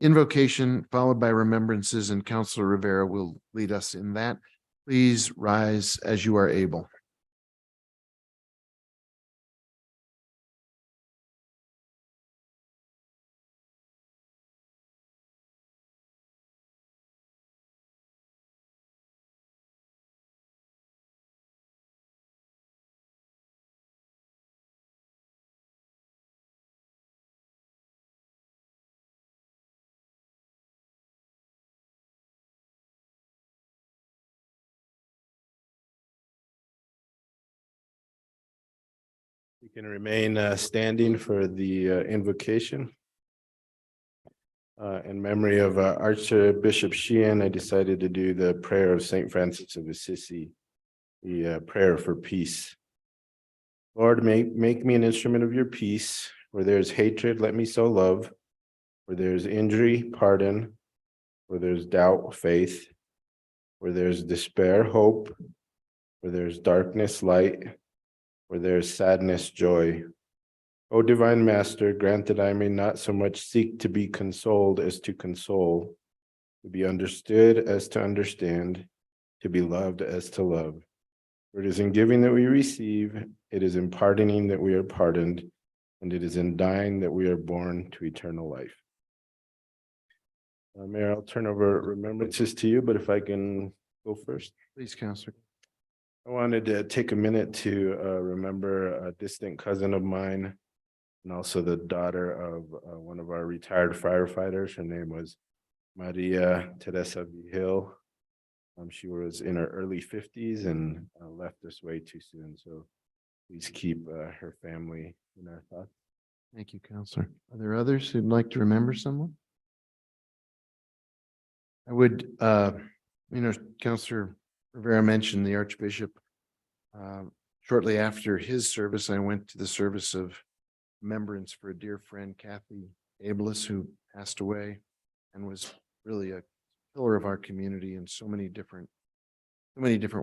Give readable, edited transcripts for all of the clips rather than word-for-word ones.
invocation followed by remembrances, and Councilor Rivera will lead us in that. Please rise as you are able. You can remain standing for the invocation. In memory of Archbishop Sheehan, I decided to do the prayer of Saint Francis of Assisi, the prayer for peace. Lord, make me an instrument of your peace. Where there is hatred, let me sow love. Where there is injury, pardon. Where there is doubt, faith. Where there is despair, hope. Where there is darkness, light. Where there is sadness, joy. O divine Master, grant that I may not so much seek to be consoled as to console, to be understood as to understand, to be loved as to love. For it is in giving that we receive, it is in pardoning that we are pardoned, and it is in dying that we are born to eternal life. Mayor, I'll turn over remembrances to you, but if I can go first. Please, Councilor. I wanted to take a minute to remember a distant cousin of mine and also the daughter of one of our retired firefighters. Her name was Maria Teresa Vigil. She was in her early 50s and left us way too soon. So please keep her family in our thoughts. Thank you, Councilor. Are there others who'd like to remember someone? I would, Councilor Rivera mentioned the Archbishop. Shortly after his service, I went to the service of remembrance for a dear friend, Kathy Ablis, who passed away and was really a pillar of our community in so many different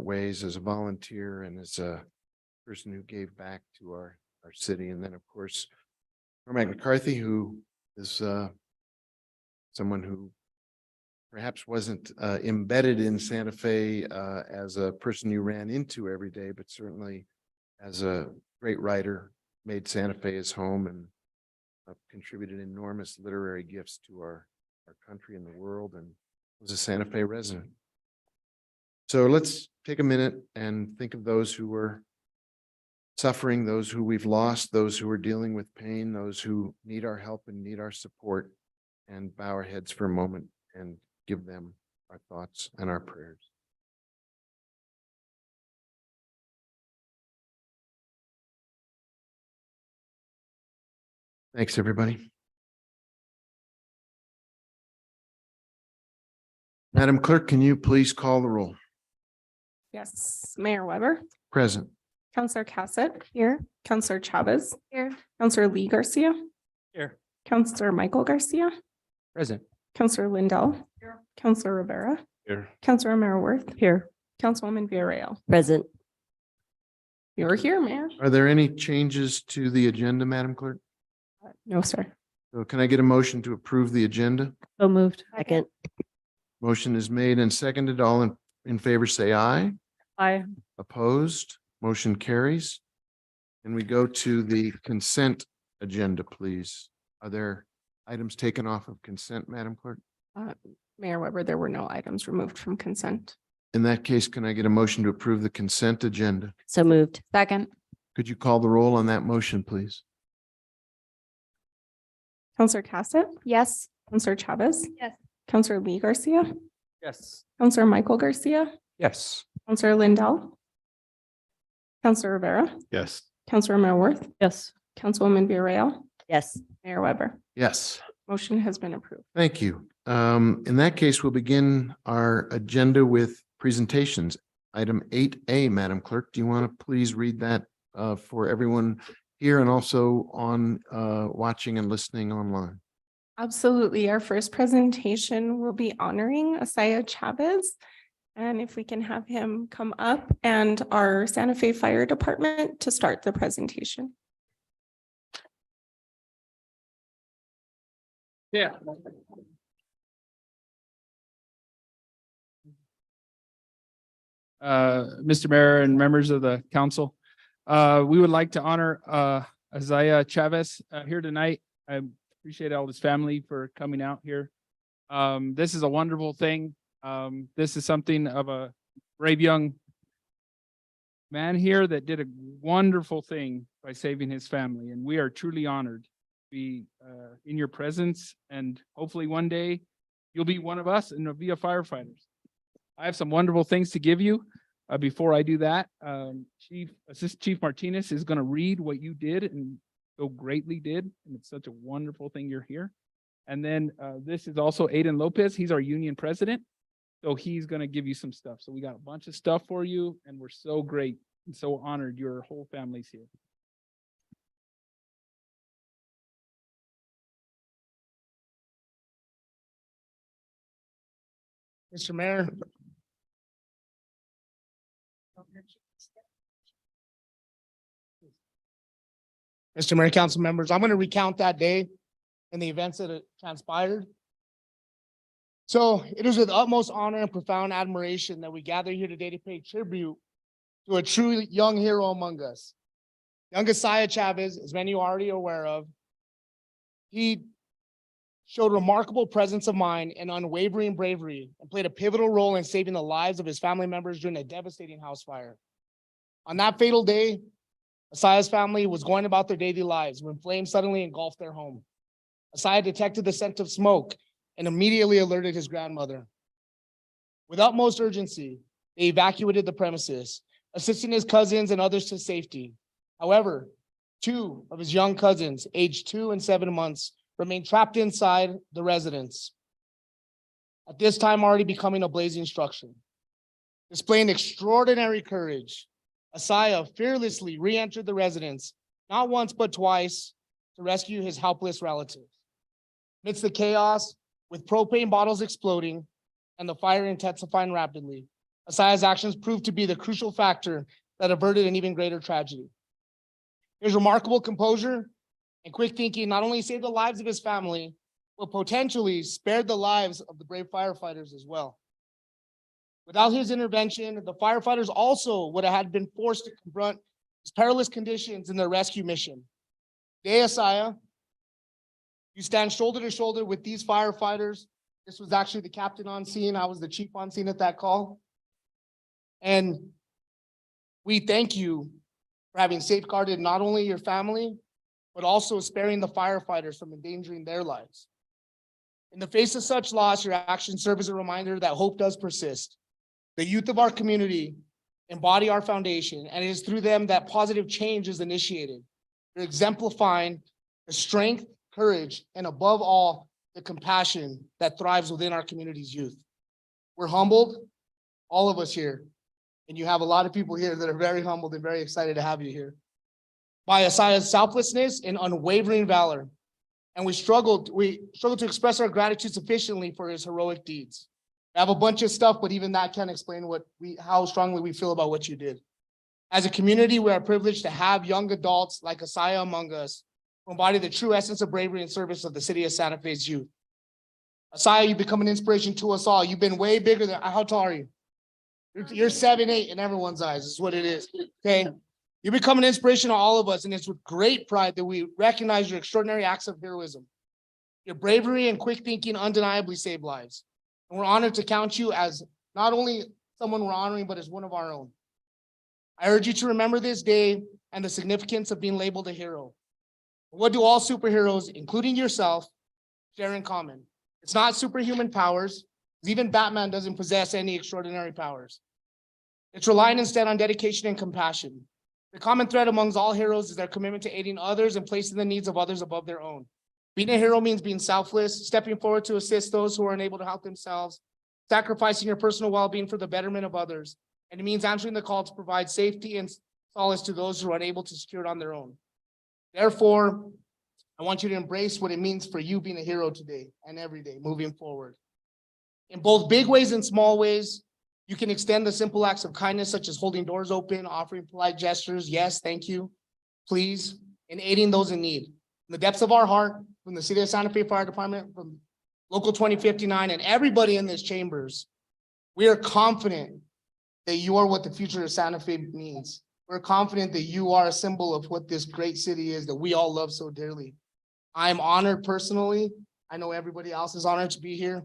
ways, as a volunteer and as a person who gave back to our city. And then, of course, Cormac McCarthy, who is someone who perhaps wasn't embedded in Santa Fe as a person you ran into every day, but certainly as a great writer, made Santa Fe his home and contributed enormous literary gifts to our country and the world, and was a Santa Fe resident. So let's take a minute and think of those who were suffering, those who we've lost, those who are dealing with pain, those who need our help and need our support, and bow our heads for a moment and give them our thoughts and our prayers. Thanks, everybody. Madam Clerk, can you please call the roll? Yes, Mayor Weber, Present. Councillor Cassett here, Councillor Chavez here, Councillor Lee Garcia Here. Councillor Michael Garcia, Present. Councillor Lindell here, Councillor Rivera Here. Councillor Merworth here, Councilwoman Villarreal. Present. You're here, Mayor. Are there any changes to the agenda, Madam Clerk? No, sir. So can I get a motion to approve the agenda? So moved. Second. Motion is made and seconded. All in favor, say aye. Aye. Opposed? Motion carries. And we go to the consent agenda, please. Are there items taken off of consent, Madam Clerk? Mayor Weber, there were no items removed from consent. In that case, can I get a motion to approve the consent agenda? So moved. Second. Could you call the roll on that motion, please? Councillor Cassett, Yes. Councillor Chavez. Yes. Councillor Lee Garcia, Yes. Councillor Michael Garcia, Yes. Councillor Lindell, Councillor Rivera, Yes. Councillor Merworth, Yes. Councilwoman Villarreal, Yes. Mayor Weber. Yes. Motion has been approved. Thank you. In that case, we'll begin our agenda with presentations. Item 8A, Madam Clerk, do you want to please read that for everyone here and also on watching and listening online? Absolutely. Our first presentation will be honoring Asaya Chavez. And if we can have him come up and our Santa Fe Fire Department to start the presentation. Yeah. Mr. Mayor and members of the council. We would like to honor Asaya Chavez here tonight. I appreciate all his family for coming out here. This is a wonderful thing. This is something of a brave young man here that did a wonderful thing by saving his family, and we are truly honored to be in your presence, and hopefully one day you'll be one of us and be a firefighter. I have some wonderful things to give you. Before I do that, Assistant Chief Martinez is going to read what you did and so greatly did, and it's such a wonderful thing you're here. And then this is also Aiden Lopez. He's our union president. So he's going to give you some stuff. So we got a bunch of stuff for you, and we're so great and so honored your whole family's here. Mr. Mayor. Mr. Mayor, council members, I'm going to recount that day and the events that transpired. So it is with utmost honor and profound admiration that we gather here today to pay tribute to a true young hero among us. Young Asaya Chavez, as many already are aware of, he showed remarkable presence of mind and unwavering bravery and played a pivotal role in saving the lives of his family members during a devastating house fire. On that fatal day, Asaya's family was going about their daily lives when flames suddenly engulfed their home. Asaya detected the scent of smoke and immediately alerted his grandmother. With utmost urgency, they evacuated the premises, assisting his cousins and others to safety. However, 2 of his young cousins, aged 2 and 7 months, remained trapped inside the residence, at this time already becoming a blazing structure. Displaying extraordinary courage, Asaya fearlessly re-entered the residence, not once but twice, to rescue his helpless relatives. Amidst the chaos, with propane bottles exploding and the fire intensifying rapidly, Asaya's actions proved to be the crucial factor that averted an even greater tragedy. His remarkable composure and quick thinking not only saved the lives of his family, but potentially spared the lives of the brave firefighters as well. Without his intervention, the firefighters also would have been forced to confront his perilous conditions in their rescue mission. Today, Asaya, you stand shoulder to shoulder with these firefighters. This was actually the captain on scene. I was the chief on scene at that call. And we thank you for having safeguarded not only your family, but also sparing the firefighters from endangering their lives. In the face of such loss, your actions serve as a reminder that hope does persist. The youth of our community embody our foundation, and it is through them that positive change is initiated. You're exemplifying the strength, courage, and above all, the compassion that thrives within our community's youth. We're humbled, all of us here, and you have a lot of people here that are very humbled and very excited to have you here, by Asaya's selflessness and unwavering valor. And we struggled to express our gratitude sufficiently for his heroic deeds. I have a bunch of stuff, but even that can't explain how strongly we feel about what you did. As a community, we are privileged to have young adults like Asaya among us who embody the true essence of bravery and service of the city of Santa Fe's youth. Asaya, you've become an inspiration to us all. You've been way bigger than, how tall are you? You're 7'8" in everyone's eyes, is what it is, okay? You become an inspiration to all of us, and it's with great pride that we recognize your extraordinary acts of heroism. Your bravery and quick thinking undeniably saved lives. And we're honored to count you as not only someone we're honoring, but as one of our own. I urge you to remember this day and the significance of being labeled a hero. What do all superheroes, including yourself, share in common? It's not superhuman powers. Even Batman doesn't possess any extraordinary powers. It's relying instead on dedication and compassion. The common thread amongst all heroes is their commitment to aiding others and placing the needs of others above their own. Being a hero means being selfless, stepping forward to assist those who are unable to help themselves, sacrificing your personal well-being for the betterment of others. And it means answering the call to provide safety and solace to those who are unable to secure it on their own. Therefore, I want you to embrace what it means for you being a hero today and every day moving forward. In both big ways and small ways, you can extend the simple acts of kindness, such as holding doors open, offering polite gestures, yes, thank you, please, and aiding those in need. From the depths of our heart, from the City of Santa Fe Fire Department, from Local 2059, and everybody in this chambers, we are confident that you are what the future of Santa Fe means. We're confident that you are a symbol of what this great city is that we all love so dearly. I'm honored personally. I know everybody else is honored to be here.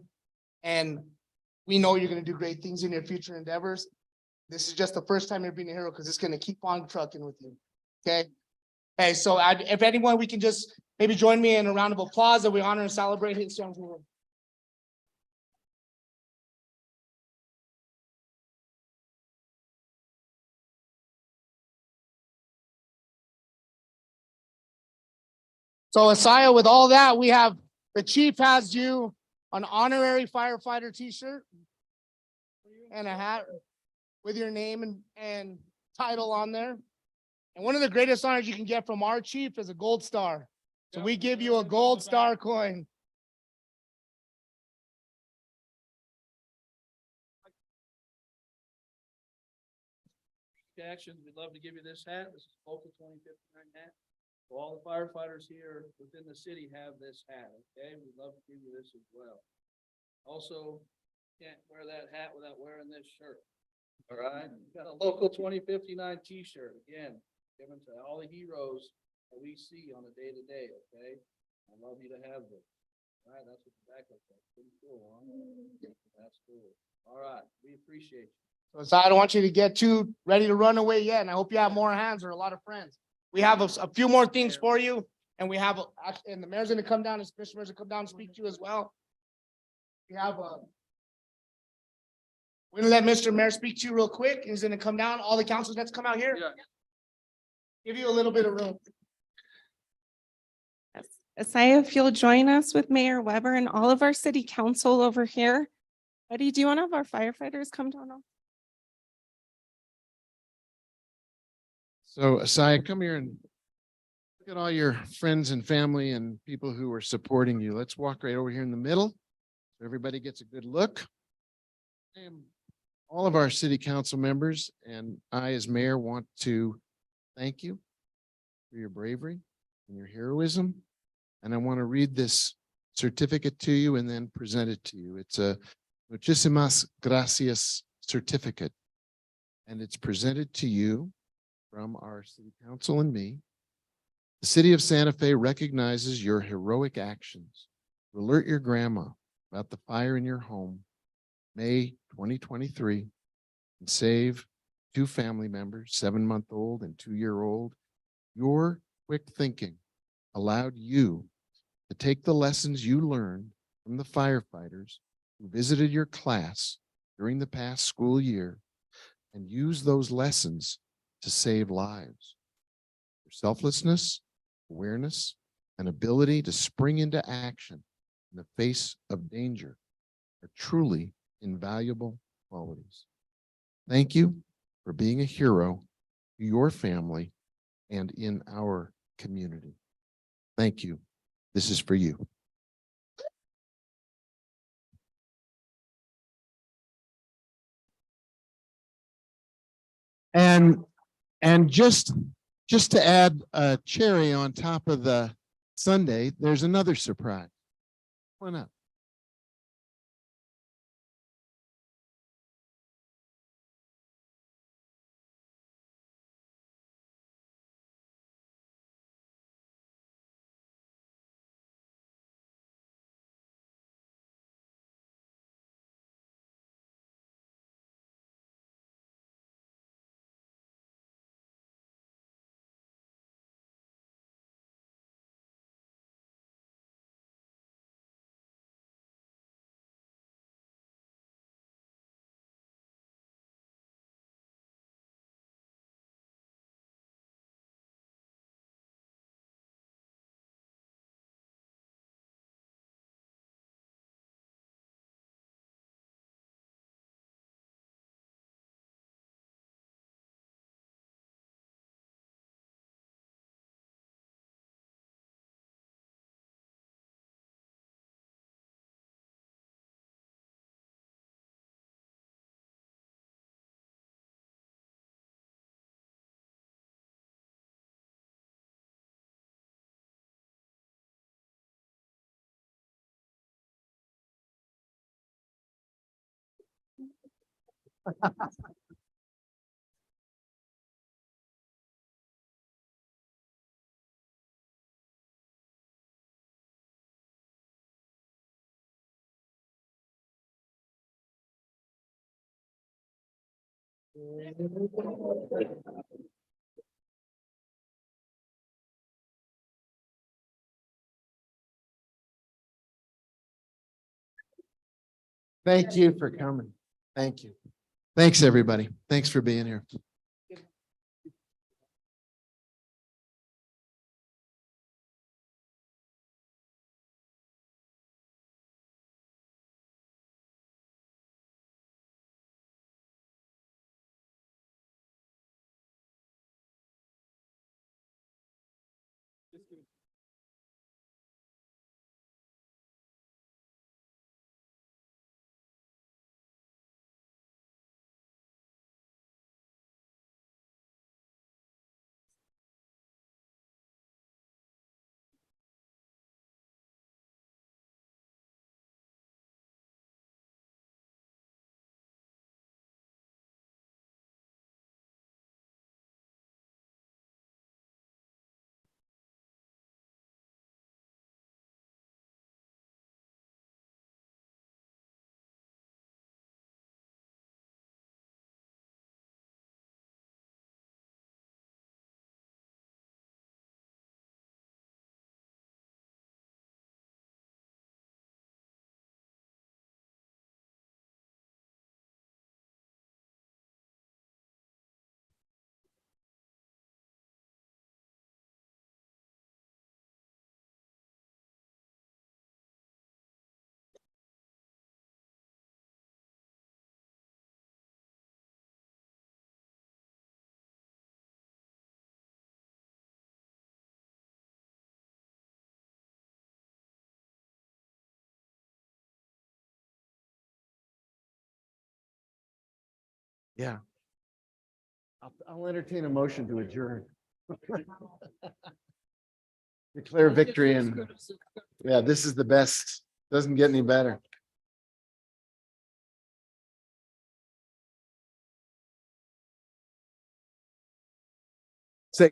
And we know you're gonna do great things in your future endeavors. This is just the first time you're being a hero because it's gonna keep on trucking with you. Okay? Hey, so if anyone, we can just maybe join me in a round of applause that we honor and celebrate his young hero. So Asaya, with all that, we have, the chief has you an honorary firefighter t-shirt and a hat with your name and title on there. And one of the greatest honors you can get from our chief is a gold star. So we give you a gold star coin. Actions, we'd love to give you this hat. This is local 2059 hat. So all the firefighters here within the city have this hat, okay? We'd love to give you this as well. Also, can't wear that hat without wearing this shirt. All right, got a local 2059 t-shirt, again, given to all the heroes that we see on a day-to-day, okay? I'd love you to have this. All right, that's what the back looks like. Pretty cool, huh? That's cool. All right, we appreciate you. So I don't want you to get too ready to run away yet. And I hope you have more hands or a lot of friends. We have a few more things for you. And we have, and the mayor's gonna come down and commissioners will come down and speak to you as well. We have we're gonna let Mr. Mayor speak to you real quick. He's gonna come down. All the councilors, let's come out here. Yeah. Give you a little bit of room. Yes. Asaya, if you'll join us with Mayor Weber and all of our city council over here. Buddy, do you want to have our firefighters come down? So Asaya, come here and look at all your friends and family and people who are supporting you. Let's walk right over here in the middle. So everybody gets a good look. And all of our city council members and I as mayor want to thank you for your bravery and your heroism. And I want to read this certificate to you and then present it to you. It's a Muchísimas Gracias certificate. And it's presented to you from our city council and me. The city of Santa Fe recognizes your heroic actions to alert your grandma about the fire in your home, May 2023, and save 2 family members, 7-month-old and 2-year-old. Your quick thinking allowed you to take the lessons you learned from the firefighters who visited your class during the past school year and use those lessons to save lives. Your selflessness, awareness, and ability to spring into action in the face of danger are truly invaluable qualities. Thank you for being a hero to your family and in our community. Thank you. This is for you. And just to add a cherry on top of the sundae, there's another surprise. Come on up. Thank you for coming. Thank you. Thanks, everybody. Thanks for being here. Yeah. I'll entertain a motion to adjourn. Declare victory and, yeah, this is the best. Doesn't get any better. Say,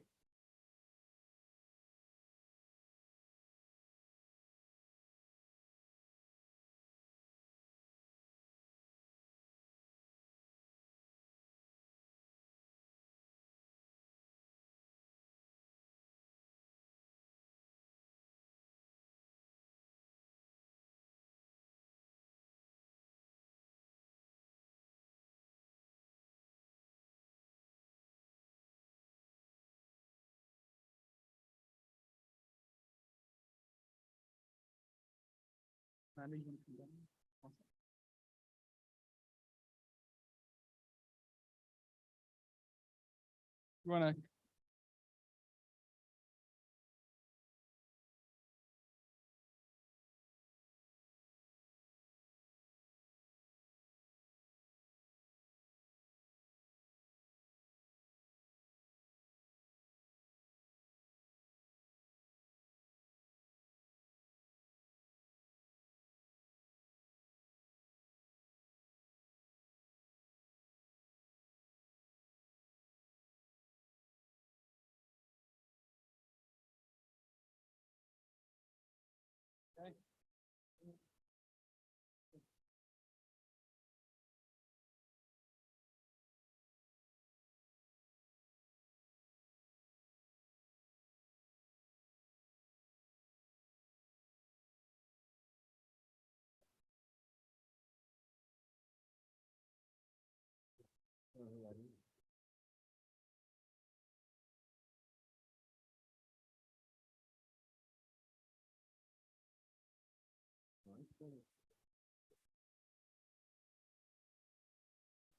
You wanna?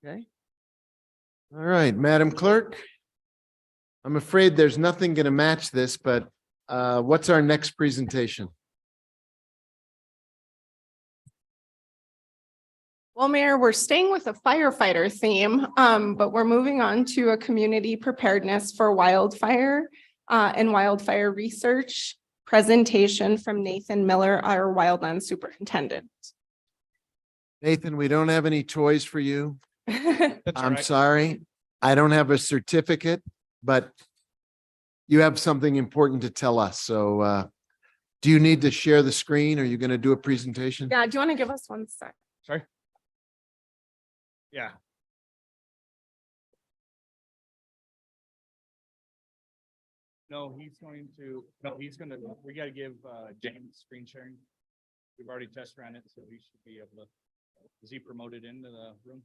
okay. All right, Madam Clerk. I'm afraid there's nothing going to match this, but what's our next presentation? Well, Mayor, we're staying with the firefighter theme, but we're moving on to a community preparedness for wildfire and wildfire research presentation from Nathan Miller, our wildland superintendent. Nathan, we don't have any toys for you. That's all I'm right. sorry. I don't have a certificate, but you have something important to tell us. So do you need to share the screen? Are you going to do a presentation? Yeah, do you want to give us 1 sec? Sorry. Yeah. No, we gotta give James screen sharing. We've already test ran it, so he should be able to, is he promoted into the room?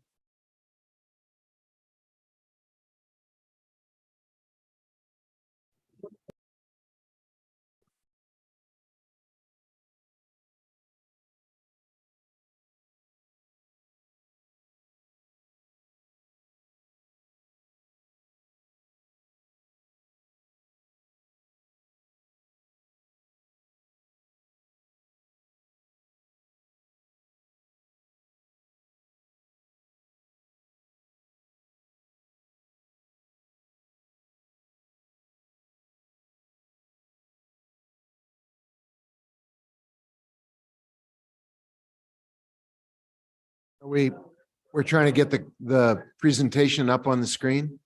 We're trying to get the presentation up on the screen.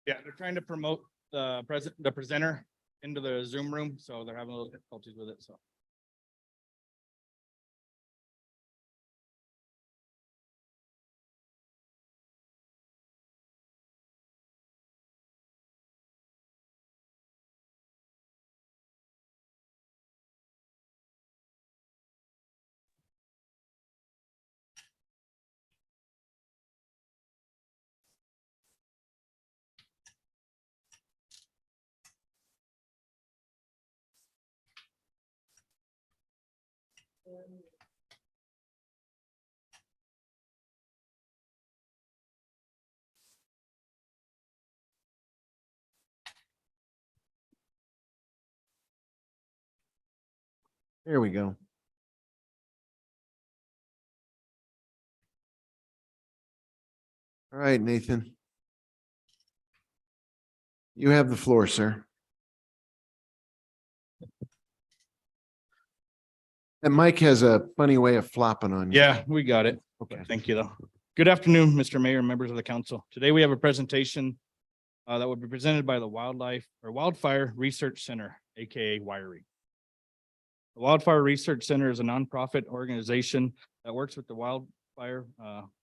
Yeah, they're trying to promote the presenter into the Zoom room, so they're having a little difficulties with it, so. There we go. All right, Nathan. You have the floor, sir. And Mike has a funny way of flopping on you. Yeah, we got it. Okay. Thank you, though. Good afternoon, Mr. Mayor and members of the council. Today we have a presentation that will be presented by the Wildfire Research Center, AKA Wiry. The Wildfire Research Center is a nonprofit organization that works with the wildfire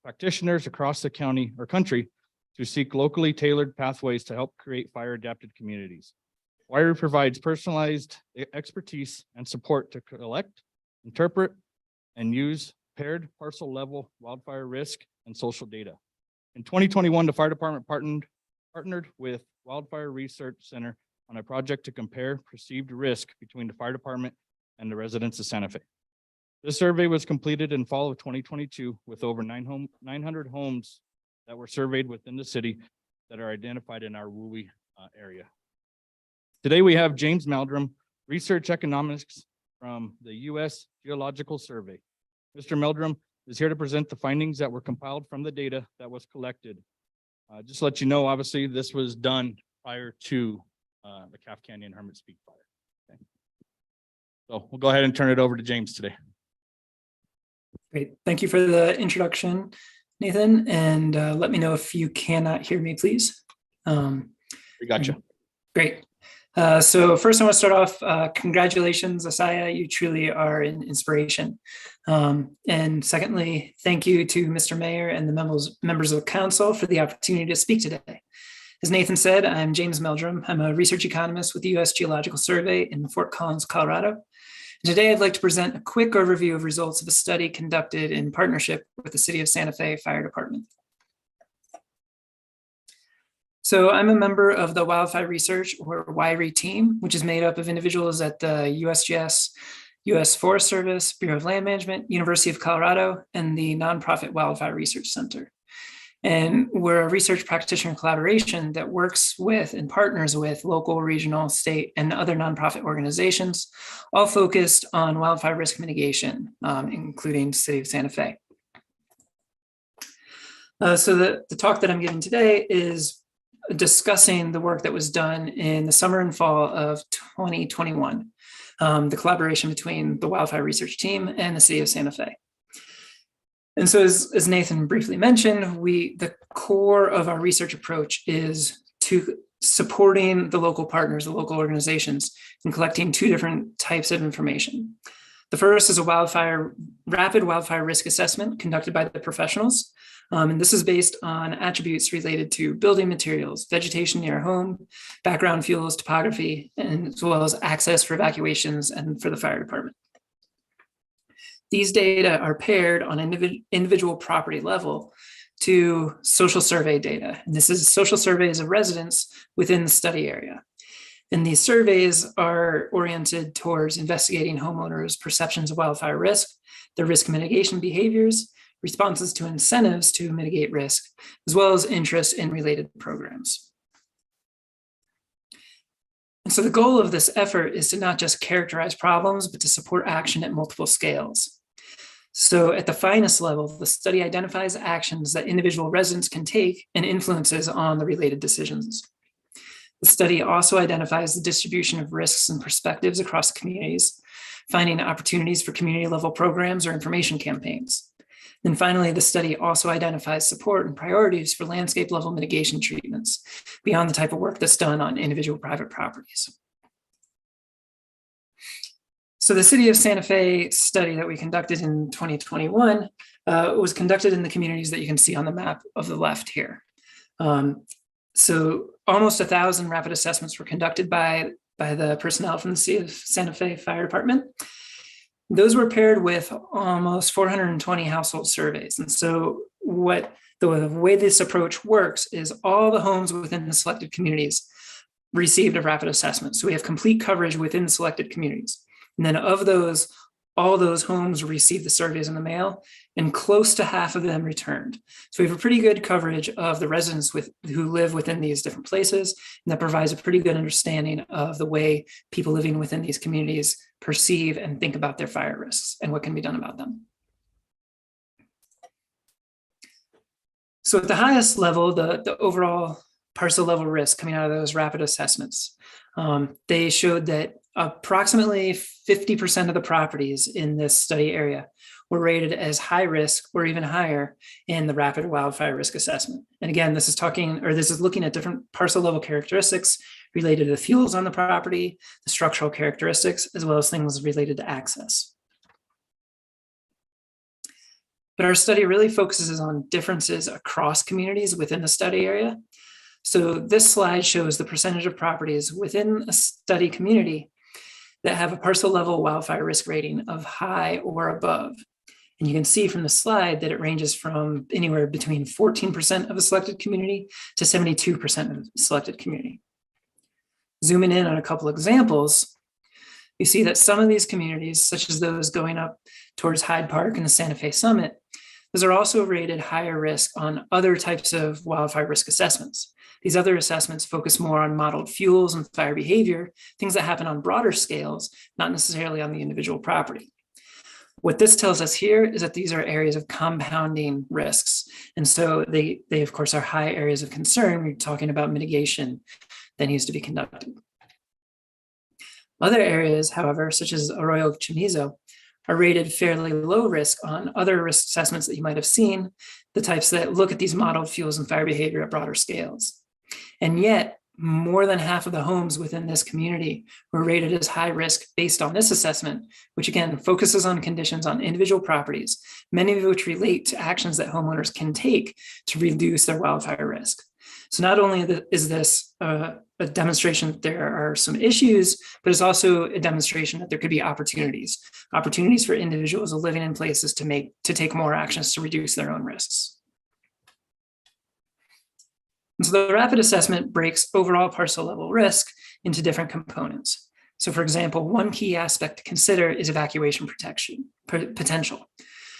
practitioners across the county or country to seek locally tailored pathways to help create fire adapted communities. Wiry provides personalized expertise and support to collect, interpret, and use paired parcel level wildfire risk and social data. In 2021, the fire department partnered with Wildfire Research Center on a project to compare perceived risk between the fire department and the residents of Santa Fe. This survey was completed in fall of 2022 with over 900 homes that were surveyed within the city that are identified in our WUI area. Today we have James Meldrum, Research Economics from the U.S. Geological Survey. Mr. Meldrum is here to present the findings that were compiled from the data that was collected. Just to let you know, obviously, this was done prior to the Calf Canyon Hermit Peak fire. Okay. So we'll go ahead and turn it over to James today. Great. Thank you for the introduction, Nathan. And let me know if you cannot hear me, please. We got you. Great. So first I want to start off, congratulations, Asaya, you truly are an inspiration. And secondly, thank you to Mr. Mayor and the members of the council for the opportunity to speak today. As Nathan said, I'm James Meldrum. I'm a research economist with the U.S. Geological Survey in Fort Collins, Colorado. And today I'd like to present a quick overview of results of a study conducted in partnership with the City of Santa Fe Fire Department. So I'm a member of the Wildfire Research or WIRI team, which is made up of individuals at the USGS, U.S. Forest Service, Bureau of Land Management, University of Colorado, and the nonprofit Wildfire Research Center. And we're a research practitioner collaboration that works with and partners with local, regional, state, and other nonprofit organizations, all focused on wildfire risk mitigation, including City of Santa Fe. So the talk that I'm giving today is discussing the work that was done in the summer and fall of 2021, the collaboration between the Wildfire Research Team and the City of Santa Fe. And so as Nathan briefly mentioned, the core of our research approach is to supporting the local partners, the local organizations, in collecting two different types of information. The first is a rapid wildfire risk assessment conducted by the professionals. And this is based on attributes related to building materials, vegetation near home, background fuels, topography, and as well as access for evacuations and for the fire department. These data are paired on individual property level to social survey data. And this is social surveys of residents within the study area. And these surveys are oriented towards investigating homeowners' perceptions of wildfire risk, their risk mitigation behaviors, responses to incentives to mitigate risk, as well as interest in related programs. And so the goal of this effort is to not just characterize problems, but to support action at multiple scales. So at the finest level, the study identifies actions that individual residents can take and influences on the related decisions. The study also identifies the distribution of risks and perspectives across communities, finding opportunities for community level programs or information campaigns. Then finally, the study also identifies support and priorities for landscape level mitigation treatments beyond the type of work that's done on individual private properties. So the City of Santa Fe study that we conducted in 2021 was conducted in the communities that you can see on the map of the left here. So almost 1,000 rapid assessments were conducted by the personnel from the City of Santa Fe Fire Department. Those were paired with almost 420 household surveys. And so the way this approach works is all the homes within the selected communities received a rapid assessment. So we have complete coverage within the selected communities. And then of those, all those homes received the surveys in the mail, and close to half of them returned. So we have a pretty good coverage of the residents who live within these different places, and that provides a pretty good understanding of the way people living within these communities perceive and think about their fire risks and what can be done about them. So at the highest level, the overall parcel level risk coming out of those rapid assessments, they showed that approximately 50% of the properties in this study area were rated as high risk or even higher in the rapid wildfire risk assessment. And again, this is looking at different parcel level characteristics related to the fuels on the property, the structural characteristics, as well as things related to access. But our study really focuses on differences across communities within the study area. So this slide shows the percentage of properties within a study community that have a parcel level wildfire risk rating of high or above. And you can see from the slide that it ranges from anywhere between 14% of a selected community to 72% of a selected community. Zooming in on a couple examples, you see that some of these communities, such as those going up towards Hyde Park and the Santa Fe Summit, those are also rated higher risk on other types of wildfire risk assessments. These other assessments focus more on modeled fuels and fire behavior, things that happen on broader scales, not necessarily on the individual property. What this tells us here is that these are areas of compounding risks. And so they of course are high areas of concern when you're talking about mitigation that needs to be conducted. Other areas, however, such as Arroyo Chamizo, are rated fairly low risk on other risk assessments that you might have seen, the types that look at these modeled fuels and fire behavior at broader scales. And yet, more than half of the homes within this community were rated as high risk based on this assessment, which again focuses on conditions on individual properties, many of which relate to actions that homeowners can take to reduce their wildfire risk. So not only is this a demonstration that there are some issues, but it's also a demonstration that there could be opportunities for individuals living in places to take more actions to reduce their own risks. And so the rapid assessment breaks overall parcel level risk into different components. So for example, one key aspect to consider is evacuation protection potential.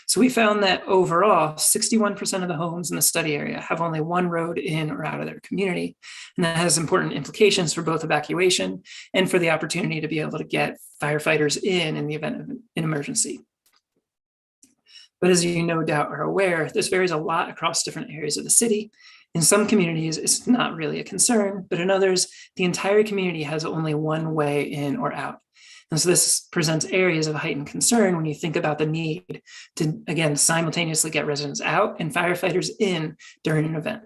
So we found that overall, 61% of the homes in the study area have only one road in or out of their community. And that has important implications for both evacuation and for the opportunity to be able to get firefighters in the event of an emergency. But as you no doubt are aware, this varies a lot across different areas of the city. In some communities, it's not really a concern, but in others, the entire community has only one way in or out. And so this presents areas of heightened concern when you think about the need to, again, simultaneously get residents out and firefighters in during an event.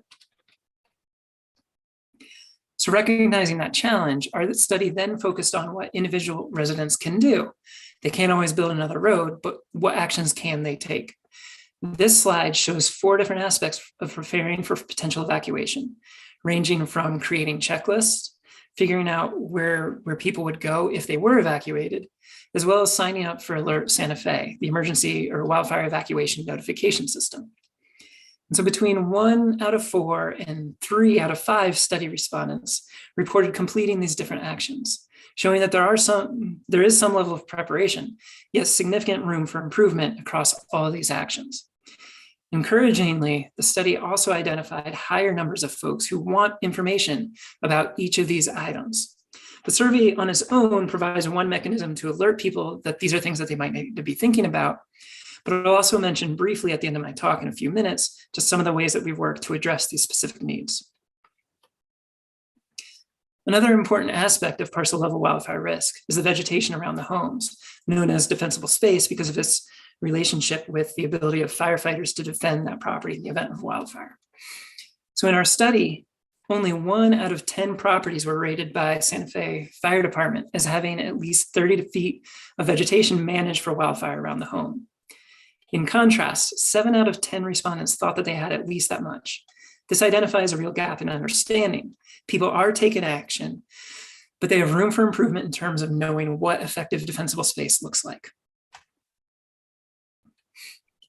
So recognizing that challenge, our study then focused on what individual residents can do. They can't always build another road, but what actions can they take? This slide shows 4 different aspects of preparing for potential evacuation, ranging from creating checklists, figuring out where people would go if they were evacuated, as well as signing up for Alert Santa Fe, the emergency or wildfire evacuation notification system. And so between 1 out of 4 and 3 out of 5 study respondents reported completing these different actions, showing that there is some level of preparation, yet significant room for improvement across all of these actions. Encouragingly, the study also identified higher numbers of folks who want information about each of these items. The survey on its own provides one mechanism to alert people that these are things that they might need to be thinking about, but I'll also mention briefly at the end of my talk in a few minutes, just some of the ways that we've worked to address these specific needs. Another important aspect of parcel level wildfire risk is the vegetation around the homes, known as defensible space because of its relationship with the ability of firefighters to defend that property in the event of wildfire. So in our study, only 1 out of 10 properties were rated by Santa Fe Fire Department as having at least 30 feet of vegetation managed for wildfire around the home. In contrast, 7 out of 10 respondents thought that they had at least that much. This identifies a real gap in understanding. People are taking action, but they have room for improvement in terms of knowing what effective defensible space looks like.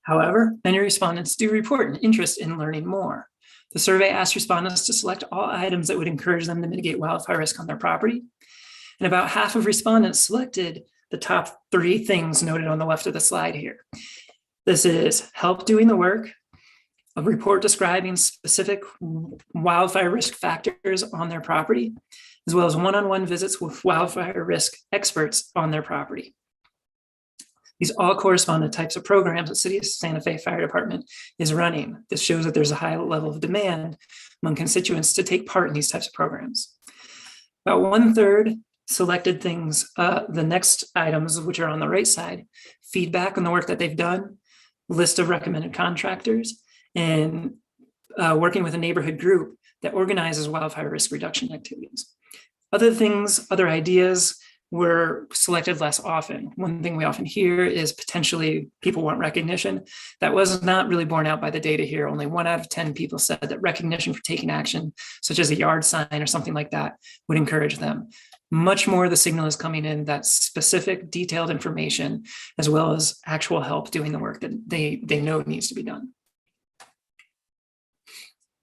However, many respondents do report an interest in learning more. The survey asked respondents to select all items that would encourage them to mitigate wildfire risk on their property. And about half of respondents selected the top 3 things noted on the left of the slide here. This is help doing the work, a report describing specific wildfire risk factors on their property, as well as one-on-one visits with wildfire risk experts on their property. These all correspond to types of programs that City of Santa Fe Fire Department is running. This shows that there's a high level of demand among constituents to take part in these types of programs. About 1/3 selected things, the next items, which are on the right side, feedback on the work that they've done, list of recommended contractors, and working with a neighborhood group that organizes wildfire risk reduction activities. Other things, other ideas were selected less often. One thing we often hear is potentially people want recognition. That was not really borne out by the data here. Only 1 out of 10 people said that recognition for taking action, such as a yard sign or something like that, would encourage them. Much more the signal is coming in that specific detailed information, as well as actual help doing the work that they know needs to be done.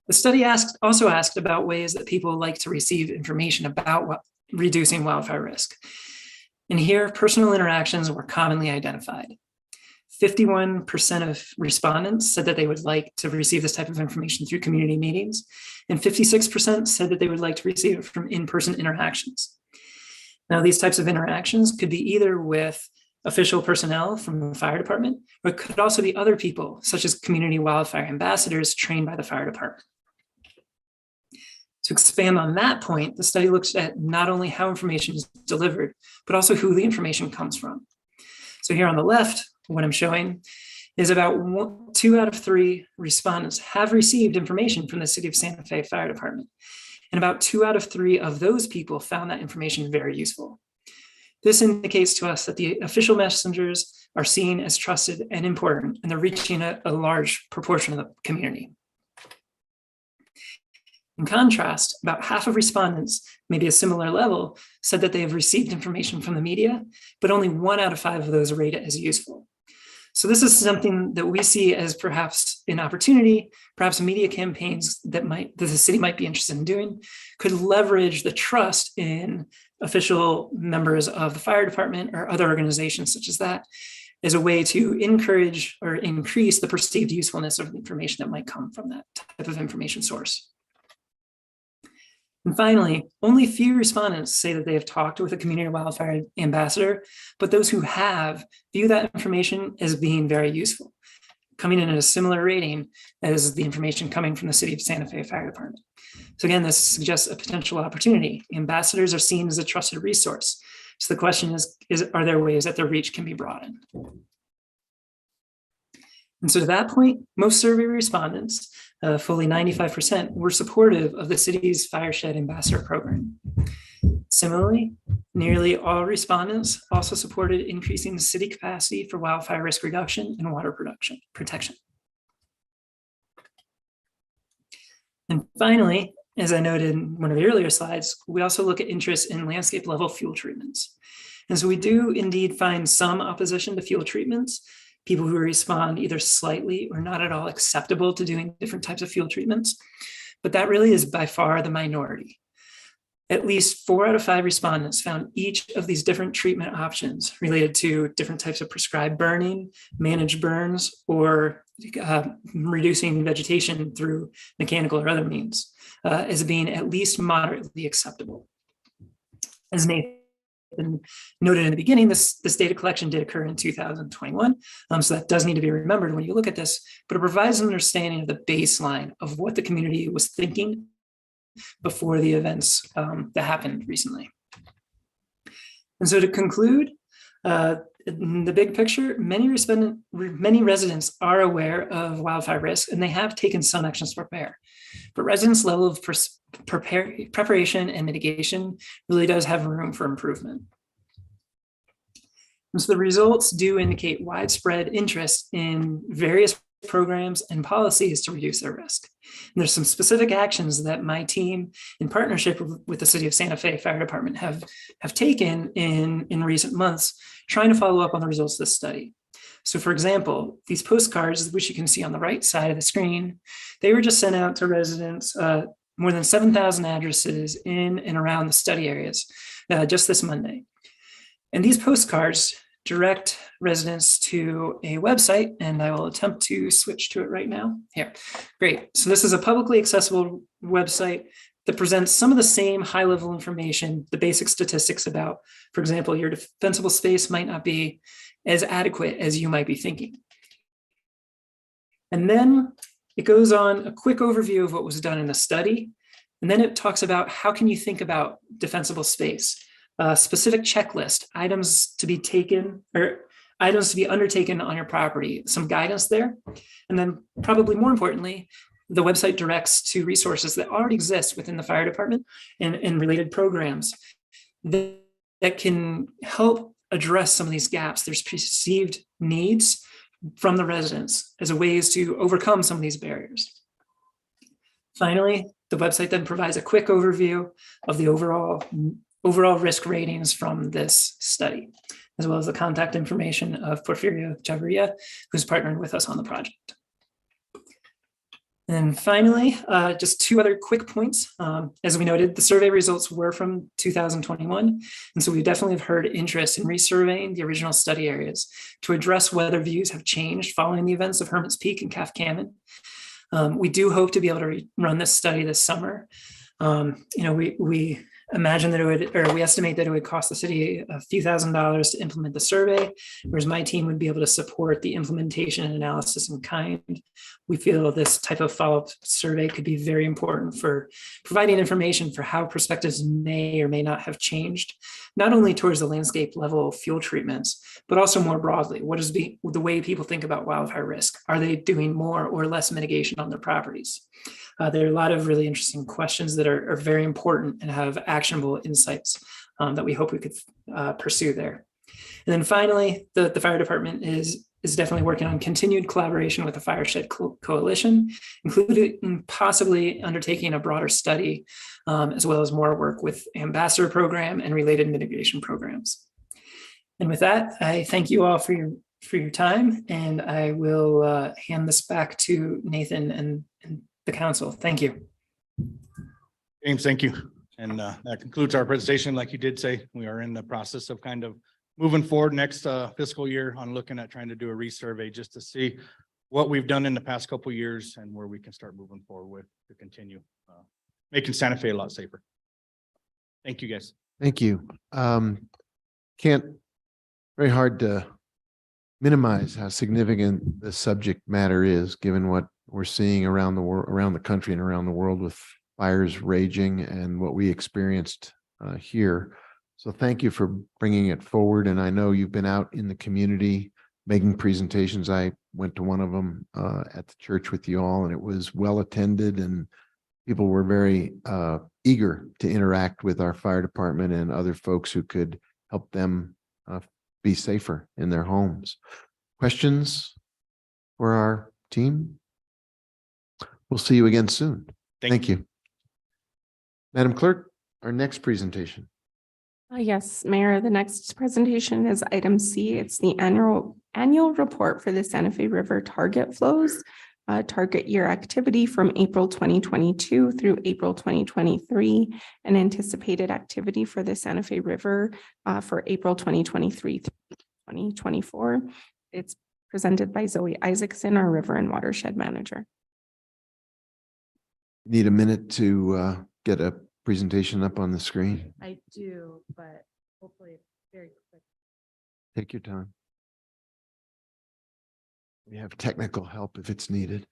The study also asked about ways that people like to receive information about reducing wildfire risk. And here, personal interactions were commonly identified. 51% of respondents said that they would like to receive this type of information through community meetings, and 56% said that they would like to receive it from in-person interactions. Now, these types of interactions could be either with official personnel from the fire department, or it could also be other people, such as community wildfire ambassadors trained by the fire department. To expand on that point, the study looks at not only how information is delivered, but also who the information comes from. So here on the left, what I'm showing is about 2 out of 3 respondents have received information from the City of Santa Fe Fire Department. And about 2 out of 3 of those people found that information very useful. This indicates to us that the official messengers are seen as trusted and important, and they're reaching a large proportion of the community. In contrast, about half of respondents, maybe a similar level, said that they have received information from the media, but only 1 out of 5 of those rate it as useful. So this is something that we see as perhaps an opportunity, perhaps media campaigns that the city might be interested in doing, could leverage the trust in official members of the fire department or other organizations such as that as a way to encourage or increase the perceived usefulness of the information that might come from that type of information source. And finally, only few respondents say that they have talked with a community wildfire ambassador, but those who have view that information as being very useful, coming in at a similar rating as the information coming from the City of Santa Fe Fire Department. So again, this suggests a potential opportunity. Ambassadors are seen as a trusted resource. So the question is are there ways that their reach can be broadened? And so to that point, most survey respondents, fully 95%, were supportive of the city's Fireshed Ambassador program. Similarly, nearly all respondents also supported increasing the city capacity for wildfire risk reduction and water protection. And finally, as I noted in one of the earlier slides, we also look at interest in landscape level fuel treatments. And so we do indeed find some opposition to fuel treatments, people who respond either slightly or not at all acceptable to doing different types of fuel treatments. But that really is by far the minority. At least 4 out of 5 respondents found each of these different treatment options related to different types of prescribed burning, managed burns, or reducing vegetation through mechanical or other means as being at least moderately acceptable. As Nathan noted in the beginning, this data collection did occur in 2021. So that does need to be remembered when you look at this, but it provides an understanding of the baseline of what the community was thinking before the events that happened recently. And so to conclude, in the big picture, many residents are aware of wildfire risk and they have taken some actions to prepare. But residents' level of preparation and mitigation really does have room for improvement. And so the results do indicate widespread interest in various programs and policies to reduce their risk. And there's some specific actions that my team, in partnership with the City of Santa Fe Fire Department, have taken in recent months, trying to follow up on the results of this study. So for example, these postcards, which you can see on the right side of the screen, they were just sent out to residents, more than 7,000 addresses in and around the study areas just this Monday. And these postcards direct residents to a website, and I will attempt to switch to it right now. Here, great. So this is a publicly accessible website that presents some of the same high-level information, the basic statistics about, for example, your defensible space might not be as adequate as you might be thinking. And then it goes on a quick overview of what was done in the study. And then it talks about how can you think about defensible space, a specific checklist, items to be taken or items to be undertaken on your property, some guidance there. And then probably more importantly, the website directs to resources that already exist within the fire department and related programs that can help address some of these gaps. There's perceived needs from the residents as a ways to overcome some of these barriers. Finally, the website then provides a quick overview of the overall risk ratings from this study, as well as the contact information of Porfirio Chavarria, who's partnering with us on the project. And finally, just 2 other quick points. As we noted, the survey results were from 2021. And so we definitely have heard interest in resurveying the original study areas to address whether views have changed following the events of Hermit's Peak and Calf Cannon. We do hope to be able to run this study this summer. We imagine that we estimate that it would cost the city a few $1,000s to implement the survey, whereas my team would be able to support the implementation and analysis in kind. We feel this type of follow-up survey could be very important for providing information for how perspectives may or may not have changed, not only towards the landscape level fuel treatments, but also more broadly. What is the way people think about wildfire risk? Are they doing more or less mitigation on their properties? There are a lot of really interesting questions that are very important and have actionable insights that we hope we could pursue there. And then finally, the fire department is definitely working on continued collaboration with the Fireshed Coalition, including possibly undertaking a broader study, as well as more work with Ambassador Program and related mitigation programs. And with that, I thank you all for your time, and I will hand this back to Nathan and the council. Thank you. James, thank you. And that concludes our presentation. Like you did say, we are in the process of kind of moving forward next fiscal year on looking at trying to do a resurvey just to see what we've done in the past couple of years and where we can start moving forward with to continue making Santa Fe a lot safer. Thank you, guys. Thank you. Very hard to minimize how significant the subject matter is, given what we're seeing around the world, around the country and around the world with fires raging and what we experienced here. So thank you for bringing it forward. And I know you've been out in the community making presentations. I went to one of them at the church with you all, and it was well attended and people were very eager to interact with our fire department and other folks who could help them be safer in their homes. Questions for our team? We'll see you again soon. Thank you. Madam Clerk, our next presentation. Yes, Mayor, the next presentation is item C. It's the annual report for the Santa Fe River target flows. Target year activity from April 2022 through April 2023, and anticipated activity for the Santa Fe River for April 2023 through 2024. It's presented by Zoe Isaacson, our River and Watershed Manager. Need a minute to get a presentation up on the screen. I do, but hopefully it's very quick. Take your time. We have technical help if it's needed.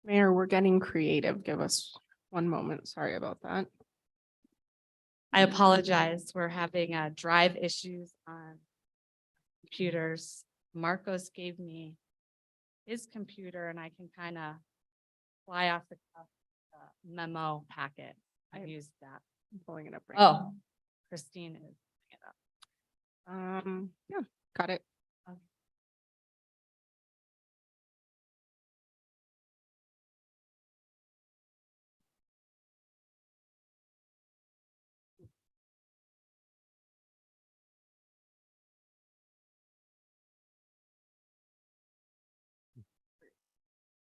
Mayor, we're getting creative. Give us one moment. Sorry about that. I apologize. We're having drive issues on computers. Marcos gave me his computer and I can kind of fly off the cuff memo packet. I used that. I'm pulling it up right now. Oh, Christine is pulling it up. Yeah, got it.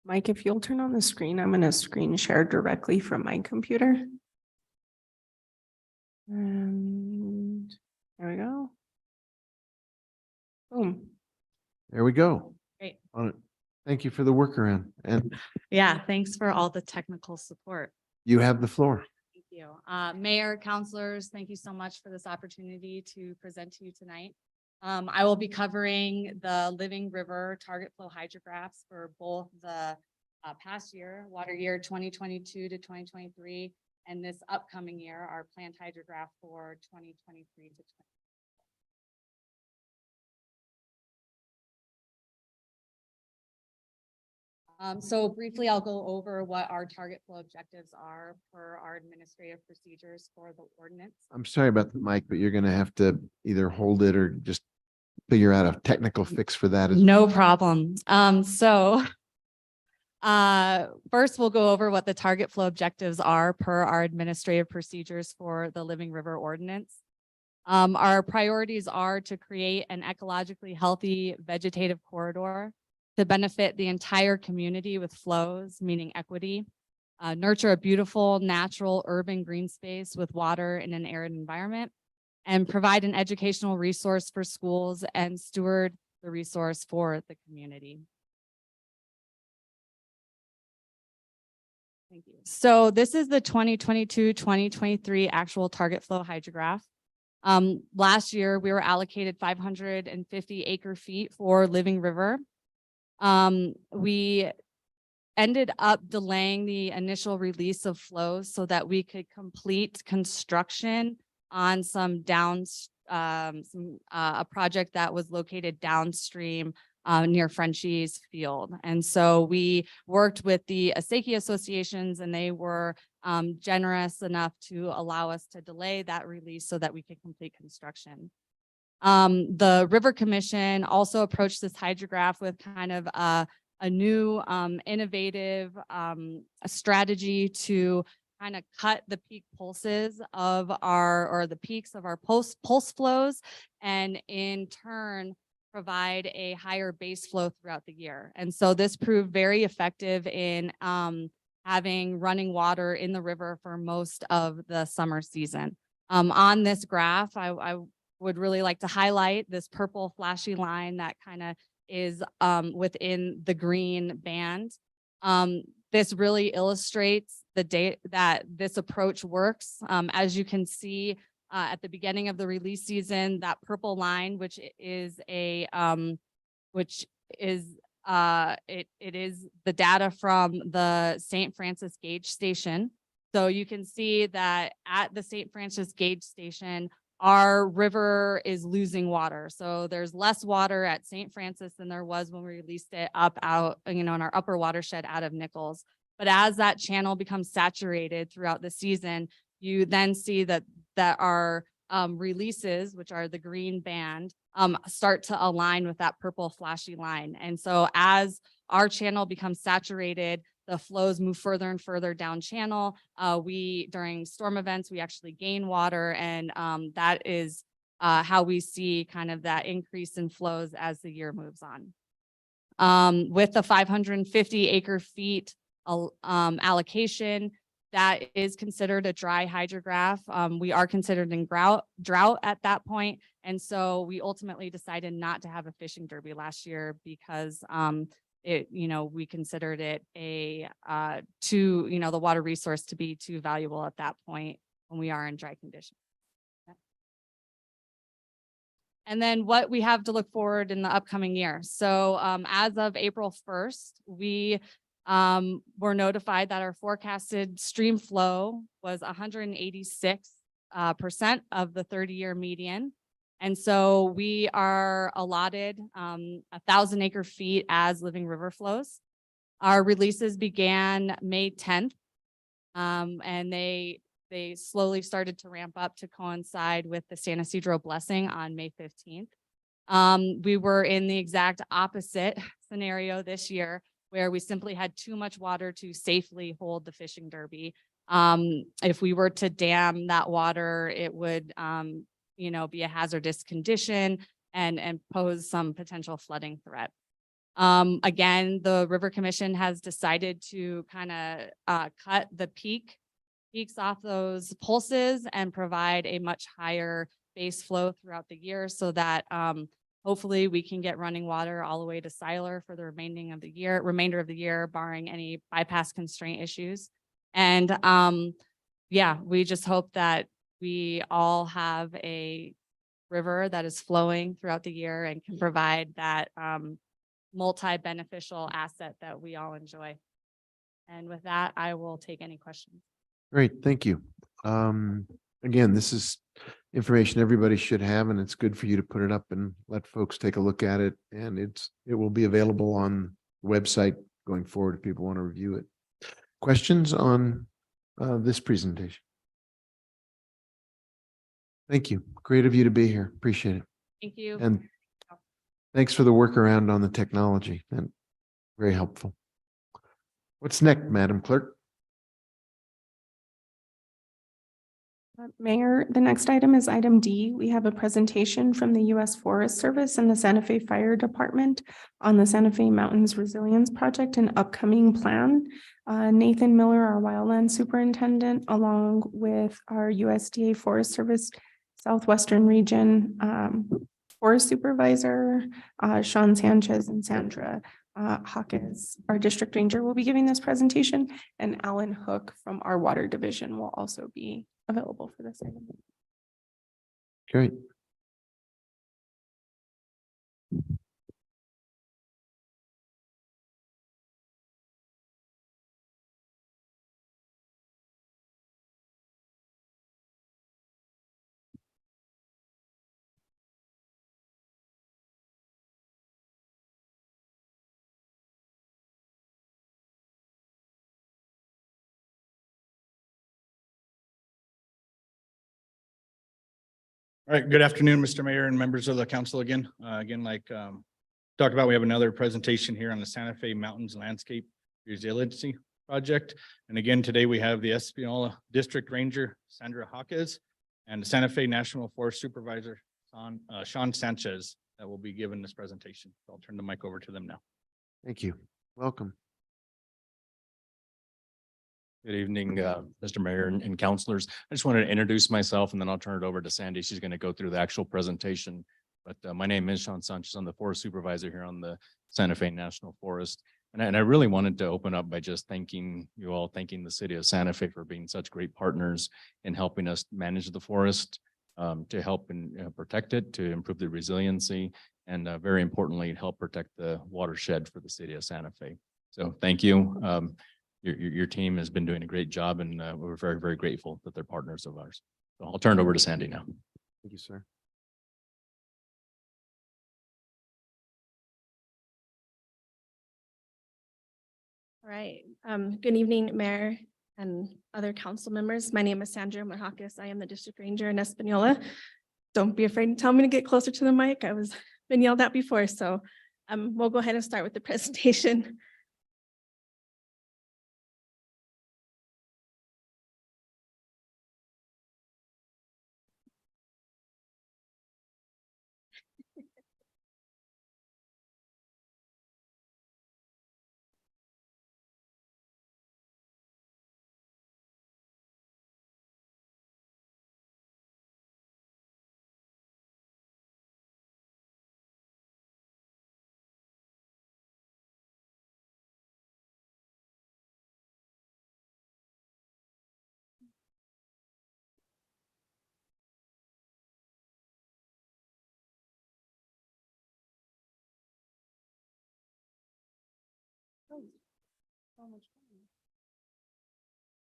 Mike, if you'll turn on the screen, I'm going to screen share directly from my computer. And there we go. Boom. There we go. Great. On it. Thank you for the workaround. And Yeah, thanks for all the technical support. you have the floor. Thank you. Mayor, counselors, thank you so much for this opportunity to present to you tonight. I will be covering the Living River target flow hydrographs for both the past year, water year 2022 to 2023, and this upcoming year, our planned hydrograph for 2023 to 2024. So briefly, I'll go over what our target flow objectives are for our administrative procedures for the ordinance. I'm sorry about the mic, but you're gonna have to either hold it or just figure out a technical fix for that. No problem. First, we'll go over what the target flow objectives are per our administrative procedures for the Living River Ordinance. Our priorities are to create an ecologically healthy vegetative corridor to benefit the entire community with flows, meaning equity, nurture a beautiful, natural, urban green space with water in an arid environment, and provide an educational resource for schools and steward the resource for the community. Thank you. So this is the 2022-2023 actual target flow hydrograph. Last year, we were allocated 550 acre feet for Living River. We ended up delaying the initial release of flows so that we could complete construction on a project that was located downstream near Frenchie's Field. And so we worked with the Asaya associations, and they were generous enough to allow us to delay that release so that we could complete construction. The River Commission also approached this hydrograph with kind of a new innovative strategy to kind of cut the peak pulses of the peaks of our pulse flows, and in turn provide a higher base flow throughout the year. And so this proved very effective in having running water in the river for most of the summer season. On this graph, I would really like to highlight this purple flashy line that kind of is within the green band. This really illustrates the date that this approach works. As you can see at the beginning of the release season, that purple line, which is the data from the St. Francis Gauge Station. So you can see that at the St. Francis Gauge Station, our river is losing water. So there's less water at St. Francis than there was when we released it out, in our upper watershed out of Nichols. But as that channel becomes saturated throughout the season, you then see that our releases, which are the green band, start to align with that purple flashy line. And so as our channel becomes saturated, the flows move further and further down channel. During storm events, we actually gain water, and that is how we see kind of that increase in flows as the year moves on. With the 550 acre feet allocation, that is considered a dry hydrograph. We are considered in drought at that point. And so we ultimately decided not to have a fishing derby last year because we considered it the water resource to be too valuable at that point when we are in dry conditions. And then what we have to look forward in the upcoming year. So as of April 1st, we were notified that our forecasted stream flow was 186% of the 30-year median. And so we are allotted 1,000 acre feet as Living River flows. Our releases began May 10th, and they slowly started to ramp up to coincide with the San Isidro blessing on May 15th. We were in the exact opposite scenario this year, where we simply had too much water to safely hold the fishing derby. If we were to dam that water, it would be a hazardous condition and pose some potential flooding threat. Again, the River Commission has decided to kind of cut the peaks off those pulses and provide a much higher base flow throughout the year so that hopefully we can get running water all the way to Siler for the remainder of the year, barring any bypass constraint issues. And we just hope that we all have a river that is flowing throughout the year and can provide that multi-beneficial asset that we all enjoy. And with that, I will take any questions. Great, thank you. Again, this is information everybody should have, and it's good for you to put it up and let folks take a look at it. And it will be available on the website going forward if people want to review it. Questions on this presentation? Thank you. Great of you to be here. Appreciate it. Thank you. And thanks for the workaround on the technology. And very helpful. What's next, Madam Clerk? Mayor, the next item is item D. We have a presentation from the U.S. Forest Service and the Santa Fe Fire Department on the Santa Fe Mountains Resilience Project and upcoming plan. Nathan Miller, our wildland superintendent, along with our USDA Forest Service Southwestern Region Forest Supervisor, Sean Sanchez and Sandra Hawkins, our district ranger, will be giving this presentation, and Alan Hook from our water division will also be available for this item. Great. All right, good afternoon, Mr. Mayor and members of the council again. Talked about, we have another presentation here on the Santa Fe Mountains Landscape Resiliency Project. And again, today we have the Espanola District Ranger, Sandra Hawkins, and the Santa Fe National Forest Supervisor, Sean Sanchez, that will be giving this presentation. So I'll turn the mic over to them now. Thank you. Welcome. Good evening, Mr. Mayor and councilors. I just wanted to introduce myself and then I'll turn it over to Sandy. She's going to go through the actual presentation. But my name is Sean Sanchez. I'm the forest supervisor here on the Santa Fe National Forest. And I really wanted to open up by just thanking you all, thanking the city of Santa Fe for being such great partners in helping us manage the forest, to help and protect it, to improve the resiliency, and very importantly, help protect the watershed for the city of Santa Fe. So thank you. Your team has been doing a great job, and we're very, very grateful that they're partners of ours. So I'll turn it over to Sandy now. Thank you, sir. All right. Good evening, Mayor and other council members. My name is Sandra Mahakis. I am the district ranger in Espanola. Don't be afraid to tell me to get closer to the mic. I was been yelled at before, so we'll go ahead and start with the presentation.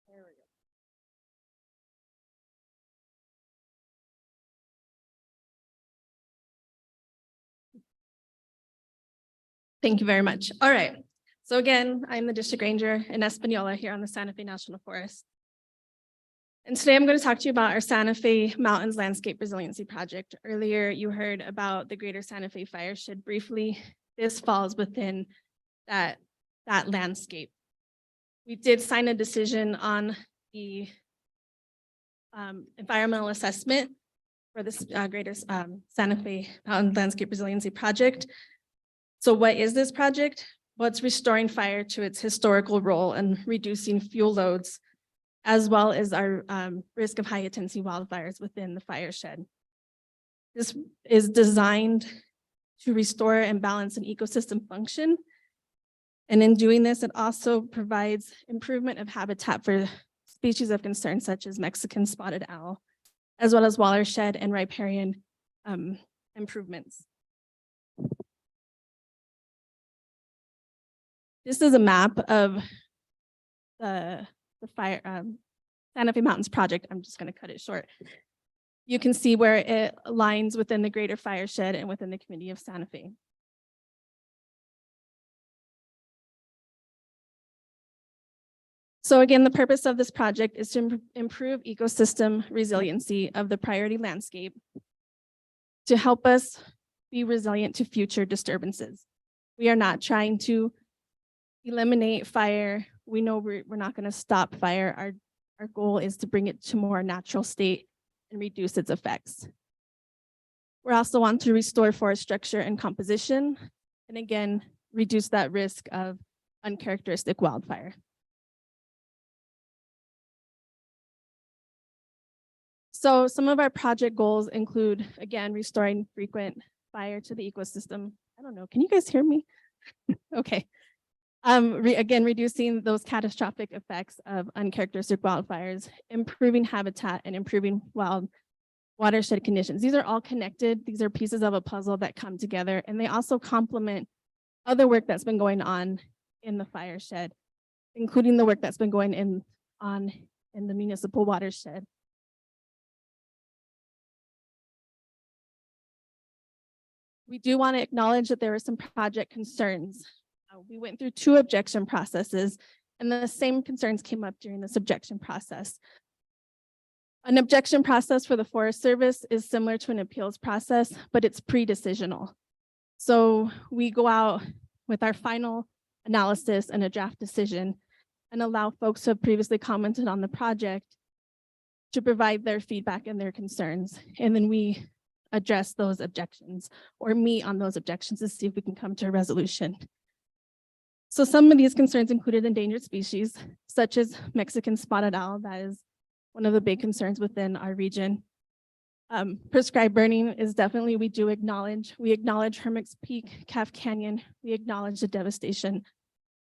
There we go. Thank you very much. All right. So again, I'm the district ranger in Espanola here on the Santa Fe National Forest. And today I'm going to talk to you about our Santa Fe Mountains Landscape Resiliency Project. Earlier, you heard about the Greater Santa Fe Fireshed briefly. This falls within that landscape. We did sign a decision on the environmental assessment for this Greater Santa Fe Mountain Landscape Resiliency Project. So what is this project? Well, it's restoring fire to its historical role and reducing fuel loads, as well as our risk of high intensity wildfires within the fireshed. This is designed to restore and balance an ecosystem function. And in doing this, it also provides improvement of habitat for species of concern, such as Mexican spotted owl, as well as watershed and riparian improvements. This is a map of the Santa Fe Mountains project. I'm just going to cut it short. You can see where it aligns within the greater fireshed and within the community of Santa Fe. So again, the purpose of this project is to improve ecosystem resiliency of the priority landscape to help us be resilient to future disturbances. We are not trying to eliminate fire. We know we're not going to stop fire. Our goal is to bring it to more natural state and reduce its effects. We also want to restore forest structure and composition, and again, reduce that risk of uncharacteristic wildfire. So some of our project goals include, again, restoring frequent fire to the ecosystem. I don't know, can you guys hear me? Okay. Again, reducing those catastrophic effects of uncharacteristic wildfires, improving habitat, and improving watershed conditions. These are all connected. These are pieces of a puzzle that come together, and they also complement other work that's been going on in the fireshed, including the work that's been going on in the municipal watershed. We do want to acknowledge that there were some project concerns. We went through 2 objection processes, and the same concerns came up during this objection process. An objection process for the Forest Service is similar to an appeals process, but it's pre-decisional. So we go out with our final analysis and a draft decision and allow folks who have previously commented on the project to provide their feedback and their concerns. And then we address those objections or meet on those objections to see if we can come to a resolution. So some of these concerns included endangered species, such as Mexican spotted owl. That is one of the big concerns within our region. Prescribed burning is definitely, we acknowledge Hermit's Peak, Calf Canyon, we acknowledge the devastation,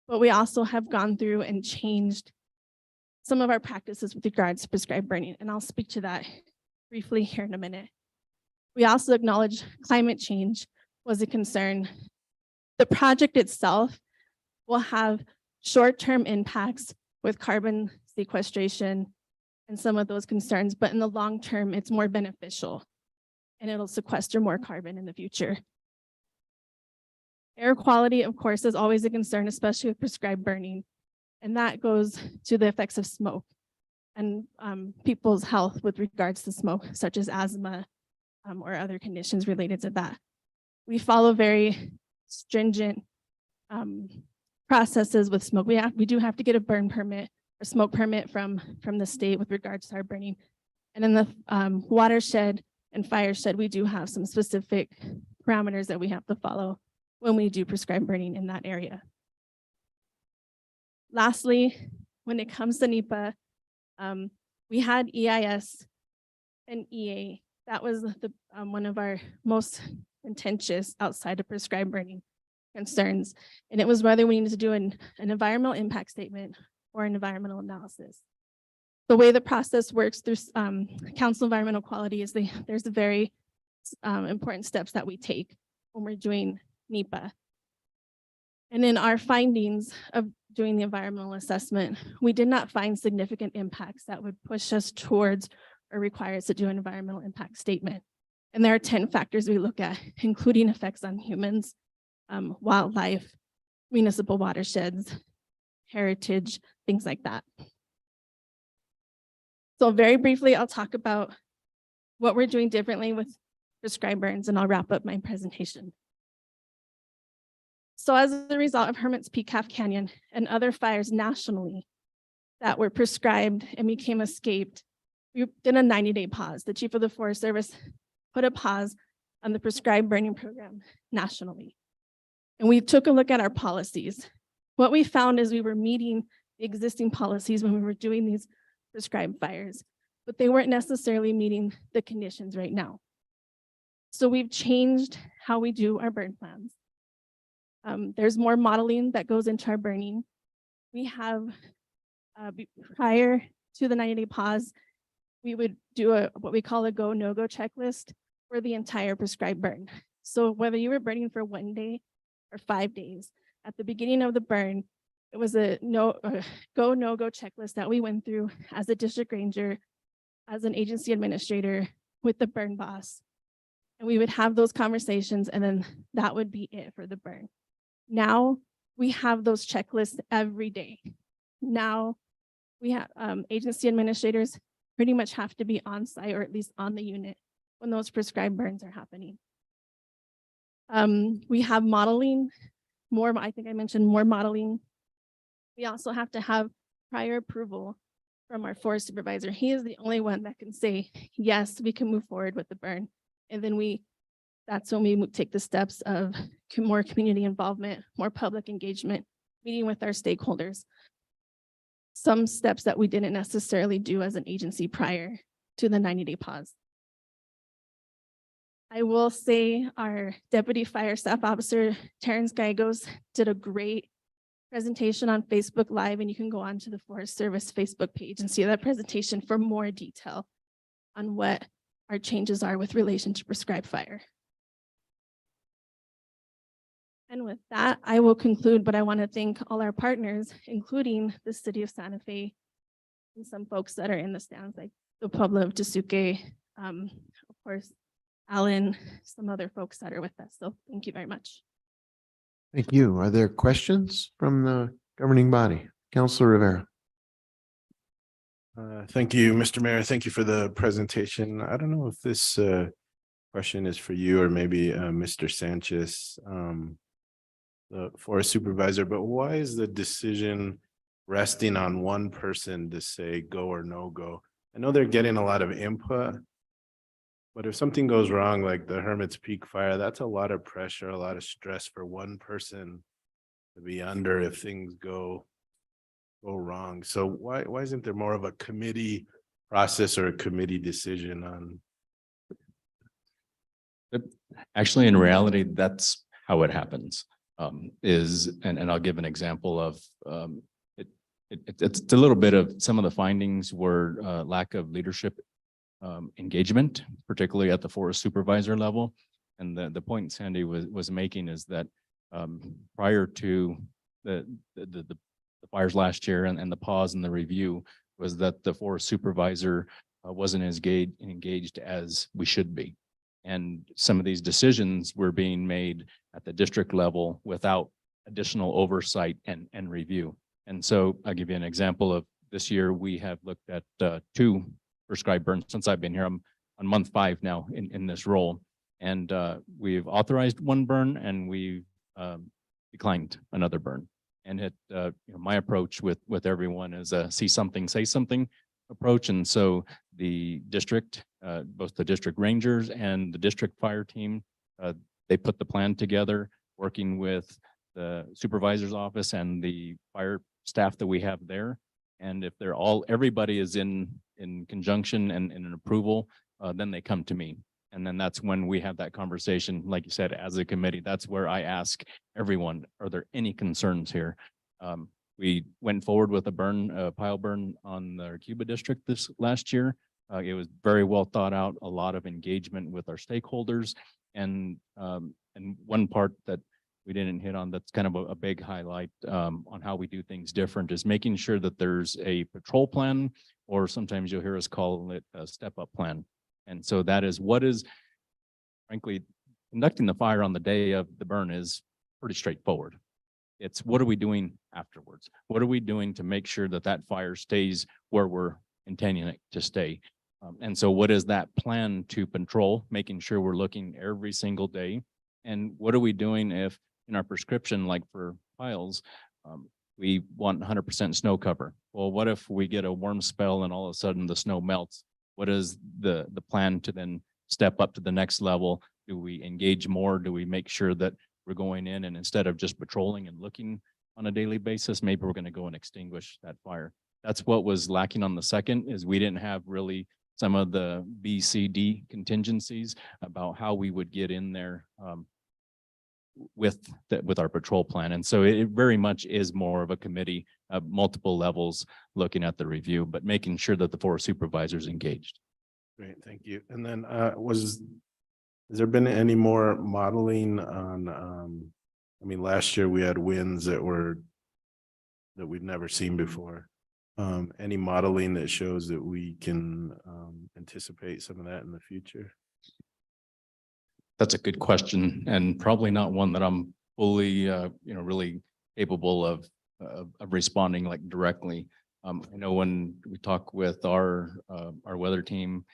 but we also have gone through and changed some of our practices with regards to prescribed burning, and I'll speak to that briefly here in a minute. We also acknowledge climate change was a concern. The project itself will have short-term impacts with carbon sequestration and some of those concerns, but in the long term, it's more beneficial and it'll sequester more carbon in the future. Air quality, of course, is always a concern, especially with prescribed burning, and that goes to the effects of smoke and people's health with regards to smoke, such as asthma or other conditions related to that. We follow very stringent processes with smoke. We do have to get a burn permit or smoke permit from the state with regards to our burning. And in the watershed and fireshed, we do have some specific parameters that we have to follow when we do prescribe burning in that area. Lastly, when it comes to NEPA, we had EIS and EA. That was the one of our most contentious outside of prescribed burning concerns. And it was whether we needed to do an environmental impact statement or an environmental analysis. The way the process works through Council Environmental Quality is there's a very important steps that we take when we're doing NEPA. And in our findings of doing the environmental assessment, we did not find significant impacts that would push us towards or require us to do an environmental impact statement. And there are 10 factors we look at, including effects on humans, wildlife, municipal watersheds, heritage, things like that. So very briefly, I'll talk about what we're doing differently with prescribed burns, and I'll wrap up my presentation. So as a result of Hermit's Peak, Calf Canyon, and other fires nationally that were prescribed and became escaped, we did a 90-day pause. The Chief of the Forest Service put a pause on the prescribed burning program nationally. And we took a look at our policies. What we found is we were meeting the existing policies when we were doing these prescribed fires, but they weren't necessarily meeting the conditions right now. So we've changed how we do our burn plans. There's more modeling that goes into our burning. We have, prior to the 90-day pause, we would do what we call a go, no-go checklist for the entire prescribed burn. So whether you were burning for 1 day or 5 days, at the beginning of the burn, it was a go, no-go checklist that we went through as a district ranger, as an agency administrator, with the burn boss. And we would have those conversations, and then that would be it for the burn. Now we have those checklists every day. Now we have agency administrators pretty much have to be on site or at least on the unit when those prescribed burns are happening. We have modeling, I think I mentioned more modeling. We also have to have prior approval from our forest supervisor. He is the only one that can say, yes, we can move forward with the burn. And then that's when we take the steps of more community involvement, more public engagement, meeting with our stakeholders. Some steps that we didn't necessarily do as an agency prior to the 90-day pause. I will say our Deputy Fire Staff Officer, Terrence Gallegos, did a great presentation on Facebook Live, and you can go on to the Forest Service Facebook page and see that presentation for more detail on what our changes are with relation to prescribed fire. And with that, I will conclude, but I want to thank all our partners, including the City of Santa Fe and some folks that are in the stands, like the Pueblo of Tesuque, of course, Alan, some other folks that are with us. So thank you very much. Thank you. Are there questions from the governing body? Councilor Rivera. Thank you, Mr. Mayor. Thank you for the presentation. I don't know if this question is for you or maybe Mr. Sanchez, the forest supervisor, but why is the decision resting on one person to say go or no go? I know they're getting a lot of input, but if something goes wrong, like the Hermit's Peak fire, that's a lot of pressure, a lot of stress for one person to be under if things go wrong. So why isn't there more of a committee process or a committee decision on? Actually, in reality, that's how it happens. And I'll give an example of it's a little bit of some of the findings were lack of leadership engagement, particularly at the forest supervisor level. And the point Sandy was making is that prior to the fires last year and the pause and the review was that the forest supervisor wasn't as engaged as we should be. And some of these decisions were being made at the district level without additional oversight and review. And so I'll give you an example of this year. We have looked at 2 prescribed burns since I've been here. I'm on month 5 now in this role. And we've authorized 1 burn and we've declined another burn. And my approach with everyone is a see something, say something approach. And so the district, both the district rangers and the district fire team, they put the plan together, working with the supervisor's office and the fire staff that we have there. And if everybody is in conjunction and in an approval, then they come to me. And then that's when we have that conversation, like you said, as a committee. That's where I ask everyone, are there any concerns here? We went forward with a pile burn on the Cuba district this last year. It was very well thought out, a lot of engagement with our stakeholders. And one part that we didn't hit on that's kind of a big highlight on how we do things different is making sure that there's a patrol plan, or sometimes you'll hear us call it a step-up plan. And so that is frankly, conducting the fire on the day of the burn is pretty straightforward. It's what are we doing afterwards? What are we doing to make sure that that fire stays where we're intending it to stay? And so what is that plan to patrol, making sure we're looking every single day? And what are we doing if in our prescription, like for piles, we want 100% snow cover? Well, what if we get a warm spell and all of a sudden the snow melts? What is the plan to then step up to the next level? Do we engage more? Do we make sure that we're going in and instead of just patrolling and looking on a daily basis, maybe we're going to go and extinguish that fire? That's what was lacking on the second, is we didn't have really some of the B, C, D contingencies about how we would get in there with our patrol plan. And so it very much is more of a committee of multiple levels looking at the review, but making sure that the forest supervisors engaged. Great, thank you. And then has there been any more modeling on, I mean, last year we had winds that we've never seen before. Any modeling that shows that we can anticipate some of that in the future? That's a good question, and probably not one that I'm fully, really capable of responding like directly. I know when we talk with our weather team,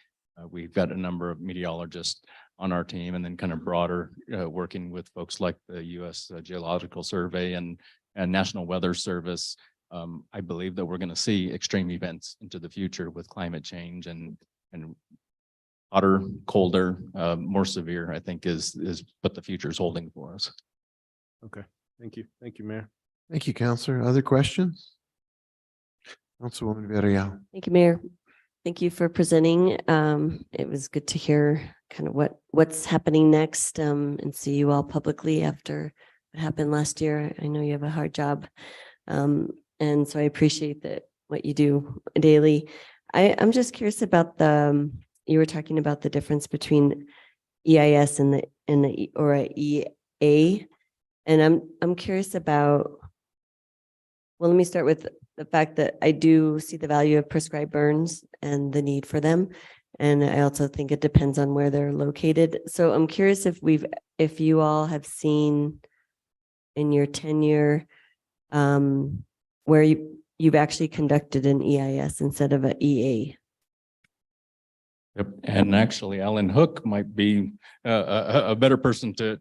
we've got a number of meteorologists on our team, and then kind of broader, working with folks like the U.S. Geological Survey and National Weather Service. I believe that we're going to see extreme events into the future with climate change and hotter, colder, more severe, I think is what the future is holding for us. Okay, thank you. Thank you, Mayor. Thank you, Counselor. Other questions? Councilwoman Villarreal. Thank you, Mayor. Thank you for presenting. It was good to hear kind of what's happening next, and see you all publicly after what happened last year. I know you have a hard job. And so I appreciate what you do daily. I'm just curious about you were talking about the difference between EIS and a EA. And I'm curious about, well, let me start with the fact that I do see the value of prescribed burns and the need for them. And I also think it depends on where they're located. So I'm curious if you all have seen in your tenure, where you've actually conducted an EIS instead of an EA. Yep. And actually, Alan Hook might be a better person to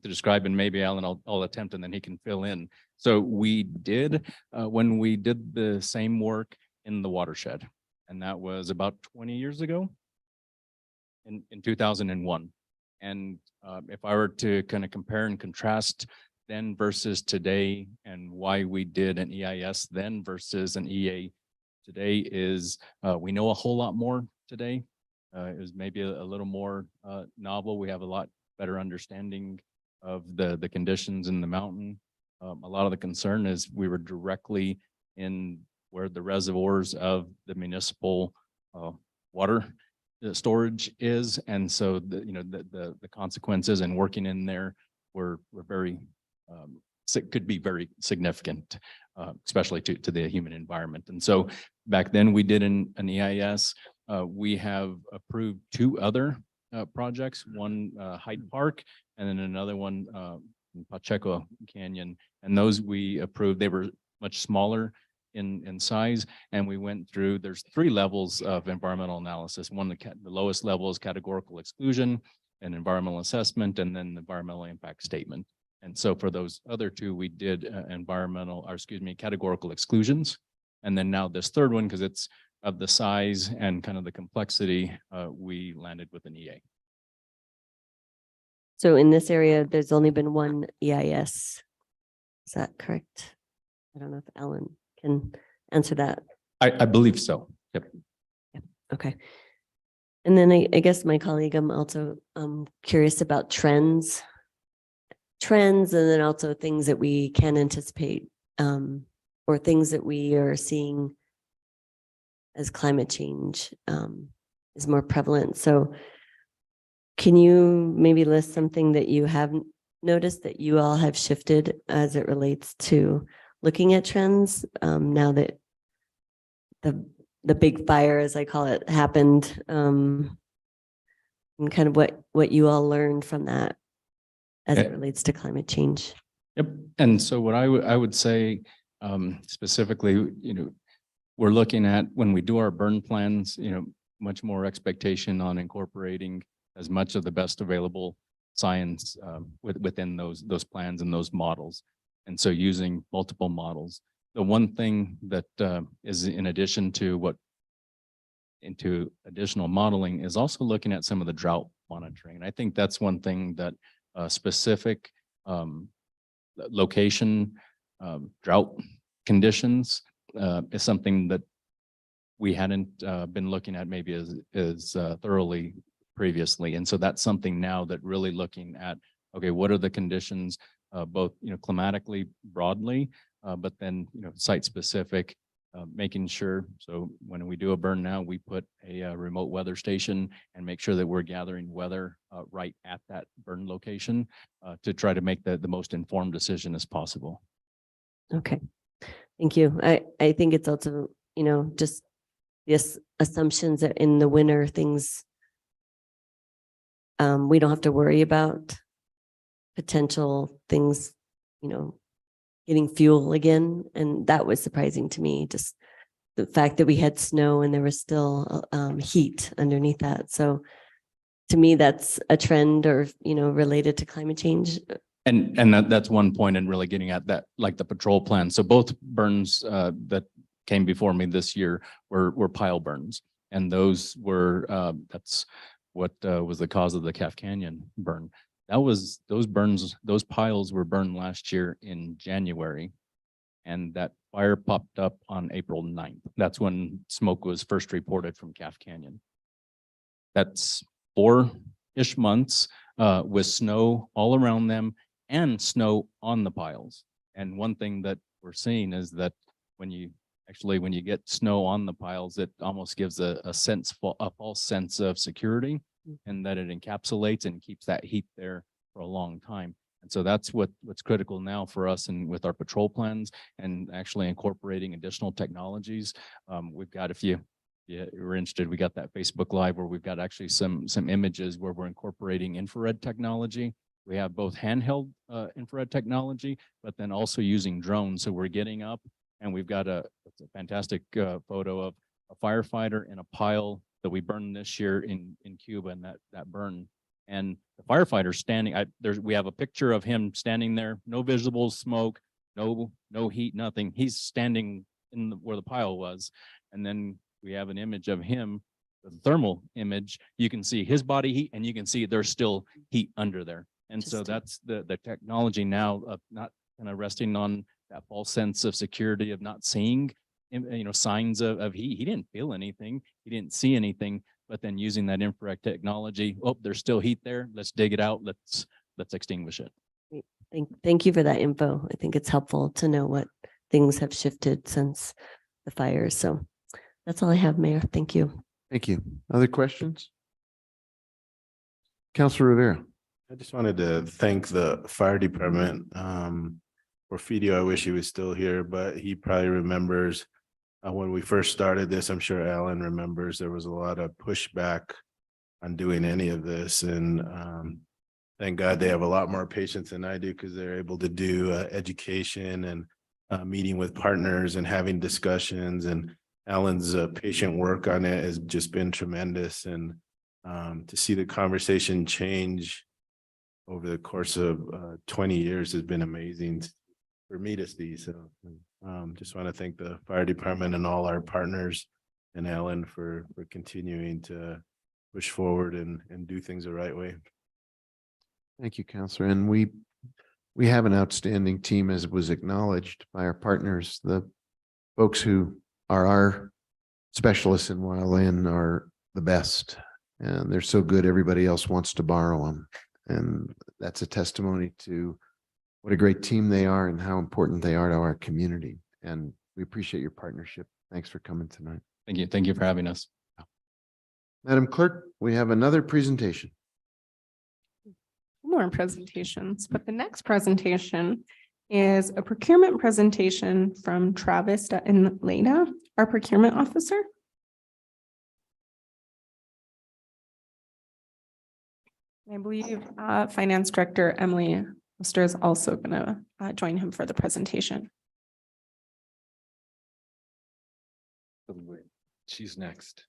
describe, and maybe Alan, I'll attempt, and then he can fill in. So we did, when we did the same work in the watershed, and that was about 20 years ago in 2001. And if I were to kind of compare and contrast then versus today, and why we did an EIS then versus an EA today is we know a whole lot more today. It was maybe a little more novel. We have a lot better understanding of the conditions in the mountain. A lot of the concern is we were directly in where the reservoirs of the municipal water storage is. And so the consequences and working in there were very, could be very significant, especially to the human environment. And so back then we did an EIS. We have approved 2 other projects, one Hyde Park, and then another one in Pacheco Canyon. And those we approved, they were much smaller in size. And we went through, there's 3 levels of environmental analysis. One, the lowest level is categorical exclusion and environmental assessment, and then the environmental impact statement. And so for those other 2, we did categorical exclusions. And then now this 3rd one, because it's of the size and kind of the complexity, we landed with an EA. So in this area, there's only been one EIS. Is that correct? I don't know if Alan can answer that. I believe so. Yep. Okay. And then I guess my colleague, I'm also curious about trends, and then also things that we can anticipate, or things that we are seeing as climate change is more prevalent. So can you maybe list something that you have noticed that you all have shifted as it relates to looking at trends now that the big fire, as I call it, happened, and kind of what you all learned from that as it relates to climate change? Yep. And so what I would say specifically, we're looking at when we do our burn plans, much more expectation on incorporating as much of the best available science within those plans and those models. And so using multiple models. The one thing that is in addition to into additional modeling is also looking at some of the drought monitoring. And I think that's one thing that specific location drought conditions is something that we hadn't been looking at maybe as thoroughly previously. And so that's something now that really looking at, okay, what are the conditions both climatically broadly, but then site specific, making sure. So when we do a burn now, we put a remote weather station and make sure that we're gathering weather right at that burn location to try to make the most informed decision as possible. Okay, thank you. I think it's also, just this assumptions that in the winter things, we don't have to worry about potential things, getting fuel again. And that was surprising to me, just the fact that we had snow and there was still heat underneath that. So to me, that's a trend or, related to climate change. And that's one point in really getting at that, like the patrol plan. So both burns that came before me this year were pile burns. And those were, that's what was the cause of the Calf Canyon burn. Those piles were burned last year in January. And that fire popped up on April 9th. That's when smoke was first reported from Calf Canyon. That's 4-ish months with snow all around them and snow on the piles. And one thing that we're seeing is that when you get snow on the piles, it almost gives a false sense of security, and that it encapsulates and keeps that heat there for a long time. And so that's what's critical now for us and with our patrol plans and actually incorporating additional technologies. We've got, if you're interested, we got that Facebook Live where we've got actually some images where we're incorporating infrared technology. We have both handheld infrared technology, but then also using drones. So we're getting up and we've got it's a fantastic photo of a firefighter in a pile that we burned this year in Cuba, and that burn. And the firefighter standing, we have a picture of him standing there, no visible smoke, no heat, nothing. He's standing where the pile was. And then we have an image of him, the thermal image. You can see his body heat, and you can see there's still heat under there. And so that's the technology now of not kind of resting on that false sense of security of not seeing, signs of heat. He didn't feel anything. He didn't see anything. But then using that infrared technology, there's still heat there. Let's dig it out. Let's extinguish it. Thank you for that info. I think it's helpful to know what things have shifted since the fires. So that's all I have, Mayor. Thank you. Thank you. Other questions? Councilor Rivera. I just wanted to thank the fire department. Porfidio, I wish he was still here, but he probably remembers when we first started this. I'm sure Alan remembers there was a lot of pushback on doing any of this. And thank God they have a lot more patience than I do, because they're able to do education and meeting with partners and having discussions. And Alan's patient work on it has just been tremendous. And to see the conversation change over the course of 20 years has been amazing for me to see. So just want to thank the fire department and all our partners and Alan for continuing to push forward and do things the right way. Thank you, Councilor. And we have an outstanding team, as was acknowledged by our partners. The folks who are our specialists in wildland are the best, and they're so good everybody else wants to borrow them. And that's a testimony to what a great team they are and how important they are to our community. And we appreciate your partnership. Thanks for coming tonight. Thank you. Thank you for having us. Madam Clerk, we have another presentation. More presentations, but the next presentation is a procurement presentation from Travis and Leda, our procurement officer. I believe Finance Director Emily Oster is also going to join him for the presentation. She's next.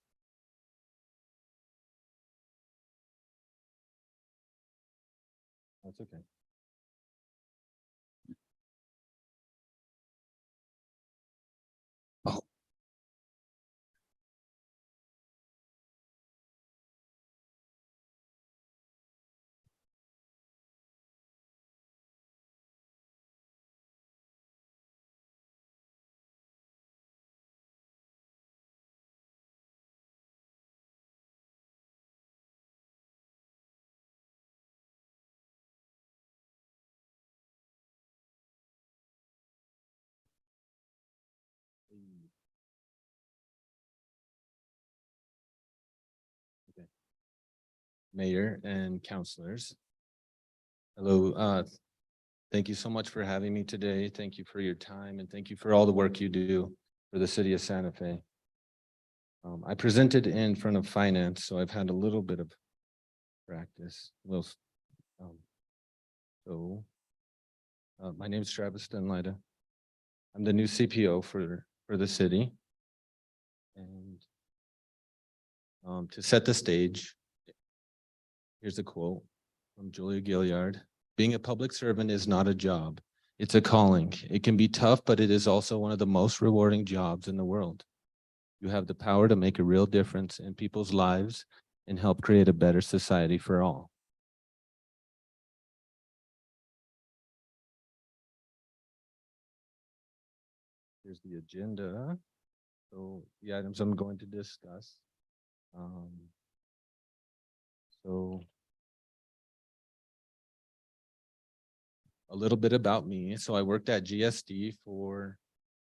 That's okay. Oh. Okay. Mayor and councilors. Hello, thank you so much for having me today. Thank you for your time and thank you for all the work you do for the city of Santa Fe. I presented in front of finance, so I've had a little bit of practice. My name is Travis Dunlida. I'm the new CPO for the city. And to set the stage, here's a quote from Julia Gilliard. Being a public servant is not a job. It's a calling. It can be tough, but it is also one of the most rewarding jobs in the world. You have the power to make a real difference in people's lives and help create a better society for all. Here's the agenda. So the items I'm going to discuss. So a little bit about me. So I worked at GSD for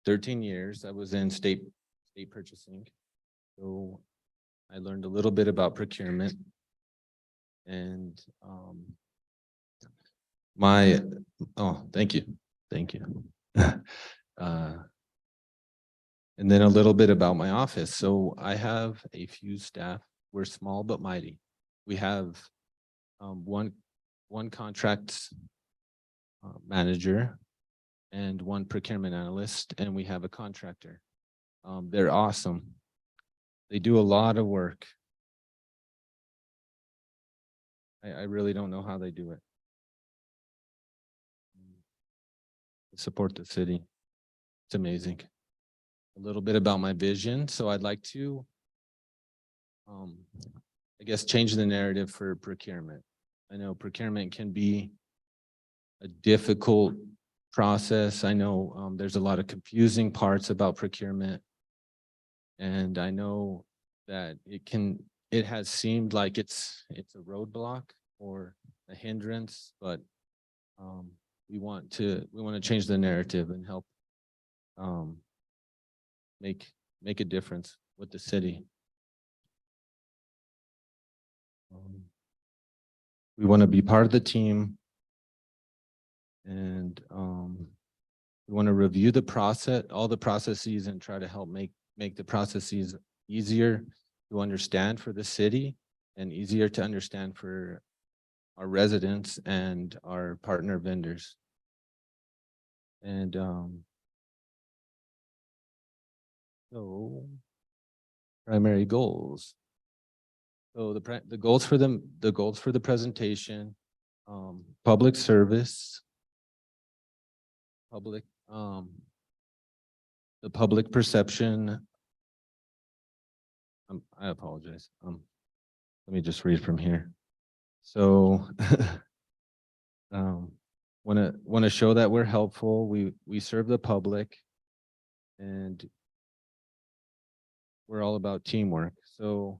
13 years. I was in state purchasing. So I learned a little bit about procurement. And thank you. Thank you. And then a little bit about my office. So I have a few staff. We're small but mighty. We have one contract manager and one procurement analyst, and we have a contractor. They're awesome. They do a lot of work. I really don't know how they do it. Support the city. It's amazing. A little bit about my vision. So I'd like to, I guess, change the narrative for procurement. I know procurement can be a difficult process. I know there's a lot of confusing parts about procurement. And I know that it has seemed like it's a roadblock or a hindrance, but we want to change the narrative and help make a difference with the city. We want to be part of the team, and we want to review the process, all the processes, and try to help make the processes easier to understand for the city and easier to understand for our residents and our partner vendors. And so primary goals. So the goals for the presentation, public service, the public perception. I apologize. Let me just read from here. So want to show that we're helpful. We serve the public, and we're all about teamwork. So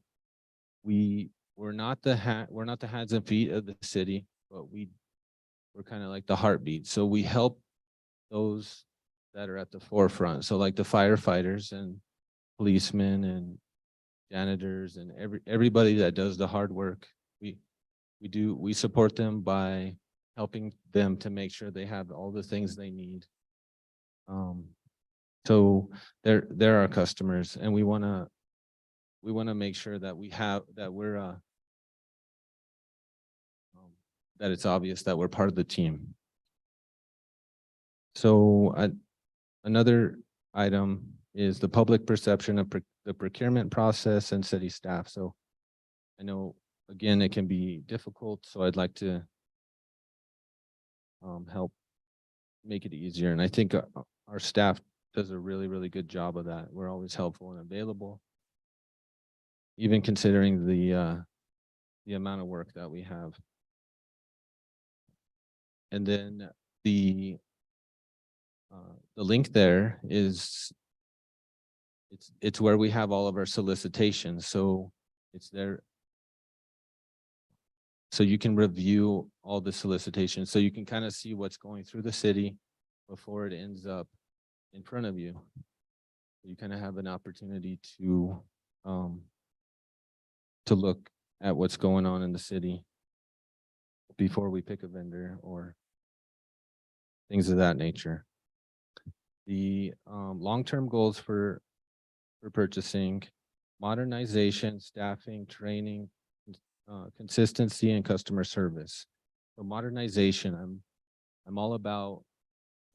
we're not the hands and feet of the city, but we're kind of like the heartbeat. So we help those that are at the forefront. So like the firefighters and policemen and janitors and everybody that does the hard work. We support them by helping them to make sure they have all the things they need. So they're our customers, and we want to make sure that that it's obvious that we're part of the team. So another item is the public perception of the procurement process and city staff. So I know, again, it can be difficult, so I'd like to help make it easier. And I think our staff does a really, really good job of that. We're always helpful and available, even considering the amount of work that we have. And then the link there is, it's where we have all of our solicitations. So it's there. So you can review all the solicitations. So you can kind of see what's going through the city before it ends up in front of you. You kind of have an opportunity to look at what's going on in the city before we pick a vendor or things of that nature. The long-term goals for purchasing: modernization, staffing, training, consistency, and customer service. So modernization, I'm all about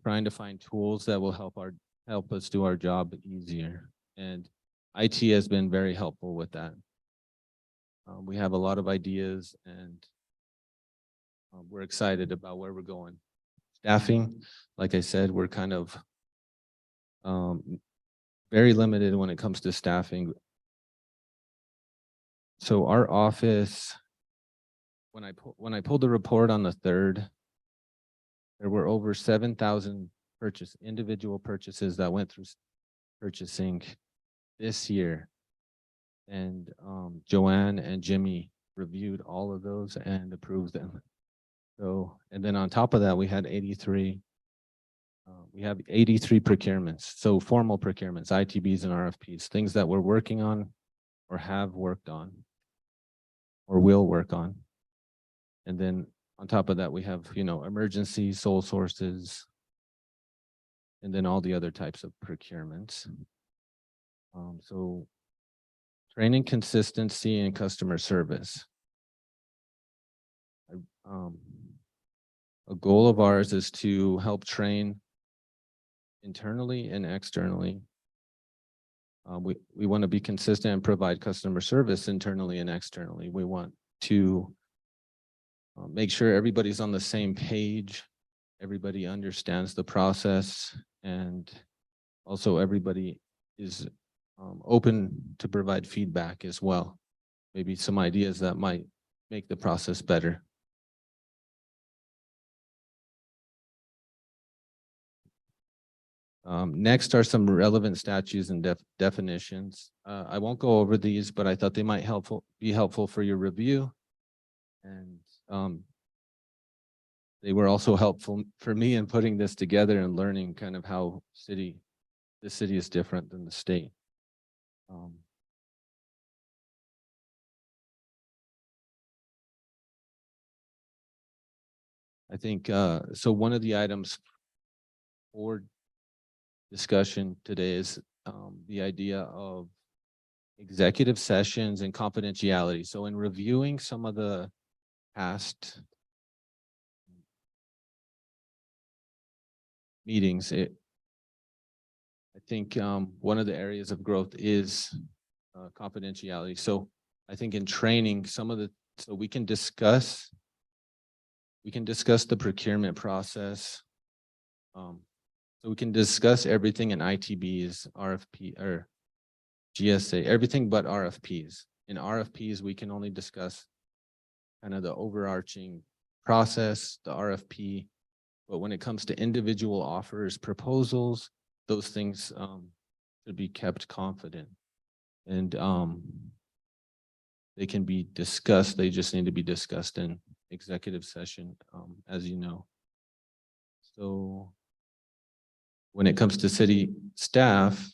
trying to find tools that will help us do our job easier. And IT has been very helpful with that. We have a lot of ideas and we're excited about where we're going. Staffing, like I said, we're kind of very limited when it comes to staffing. So our office, when I pulled the report on the 3rd, there were over 7,000 individual purchases that went through purchasing this year. And Joanne and Jimmy reviewed all of those and approved them. So, and then on top of that, we had 83. We have 83 procurements. So formal procurements, ITBs and RFPs, things that we're working on or have worked on or will work on. And then on top of that, we have, emergency, sole sources, and then all the other types of procurements. So training, consistency, and customer service. A goal of ours is to help train internally and externally. We want to be consistent and provide customer service internally and externally. We want to make sure everybody's on the same page, everybody understands the process, and also everybody is open to provide feedback as well. Maybe some ideas that might make the process better. Next are some relevant statutes and definitions. I won't go over these, but I thought they might be helpful for your review. And they were also helpful for me in putting this together and learning kind of how the city is different than the state. I think, so one of the items for discussion today is the idea of executive sessions and confidentiality. So in reviewing some of the past meetings, I think one of the areas of growth is confidentiality. So I think in training, so we can discuss the procurement process. So we can discuss everything in ITBs, RFP, or GSA, everything but RFPs. In RFPs, we can only discuss kind of the overarching process, the RFP. But when it comes to individual offers, proposals, those things should be kept confident. And they can be discussed. They just need to be discussed in executive session, as you know. So when it comes to city staff,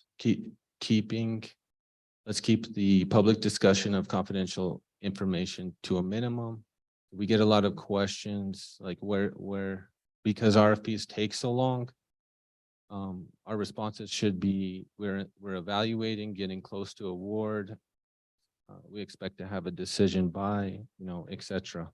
let's keep the public discussion of confidential information to a minimum. We get a lot of questions like because RFPs take so long, our responses should be, we're evaluating, getting close to award. We expect to have a decision by, etc.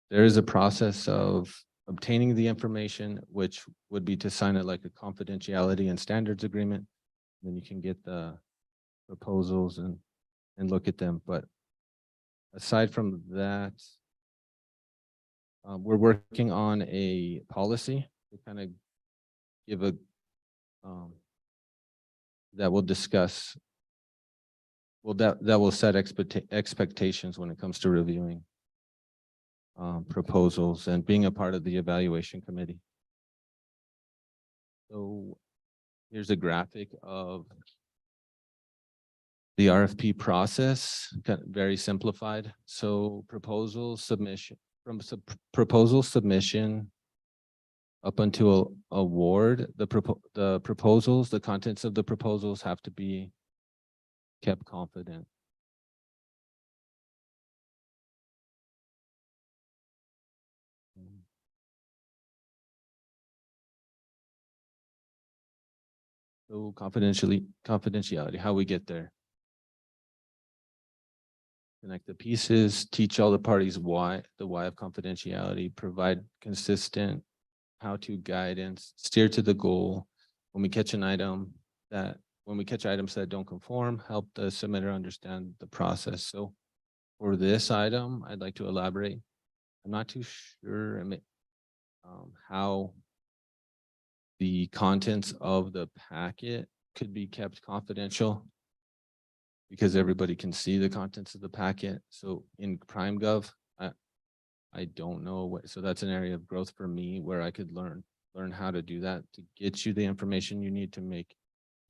There is a process of obtaining the information, which would be to sign it like a confidentiality and standards agreement. Then you can get the proposals and look at them. But aside from that, we're working on a policy to kind of give that will discuss, that will set expectations when it comes to reviewing proposals and being a part of the evaluation committee. So here's a graphic of the RFP process, very simplified. So proposal submission, from proposal submission up until award, the proposals, the contents of the proposals have to be kept confident. So confidentiality, how we get there. connect the pieces, teach all the parties why, the why of confidentiality, provide consistent how-to guidance, steer to the goal. When we catch items that don't conform, help the submitter understand the process. So for this item, I'd like to elaborate. I'm not too sure how the contents of the packet could be kept confidential because everybody can see the contents of the packet. So in PrimeGov, I don't know what, so that's an area of growth for me where I could learn how to do that to get you the information you need to make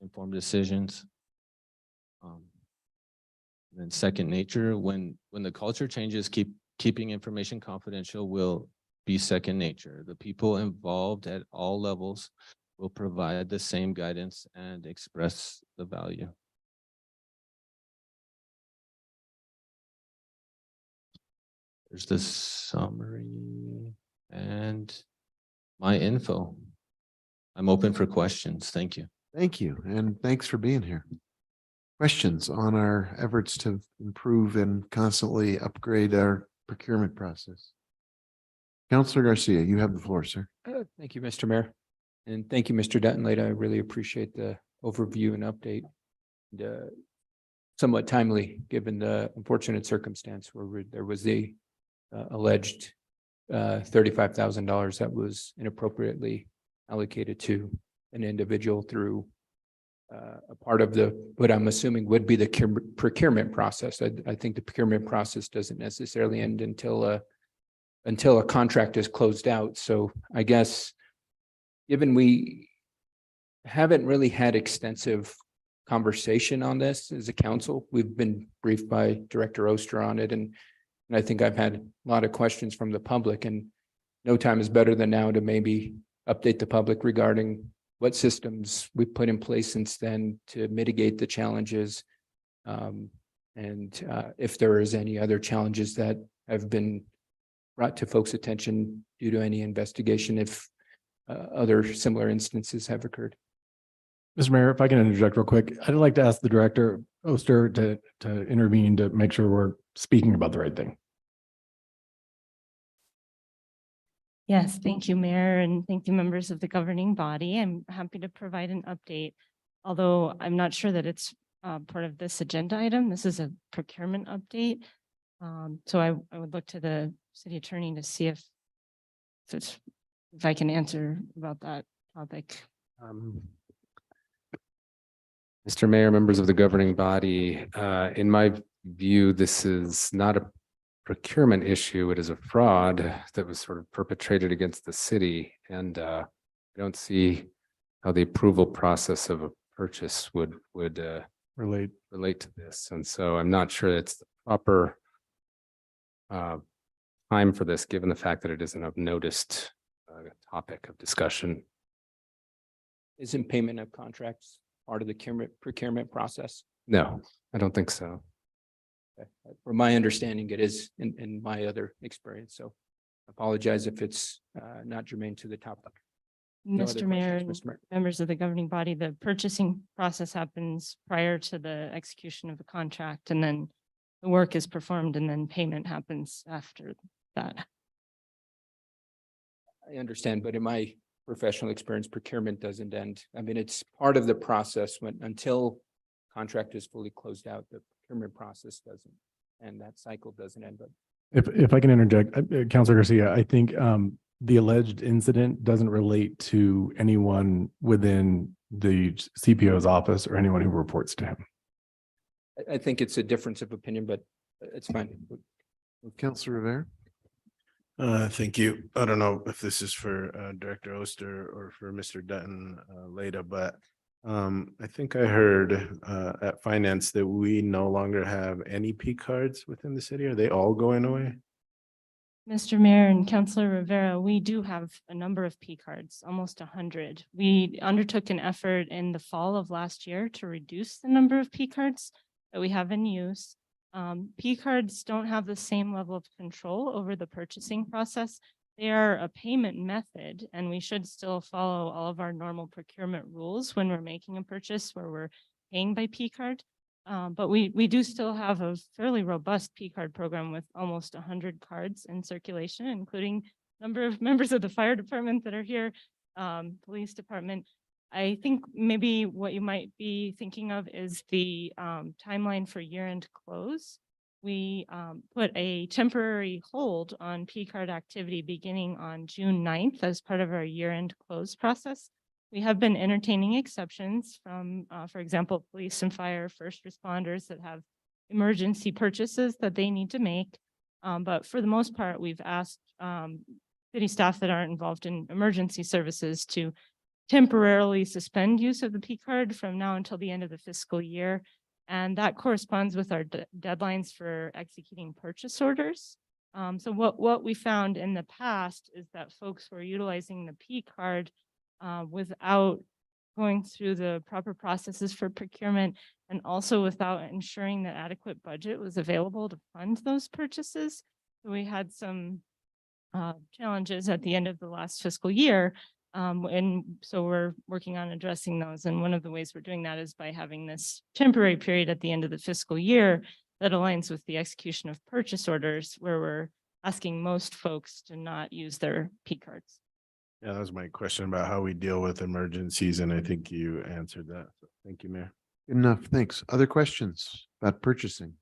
informed decisions. And then second nature, when the culture changes, keeping information confidential will be second nature. The people involved at all levels will provide the same guidance and express the value. There's the summary and my info. I'm open for questions. Thank you. Thank you, and thanks for being here. Questions on our efforts to improve and constantly upgrade our procurement process? Counselor Garcia, you have the floor, sir. Thank you, Mr. Mayor. And thank you, Mr. Dutton. I really appreciate the overview and update. Somewhat timely, given the unfortunate circumstance where there was the alleged $35,000 that was inappropriately allocated to an individual through a part of what I'm assuming would be the procurement process. I think the procurement process doesn't necessarily end until a contract is closed out. So I guess, given we haven't really had extensive conversation on this as a council, we've been briefed by Director Oster on it, and I think I've had a lot of questions from the public, and no time is better than now to maybe update the public regarding what systems we put in place since then to mitigate the challenges. And if there is any other challenges that have been brought to folks' attention due to any investigation, if other similar instances have occurred. Mr. Mayor, if I can interject real quick, I'd like to ask the Director Oster to intervene to make sure we're speaking about the right thing. Yes, thank you, Mayor, and thank you, members of the governing body. I'm happy to provide an update, although I'm not sure that it's part of this agenda item. This is a procurement update. So I would look to the city attorney to see if I can answer about that topic. Mr. Mayor, members of the governing body, in my view, this is not a procurement issue. It is a fraud that was sort of perpetrated against the city. And I don't see how the approval process of a purchase would relate to this. And so I'm not sure it's the proper time for this, given the fact that it isn't a noticed topic of discussion. Isn't payment of contracts part of the procurement process? No, I don't think so. Okay. From my understanding, it is in my other experience. So I apologize if it's not germane to the topic. No other Mr. Mayor, questions, Mr. Mayor. members of the governing body, the purchasing process happens prior to the execution of the contract, and then the work is performed, and then payment happens after that. I understand, but in my professional experience, procurement doesn't end. I mean, it's part of the process until contract is fully closed out, the procurement process doesn't, and that cycle doesn't end. But If I can interject, Councilor Garcia, I think the alleged incident doesn't relate to anyone within the CPO's office or anyone who reports to him. I think it's a difference of opinion, but it's fine. Councilor Rivera? Thank you. I don't know if this is for Director Oster or for Mr. Dutton later, but I think I heard at finance that we no longer have any P cards within the city. Are they all going away? Mr. Mayor and Councilor Rivera, we do have a number of P cards, almost 100. We undertook an effort in the fall of last year to reduce the number of P cards that we have in use. P cards don't have the same level of control over the purchasing process. They are a payment method, and we should still follow all of our normal procurement rules when we're making a purchase where we're paying by P card. But we do still have a fairly robust P card program with almost 100 cards in circulation, including number of members of the fire department that are here, police department. I think maybe what you might be thinking of is the timeline for year-end close. We put a temporary hold on P card activity beginning on June 9th as part of our year-end close process. We have been entertaining exceptions from, for example, police and fire, first responders that have emergency purchases that they need to make. But for the most part, we've asked city staff that aren't involved in emergency services to temporarily suspend use of the P card from now until the end of the fiscal year. And that corresponds with our deadlines for executing purchase orders. So what we found in the past is that folks were utilizing the P card without going through the proper processes for procurement, and also without ensuring that adequate budget was available to fund those purchases. So we had some challenges at the end of the last fiscal year. And so we're working on addressing those. And one of the ways we're doing that is by having this temporary period at the end of the fiscal year that aligns with the execution of purchase orders, where we're asking most folks to not use their P cards. Yeah, that was my question about how we deal with emergencies, and I think you answered that. So thank you, Mayor. Good enough. Thanks. Other questions about purchasing?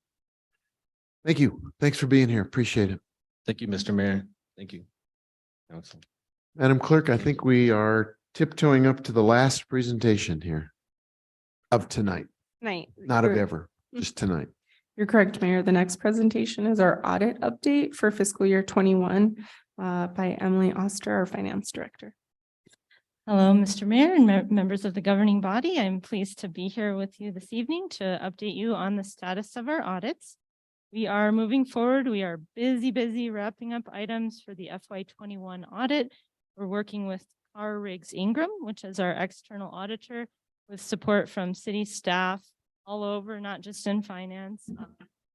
Thank you. Thanks for being here. Appreciate it. Thank you, Mr. Mayor. Thank you, council. Madam Clerk, I think we are tiptoeing up to the last presentation here of tonight, Night. not of ever, just tonight. You're correct, Mayor. The next presentation is our audit update for fiscal year 21 by Emily Oster, our finance director. Hello, Mr. Mayor and members of the governing body. I'm pleased to be here with you this evening to update you on the status of our audits. We are moving forward. We are busy wrapping up items for the FY21 audit. We're working with R. Riggs Ingram, which is our external auditor, with support from city staff all over, not just in finance.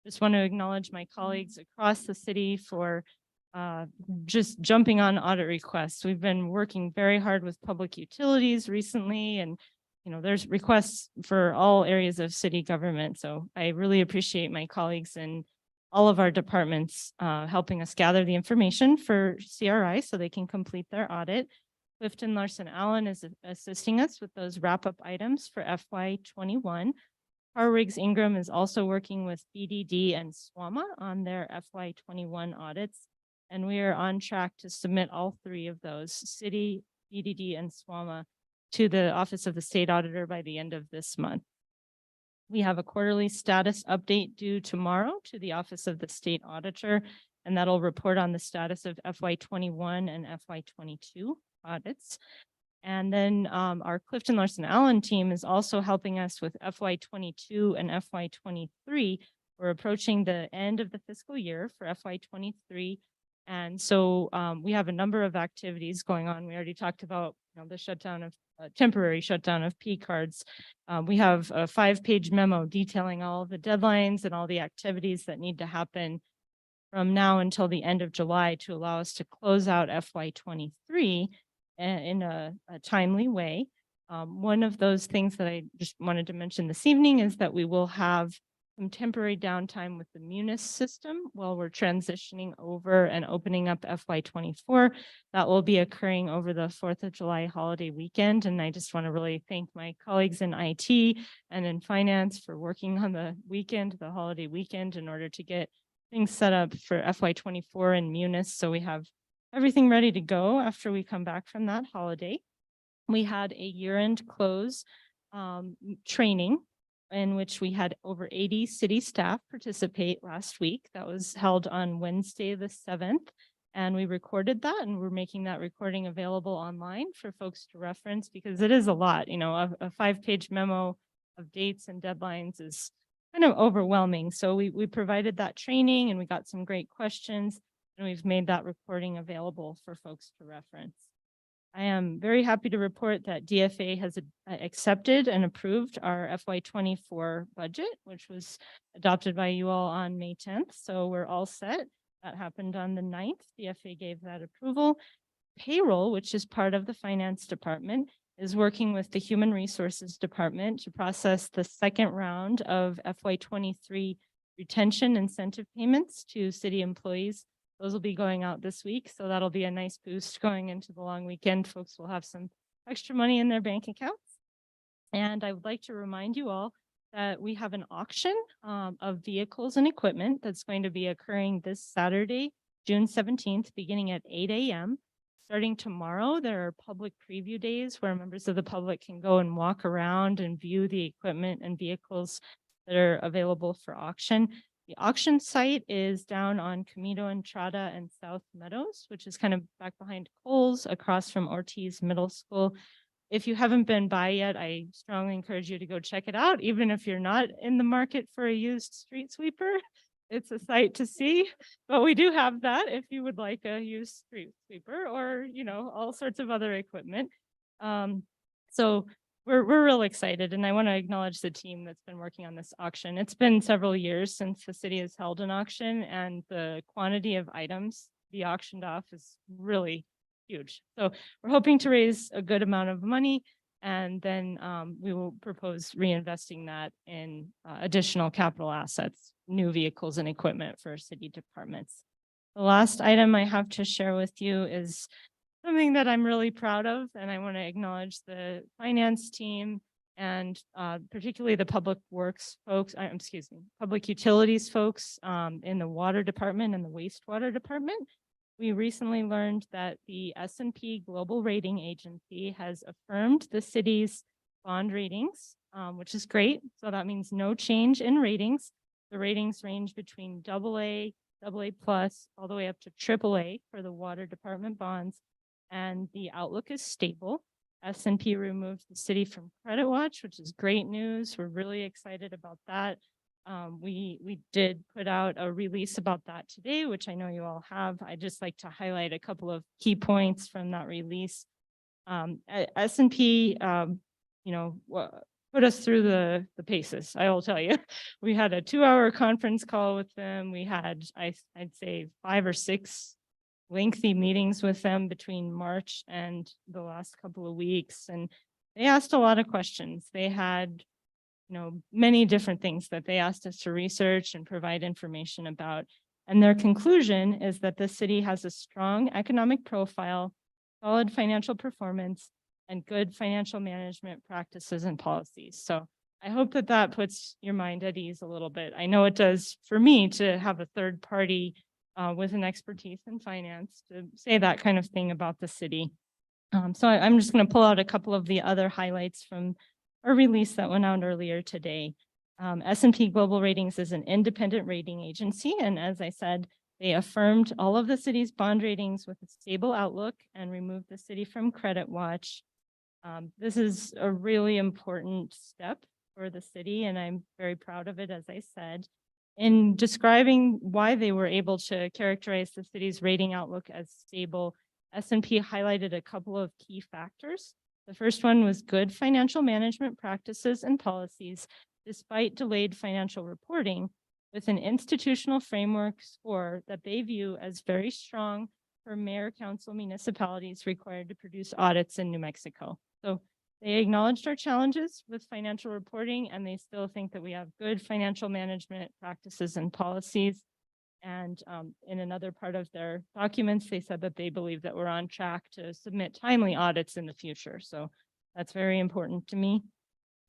Just want to acknowledge my colleagues across the city for just jumping on audit requests. We've been working very hard with public utilities recently, and there's requests for all areas of city government. So I really appreciate my colleagues in all of our departments helping us gather the information for CRI so they can complete their audit. Clifton Larson Allen is assisting us with those wrap-up items for FY21. R. Riggs Ingram is also working with BDD and SWAMA on their FY21 audits. And we are on track to submit all three of those, City, BDD, and SWAMA, to the Office of the State Auditor by the end of this month. We have a quarterly status update due tomorrow to the Office of the State Auditor, and that'll report on the status of FY21 and FY22 audits. And then our Clifton Larson Allen team is also helping us with FY22 and FY23. We're approaching the end of the fiscal year for FY23. And so we have a number of activities going on. We already talked about the shutdown of temporary shutdown of P cards. We have a 5-page memo detailing all the deadlines and all the activities that need to happen from now until the end of July to allow us to close out FY23 in a timely way. One of those things that I just wanted to mention this evening is that we will have some temporary downtime with the Munis system while we're transitioning over and opening up FY24. That will be occurring over the 4th of July holiday weekend. And I just want to really thank my colleagues in IT and in finance for working on the weekend, the holiday weekend, in order to get things set up for FY24 and Munis. So we have everything ready to go after we come back from that holiday. We had a year-end close training in which we had over 80 city staff participate last week. That was held on Wednesday, the 7th. And we recorded that, and we're making that recording available online for folks to reference, because it is a lot. A 5-page memo of dates and deadlines is kind of overwhelming. So we provided that training, and we got some great questions, and we've made that recording available for folks to reference. I am very happy to report that DFA has accepted and approved our FY24 budget, which was adopted by you all on May 10th. So we're all set. That happened on the 9th. DFA gave that approval. Payroll, which is part of the finance department, is working with the Human Resources Department to process the second round of FY23 retention incentive payments to city employees. Those will be going out this week, so that'll be a nice boost going into the long weekend. Folks will have some extra money in their bank accounts. And I would like to remind you all that we have an auction of vehicles and equipment that's going to be occurring this Saturday, June 17th, beginning at 8 a.m. Starting tomorrow, there are public preview days where members of the public can go and walk around and view the equipment and vehicles that are available for auction. The auction site is down on Camino Entrada and South Meadows, which is kind of back behind Coles across from Ortiz Middle School. If you haven't been by yet, I strongly encourage you to go check it out, even if you're not in the market for a used street sweeper. It's a sight to see, but we do have that if you would like a used street sweeper or, you know, all sorts of other equipment. So we're real excited, and I want to acknowledge the team that's been working on this auction. It's been several years since the city has held an auction, and the quantity of items be auctioned off is really huge. So we're hoping to raise a good amount of money, and then we will propose reinvesting that in additional capital assets, new vehicles and equipment for city departments. The last item I have to share with you is something that I'm really proud of, and I want to acknowledge the finance team and particularly the public works folks, public utilities folks in the water department and the wastewater department. We recently learned that the S&P Global Rating Agency has affirmed the city's bond ratings, which is great. So that means no change in ratings. The ratings range between AA, AA+, all the way up to AAA for the water department bonds. And the outlook is stable. S&P removed the city from credit watch, which is great news. We're really excited about that. We did put out a release about that today, which I know you all have. I'd just like to highlight a couple of key points from that release. S&P, put us through the paces, I will tell you. We had a 2-hour conference call with them. We had, I'd say 5 or 6 lengthy meetings with them between March and the last couple of weeks. And they asked a lot of questions. They had, many different things that they asked us to research and provide information about. And their conclusion is that the city has a strong economic profile, solid financial performance, and good financial management practices and policies. So I hope that that puts your mind at ease a little bit. I know it does for me to have a third party with an expertise in finance to say that kind of thing about the city. So I'm just going to pull out a couple of the other highlights from a release that went out earlier today. S&P Global Ratings is an independent rating agency, and as I said, they affirmed all of the city's bond ratings with a stable outlook and removed the city from credit watch. This is a really important step for the city, and I'm very proud of it, as I said. In describing why they were able to characterize the city's rating outlook as stable, S&P highlighted a couple of key factors. The first one was good financial management practices and policies, despite delayed financial reporting, with an institutional framework score that they view as very strong for mayor, council, municipalities required to produce audits in New Mexico. So they acknowledged our challenges with financial reporting, and they still think that we have good financial management practices and policies. And in another part of their documents, they said that they believe that we're on track to submit timely audits in the future. So that's very important to me.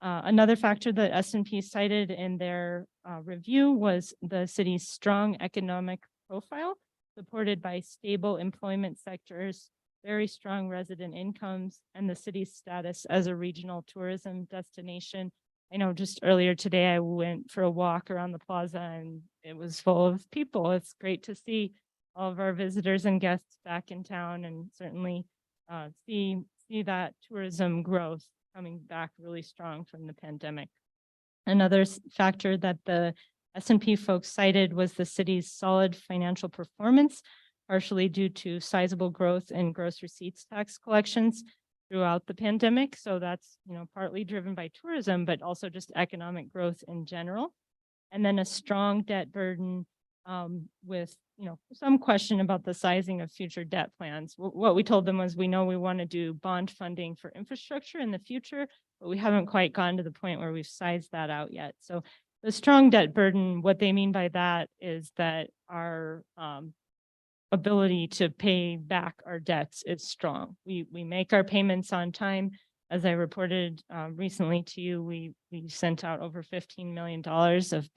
Another factor that S&P cited in their review was the city's strong economic profile, supported by stable employment sectors, very strong resident incomes, and the city's status as a regional tourism destination. I know just earlier today, I went for a walk around the plaza and it was full of people. It's great to see all of our visitors and guests back in town, and certainly see that tourism growth coming back really strong from the pandemic. Another factor that the S&P folks cited was the city's solid financial performance, partially due to sizable growth in gross receipts tax collections throughout the pandemic. So that's, partly driven by tourism, but also just economic growth in general. And then a strong debt burden with, some question about the sizing of future debt plans. What we told them was, we know we want to do bond funding for infrastructure in the future, but we haven't quite gotten to the point where we've sized that out yet. So the strong debt burden, what they mean by that is that our ability to pay back our debts is strong. We make our payments on time. As I reported recently to you, we sent out over $15 million of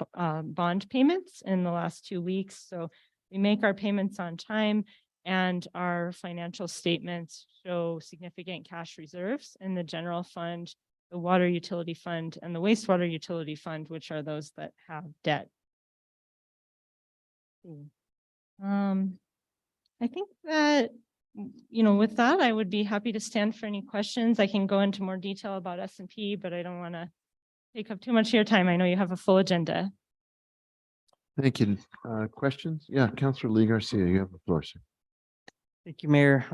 bond payments in the last 2 weeks. So we make our payments on time, and our financial statements show significant cash reserves in the general fund, the water utility fund, and the wastewater utility fund, which are those that have debt. I think that, with that, I would be happy to stand for any questions. I can go into more detail about S&P, but I don't want to take up too much of your time. I know you have a full agenda. Thank you. Questions? Yeah, Councilor Lee Garcia, you have the floor, sir. Thank you, Mayor.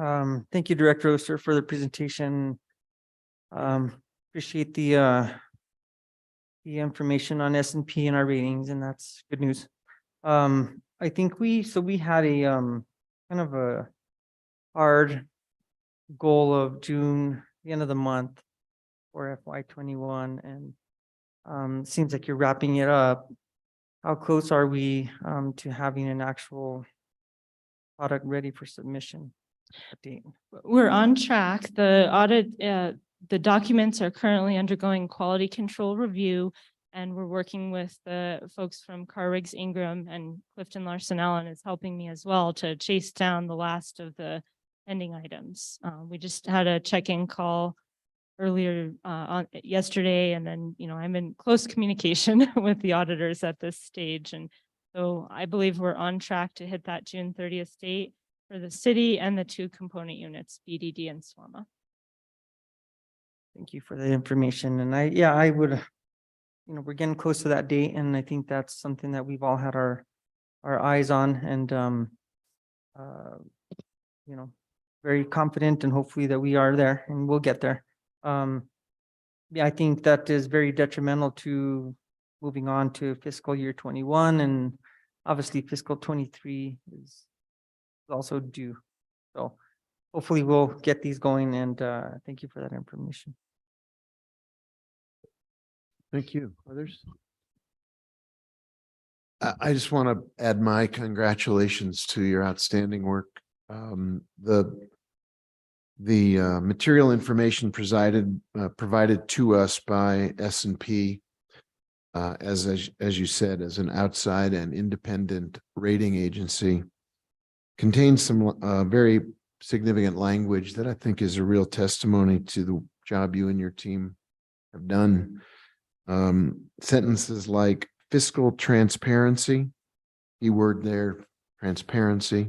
Thank you, Director Oster, for the presentation. Appreciate the information on S&P and our ratings, and that's good news. I think we had a kind of a hard goal of June, the end of the month for FY21, and seems like you're wrapping it up. How close are we to having an actual product ready for submission? We're on track. The audit, the documents are currently undergoing quality control review, and we're working with the folks from Carriggs Ingram, and Clifton Larson Allen is helping me as well to chase down the last of the pending items. We just had a check-in call earlier on yesterday, and then I'm in close communication with the auditors at this stage, and so I believe we're on track to hit that June 30th date for the city and the 2 component units, BDD and SWAMA. Thank you for the information. And I would, we're getting close to that date, and I think that's something that we've all had our eyes on, and very confident, and hopefully that we are there and we'll get there. I think that is very detrimental to moving on to fiscal year 21, and obviously fiscal 23 is also due. So hopefully we'll get these going, and thank you for that information. Thank you. Others? I just want to add my congratulations to your outstanding work. The material information provided to us by S&P, as you said, as an outside and independent rating agency, contains some very significant language that I think is a real testimony to the job you and your team have done. Sentences like fiscal transparency, keyword there, transparency,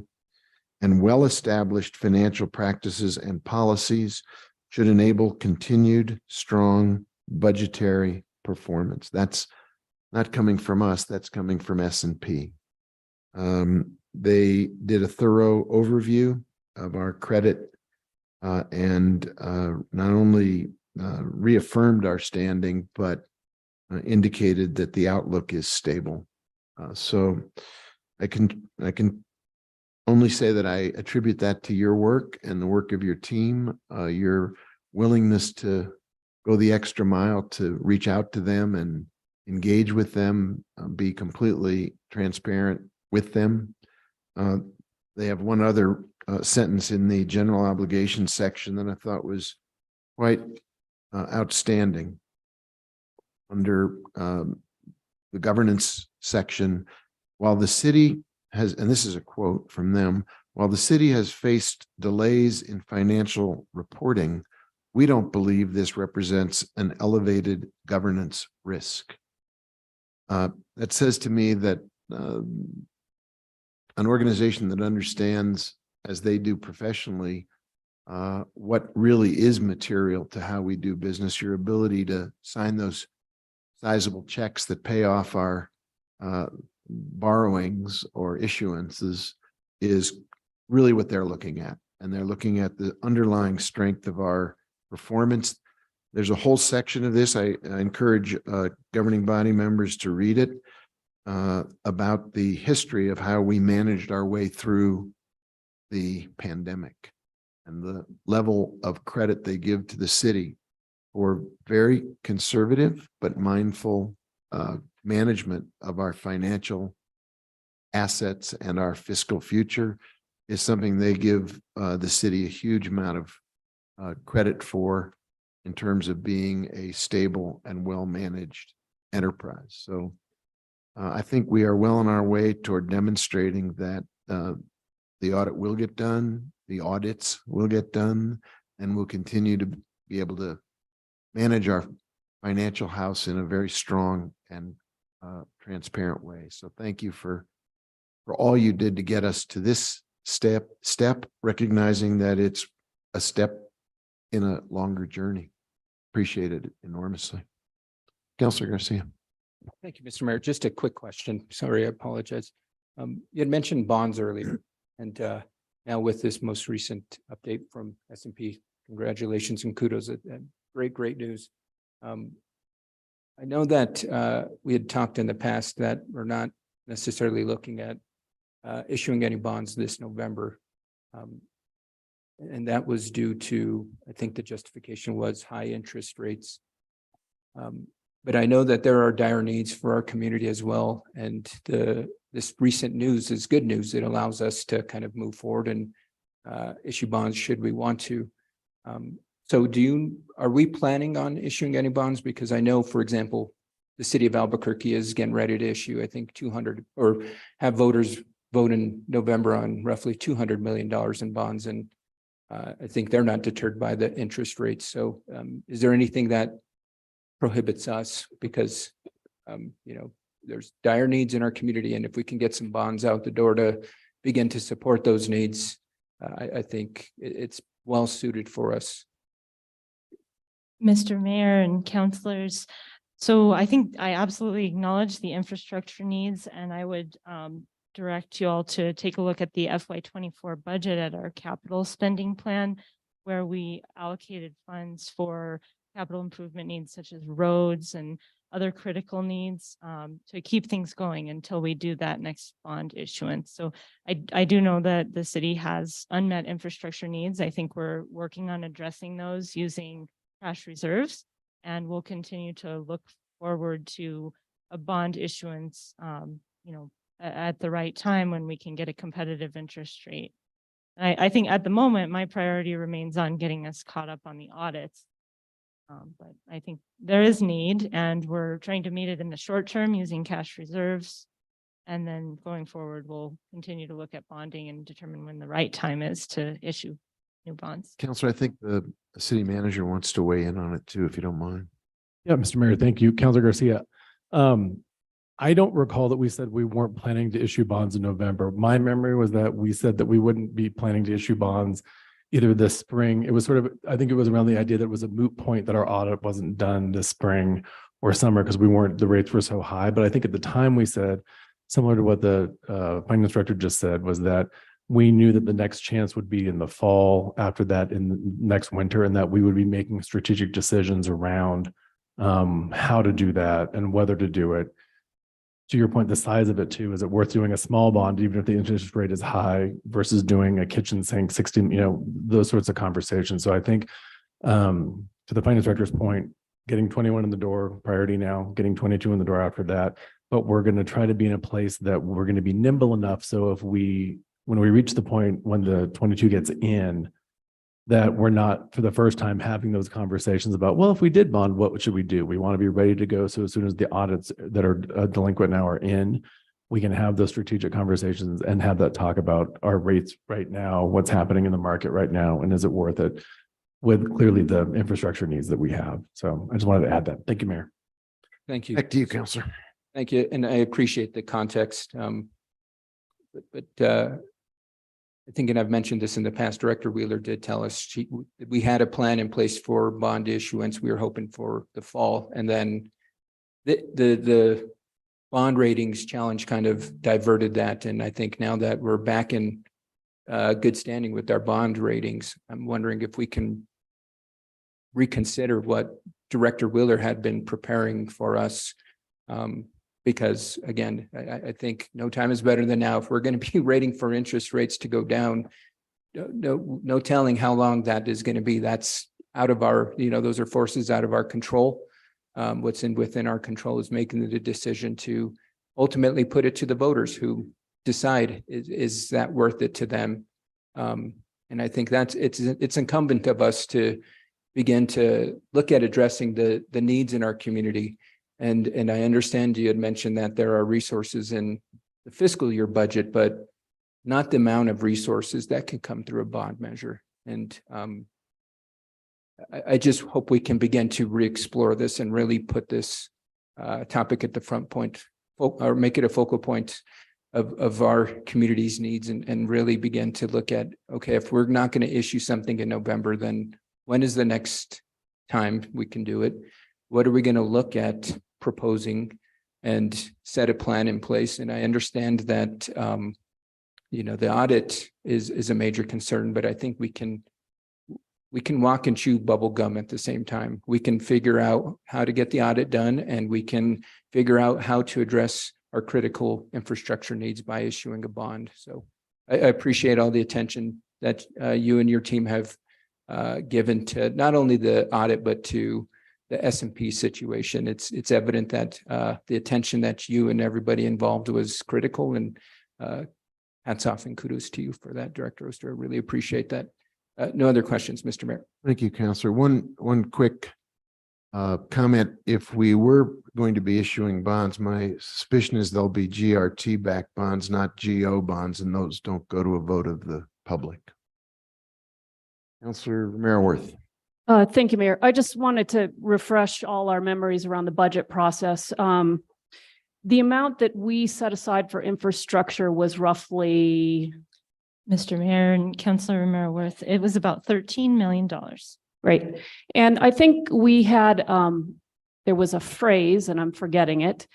and well-established financial practices and policies should enable continued strong budgetary performance. That's not coming from us, that's coming from S&P. They did a thorough overview of our credit and not only reaffirmed our standing, but indicated that the outlook is stable. So I can only say that I attribute that to your work and the work of your team, your willingness to go the extra mile to reach out to them and engage with them, be completely transparent with them. They have one other sentence in the general obligation section that I thought was quite outstanding. Under the governance section, while the city has, and this is a quote from them, while the city has faced delays in financial reporting, we don't believe this represents an elevated governance risk. That says to me that an organization that understands, as they do professionally, what really is material to how we do business, your ability to sign those sizable checks that pay off our borrowings or issuances is really what they're looking at. And they're looking at the underlying strength of our performance. There's a whole section of this. I encourage governing body members to read it. about the history of how we managed our way through the pandemic and the level of credit they give to the city for very conservative but mindful management of our financial assets and our fiscal future is something they give the city a huge amount of credit for in terms of being a stable and well-managed enterprise. So I think we are well on our way toward demonstrating that the audit will get done, the audits will get done, and we'll continue to be able to manage our financial house in a very strong and transparent way. So thank you for all you did to get us to this step, recognizing that it's a step in a longer journey. Appreciate it enormously. Councilor Garcia. Thank you, Mr. Mayor. Just a quick question. Sorry, I apologize. You had mentioned bonds earlier, and now with this most recent update from S&P, congratulations and kudos. Great news. I know that we had talked in the past that we're not necessarily looking at issuing any bonds this November. And that was due to, I think the justification was high interest rates. But I know that there are dire needs for our community as well. And this recent news is good news. It allows us to kind of move forward and issue bonds should we want to. So are we planning on issuing any bonds? Because I know, for example, the city of Albuquerque is getting ready to issue, I think 200 or have voters vote in November on roughly $200 million in bonds. And I think they're not deterred by the interest rates. So is there anything that prohibits us? Because, there's dire needs in our community. And if we can get some bonds out the door to begin to support those needs, I think it's well suited for us. Mr. Mayor and councilors, so I think I absolutely acknowledge the infrastructure needs, and I would direct you all to take a look at the FY24 budget at our capital spending plan, where we allocated funds for capital improvement needs such as roads and other critical needs to keep things going until we do that next bond issuance. So I do know that the city has unmet infrastructure needs. I think we're working on addressing those using cash reserves, and we'll continue to look forward to a bond issuance, at the right time when we can get a competitive interest rate. I think at the moment, my priority remains on getting us caught up on the audits. But I think there is need, and we're trying to meet it in the short term using cash reserves. And then going forward, we'll continue to look at bonding and determine when the right time is to issue new bonds. Councilor, I think the city manager wants to weigh in on it too, if you don't mind. Yeah, Mr. Mayor, thank you. Councilor Garcia. I don't recall that we said we weren't planning to issue bonds in November. My memory was that we said that we wouldn't be planning to issue bonds either this spring. It was sort of, I think it was around the idea that it was a moot point that our audit wasn't done this spring or summer because the rates were so high. But I think at the time we said, similar to what the finance director just said, was that we knew that the next chance would be in the fall, after that in the next winter, and that we would be making strategic decisions around how to do that and whether to do it. To your point, the size of it too, is it worth doing a small bond, even if the interest rate is high, versus doing a kitchen sink 16, those sorts of conversations. So I think to the finance director's point, getting 21 in the door, priority now, getting 22 in the door after that. But we're going to try to be in a place that we're going to be nimble enough. So when we reach the point when the 22 gets in, that we're not for the first time having those conversations about, well, if we did bond, what should we do? We want to be ready to go. So as soon as the audits that are delinquent now are in, we can have those strategic conversations and have that talk about our rates right now, what's happening in the market right now, and is it worth it with clearly the infrastructure needs that we have. So I just wanted to add that. Thank you, Mayor. Thank you. Back to you, Councilor. Thank you. And I appreciate the context. I think, and I've mentioned this in the past, Director Wheeler did tell us we had a plan in place for bond issuance. We were hoping for the fall, and then the bond ratings challenge kind of diverted that. And I think now that we're back in good standing with our bond ratings, I'm wondering if we can reconsider what Director Wheeler had been preparing for us. Because again, I think no time is better than now. If we're going to be waiting for interest rates to go down, no telling how long that is going to be. That's out of our, those are forces out of our control. What's within our control is making the decision to ultimately put it to the voters who decide, is that worth it to them? And I think it's incumbent of us to begin to look at addressing the needs in our community. And I understand you had mentioned that there are resources in the fiscal year budget, but not the amount of resources that can come through a bond measure. And I just hope we can begin to re-explore this and really put this topic at the front point, or make it a focal point of our community's needs, and really begin to look at, okay, if we're not going to issue something in November, then when is the next time we can do it? What are we going to look at proposing and set a plan in place? And I understand that, the audit is a major concern, but I think we can walk and chew bubble gum at the same time. We can figure out how to get the audit done, and we can figure out how to address our critical infrastructure needs by issuing a bond. So I appreciate all the attention that you and your team have given to not only the audit, but to the S&P situation. It's evident that the attention that you and everybody involved was critical, and hats off and kudos to you for that, Director Oster. I really appreciate that. No other questions, Mr. Mayor. Thank you, Councilor. One quick comment. If we were going to be issuing bonds, my suspicion is they'll be GRT backed bonds, not GO bonds, and those don't go to a vote of the public. Councilor Merriworth. Thank you, Mayor. I just wanted to refresh all our memories around the budget process. The amount that we set aside for infrastructure was roughly, Mr. Mayor and Councilor Merriworth, it was about $13 million. right. And I think we had, there was a phrase, and I'm forgetting it.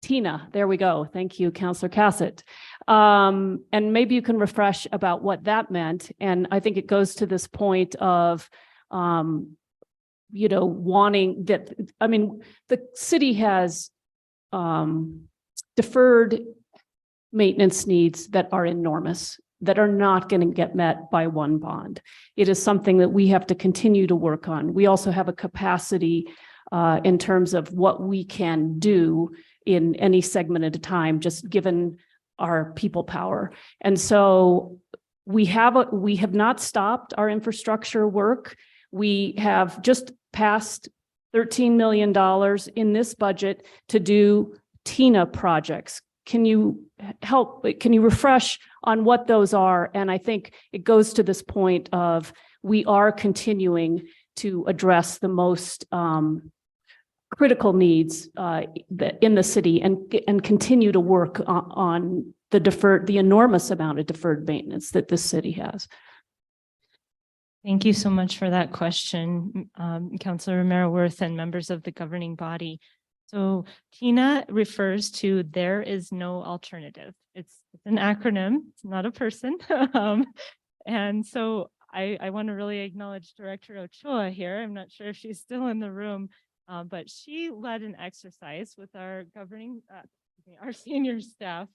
Tina, there we go. Thank you, Councilor Cassett. And maybe you can refresh about what that meant. And I think it goes to this point of, wanting that, the city has deferred maintenance needs that are enormous, that are not going to get met by one bond. It is something that we have to continue to work on. We also have a capacity in terms of what we can do in any segment at a time, just given our people power. And so we have not stopped our infrastructure work. We have just passed $13 million in this budget to do TINA projects. Can you refresh on what those are? And I think it goes to this point of we are continuing to address the most critical needs in the city, and continue to work on the enormous amount of deferred maintenance that this city has. Thank you so much for that question, Councilor Merriworth and members of the governing body. So TINA refers to there is no alternative. It's an acronym, it's not a person. And so I want to really acknowledge Director Ochoa here. I'm not sure if she's still in the room, but she led an exercise with our our senior staff.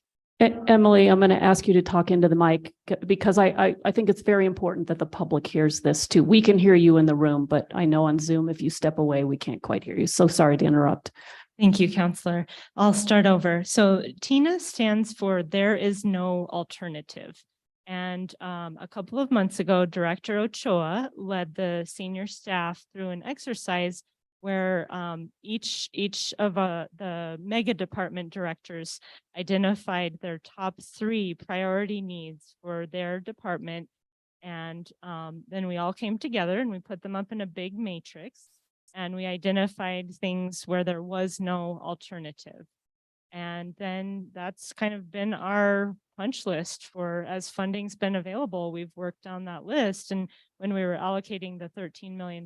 Emily, I'm going to ask you to talk into the mic, because I think it's very important that the public hears this too. We can hear you in the room, but I know on Zoom, if you step away, we can't quite hear you. So sorry to interrupt. Thank you, Councilor. I'll start over. So TINA stands for There Is No Alternative. And a couple of months ago, Director Ochoa led the senior staff through an exercise where each of the mega department directors identified their top 3 priority needs for their department. And then we all came together and we put them up in a big matrix, and we identified things where there was no alternative. And then that's kind of been our punch list for, as funding's been available, we've worked on that list. And when we were allocating the $13 million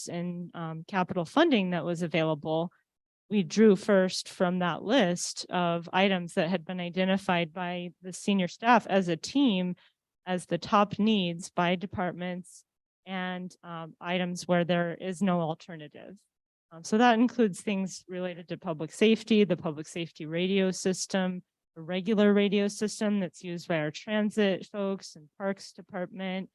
in capital funding that was available, we drew first from that list of items that had been identified by the senior staff as a team as the top needs by departments, and items where there is no alternative. So that includes things related to public safety, the public safety radio system, a regular radio system that's used by our transit folks and parks department,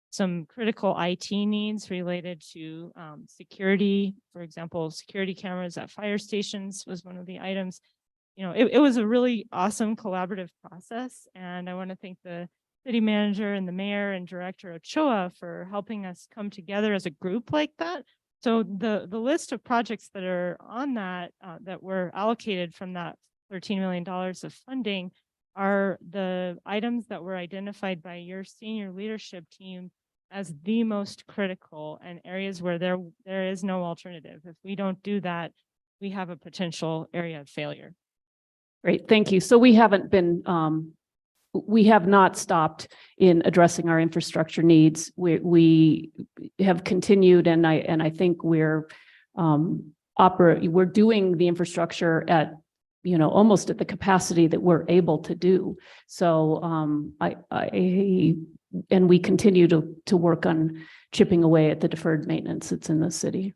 some critical IT needs related to security. For example, security cameras at fire stations was one of the items. You know, it was a really awesome collaborative process. And I want to thank the city manager and the mayor and director Ochoa for helping us come together as a group like that. So the list of projects that are on that, that were allocated from that $13 million of funding are the items that were identified by your senior leadership team as the most critical and areas where there is no alternative. If we don't do that, we have a potential area of failure. Great, thank you. So we haven't been, we have not stopped in addressing our infrastructure needs. We have continued, and I think we're doing the infrastructure at, you know, almost at the capacity that we're able to do. So and we continue to work on chipping away at the deferred maintenance that's in the city.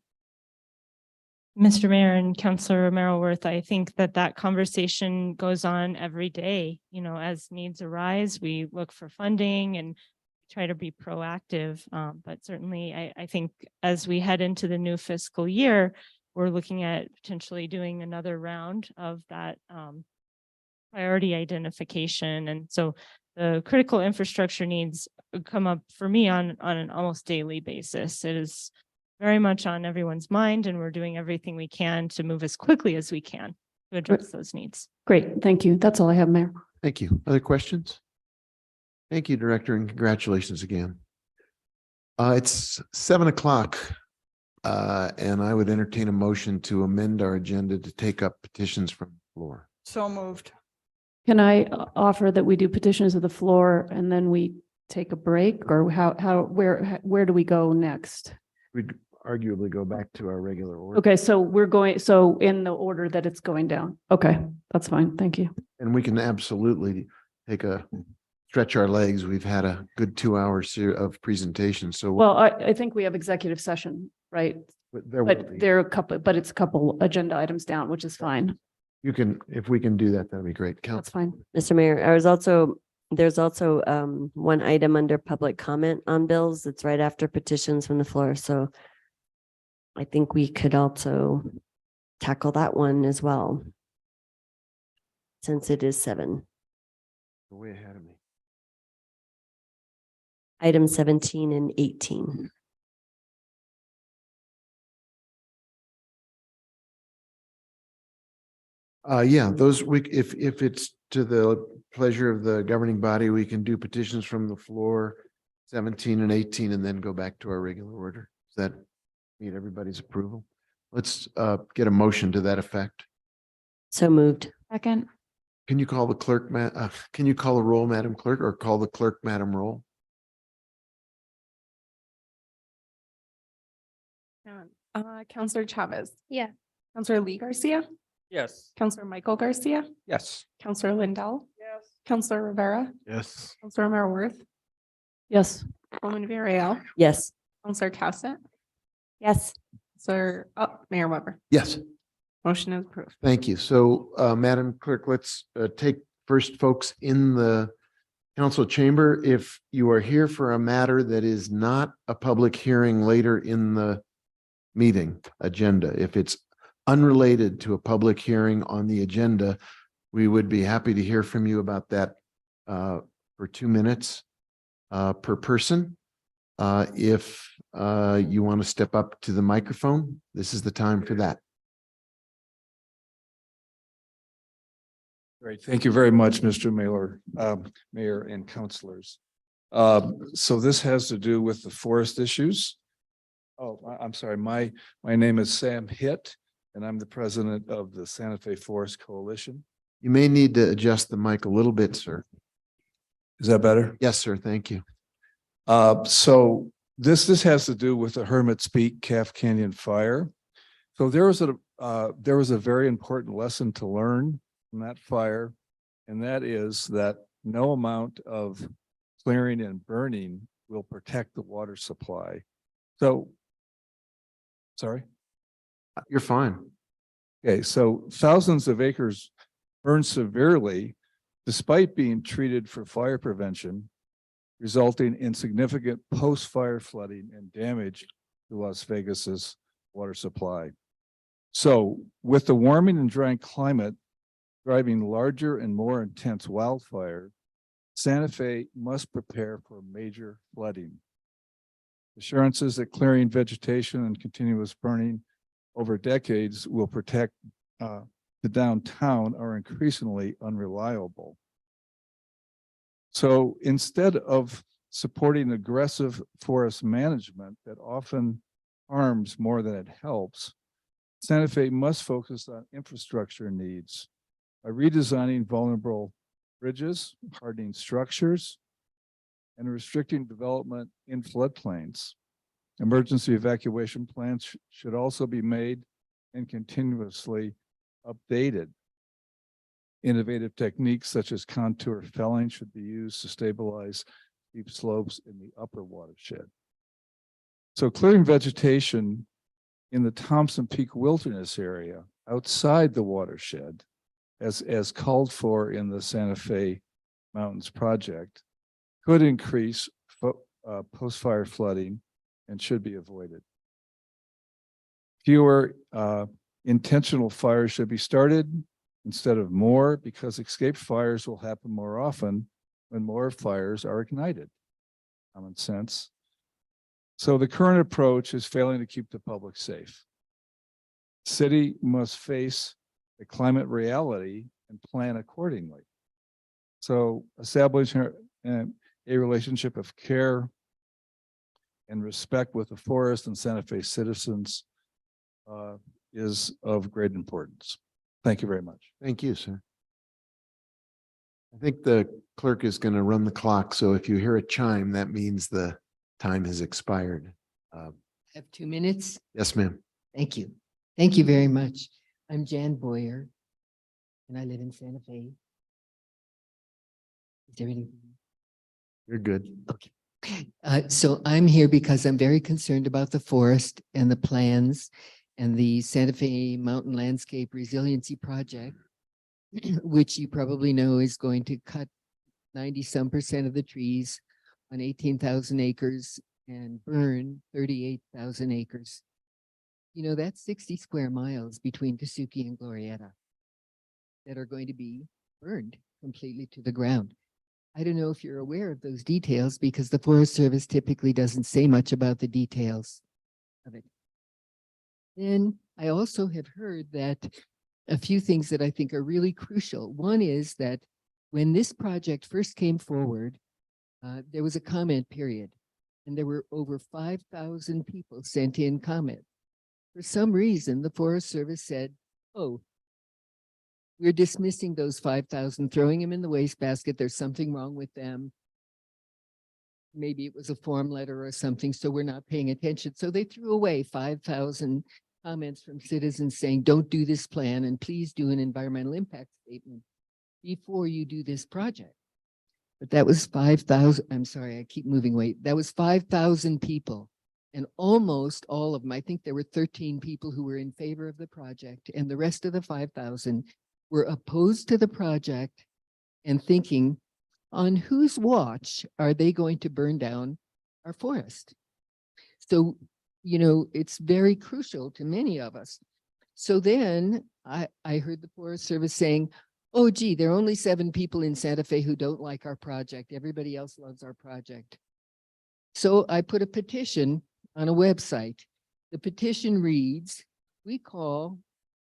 Mr. Mayor and Councilor Romero-Worth, I think that conversation goes on every day. You know, as needs arise, we look for funding and try to be proactive. But certainly, I think as we head into the new fiscal year, we're looking at potentially doing another round of that priority identification. And so the critical infrastructure needs come up for me on an almost daily basis. It is very much on everyone's mind, and we're doing everything we can to move as quickly as we can to address those needs. Great, thank you. That's all I have, Mayor. Thank you. Other questions? Thank you, Director, and congratulations again. It's 7 o'clock, and I would entertain a motion to amend our agenda to take up petitions from the floor. So moved. Can I offer that we do petitions of the floor and then we take a break, or where do we go next? We'd arguably go back to our regular order. Okay, so we're going, so in the order that it's going down. Okay, that's fine. Thank you. And we can absolutely stretch our legs. We've had a good 2 hours of presentation. So Well, I think we have executive session, right? but there will But be. there are a couple, but it's a couple agenda items down, which is fine. You can, if we can do that, that'd be great. That's fine. Mr. Mayor, there's also one item under public comment on bills. It's right after petitions from the floor. So I think we could also tackle that one as well, since it is 7. You're way ahead of me. Item 17 and 18. Yeah, those if it's to the pleasure of the governing body, we can do petitions from the floor, 17 and 18, and then go back to our regular order. Does that meet everybody's approval? Let's get a motion to that effect. So moved. Second. Can you call the clerk, can you call the roll, Madam Clerk, or call the clerk, Madam Roll? Councilor Chavez. Yeah. Councilor Lee Garcia. Yes. Councilor Michael Garcia. Yes. Councilor Lindell. Yes. Councilor Rivera. Yes. Councilor Romero-Worth. Yes. Woman Villarreal. Yes. Councilor Cassett. Yes. Mayor Weber. Yes. Motion is approved. Thank you. So, Madam Clerk, let's take first folks in the council chamber. If you are here for a matter that is not a public hearing later in the meeting agenda, if it's unrelated to a public hearing on the agenda, we would be happy to hear from you about that for 2 minutes per person. If you want to step up to the microphone, this is the time for that. Great. Thank you very much, Mr. Mayor and councilors. So this has to do with the forest issues. Oh, I'm sorry. My name is Sam Hitt, and I'm the president of the Santa Fe Forest Coalition. You may need to adjust the mic a little bit, sir. Is that better? Yes, sir. Thank you. So this has to do with the Hermit's Peak Calf Canyon fire. So there was a very important lesson to learn from that fire, and that is that no amount of clearing and burning will protect the water supply. So, sorry? You're fine. Okay, so thousands of acres burned severely despite being treated for fire prevention, resulting in significant post-fire flooding and damage to Las Vegas's water supply. So with the warming and drying climate driving larger and more intense wildfire, Santa Fe must prepare for major flooding. Assurances that clearing vegetation and continuous burning over decades will protect the downtown are increasingly unreliable. So instead of supporting aggressive forest management that often harms more than it helps, Santa Fe must focus on infrastructure needs by redesigning vulnerable bridges, hardening structures, and restricting development in floodplains. Emergency evacuation plans should also be made and continuously updated. Innovative techniques such as contour felling should be used to stabilize steep slopes in the upper watershed. So clearing vegetation in the Thompson Peak Wilderness area outside the watershed, as called for in the Santa Fe Mountains project, could increase post-fire flooding and should be avoided. Fewer intentional fires should be started instead of more, because escape fires will happen more often when more fires are ignited. Common sense. So the current approach is failing to keep the public safe. City must face the climate reality and plan accordingly. So establishing a relationship of care and respect with the forest and Santa Fe citizens is of great importance. Thank you very much. Thank you, sir. I think the clerk is going to run the clock. So if you hear a chime, that means the time has expired. Have 2 minutes? Yes, ma'am. Thank you. Thank you very much. I'm Jan Boyer, and I live in Santa Fe. Is there anything? You're good. Okay. So I'm here because I'm very concerned about the forest and the plans and the Santa Fe Mountain Landscape Resiliency Project, which you probably know is going to cut 90% of the trees on 18,000 acres and burn 38,000 acres. You know, that's 60 square miles between Tesuque and Glorieta that are going to be burned completely to the ground. I don't know if you're aware of those details because the Forest Service typically doesn't say much about the details of it. Then I also have heard that a few things that I think are really crucial. One is that when this project first came forward, there was a comment period, and there were over 5,000 people sent in comments. For some reason, the Forest Service said, oh, we're dismissing those 5,000, throwing them in the wastebasket. There's something wrong with them. Maybe it was a form letter or something, so we're not paying attention. So they threw away 5,000 comments from citizens saying, don't do this plan and please do an environmental impact statement before you do this project. But that was 5,000. I'm sorry, I keep moving away. That was 5,000 people. And almost all of them, I think there were 13 people who were in favor of the project, and the rest of the 5,000 were opposed to the project and thinking, on whose watch are they going to burn down our forest? So, you know, it's very crucial to many of us. So then I heard the Forest Service saying, oh, gee, there are only 7 people in Santa Fe who don't like our project. Everybody else loves our project. So I put a petition on a website. The petition reads, we call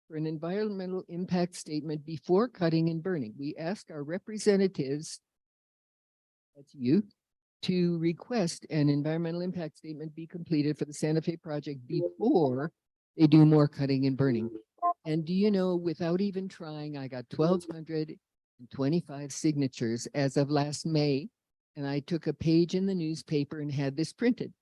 for an environmental impact statement before cutting and burning. We ask our representatives, that's you, to request an environmental impact statement be completed for the Santa Fe project before they do more cutting and burning. And do you know, without even trying, I got 1,225 signatures as of last May, and I took a page in the newspaper and had this printed.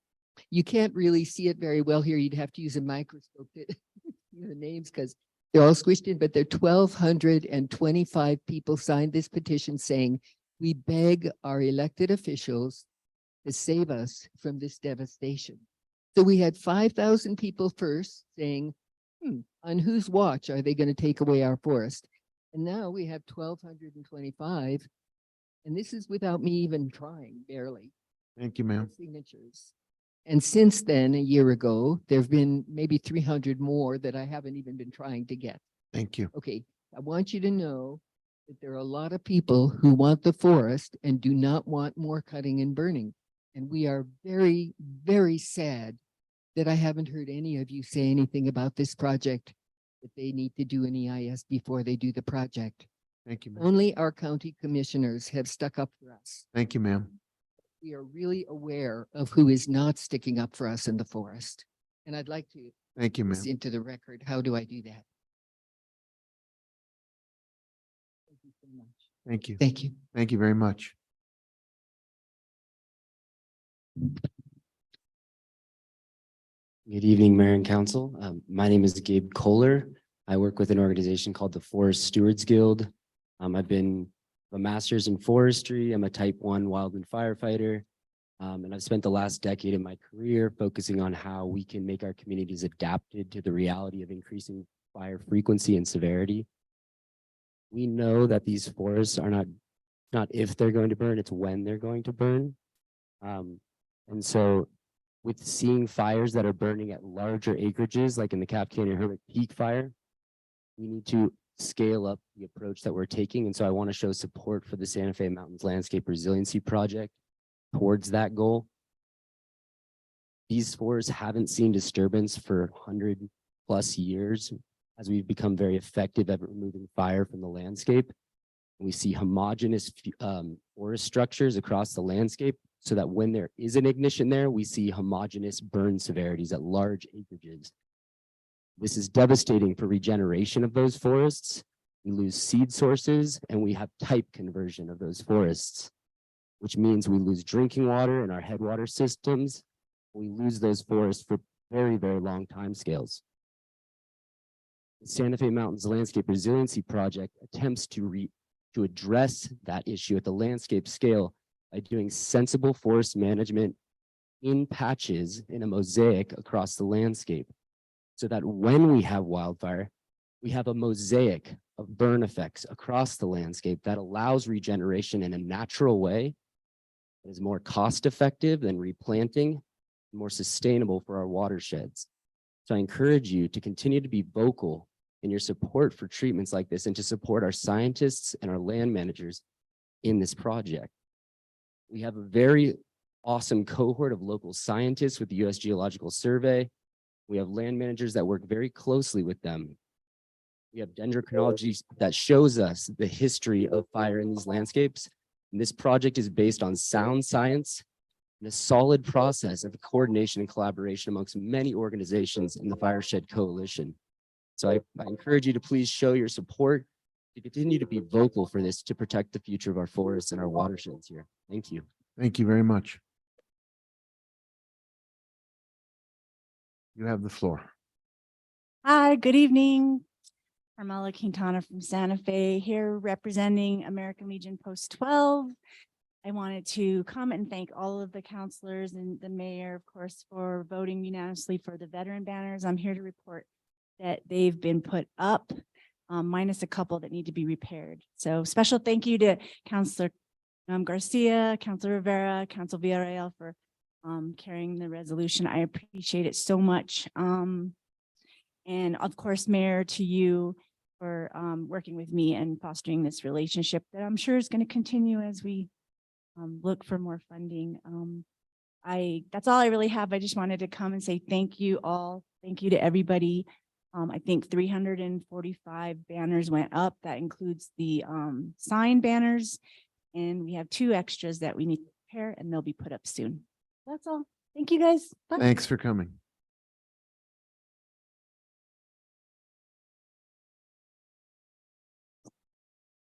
You can't really see it very well here. You'd have to use a microscope to see the names because they're all squished in, but there are 1,225 people signed this petition saying, we beg our elected officials to save us from this devastation. So we had 5,000 people first saying, on whose watch are they going to take away our forest? And now we have 1,225, and this is without me even trying, barely. Thank you, ma'am. Signatures. And since then, a year ago, there've been maybe 300 more that I haven't even been trying to get. Thank you. Okay, I want you to know that there are a lot of people who want the forest and do not want more cutting and burning. And we are very, very sad that I haven't heard any of you say anything about this project, that they need to do an EIS before they do the project. Thank you, ma'am. Only our county commissioners have stuck up for us. Thank you, ma'am. We are really aware of who is not sticking up for us in the forest. And I'd like to Thank you, put ma'am. this into the record. How do I do that? Thank you so much. Thank you. Thank you. Thank you very much. Good evening, Mayor and Council. My name is Gabe Kohler. I work with an organization called the Forest Stewards Guild. I've been a master's in forestry. I'm a type 1 wildland firefighter. And I've spent the last decade of my career focusing on how we can make our communities adapted to the reality of increasing fire frequency and severity. We know that these forests are not if they're going to burn, it's when they're going to burn. And so with seeing fires that are burning at larger acreages, like in the Cap Canyon Hermit Peak fire, we need to scale up the approach that we're taking. And so I want to show support for the Santa Fe Mountains Landscape Resiliency Project towards that goal. These forests haven't seen disturbance for 100+ years as we've become very effective at removing fire from the landscape. We see homogeneous forest structures across the landscape so that when there is an ignition there, we see homogeneous burn severities at large acreages. This is devastating for regeneration of those forests. We lose seed sources and we have type conversion of those forests, which means we lose drinking water in our headwater systems. We lose those forests for very, very long timescales. The Santa Fe Mountains Landscape Resiliency Project attempts to address that issue at the landscape scale by doing sensible forest management in patches in a mosaic across the landscape, so that when we have wildfire, we have a mosaic of burn effects across the landscape that allows regeneration in a natural way that is more cost effective than replanting, more sustainable for our watersheds. So I encourage you to continue to be vocal in your support for treatments like this and to support our scientists and our land managers in this project. We have a very awesome cohort of local scientists with the U.S. Geological Survey. We have land managers that work very closely with them. We have dendrochronology that shows us the history of fire in these landscapes. And this project is based on sound science and a solid process of coordination and collaboration amongst many organizations in the Fireshed Coalition. So I encourage you to please show your support, to continue to be vocal for this, to protect the future of our forests and our watersheds here. Thank you. Thank you very much. You have the floor. Hi, good evening. Carmela Quintana from Santa Fe, here representing American Legion Post 12. I wanted to come and thank all of the counselors and the mayor, of course, for voting unanimously for the veteran banners. I'm here to report that they've been put up, minus a couple that need to be repaired. So special thank you to Councilor Garcia, Councilor Rivera, Council Villarreal for carrying the resolution. I appreciate it so much. And of course, Mayor, to you for working with me and fostering this relationship that I'm sure is going to continue as we look for more funding. That's all I really have. I just wanted to come and say thank you all. Thank you to everybody. I think 345 banners went up. That includes the sign banners. And we have 2 extras that we need to prepare and they'll be put up soon. That's all. Thank you guys. Bye. Thanks for coming.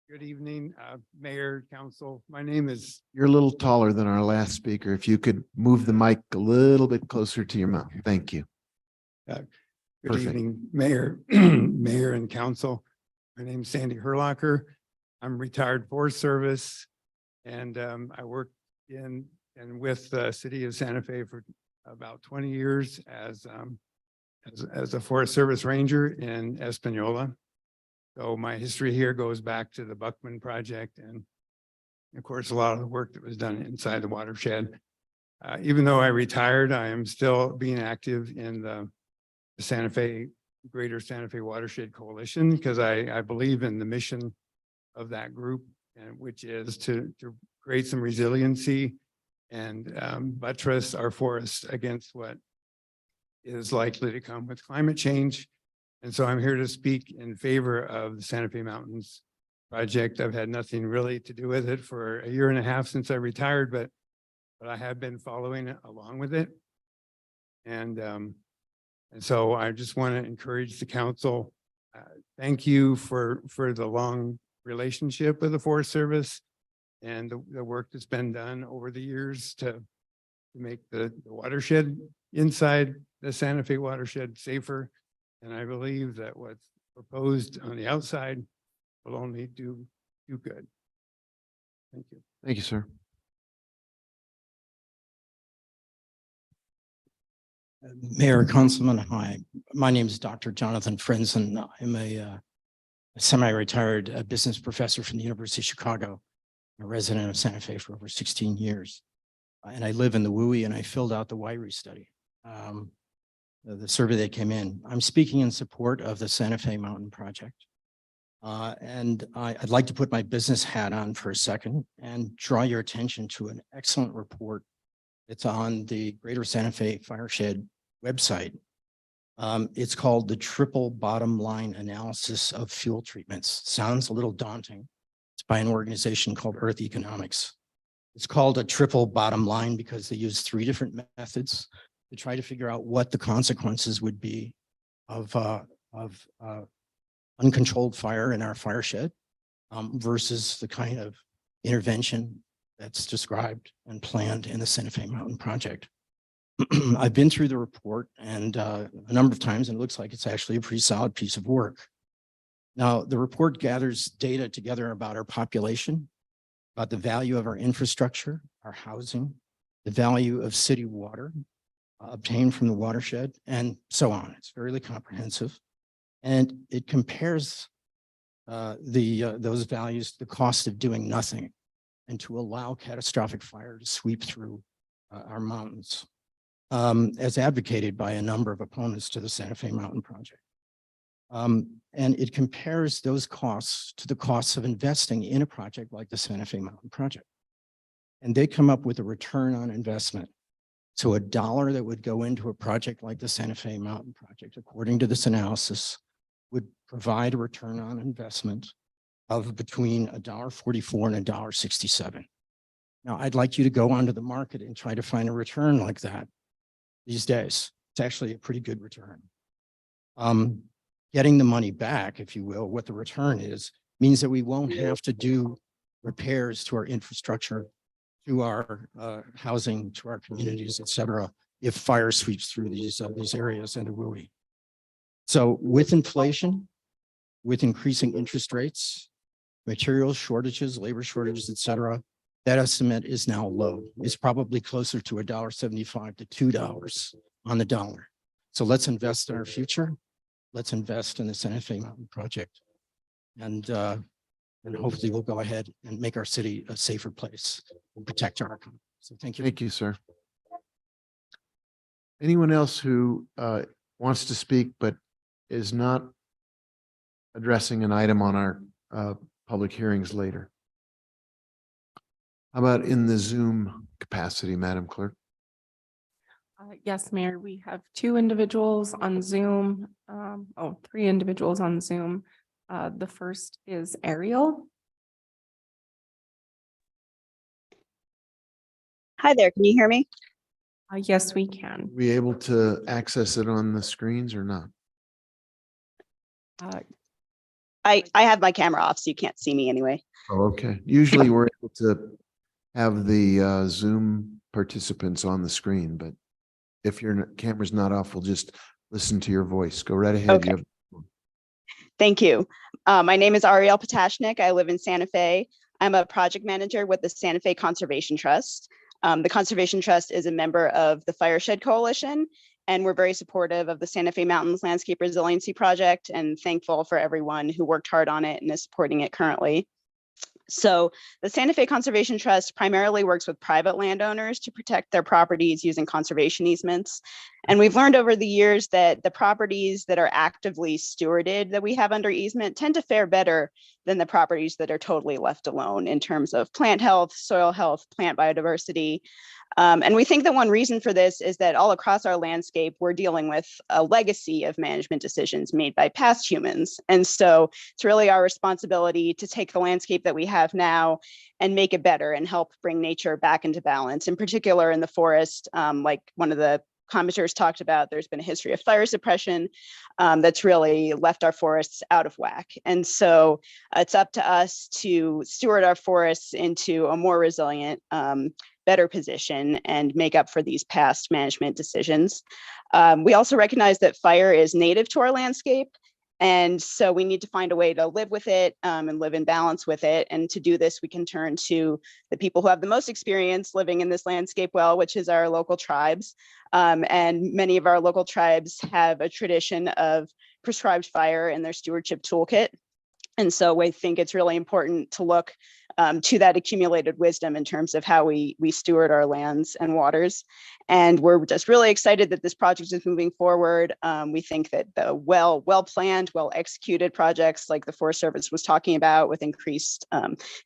Good evening, Mayor, Council. My name is. You're a little taller than our last speaker. If you could move the mic a little bit closer to your mouth. Thank you. Good Perfect. evening, Mayor, Mayor and Council. My name is Sandy Herlocker. I'm retired Forest Service, and I worked in and with the city of Santa Fe for about 20 years as as a Forest Service Ranger in Espanola. So my history here goes back to the Buckman project and of course, a lot of the work that was done inside the watershed. Even though I retired, I am still being active in the Santa Fe, Greater Santa Fe Watershed Coalition, because I believe in the mission of that group, and which is to create some resiliency and buttress our forests against what is likely to come with climate change. And so I'm here to speak in favor of the Santa Fe Mountains project. I've had nothing really to do with it for 1.5 years since I retired, but I have been following it along with it. And so I just want to encourage the council. Thank you for the long relationship with the Forest Service and the work that's been done over the years to make the watershed inside the Santa Fe watershed safer. And I believe that what's proposed on the outside will only do good. Thank you. Thank you, sir. Mayor, Councilman, hi. My name is Dr. Jonathan Frenzen. I'm a semi-retired business professor from the University of Chicago, a resident of Santa Fe for over 16 years. And I live in the WUI, and I filled out the WIRI study, the survey that came in. I'm speaking in support of the Santa Fe Mountain Project. And I'd like to put my business hat on for a second and draw your attention to an excellent report. It's on the Greater Santa Fe Fireshed website. It's called the Triple Bottom Line Analysis of Fuel Treatments. Sounds a little daunting. It's by an organization called Earth Economics. It's called a triple bottom line because they use 3 different methods to try to figure out what the consequences would be of uncontrolled fire in our fireshed versus the kind of intervention that's described and planned in the Santa Fe Mountain Project. I've been through the report and a number of times, and it looks like it's actually a pretty solid piece of work. Now, the report gathers data together about our population, about the value of our infrastructure, our housing, the value of city water obtained from the watershed, and so on. It's fairly comprehensive. And it compares those values to the cost of doing nothing and to allow catastrophic fire to sweep through our mountains, as advocated by a number of opponents to the Santa Fe Mountain Project. And it compares those costs to the costs of investing in a project like the Santa Fe Mountain Project. And they come up with a return on investment. So $1 that would go into a project like the Santa Fe Mountain Project, according to this analysis, would provide a return on investment of between $1.44 and $1.67. Now, I'd like you to go onto the market and try to find a return like that these days. It's actually a pretty good return. Getting the money back, if you will, what the return is, means that we won't have to do repairs to our infrastructure, to our housing, to our communities, et cetera, if fire sweeps through these areas in the WUI. So with inflation, with increasing interest rates, material shortages, labor shortages, et cetera, that estimate is now low. It's probably closer to $1.75 to $2 on the dollar. So let's invest in our future. Let's invest in the Santa Fe Mountain Project. And hopefully we'll go ahead and make our city a safer place and protect our economy. So thank you. Thank you, sir. Anyone else who wants to speak but is not addressing an item on our public hearings later? How about in the Zoom capacity, Madam Clerk? Yes, Mayor, we have 2 individuals on Zoom. 3 individuals on Zoom. The first is Ariel. Hi there, can you hear me? Yes, we can. Are we able to access it on the screens or not? I have my camera off, so you can't see me anyway. Oh, okay. Usually we're able to have the Zoom participants on the screen, but if your camera's not off, we'll just listen to your voice. Go right ahead. Okay. Thank you. My name is Ariel Potashnik. I live in Santa Fe. I'm a project manager with the Santa Fe Conservation Trust. The Conservation Trust is a member of the Fireshed Coalition, And we're very supportive of the Santa Fe Mountains Landscape Resiliency Project and thankful for everyone who worked hard on it and is supporting it currently. So the Santa Fe Conservation Trust primarily works with private landowners to protect their properties using conservation easements. And we've learned over the years that the properties that are actively stewarded that we have under easement tend to fare better than the properties that are totally left alone in terms of plant health, soil health, plant biodiversity. And we think that one reason for this is that all across our landscape, we're dealing with a legacy of management decisions made by past humans. And so it's really our responsibility to take the landscape that we have now and make it better and help bring nature back into balance. In particular, in the forest, like one of the commenters talked about, there's been a history of fire suppression that's really left our forests out of whack. And so it's up to us to steward our forests into a more resilient, better position and make up for these past management decisions. We also recognize that fire is native to our landscape. And so we need to find a way to live with it and live in balance with it. And to do this, we can turn to the people who have the most experience living in this landscape well, which is our local tribes. And many of our local tribes have a tradition of prescribed fire in their stewardship toolkit. And so we think it's really important to look to that accumulated wisdom in terms of how we steward our lands and waters. And we're just really excited that this project is moving forward. We think that the well-planned, well-executed projects like the Forest Service was talking about with increased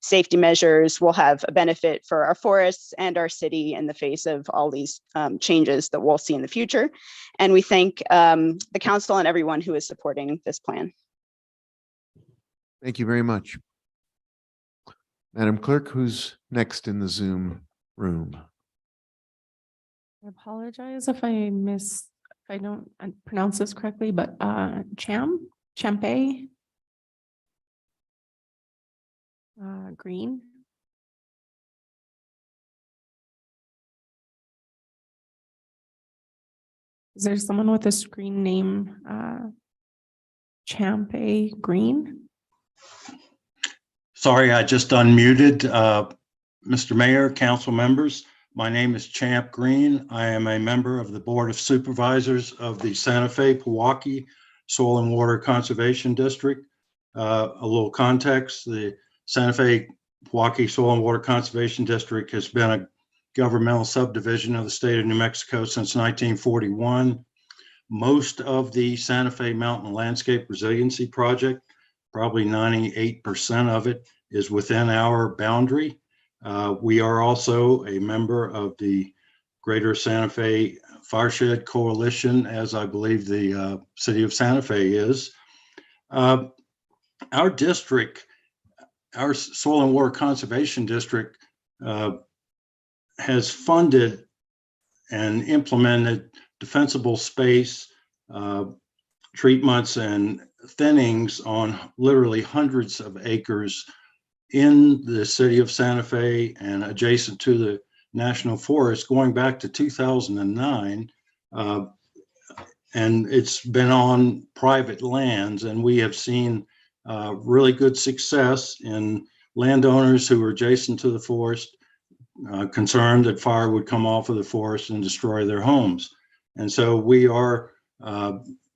safety measures will have a benefit for our forests and our city in the face of all these changes that we'll see in the future. And we thank the council and everyone who is supporting this plan. Thank you very much. Madam Clerk, who's next in the Zoom room? I apologize if I don't pronounce this correctly, but Champe Green. Is there someone with a screen name Champe Green? Sorry, I just unmuted. Mr. Mayor, council members, my name is Champ Green. I am a member of the Board of Supervisors of the Santa Fe Pewaukee Soil and Water Conservation District. A little context, the Santa Fe Pewaukee Soil and Water Conservation District has been a governmental subdivision of the state of New Mexico since 1941. Most of the Santa Fe Mountain Landscape Resiliency Project, probably 98% of it, is within our boundary. We are also a member of the Greater Santa Fe Fireshed Coalition, as I believe the city of Santa Fe is. Our district, our Soil and Water Conservation District, has funded and implemented defensible space treatments and thinnings on literally hundreds of acres in the city of Santa Fe and adjacent to the National Forest going back to 2009. And it's been on private lands, and we have seen really good success in landowners who are adjacent to the forest, concerned that fire would come off of the forest and destroy their homes. And so we are,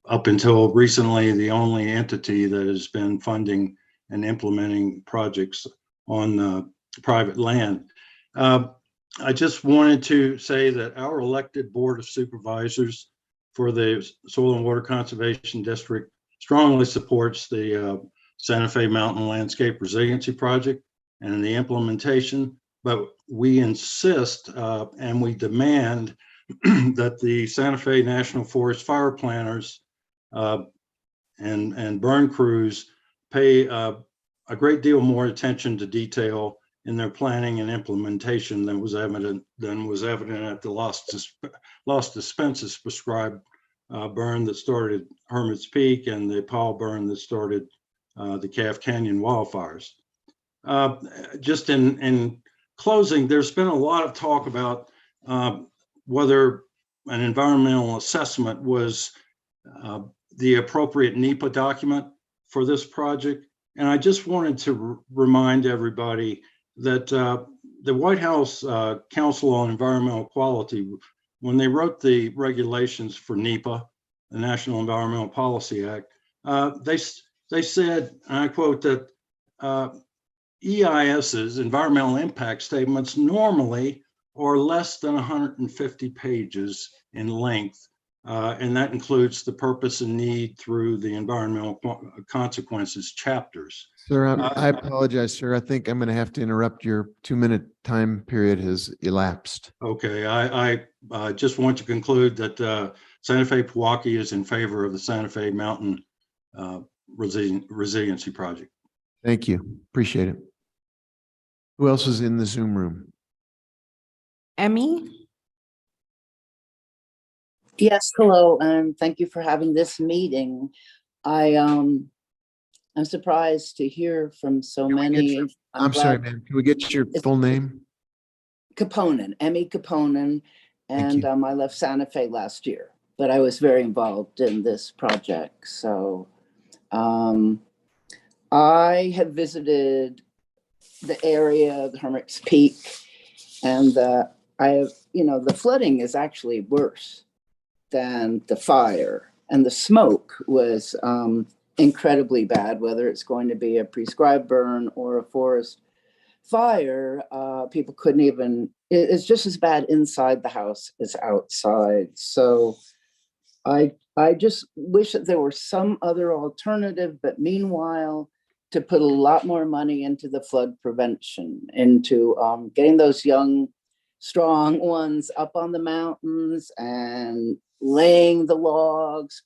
up until recently, the only entity that has been funding and implementing projects on private land. I just wanted to say that our elected Board of Supervisors for the Soil and Water Conservation District strongly supports the Santa Fe Mountain Landscape Resiliency Project and the implementation, but we insist and we demand that the Santa Fe National Forest fire planners and burn crews pay a great deal more attention to detail in their planning and implementation than was evident at the Los Despences prescribed burn that started Hermit's Peak and the Powell burn that started the Calf Canyon wildfires. Just in closing, there's been a lot of talk about whether an environmental assessment was the appropriate NEPA document for this project. And I just wanted to remind everybody that the White House Council on Environmental Quality when they wrote the regulations for NEPA, the National Environmental Policy Act, they said, and I quote, that EISs, environmental impact statements, normally are less than 150 pages in length. And that includes the purpose and need through the environmental consequences chapters. Sir, I apologize, sir. I think I'm going to have to interrupt. Your 2-minute time period has elapsed. Okay, I just want to conclude that Santa Fe Pewaukee is in favor of the Santa Fe Mountain Resiliency Project. Thank you. Appreciate it. Who else is in the Zoom room? Emmy? Yes, hello, and thank you for having this meeting. I'm surprised to hear from so many. I'm sorry, ma'am. Can we get your full name? Caponen, Emmy Caponen, and I left Santa Fe last year, but I was very involved in this project. So I have visited the area of the Hermit's Peak, and I have, the flooding is actually worse than the fire, and the smoke was incredibly bad, whether it's going to be a prescribed burn or a forest fire. People couldn't even, it's just as bad inside the house as outside. So I just wish that there were some other alternative, but meanwhile, to put a lot more money into the flood prevention, into getting those young, strong ones up on the mountains and laying the logs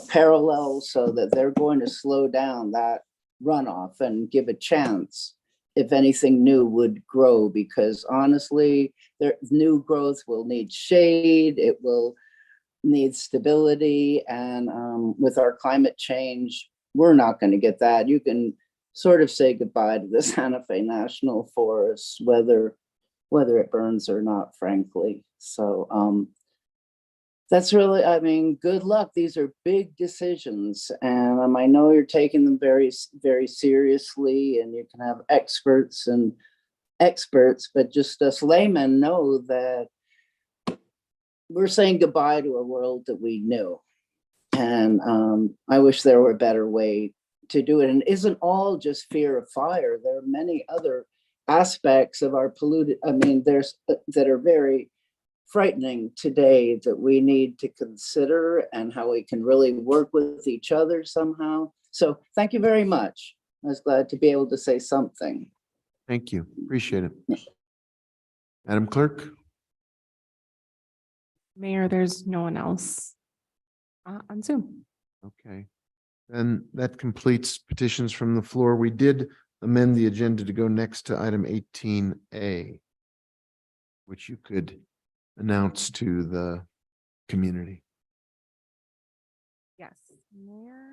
parallel so that they're going to slow down that runoff and give a chance if anything new would grow, because honestly, their new growth will need shade, it will need stability, and with our climate change, we're not going to get that. You can sort of say goodbye to the Santa Fe National Forest, whether it burns or not, frankly. So that's really, I mean, good luck. These are big decisions, and I know you're taking them very, very seriously, and you can have experts, but just us laymen know that we're saying goodbye to a world that we knew. And I wish there were a better way to do it. And it isn't all just fear of fire. There are many other aspects of our polluted, that are very frightening today that we need to consider, and how we can really work with each other somehow. So thank you very much. I was glad to be able to say something. Thank you. Appreciate it. Madam Clerk? Mayor, there's no one else on Zoom. Okay. And that completes petitions from the floor. We did amend the agenda to go next to item 18A, which you could announce to the community. Yes, Mayor.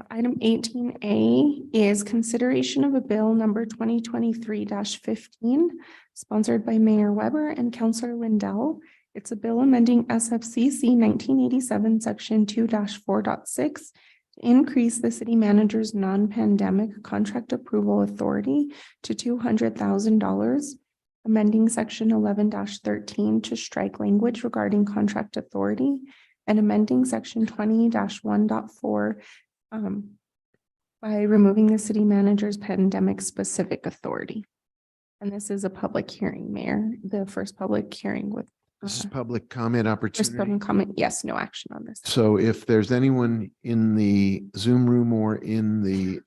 Item 18A is consideration of a bill number 2023-15, sponsored by Mayor Weber and Councilor Lindell. It's a bill amending SFCC 1987, Section 2-4.6 to increase the city manager's non-pandemic contract approval authority to $200,000, amending Section 11-13 to strike language regarding contract authority, and amending Section 20-1.4 by removing the city manager's pandemic specific authority. And this is a public hearing, Mayor, the first public hearing with. This is public comment First opportunity. public comment, yes, no action on this. So if there's anyone in the Zoom room or in the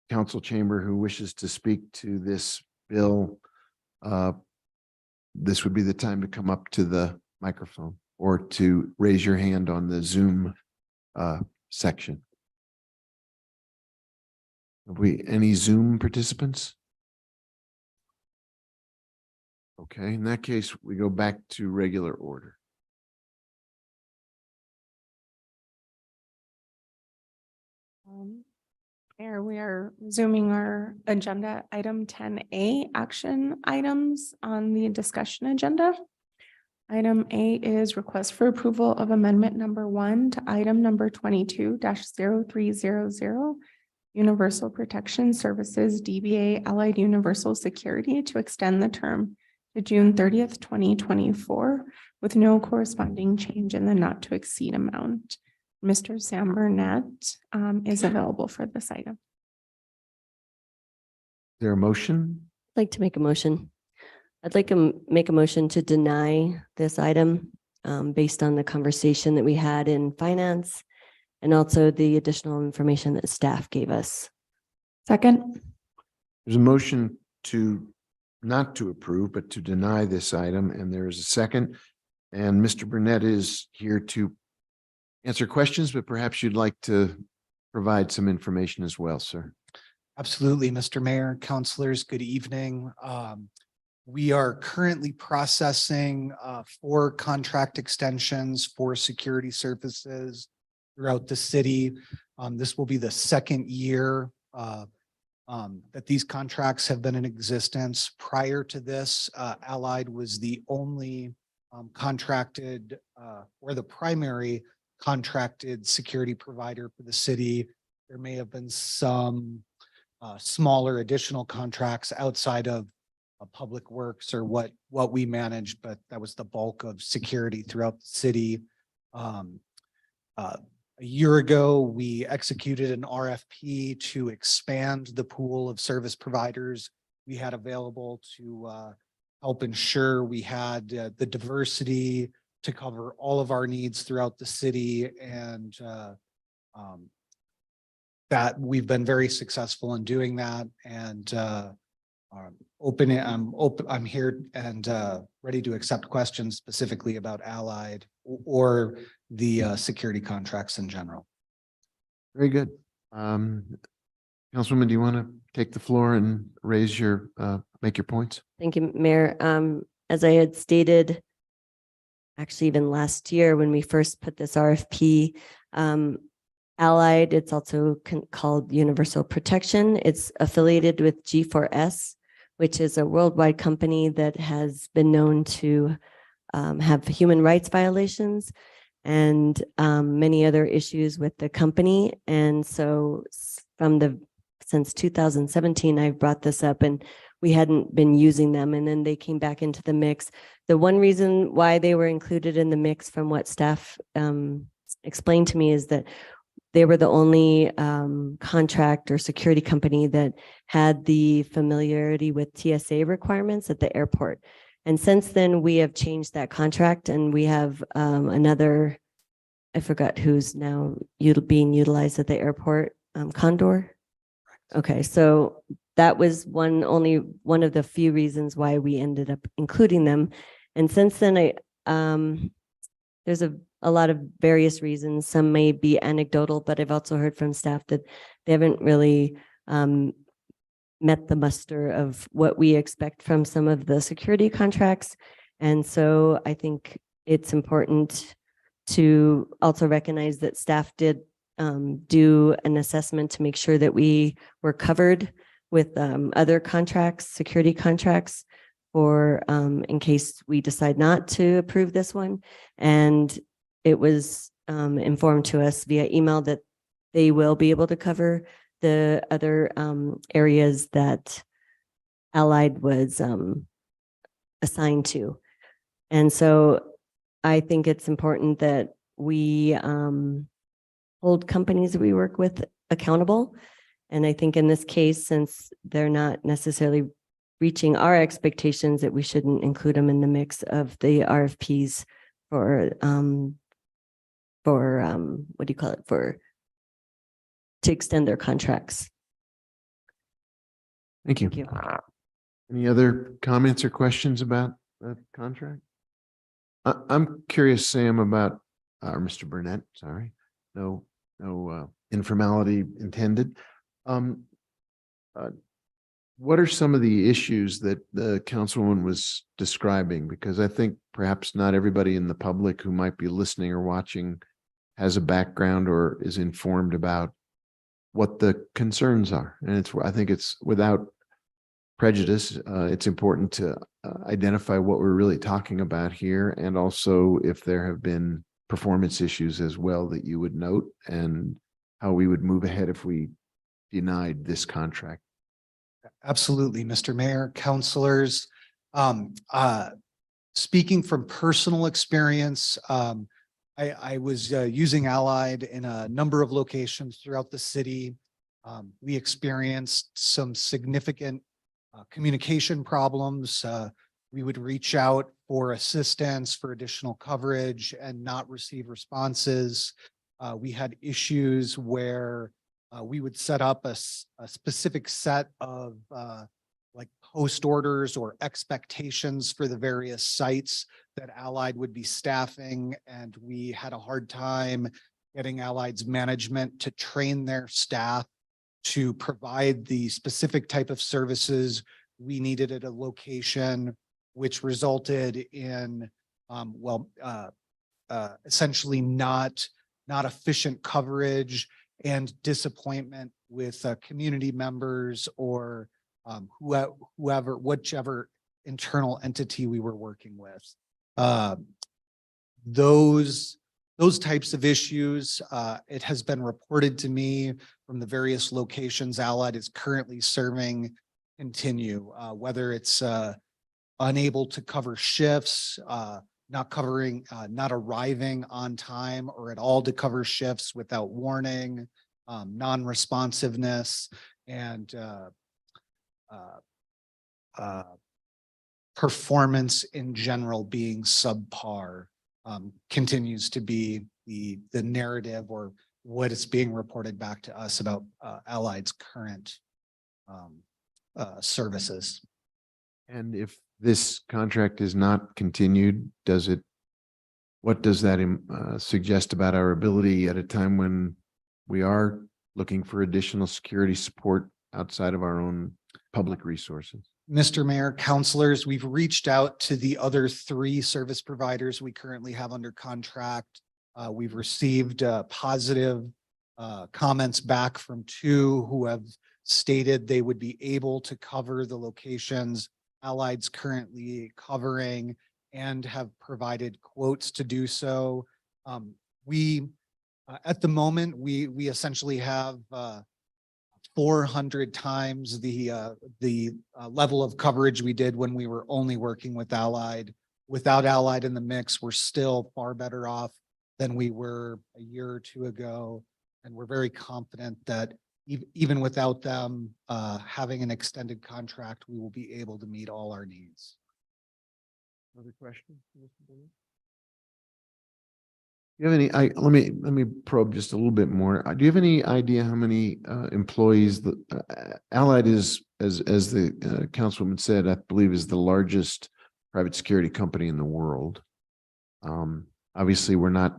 council chamber who wishes to speak to this bill, this would be the time to come up to the microphone or to raise your hand on the Zoom section. Have we any Zoom participants? Okay, in that case, we go back to regular order. Mayor, we are resuming our agenda item 10A action items on the discussion agenda. Item A is request for approval of amendment number 1 to item number 22-0300. Universal Protection Services DBA Allied Universal Security to extend the term to June 30th, 2024, with no corresponding change in the not to exceed amount. Mr. Sam Burnett is available for this item. Is there a motion? I'd like to make a motion. I'd like to make a motion to deny this item based on the conversation that we had in finance and also the additional information that staff gave us. Second. There's a motion to not to approve, but to deny this item, and there is a second. And Mr. Burnett is here to answer questions, but perhaps you'd like to provide some information as well, sir. Absolutely, Mr. Mayor, councilors, good evening. We are currently processing 4 contract extensions for security services throughout the city. This will be the second year that these contracts have been in existence. Prior to this, Allied was the only contracted or the primary contracted security provider for the city. There may have been some smaller additional contracts outside of public works or what we managed, but that was the bulk of security throughout the city. A year ago, we executed an RFP to expand the pool of service providers we had available to help ensure we had the diversity to cover all of our needs throughout the city, and that we've been very successful in doing that. And I'm here and ready to accept questions specifically about Allied or the security contracts in general. Very good. Councilwoman, do you want to take the floor and raise your, make your points? Thank you, Mayor. As I had stated, actually even last year when we first put this RFP, Allied, it's also called Universal Protection. It's affiliated with G4S, which is a worldwide company that has been known to have human rights violations and many other issues with the company. And so since 2017, I've brought this up and we hadn't been using them, and then they came back into the mix. The one reason why they were included in the mix from what staff explained to me is that they were the only contract or security company that had the familiarity with TSA requirements at the airport. And since then, we have changed that contract, and we have another, I forgot who's now being utilized at the airport, Condor. Okay, so that was only one of the few reasons why we ended up including them. And since then, there's a lot of various reasons. Some may be anecdotal, but I've also heard from staff that they haven't really met the muster of what we expect from some of the security contracts. And so I think it's important to also recognize that staff did do an assessment to make sure that we were covered with other contracts, security contracts, for in case we decide not to approve this one. And it was informed to us via email that they will be able to cover the other areas that Allied was assigned to. And so I think it's important that we hold companies that we work with accountable. And I think in this case, since they're not necessarily reaching our expectations, that we shouldn't include them in the mix of the RFPs for what do you call it, to extend their contracts. Thank you. Any other comments or questions about the contract? I'm curious, Sam, about, or Mr. Burnett, sorry, no informality intended. What are some of the issues that the councilwoman was describing? Because I think perhaps not everybody in the public who might be listening or watching has a background or is informed about what the concerns are. And I think it's without prejudice, it's important to identify what we're really talking about here, and also if there have been performance issues as well that you would note, and how we would move ahead if we denied this contract. Absolutely, Mr. Mayor, councilors. Speaking from personal experience, I was using Allied in a number of locations throughout the city. We experienced some significant communication problems. We would reach out for assistance, for additional coverage, and not receive responses. We had issues where we would set up a specific set of like post orders or expectations for the various sites that Allied would be staffing. And we had a hard time getting Allied's management to train their staff to provide the specific type of services we needed at a location, which resulted in, essentially not efficient coverage and disappointment with community members or whichever internal entity we were working with. Those types of issues, it has been reported to me from the various locations Allied is currently serving continue, whether it's unable to cover shifts, not arriving on time or at all to cover shifts without warning, non-responsiveness, and performance in general being subpar continues to be the narrative or what is being reported back to us about Allied's current services. And if this contract is not continued, what does that suggest about our ability at a time when we are looking for additional security support outside of our own public resources? Mr. Mayor, councilors, we've reached out to the other 3 service providers we currently have under contract. We've received positive comments back from 2 who have stated they would be able to cover the locations Allied's currently covering and have provided quotes to do so. At the moment, we essentially have 400 times the level of coverage we did when we were only working with Allied. Without Allied in the mix, we're still far better off than we were a year or 2 ago. And we're very confident that even without them having an extended contract, we will be able to meet all our needs. Other questions? Do you have any, let me probe just a little bit more. Do you have any idea how many employees that Allied is, as the councilwoman said, I believe is the largest private security company in the world. Obviously we're not,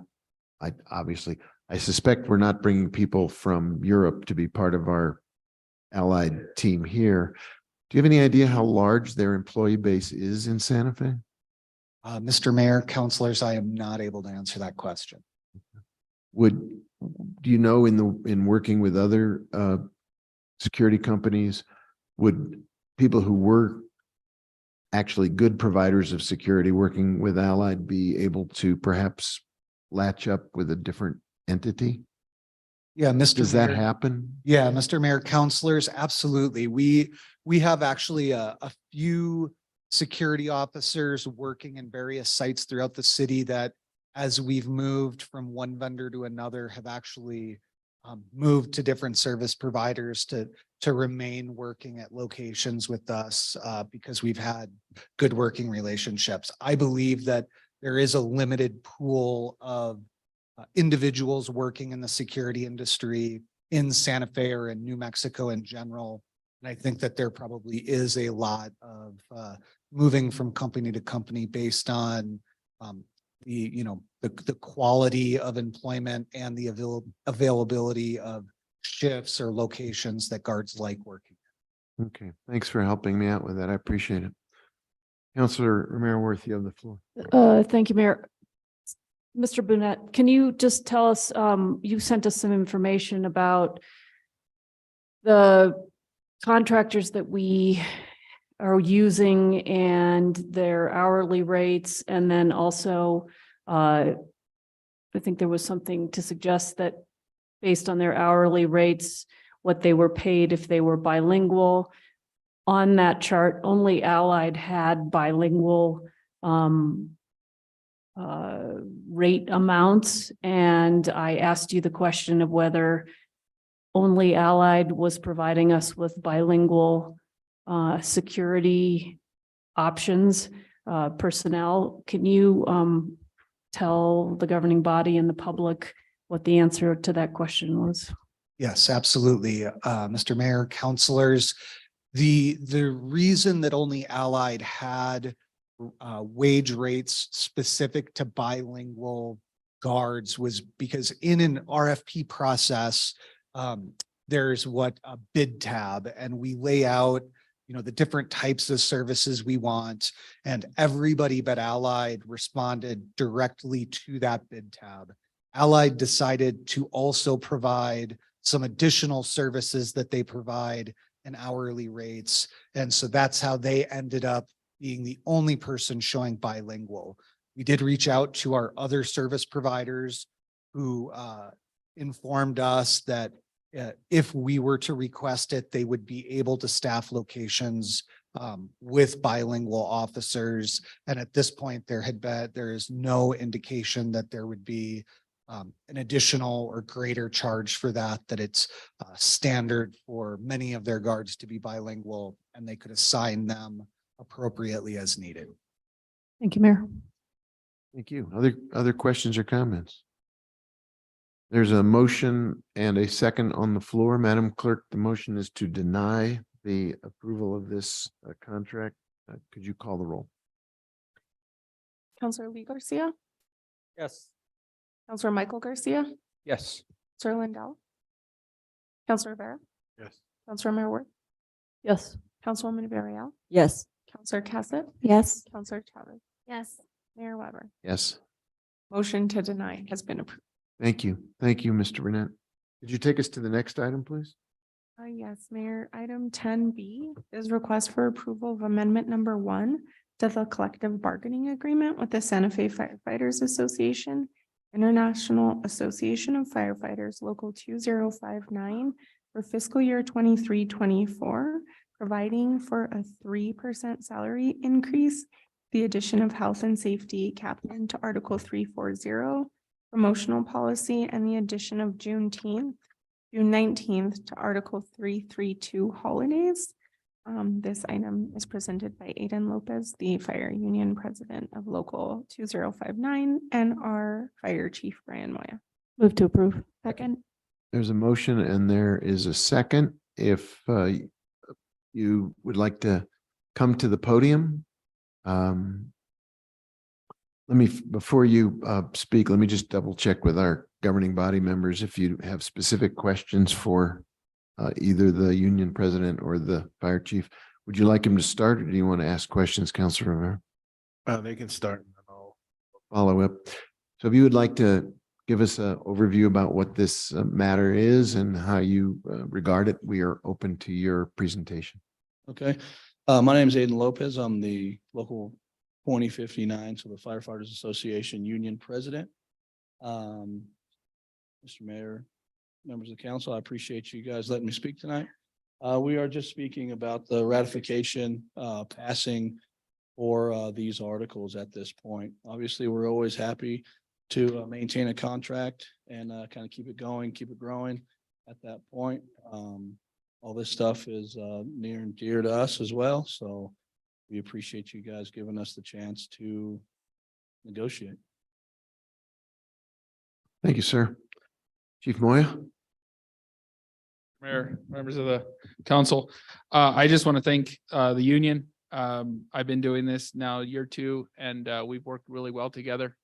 I suspect we're not bringing people from Europe to be part of our Allied team here. Do you have any idea how large their employee base is in Santa Fe? Mr. Mayor, councilors, I am not able to answer that question. Do you know in working with other security companies, would people who were actually good providers of security working with Allied be able to perhaps latch up with a different entity? Yeah, Mr. Does Mayor, that happen? Yeah, Mr. Mayor, councilors, absolutely. We have actually a few security officers working in various sites throughout the city that, as we've moved from one vendor to another, have actually moved to different service providers to remain working at locations with us because we've had good working relationships. I believe that there is a limited pool of individuals working in the security industry in Santa Fe or in New Mexico in general. And I think that there probably is a lot of moving from company to company based on the quality of employment and the availability of shifts or locations that guards like working. Okay, thanks for helping me out with that. I appreciate it. Councilor Romero-Worth, you have the floor. Thank you, Mayor. Mr. Burnett, can you just tell us, you sent us some information about the contractors that we are using and their hourly rates, and then also I think there was something to suggest that based on their hourly rates, what they were paid if they were bilingual. on that chart, only Allied had bilingual rate amounts. And I asked you the question of whether only Allied was providing us with bilingual security options, personnel. Can you tell the governing body and the public what the answer to that question was? Yes, absolutely. Mr. Mayor, councilors, the reason that only Allied had wage rates specific to bilingual guards was because in an RFP process, there's what a bid tab, and we lay out, you know, the different types of services we want, and everybody but Allied responded directly to that bid tab. Allied decided to also provide some additional services that they provide and hourly rates. And so that's how they ended up being the only person showing bilingual. We did reach out to our other service providers who informed us that if we were to request it, they would be able to staff locations with bilingual officers. And at this point, there is no indication that there would be an additional or greater charge for that, that it's standard for many of their guards to be bilingual, and they could assign them appropriately as needed. Thank you, Mayor. Thank you. Other questions or comments? There's a motion and a second on the floor. Madam Clerk, the motion is to deny the approval of this contract. Could you call the roll? Counselor Lee Garcia, Yes. Counselor Michael Garcia, Yes. Sir Lindell, Counselor Rivera, Yes. Counselor Mayor Ward, Yes. Councilwoman Villarreal, Yes. Counselor Cassett, Yes. Counselor Chavez, Yes. Mayor Weber. Yes. Motion to deny has been approved. Thank you. Thank you, Mr. Burnett. Could you take us to the next item, please? Yes, Mayor. Item 10B is request for approval of amendment number 1 to the collective bargaining agreement with the Santa Fe Firefighters Association, International Association of Firefighters, Local 2059 for fiscal year 23-24, providing for a 3% salary increase, the addition of health and safety captain to Article 340, promotional policy, and the addition of June 19th to Article 332 holidays. This item is presented by Aiden Lopez, the Fire Union President of Local 2059, and our Fire Chief Brian Moya. Move to approve. Second. There's a motion and there is a second. If you would like to come to the podium, before you speak, let me just double check with our governing body members. If you have specific questions for either the union president or the fire chief, would you like him to start, or do you want to ask questions, Councilor Rivera? They can start. Follow up. So if you would like to give us an overview about what this matter is and how you regard it, we are open to your presentation. Okay. My name is Aiden Lopez. I'm the local 2059, so the Firefighters Association Union President. Mr. Mayor, members of the council, I appreciate you guys letting me speak tonight. We are just speaking about the ratification passing for these articles at this point. Obviously, we're always happy to maintain a contract and kind of keep it going, keep it growing at that point. All this stuff is near and dear to us as well. So we appreciate you guys giving us the chance to negotiate. Thank you, sir. Chief Moya. Mayor, members of the council, I just want to thank the union. I've been doing this now year 2, and we've worked really well together.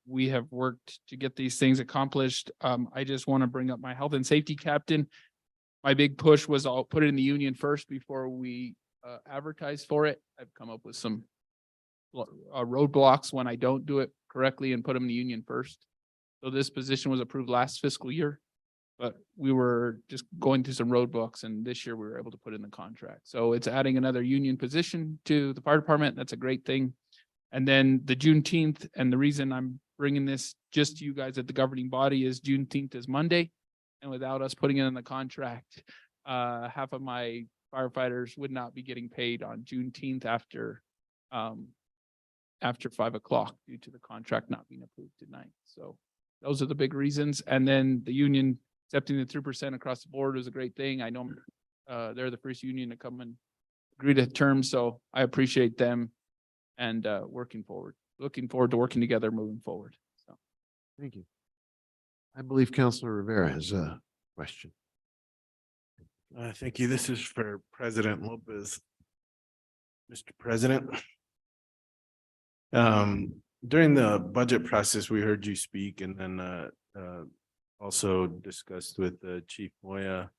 We have worked to get these things accomplished. I just want to bring up my health and safety captain. My big push was I'll put it in the union first before we advertise for it. I've come up with some roadblocks when I don't do it correctly and put them in the union first. So this position was approved last fiscal year, but we were just going through some roadblocks, and this year we were able to put in the contract. So it's adding another union position to the fire department. That's a great thing. And then the Juneteenth, and the reason I'm bringing this just to you guys at the governing body is Juneteenth is Monday. And without us putting it in the contract, half of my firefighters would not be getting paid on Juneteenth after 5 o'clock due to the contract not being approved tonight. So those are the big reasons. And then the union accepting the 3% across the board was a great thing. I know they're the first union to come and agree to terms, so I appreciate them and looking forward to working together moving forward. So Thank you. I believe Councilor Rivera has a question. Thank you. This is for President Lopez. Mr. President. During the budget process, we heard you speak and then also discussed with Chief Moya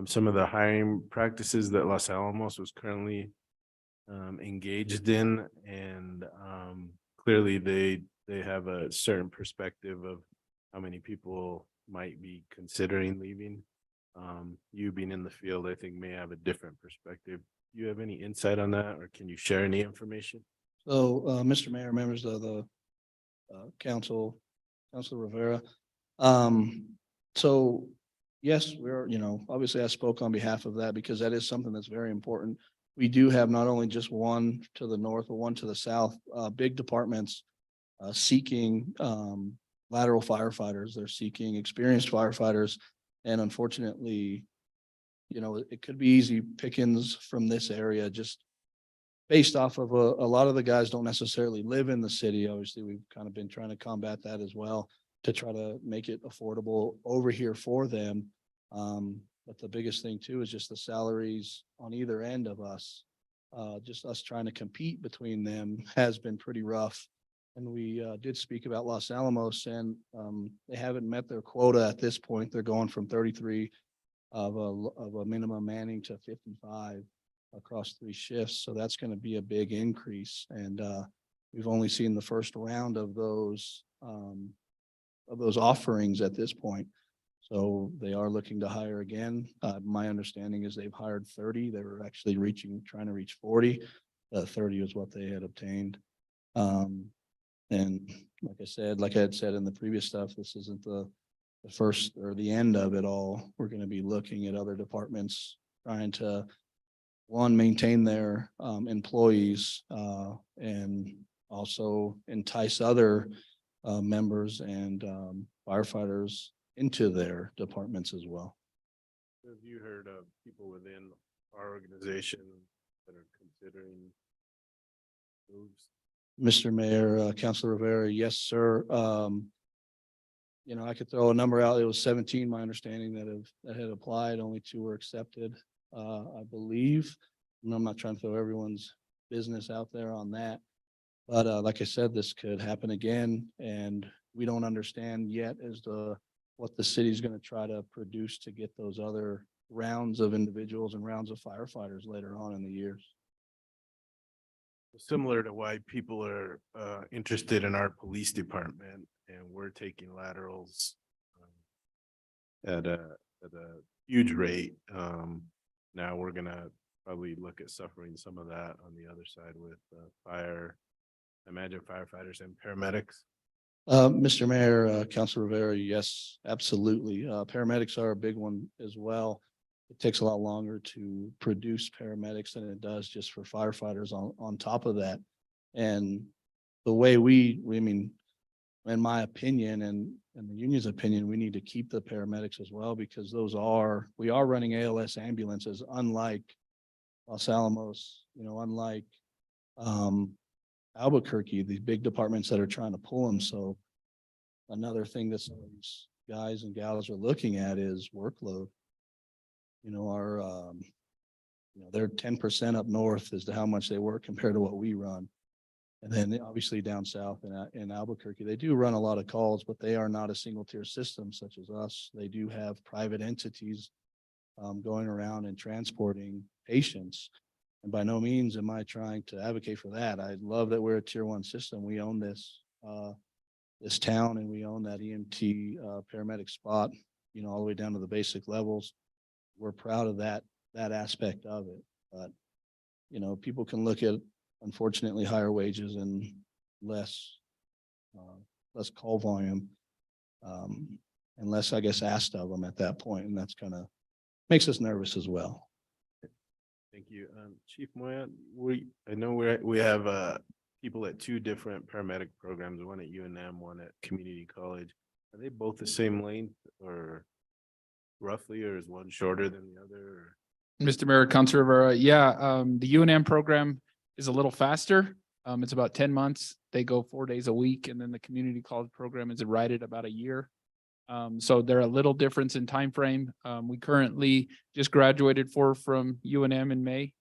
some of the hiring practices that Los Alamos was currently engaged in, and clearly they have a certain perspective of how many people might be considering leaving. You being in the field, I think, may have a different perspective. Do you have any insight on that, or can you share any information? So, Mr. Mayor, members of the council, Councilor Rivera. So yes, we're, obviously I spoke on behalf of that because that is something that's very important. We do have not only just one to the north, but one to the south, big departments seeking lateral firefighters. They're seeking experienced firefighters. And unfortunately, it could be easy pickings from this area just based off of a lot of the guys don't necessarily live in the city. Obviously, we've kind of been trying to combat that as well to try to make it affordable over here for them. But the biggest thing too is just the salaries on either end of us. Just us trying to compete between them has been pretty rough. And we did speak about Los Alamos, and they haven't met their quota at this point. They're going from 33 of a minimum manning to 55 across 3 shifts. So that's going to be a big increase. And we've only seen the first round of those offerings at this point. So they are looking to hire again. My understanding is they've hired 30. They were actually trying to reach 40. 30 is what they had obtained. And like I had said in the previous stuff, this isn't the first or the end of it all. We're going to be looking at other departments trying to, one, maintain their employees and also entice other members and firefighters into their departments as well. Have you heard of people within our organization that are considering moves? Mr. Mayor, Councilor Rivera, yes, sir. I could throw a number out. It was 17, my understanding, that had applied. Only 2 were accepted, I believe. And I'm not trying to throw everyone's business out there on that. But like I said, this could happen again, and we don't understand yet as to what the city's going to try to produce to get those other rounds of individuals and rounds of firefighters later on in the years. Similar to why people are interested in our police department, and we're taking laterals at a huge rate. Now we're gonna probably look at suffering some of that on the other side with fire. I imagine firefighters and paramedics. Mr. Mayor, Councilor Rivera, yes, absolutely. Paramedics are a big one as well. It takes a lot longer to produce paramedics than it does just for firefighters on top of that. And the way in my opinion and the union's opinion, we need to keep the paramedics as well, because we are running ALS ambulances, unlike Los Alamos, unlike Albuquerque, these big departments that are trying to pull them. So another thing that some of these guys and gals are looking at is workload. They're 10% up north as to how much they work compared to what we run. And then obviously down south in Albuquerque, they do run a lot of calls, but they are not a single tier system such as us. They do have private entities going around and transporting patients. And by no means am I trying to advocate for that. I love that we're a tier 1 system. We own this town, and we own that EMT paramedic spot, all the way down to the basic levels. We're proud of that aspect of it. But, people can look at, unfortunately, higher wages and less call volume, and less, I guess, asked of them at that point. And that's kind of makes us nervous as well. Thank you. Chief Moya, I know we have people at two different paramedic programs, one at UNM, one at community college. Are they both the same length or roughly, or is one shorter than the other? Or? Mr. Mayor, Councilor Rivera, yeah, the UNM program is a little faster. It's about 10 months. They go 4 days a week, and then the community college program is right at about a year. So they're a little difference in time frame. We currently just graduated from UNM in May.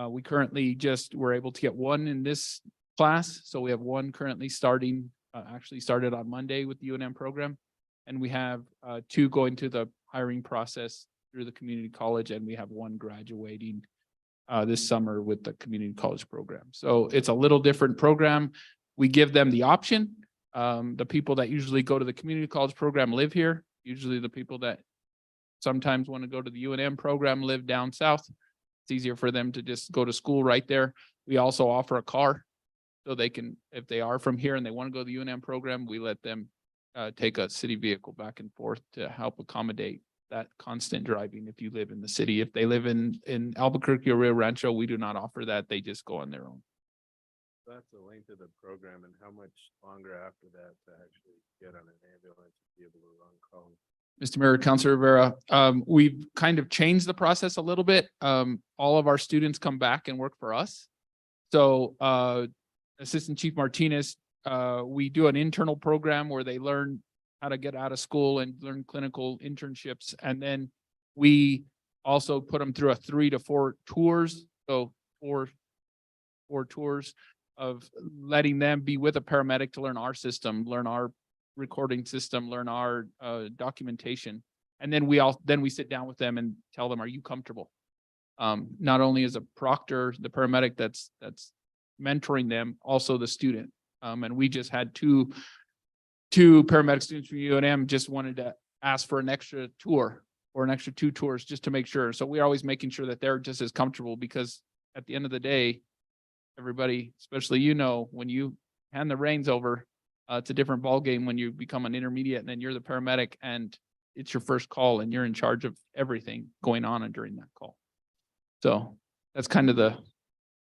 We currently just were able to get one in this class. So we have one currently starting, actually started on Monday with the UNM program. And we have two going through the hiring process through the community college, and we have one graduating this summer with the community college program. So it's a little different program. We give them the option. The people that usually go to the community college program live here. Usually the people that sometimes want to go to the UNM program live down south. It's easier for them to just go to school right there. We also offer a car so they can, if they are from here and they want to go to the UNM program, we let them take a city vehicle back and forth to help accommodate that constant driving if you live in the city. If they live in Albuquerque or Rio Rancho, we do not offer that. They just go on their own. That's the length of the program, and how much longer after that to actually get on an ambulance to be able to run calls? Mr. Mayor, Councilor Rivera, we've kind of changed the process a little bit. All of our students come back and work for us. So Assistant Chief Martinez, we do an internal program where they learn how to get out of school and learn clinical internships. And then we also put them through a 3 to 4 tours. So four tours of letting them be with a paramedic to learn our system, learn our recording system, learn our documentation. And then we sit down with them and tell them, are you comfortable? Not only as a proctor, the paramedic that's mentoring them, also the student. And we just had two paramedic students from UNM just wanted to ask for an extra tour or an extra 2 tours just to make sure. So we're always making sure that they're just as comfortable, because at the end of the day, everybody, especially, when you hand the reins over, it's a different ballgame when you become an intermediate and then you're the paramedic and it's your first call and you're in charge of everything going on and during that call. So that's kind of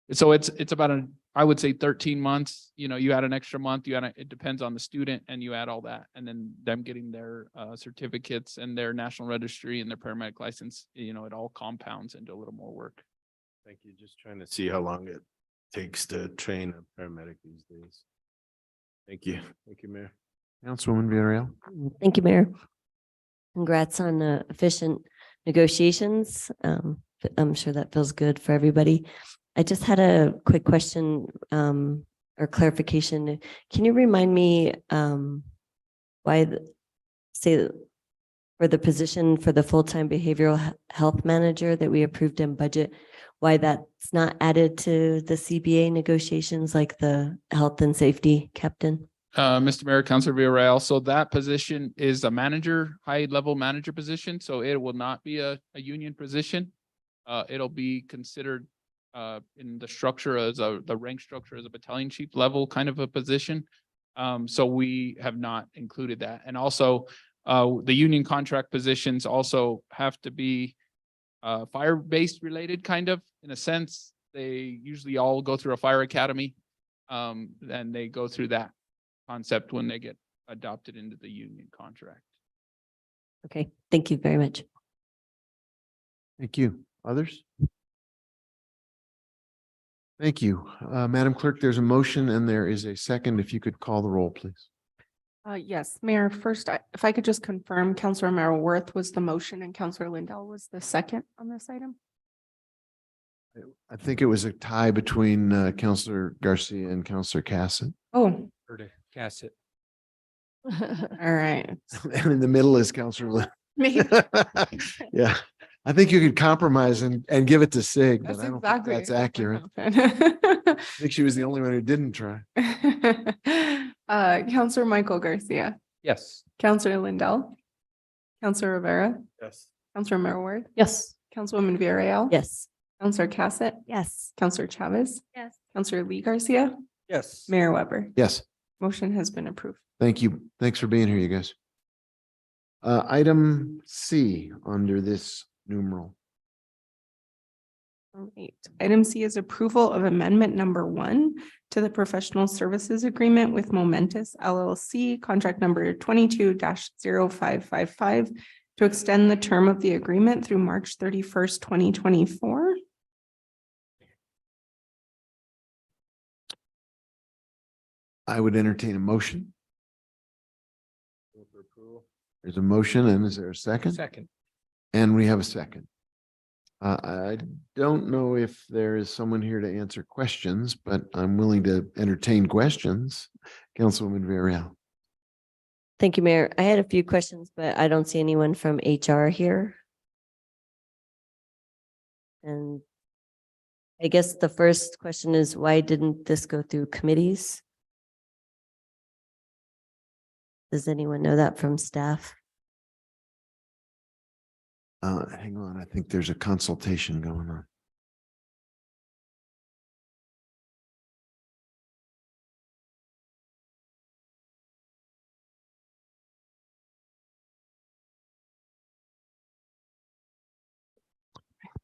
it's about I would say 13 months. You add an extra month, it depends on the student, and you add all that, and then them getting their certificates and their national registry and their paramedic license, it all compounds into a little more work. Thank you. Just trying to see how long it takes to train a paramedic these days. Thank you. Thank you, Mayor. Councilwoman Villarreal. Thank you, Mayor. Congrats on efficient negotiations. I'm sure that feels good for everybody. I just had a quick question or clarification. Can you remind me why, say, for the position for the full-time behavioral health manager that we approved in budget, why that's not added to the CBA negotiations like the health and safety captain? Mr. Mayor, Councilor Villarreal, so that position is a manager, high-level manager position, so it will not be a union position. It'll be considered in the structure as the rank structure as a battalion chief level kind of a position. So we have not included that. And also the union contract positions also have to be fire-based related, kind of, in a sense. They usually all go through a fire academy, and they go through that concept when they get adopted into the union contract. Okay, thank you very much. Thank you. Others? Thank you. Madam Clerk, there's a motion and there is a second. If you could call the roll, please. Yes, Mayor, first, if I could just confirm, Councilor Merrill Worth was the motion and Councilor Lindell was the second on this item. I think it was a tie between Councilor Garcia and Councilor Cassett. Oh. Or to cast it. All right. And in the middle is Councilor Lynn. Me. Yeah, I think you could compromise and give it to Sig, but That's I don't exactly think that's accurate. what I think she was the only one who didn't try. Councilor Michael Garcia, Yes. Councilor Lindell, Councilor Rivera, Yes. Councilor Merrill, Yes. Councilwoman Villarreal. Yes. Councilor Cassett, Yes. Councilor Chavez, Yes. Councilor Lee Garcia, Yes. Mayor Weber. Yes, Motion has been approved. thank you. Thanks for being here, you guys. Item C under this numeral. All right. Item C is approval of amendment number 1 to the professional services agreement with Momentous LLC, contract number 22-0555 to extend the term of the agreement through March 31st, 2024. I would entertain a motion. There's a motion, and is there a second? Second. And we have a second. I don't know if there is someone here to answer questions, but I'm willing to entertain questions. Councilwoman Villarreal. Thank you, Mayor. I had a few questions, but I don't see anyone from HR here. And I guess the first question is, why didn't this go through committees? Does anyone know that from staff? Hang on, I think there's a consultation going on.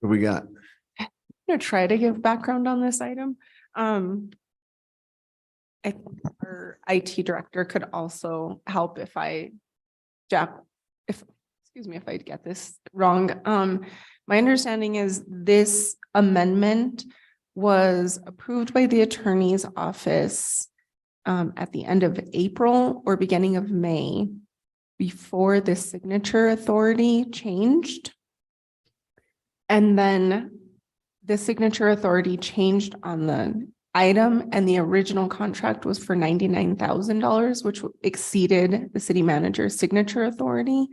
What we got? I'm gonna try to give background on this item. Our IT director could also help if excuse me if I get this wrong. My understanding is this amendment was approved by the attorney's office at the end of April or beginning of May before the signature authority changed. And then the signature authority changed on the item, and the original contract was for $99,000, which exceeded the city manager's signature authority.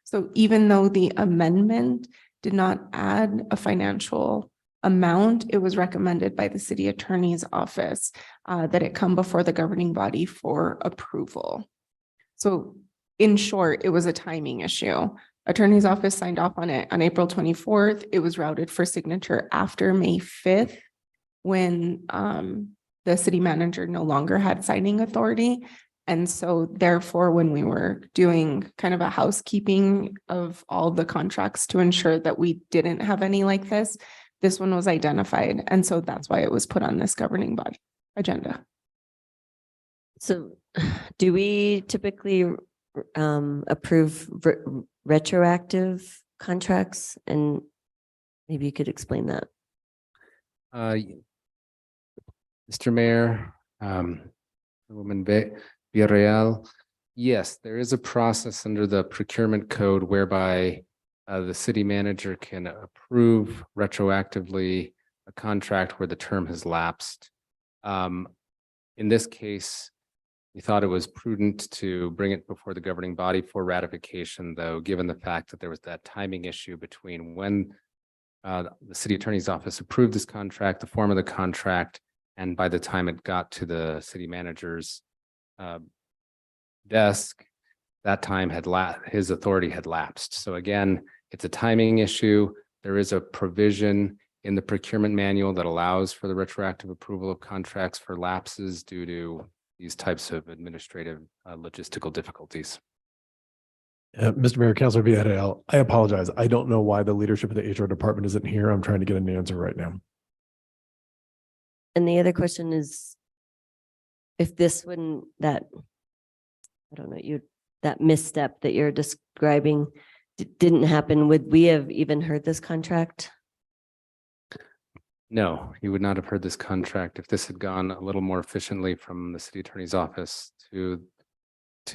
So even though the amendment did not add a financial amount, it was recommended by the city attorney's office that it come before the governing body for approval. So in short, it was a timing issue. Attorney's office signed off on it on April 24th. It was routed for signature after May 5th when the city manager no longer had signing authority. And so therefore, when we were doing kind of a housekeeping of all the contracts to ensure that we didn't have any like this one was identified. And so that's why it was put on this governing body agenda. So do we typically approve retroactive contracts? And maybe you could explain that. Mr. Mayor, Woman Villarreal, yes, there is a process under the procurement code whereby the city manager can approve retroactively a contract where the term has lapsed. In this case, we thought it was prudent to bring it before the governing body for ratification, though, given the fact that there was that timing issue between when the city attorney's office approved this contract, the form of the contract, and by the time it got to the city manager's desk, that time his authority had lapsed. So again, it's a timing issue. There is a provision in the procurement manual that allows for the retroactive approval of contracts for lapses due to these types of administrative logistical difficulties. Mr. Mayor, Councilor Villarreal, I apologize. I don't know why the leadership of the HR department isn't here. I'm trying to get an answer right now. And the other question is, if this wouldn't, that misstep that you're describing didn't happen, would we have even heard this contract? No, you would not have heard this contract if this had gone a little more efficiently from the city attorney's office to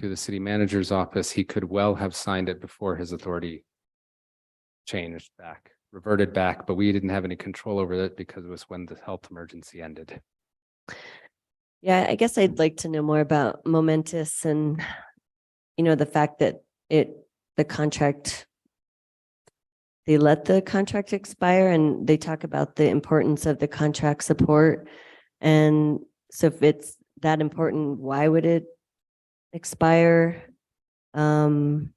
the city manager's office. He could well have signed it before his authority reverted back, but we didn't have any control over it because it was when the health emergency ended. Yeah, I guess I'd like to know more about Momentous and, the fact that they let the contract expire, and they talk about the importance of the contract support. And so if it's that important, why would it expire? And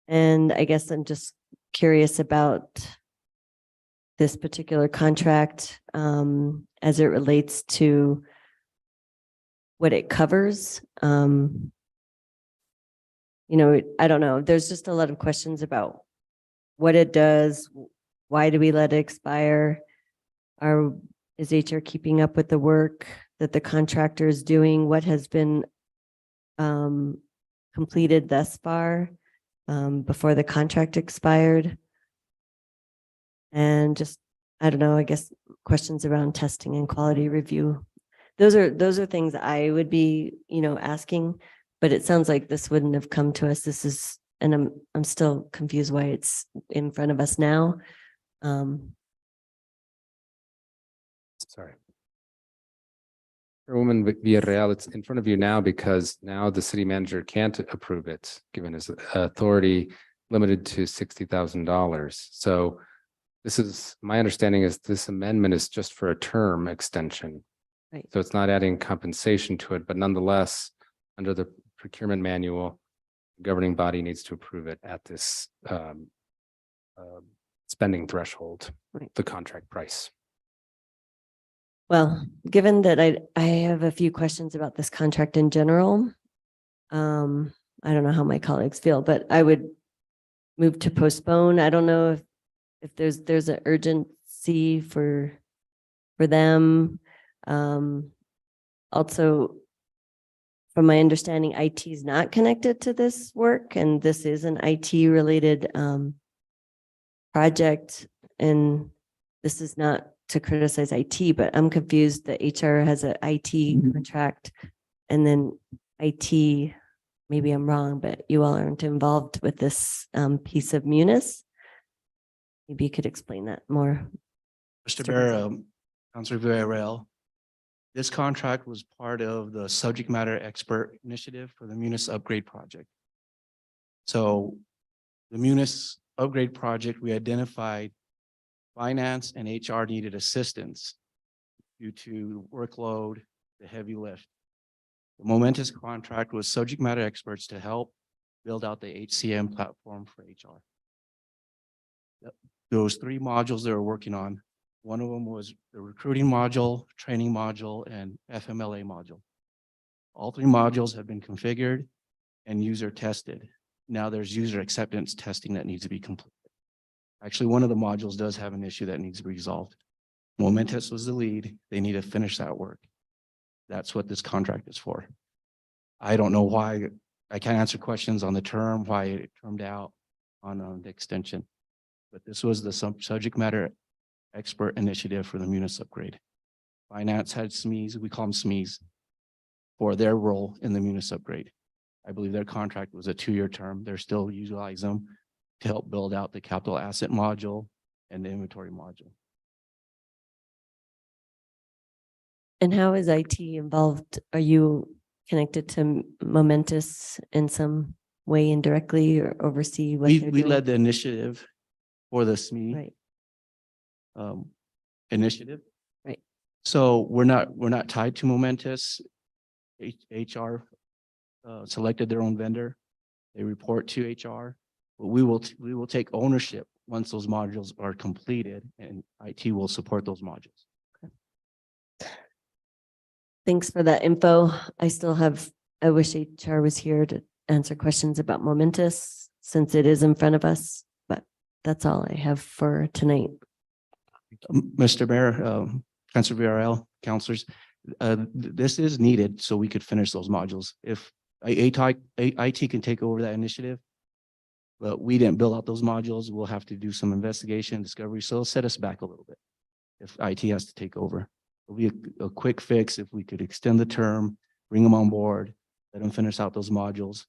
I guess I'm just curious about this particular contract as it relates to what it covers. I don't know. There's just a lot of questions about what it does, Why do we let it expire? Is HR keeping up with the work that the contractor is doing? What has been completed thus far before the contract expired? And just, I don't know, I guess questions around testing and quality review. Those are things I would be, asking, but it sounds like this wouldn't have come to us. This is, and I'm still confused why it's in front of us now. Sorry. Chairwoman Villarreal, it's in front of you now because now the city manager can't approve it, given his authority limited to $60,000. So this is, my understanding is this amendment is just for a term extension. Right. So it's not adding compensation to it, but nonetheless, under the procurement manual, the governing body needs to approve it at this spending threshold, Right. the contract price. Well, given that I have a few questions about this contract in general, I don't know how my colleagues feel, but I would move to postpone. I don't know if there's an urgency for them. Also, from my understanding, IT is not connected to this work, and this is an IT related project. And this is not to criticize IT, but I'm confused that HR has an IT contract, and then IT, maybe I'm wrong, but you all aren't involved with this piece of Munis. Maybe you could explain that more. Mr. Mayor, Councilor Villarreal, this contract was part of the subject matter expert initiative for the Munis upgrade project. So the Munis upgrade project, we identified finance and HR needed assistance due to workload, the heavy lift. The Momentous contract was subject matter experts to help build out the HCM platform for HR. Those three modules they were working on, one of them was the recruiting module, training module, and FMLA module. All three modules have been configured and user tested. Now there's user acceptance testing that needs to be completed. Actually, one of the modules does have an issue that needs to be resolved. Momentous was the lead. They need to finish that work. That's what this contract is for. I don't know why, I can't answer questions on the term, why it termed out on the extension. But this was the subject matter expert initiative for the Munis upgrade. Finance had SMEs, we call them SMEs, for their role in the Munis upgrade. I believe their contract was a 2-year term. They're still utilizing them to help build out the capital asset module and the inventory module. And how is IT involved? Are you connected to Momentous in some way indirectly or oversee what they're We doing? led the initiative for the SME Right. Initiative. Right. So we're not tied to Momentous. HR selected their own vendor. They report to HR. But we will take ownership once those modules are completed, and IT will support those modules. Thanks for that info. I wish HR was here to answer questions about Momentous since it is in front of us, but that's all I have for tonight. Mr. Mayor, Councilor VRL, councilors, this is needed so we could finish those modules. If IT can take over that initiative, but we didn't build out those modules, we'll have to do some investigation, discovery, so it'll set us back a little bit if IT has to take over. It'll be a quick fix if we could extend the term, bring them on board, let them finish out those modules.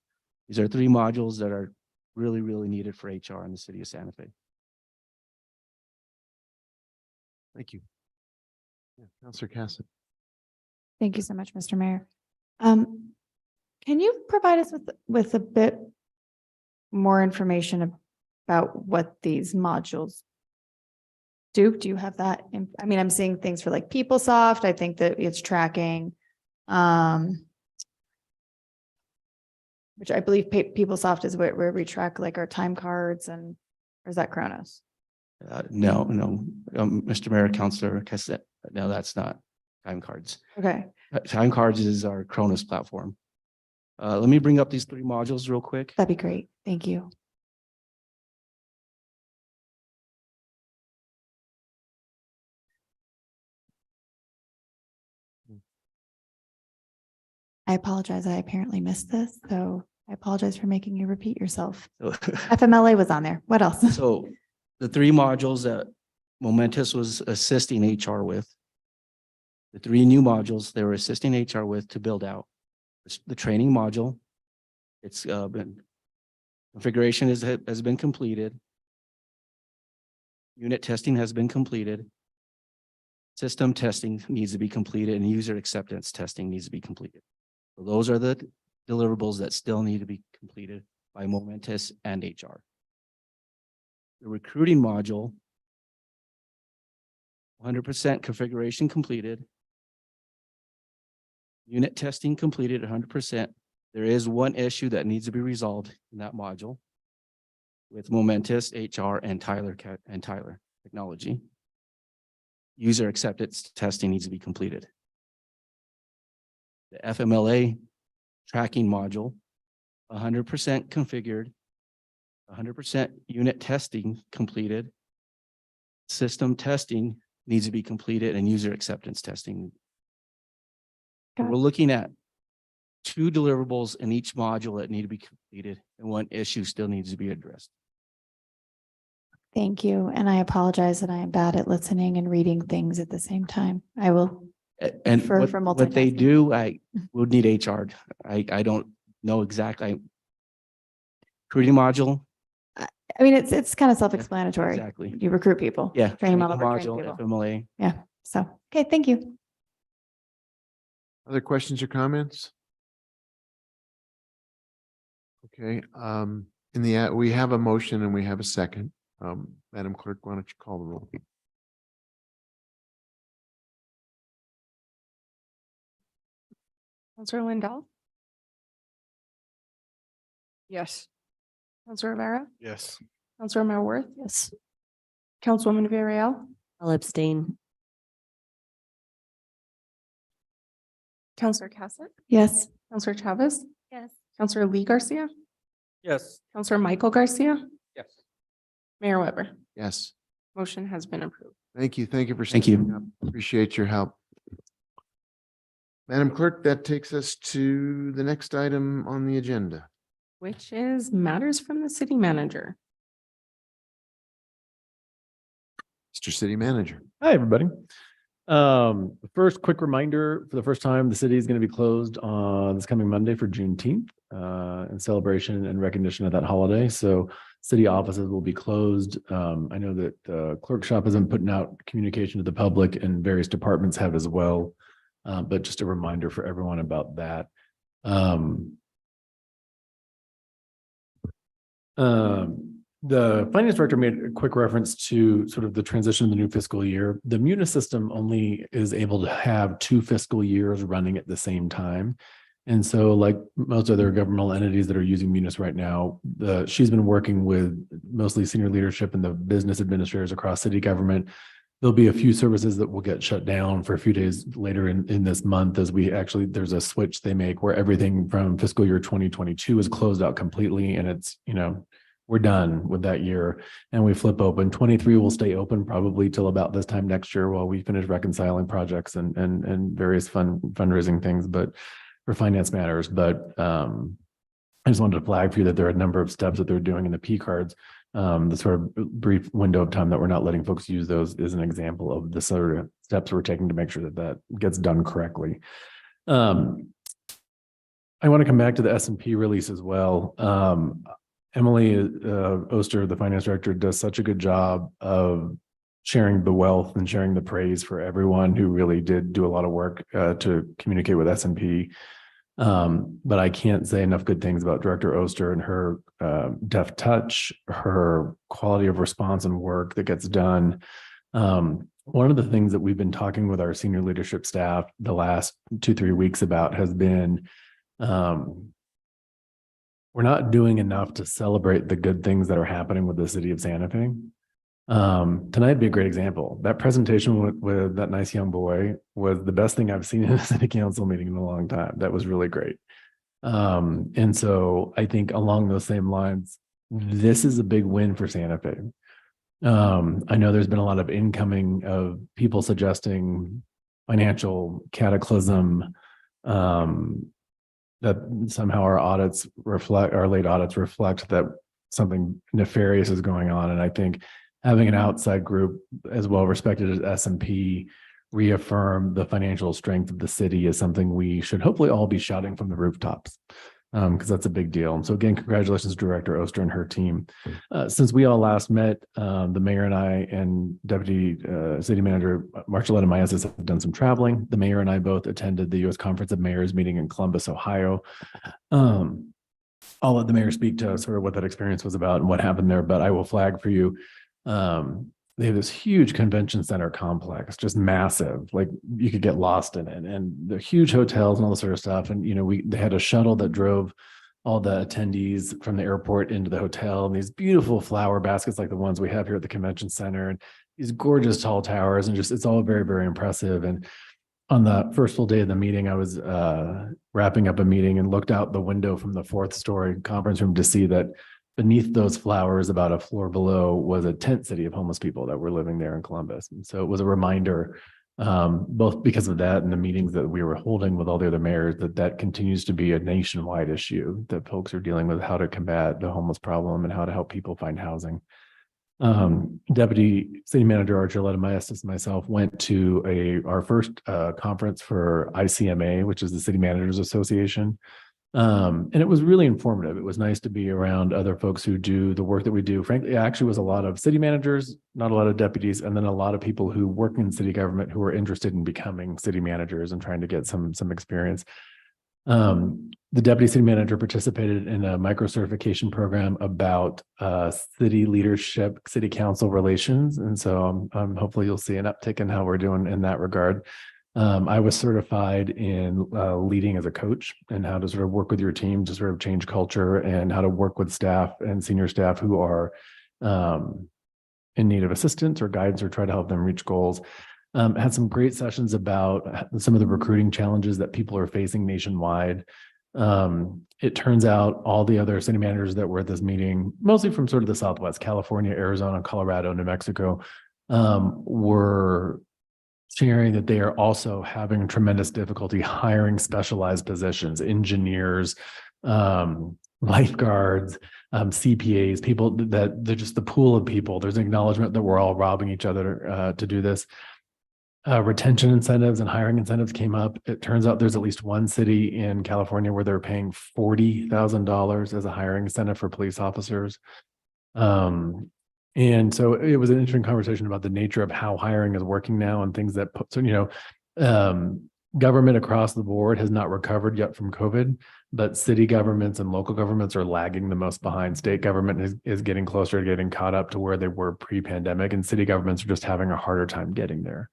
These are 3 modules that are really, really needed for HR in the city of Santa Fe. Thank you. Yeah, Councilor Cassidy. Thank you so much, Mr. Mayor. Can you provide us with a bit more information about what these modules do? Do you have that? I mean, I'm seeing things for like PeopleSoft. I think that it's tracking, which I believe PeopleSoft is where we track like our time cards, and or is that Kronos? No, Mr. Mayor, Councilor Cassett, no, that's not time cards. Okay. Time cards is our Kronos platform. Let me bring up these 3 modules real quick. That'd be great. Thank you. I apologize. I apparently missed this, so I apologize for making you repeat yourself. So FMLA was on there. What else? so the three modules that Momentous was assisting HR with, the three new modules they were assisting HR with to build out. The training module, it's been, configuration has been completed. Unit testing has been completed. System testing needs to be completed and user acceptance testing needs to be completed. So those are the deliverables that still need to be completed by Momentous and HR. The recruiting module, 100% configuration completed. Unit testing completed 100%. There is one issue that needs to be resolved in that module with Momentous, HR, and Tyler Technology. User acceptance testing needs to be completed. The FMLA tracking module, 100% configured, 100% unit testing completed. System testing needs to be completed and user acceptance testing. We're looking at 2 deliverables in each module that need to be completed and one issue still needs to be addressed. Thank you. And I apologize that I am bad at listening and reading things at the same time. I will. And prefer for what they multitasking. do, I would need HR. I don't know exactly. Recruiting module, I mean, it's kind of self-explanatory. exactly. You recruit people. Yeah. Training training module, training module, people. FMLA. Yeah. So, okay, thank you. Other questions or comments? Okay, we have a motion and we have a second. Madam Clerk, why don't you call the roll? Counselor Lindell, Yes. Counselor Rivera, Yes. Counselor Marworth, Yes. Councilwoman Villarreal, I'll abstain. Counselor Cassett, Yes. Counselor Chavez, Yes. Counselor Counselor Lee Garcia, Yes. Counselor Michael Garcia, Yes. Mayor Weber. Yes, Motion has been approved. thank you. Thank you for Thank you. stepping up. Appreciate your help. Madam Clerk, that takes us to the next item on the agenda. Which is matters from the city manager. Mr. City Manager. Hi, everybody. First quick reminder, for the first time, the city is going to be closed on this coming Monday for Juneteenth, in celebration and recognition of that holiday. So city offices will be closed. I know that the clerk shop has been putting out communication to the public and various departments have as well. But just a reminder for everyone about that. The finance director made a quick reference to sort of the transition of the new fiscal year. The Munis system only is able to have 2 fiscal years running at the same time. And so like most other governmental entities that are using Munis right now, she's been working with mostly senior leadership and the business administrators across city government. There'll be a few services that will get shut down for a few days later in this month as there's a switch they make where everything from fiscal year 2022 is closed out completely and it's, we're done with that year and we flip open. 23 will stay open probably till about this time next year while we finish reconciling projects and various fundraising things, but for finance matters. But I just wanted to flag for you that there are a number of steps that they're doing in the P cards. The sort of brief window of time that we're not letting folks use those is an example of the sort of steps we're taking to make sure that that gets done correctly. I want to come back to the S&P release as well. Emily Oster, the finance director, does such a good job of sharing the wealth and sharing the praise for everyone who really did do a lot of work to communicate with S&P. But I can't say enough good things about Director Oster and her deft touch, her quality of response and work that gets done. One of the things that we've been talking with our senior leadership staff the last 2-3 weeks about has been we're not doing enough to celebrate the good things that are happening with the city of Santa Fe. Tonight would be a great example. That presentation with that nice young boy was the best thing I've seen in a city council meeting in a long time. That was really great. And so I think along those same lines, this is a big win for Santa Fe. I know there's been a lot of incoming of people suggesting financial cataclysm, that somehow our audits reflect, our late audits reflect that something nefarious is going on. And I think having an outside group as well respected as S&P reaffirm the financial strength of the city is something we should hopefully all be shouting from the rooftops, because that's a big deal. And so again, congratulations, Director Oster and her team. Since we all last met, the mayor and I and Deputy City Manager Marcelletta Maestas have done some traveling. The mayor and I both attended the U.S. Conference of Mayors meeting in Columbus, Ohio. I'll let the mayor speak to sort of what that experience was about and what happened there, but I will flag for you. They have this huge convention center complex, just massive, like you could get lost in it, and the huge hotels and all this sort of stuff. And, you know, they had a shuttle that drove all the attendees from the airport into the hotel, and these beautiful flower baskets like the ones we have here at the convention center, and these gorgeous tall towers, and just, it's all very, very impressive. And on the first full day of the meeting, I was wrapping up a meeting and looked out the window from the 4th story conference room to see that beneath those flowers, about a floor below, was a tent city of homeless people that were living there in Columbus. And so it was a reminder, both because of that and the meetings that we were holding with all the other mayors, that continues to be a nationwide issue, that folks are dealing with how to combat the homeless problem and how to help people find housing. Deputy City Manager Marcelletta Maestas and myself went to our first conference for ICMA, which is the City Managers Association. And it was really informative. It was nice to be around other folks who do the work that we do. Frankly, it actually was a lot of city managers, not a lot of deputies, and then a lot of people who work in city government who are interested in becoming city managers and trying to get some experience. The deputy city manager participated in a micro certification program about city leadership, city council relations. And so hopefully you'll see an uptick in how we're doing in that regard. I was certified in leading as a coach and how to sort of work with your team to sort of change culture, and how to work with staff and senior staff who are in need of assistance or guidance, or try to help them reach goals. Had some great sessions about some of the recruiting challenges that people are facing nationwide. It turns out all the other city managers that were at this meeting, mostly from sort of the Southwest, California, Arizona, Colorado, New Mexico, were sharing that they are also having tremendous difficulty hiring specialized positions, engineers, lifeguards, CPAs, people that they're just the pool of people. There's an acknowledgement that we're all robbing each other to do this. Retention incentives and hiring incentives came up. It turns out there's at least one city in California where they're paying $40,000 as a hiring incentive for police officers. And so it was an interesting conversation about the nature of how hiring is working now, and things that put, so, you know, government across the board has not recovered yet from COVID, but city governments and local governments are lagging the most behind. State government is getting closer to getting caught up to where they were pre-pandemic, and city governments are just having a harder time getting there.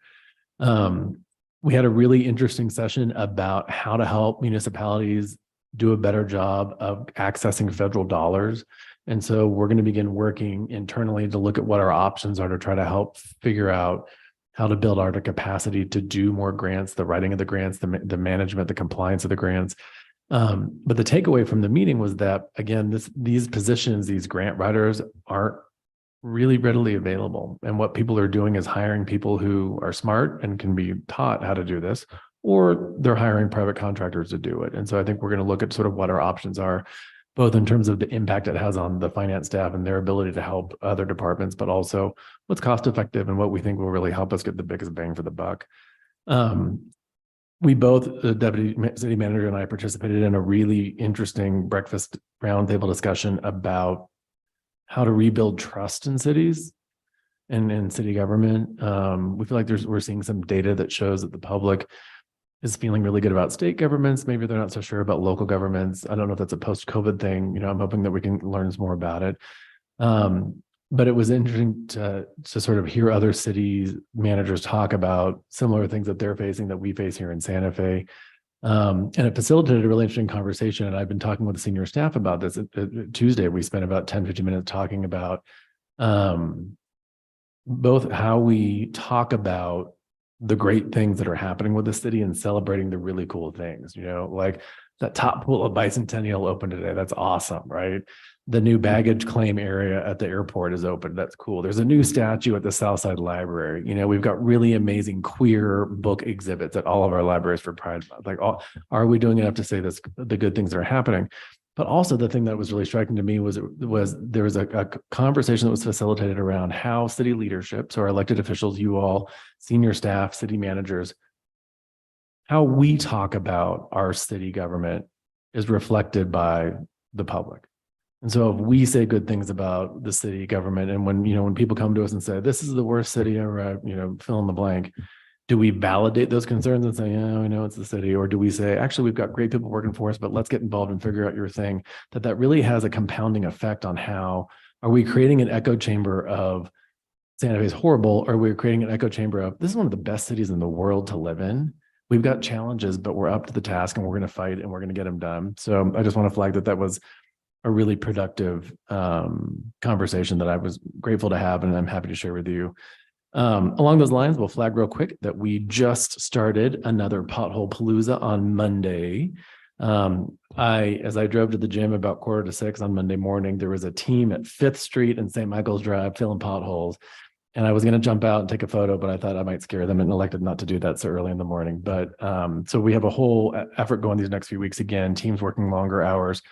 We had a really interesting session about how to help municipalities do a better job of accessing federal dollars. And so we're going to begin working internally to look at what our options are to try to help figure out how to build our capacity to do more grants, the writing of the grants, the management, the compliance of the grants. But the takeaway from the meeting was that, again, these positions, these grant writers aren't really readily available. And what people are doing is hiring people who are smart and can be taught how to do this, or they're hiring private contractors to do it. And so I think we're going to look at sort of what our options are, both in terms of the impact it has on the finance staff and their ability to help other departments, but also what's cost effective and what we think will really help us get the biggest bang for the buck. We both, the deputy city manager and I, participated in a really interesting breakfast roundtable discussion about how to rebuild trust in cities and in city government. We feel like we're seeing some data that shows that the public is feeling really good about state governments. Maybe they're not so sure about local governments. I don't know if that's a post-COVID thing. You know, I'm hoping that we can learn some more about it. But it was interesting to sort of hear other cities managers talk about similar things that they're facing that we face here in Santa Fe. And it facilitated a really interesting conversation. And I've been talking with the senior staff about this. Tuesday, we spent about 10-15 minutes talking about both how we talk about the great things that are happening with the city and celebrating the really cool things. You know, like That top pool of Bicentennial opened today. That's awesome, right? The new baggage claim area at the airport is open. That's cool. There's a new statue at the Southside Library. You know, we've got really amazing queer book exhibits at all of our libraries for Pride Month. Like, are we doing enough to say this, the good things that are happening? But also the thing that was really striking to me was there was a conversation that was facilitated around how city leadership, so our elected officials, you all, senior staff, city managers, how we talk about our city government is reflected by the public. And so if we say good things about the city government, and when people come to us and say, this is the worst city ever, fill in the blank, do we validate those concerns and say, yeah, we know it's the city? Or do we say, actually, we've got great people working for us, but let's get involved and figure out your thing? That really has a compounding effect on how, are we creating an echo chamber of Santa Fe is horrible, or are we creating an echo chamber of, this is one of the best cities in the world to live in? We've got challenges, but we're up to the task and we're going to fight and we're going to get them done. So I just want to flag that was a really productive conversation that I was grateful to have, and I'm happy to share with you. Along those lines, we'll flag real quick that we just started another pothole palooza on Monday. As I drove to the gym about 5:45 on Monday morning, there was a team at 5th Street and St. Michael's Drive filling potholes. And I was going to jump out and take a photo, but I thought I might scare them and elected not to do that so early in the morning. But so we have a whole effort going these next few weeks again, teams working longer hours.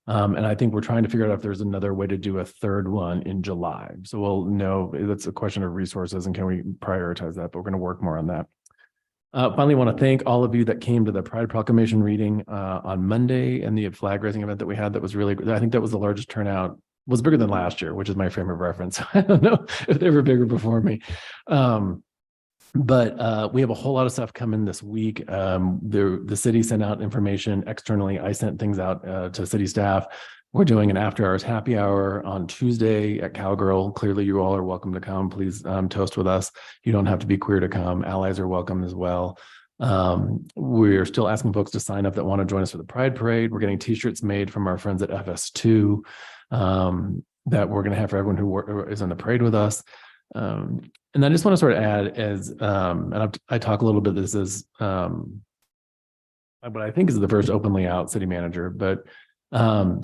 And I think we're trying to figure out if there's another way to do a third one in July. So we'll know, that's a question of resources and can we prioritize that, but we're going to work more on that. Finally, want to thank all of you that came to the Pride Proclamation reading on Monday and the flag raising event that we had. That was really, I think that was the largest turnout. Was bigger than last year, which is my frame of reference. I don't know if they were bigger before me. But we have a whole lot of stuff coming this week. The city sent out information externally. I sent things out to city staff. We're doing an after hours happy hour on Tuesday at Cowgirl. Clearly, you all are welcome to come. Please toast with us. You don't have to be queer to come. Allies are welcome as well. We're still asking folks to sign up that want to join us for the Pride Parade. We're getting t-shirts made from our friends at FS2 that we're going to have for everyone who is on the parade with us. And I just want to sort of add as, and I talk a little bit, this is what I think is the first openly out city manager, but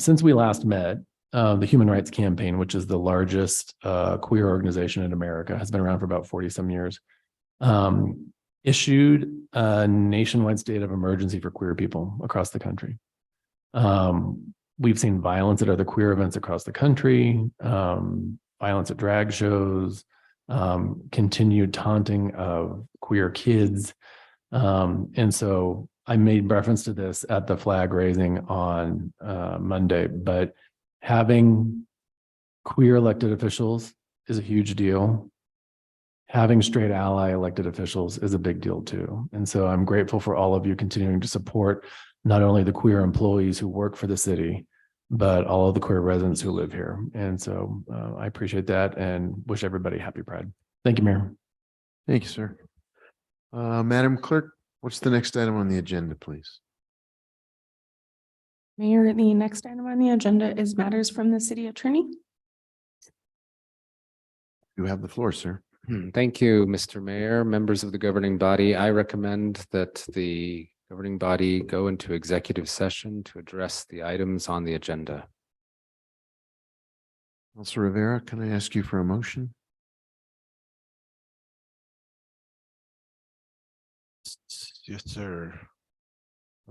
since we last met, the Human Rights Campaign, which is the largest queer organization in America, has been around for about 40 some years, issued a nationwide state of emergency for queer people across the country. We've seen violence at other queer events across the country, violence at drag shows, continued taunting of queer kids. And so I made reference to this at the flag raising on Monday, but having queer elected officials is a huge deal. Having straight ally elected officials is a big deal too. And so I'm grateful for all of you continuing to support not only the queer employees who work for the city, but all of the queer residents who live here. And so I appreciate that and wish everybody happy Pride. Thank you, Mayor. Thank you, sir. Madam Clerk, what's the next item on the agenda, please? Mayor, the next item on the agenda is matters from the city attorney. You have the floor, sir. Thank you, Mr. Mayor, members of the governing body. I recommend that the governing body go into executive session to address the items on the agenda. Councilor Rivera, can I ask you for a motion? Yes, sir.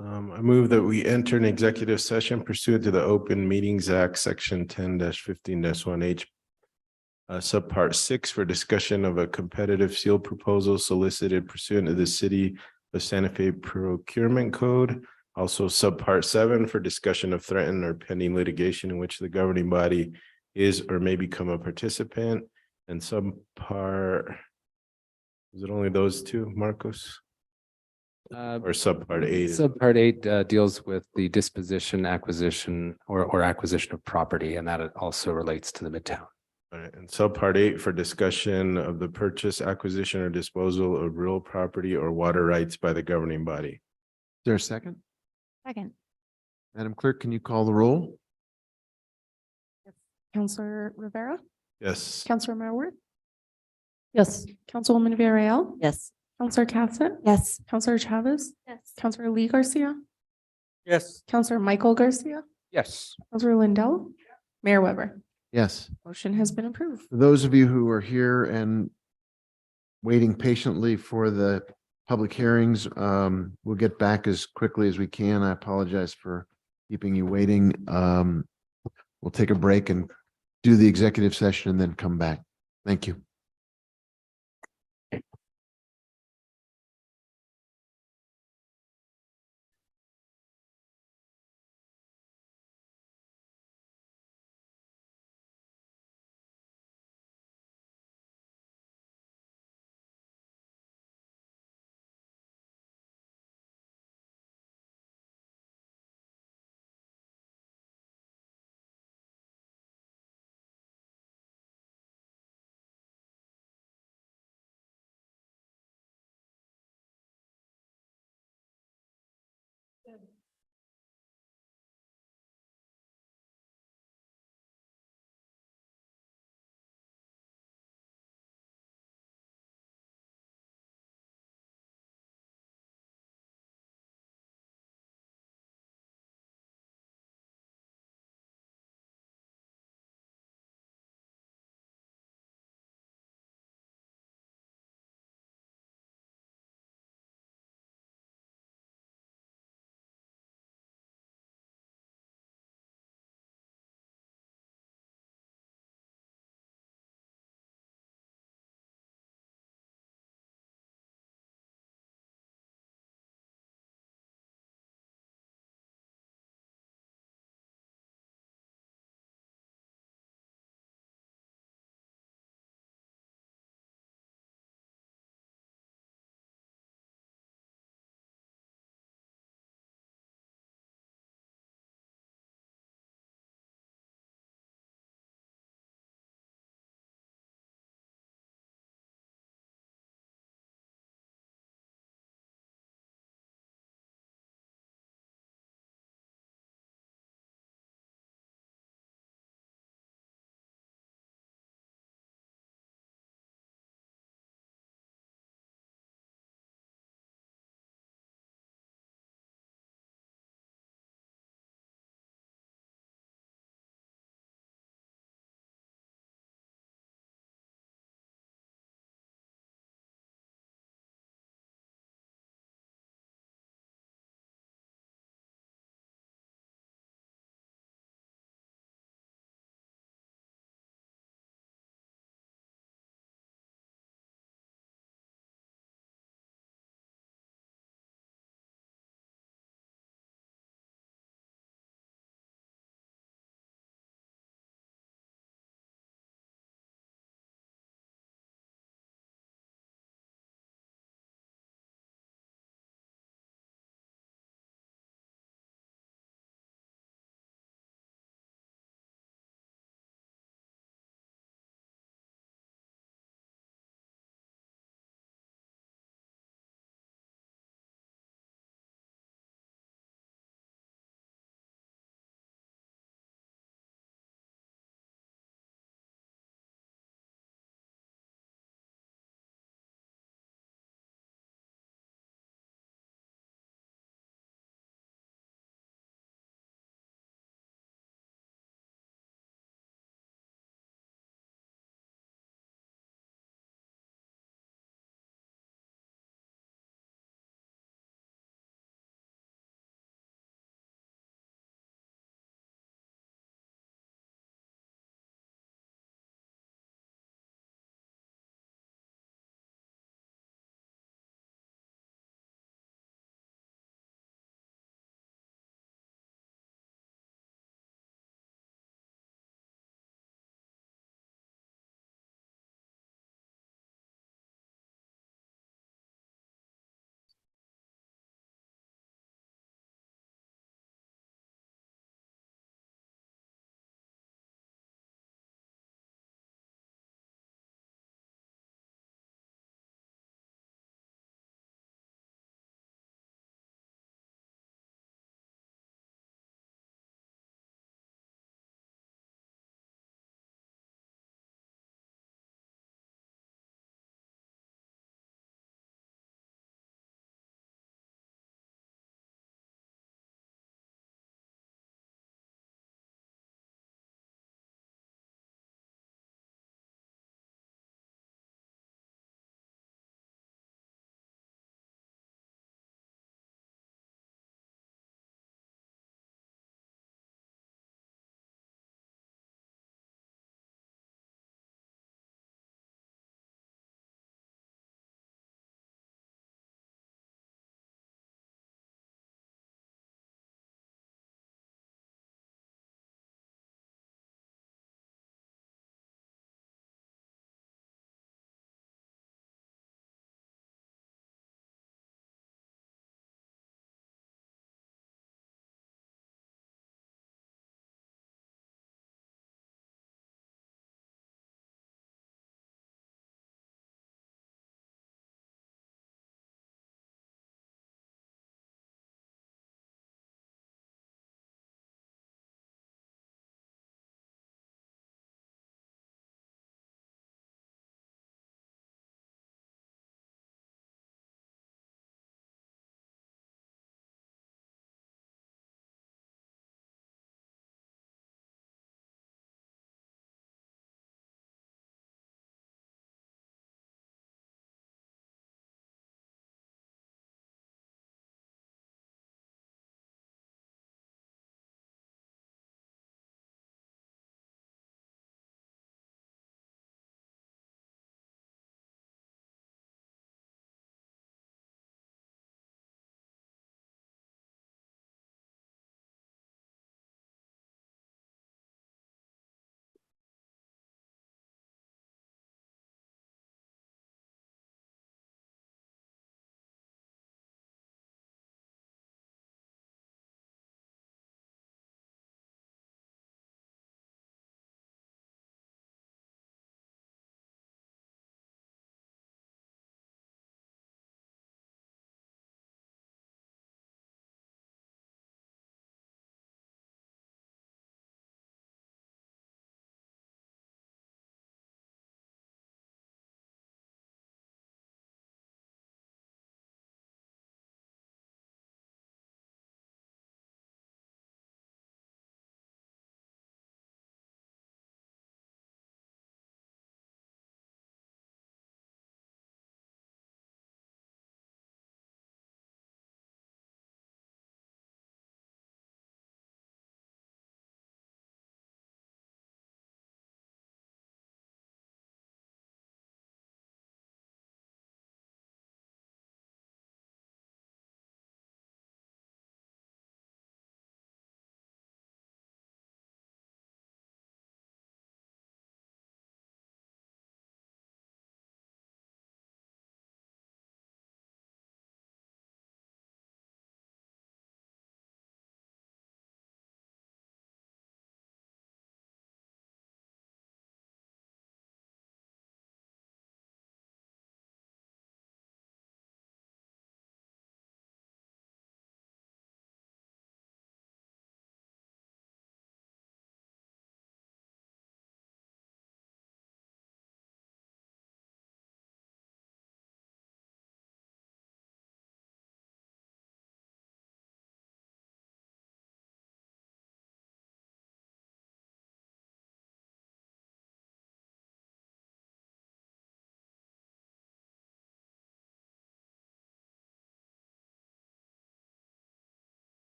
I move that we enter an executive session pursuant to the Open Meetings Act, Section 10-15-1H, subpart 6 for discussion of a competitive sealed proposal solicited pursuant to the City of Santa Fe Procurement Code. Also subpart 7 for discussion of threatened or pending litigation in which the governing body is or may become a participant. And subpart, is it only those two, Marcos? Or subpart 8? Subpart 8 deals with the disposition, acquisition, or acquisition of property, and that also relates to the Midtown. All right, and subpart 8 for discussion of the purchase, acquisition, or disposal of real property or water rights by the governing body. Is there a second? Second. Madam Clerk, can you call the roll? Councilor Rivera, Yes. Councilor Marworth, Yes. Councilwoman Villarreal, Yes. Councilor Cassett, Yes. Councilor Chavez, Yes. Councilor Lee Garcia, Yes. Counselor Michael Garcia, Yes. Counselor Lindell, Mayor Weber. Yes. Motion has been approved. For those of you who are here and waiting patiently for the public hearings, we'll get back as quickly as we can. I apologize for keeping you waiting. We'll take a break and do the executive session and then come back. Thank you.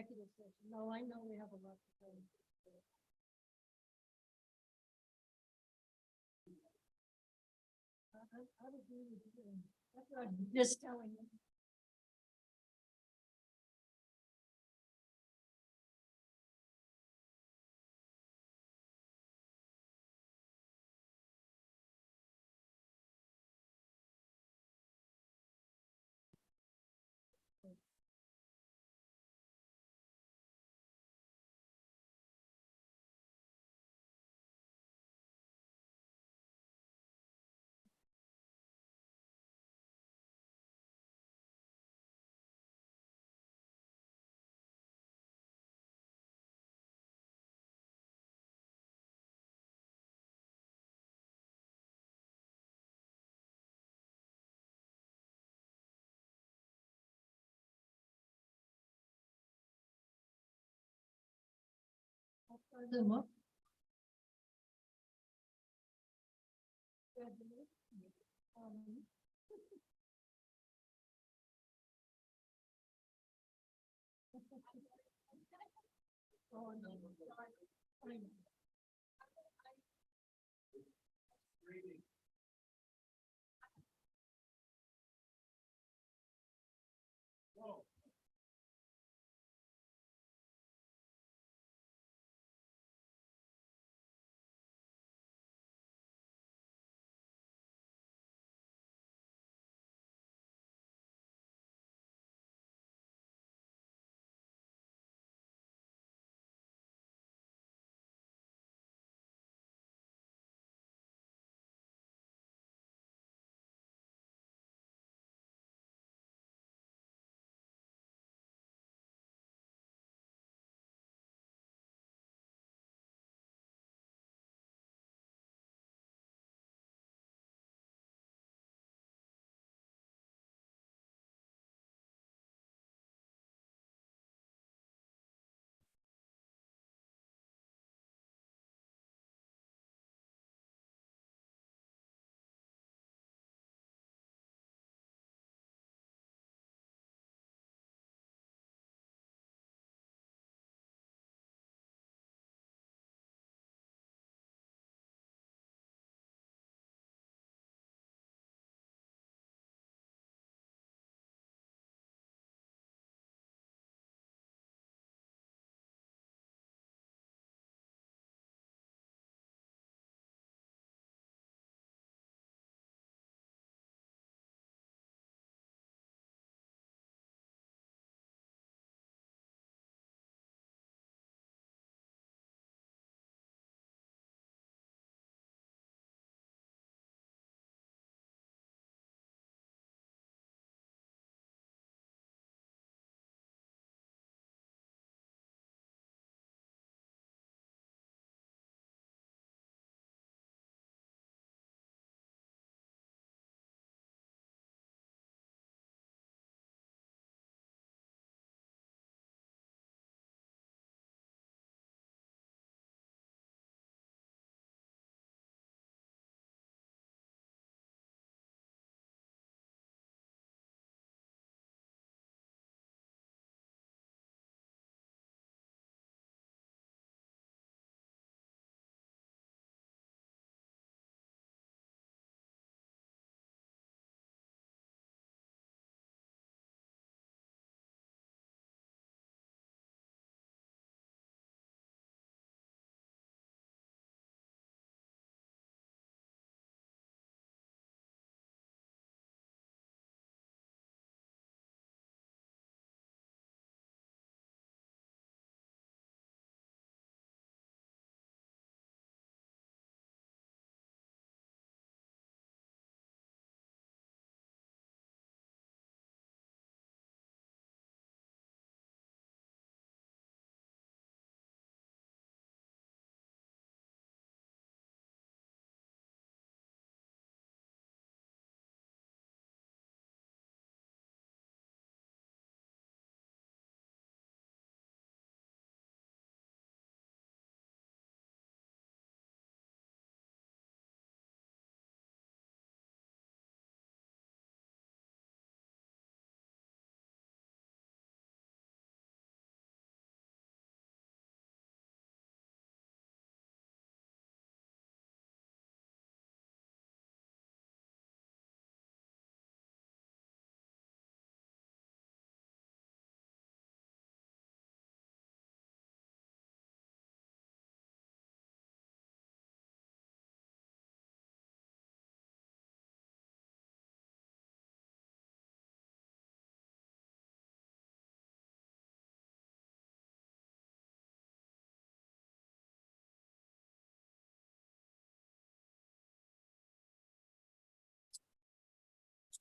Executive session. No, I know we have a lot to go. I would agree with you. That's what I'm just telling you. Them up.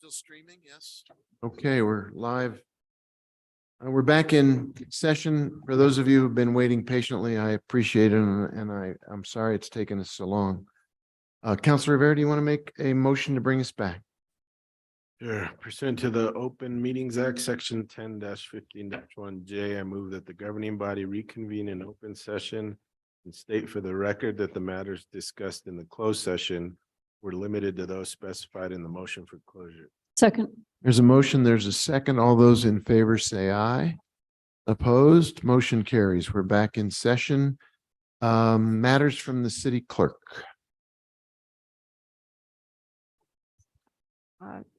Still streaming, yes. Okay, we're live. We're back in session. For those of you who've been waiting patiently, I appreciate it, and I'm sorry it's taken us so long. Councilor Rivera, do you want to make a motion to bring us back? Sure. Pursuant to the Open Meetings Act, Section 10-15-1J, I move that the governing body reconvene in open session and state for the record that the matters discussed in the closed session were limited to those specified in the motion for closure. Second. There's a motion, there's a second. All those in favor say aye. Opposed, motion carries. We're back in session. Matters from the city clerk.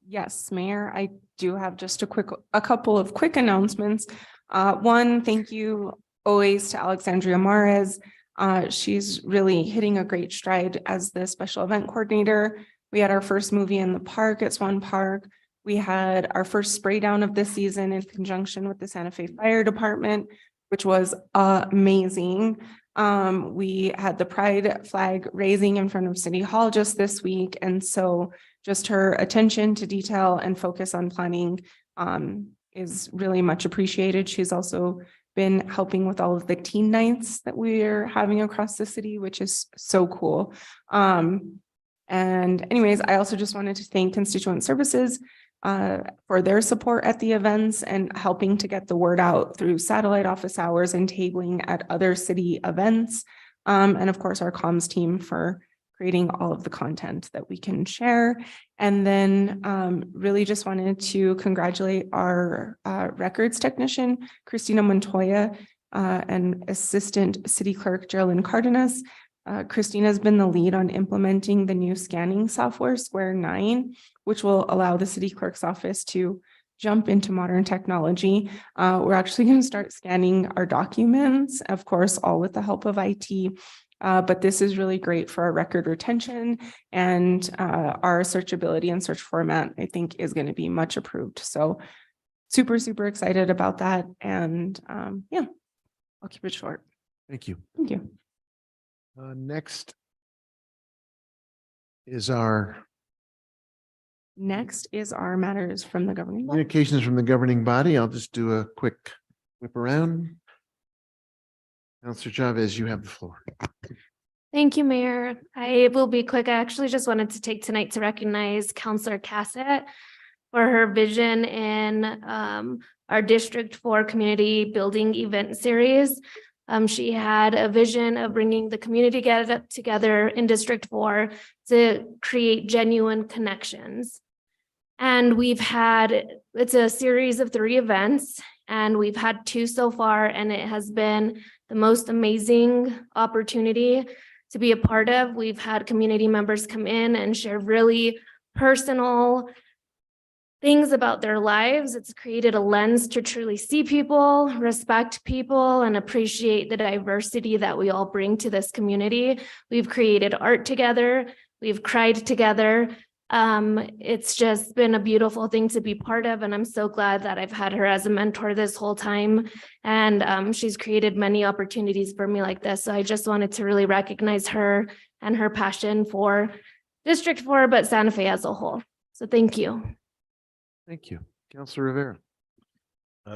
Yes, Mayor, I do have just a couple of quick announcements. One, thank you always to Alexandria Mares. She's really hitting a great stride as the special event coordinator. We had our first movie in the park at Swan Park. We had our first spray down of the season in conjunction with the Santa Fe Fire Department, which was amazing. We had the pride flag raising in front of City Hall just this week. And so just her attention to detail and focus on planning is really much appreciated. She's also been helping with all of the teen nights that we're having across the city, which is so cool. And anyways, I also just wanted to thank Constituent Services for their support at the events and helping to get the word out through satellite office hours and tabling at other city events. And of course, our comms team for creating all of the content that we can share. And then really just wanted to congratulate our records technician, Christina Montoya, and Assistant City Clerk Geraldine Cardenas. Christina has been the lead on implementing the new scanning software, Square 9, which will allow the city clerk's office to jump into modern technology. We're actually going to start scanning our documents, of course, all with the help of IT. But this is really great for our record retention, and our searchability and search format, I think, is going to be much approved. So super, super excited about that. And yeah, I'll keep it short. Thank you. Thank you. Next is our matters from the governing body. communications from the governing body. I'll just do a quick whip around. Councilor Chavez, you have the floor. Thank you, Mayor. I will be quick. I actually just wanted to take tonight to recognize Councilor Cassett for her vision in our District 4 community building event series. She had a vision of bringing the community together in District 4 to create genuine connections. And it's a series of 3 events, and we've had 2 so far, and it has been the most amazing opportunity to be a part of. We've had community members come in and share really personal things about their lives. It's created a lens to truly see people, respect people, and appreciate the diversity that we all bring to this community. We've created art together. We've cried together. It's just been a beautiful thing to be part of, and I'm so glad that I've had her as a mentor this whole time. And she's created many opportunities for me like this. So I just wanted to really recognize her and her passion for District 4, but Santa Fe as a whole. So thank you. Thank you. Councilor Rivera.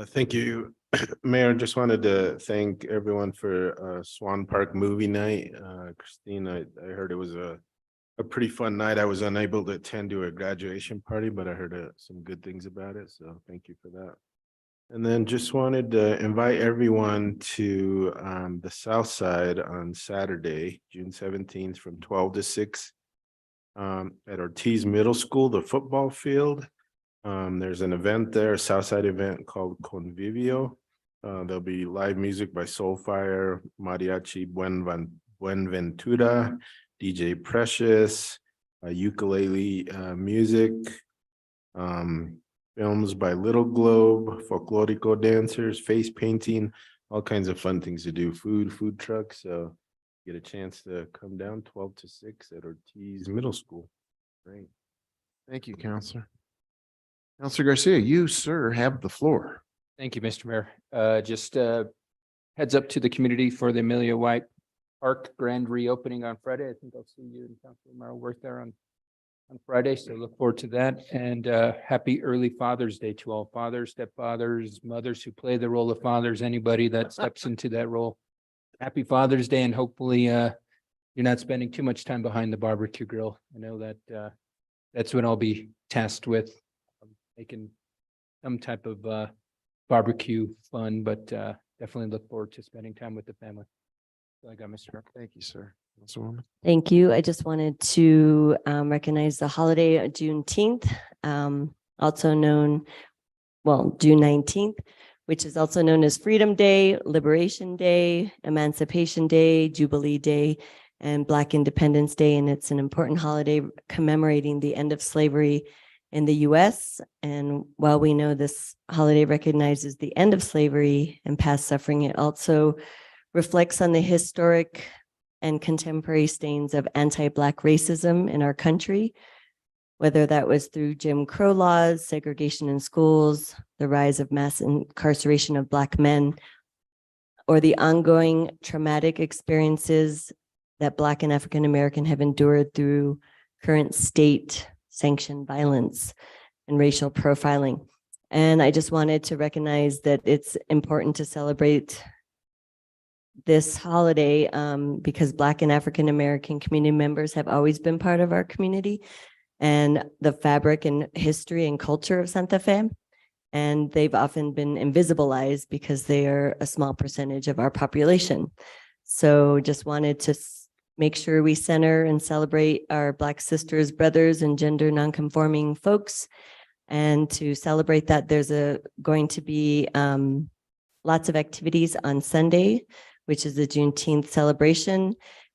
Thank you, Mayor. Just wanted to thank everyone for Swan Park movie night. Christine, I heard it was a pretty fun night. I was unable to attend to a graduation party, but I heard some good things about it. So thank you for that. And then just wanted to invite everyone to the South Side on Saturday, June 17th from 12 to 6 at Ortiz Middle School, the football field. There's an event there, a Southside event called Convivio. There'll be live music by Soulfire, Mariachi Buenventura, DJ Precious, ukulele music, films by Little Globe, folklorico dancers, face painting, all kinds of fun things to do, food trucks. So get a chance to come down 12 to 6 at Ortiz Middle School. Great. Thank you, Councilor. Councilor Garcia, you, sir, have the floor. Thank you, Mr. Mayor. Just heads up to the community for the Amelia White Park grand reopening on Friday. I think I'll see you and Councilor Merrill work there on on Friday, so look forward to that. And happy early Father's Day to all fathers, stepfathers, mothers who play the role of fathers, anybody that steps into that role. Happy Father's Day, and hopefully you're not spending too much time behind the barbecue grill. I know that that's what I'll be tasked with, making some type of barbecue fun, but definitely look forward to spending time with the family. So I got Mr. Rep. Thank you, sir. Councilwoman. Thank you. I just wanted to recognize the holiday of Juneteenth, also known, well, June 19th, which is also known as Freedom Day, Liberation Day, Emancipation Day, Jubilee Day, and Black Independence Day. And it's an important holiday commemorating the end of slavery in the US. And while we know this holiday recognizes the end of slavery and past suffering, it also reflects on the historic and contemporary stains of anti-Black racism in our country, whether that was through Jim Crow laws, segregation in schools, the rise of mass incarceration of Black men, or the ongoing traumatic experiences that Black and African American have endured through current state sanctioned violence and racial profiling. And I just wanted to recognize that it's important to celebrate this holiday because Black and African American community members have always been part of our community and the fabric and history and culture of Santa Fe. And they've often been invisibilized because they are a small percentage of our population. So just wanted to make sure we center and celebrate our Black sisters, brothers, and gender nonconforming folks. And to celebrate that, there's going to be lots of activities on Sunday, which is the Juneteenth celebration.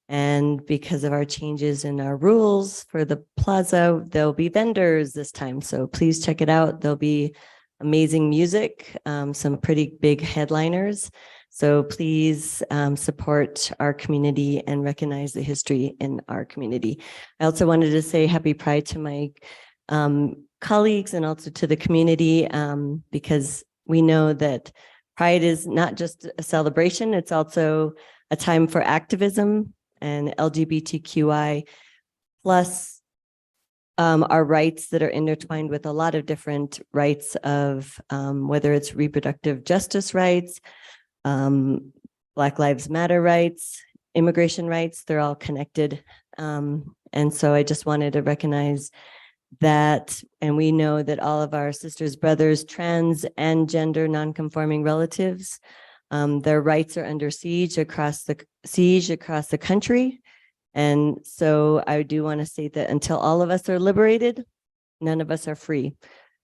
And because of our changes in our rules for the plaza, there'll be vendors this time. So please check it out. There'll be amazing music, some pretty big headliners. So please support our community and recognize the history in our community. I also wanted to say happy Pride to my colleagues and also to the community because we know that Pride is not just a celebration, it's also a time for activism and LGBTQI plus our rights that are intertwined with a lot of different rights of whether it's reproductive justice rights, Black Lives Matter rights, immigration rights, they're all connected. And so I just wanted to recognize that, and we know that all of our sisters, brothers, trans and gender nonconforming relatives, their rights are under siege across the country. And so I do want to state that until all of us are liberated, none of us are free.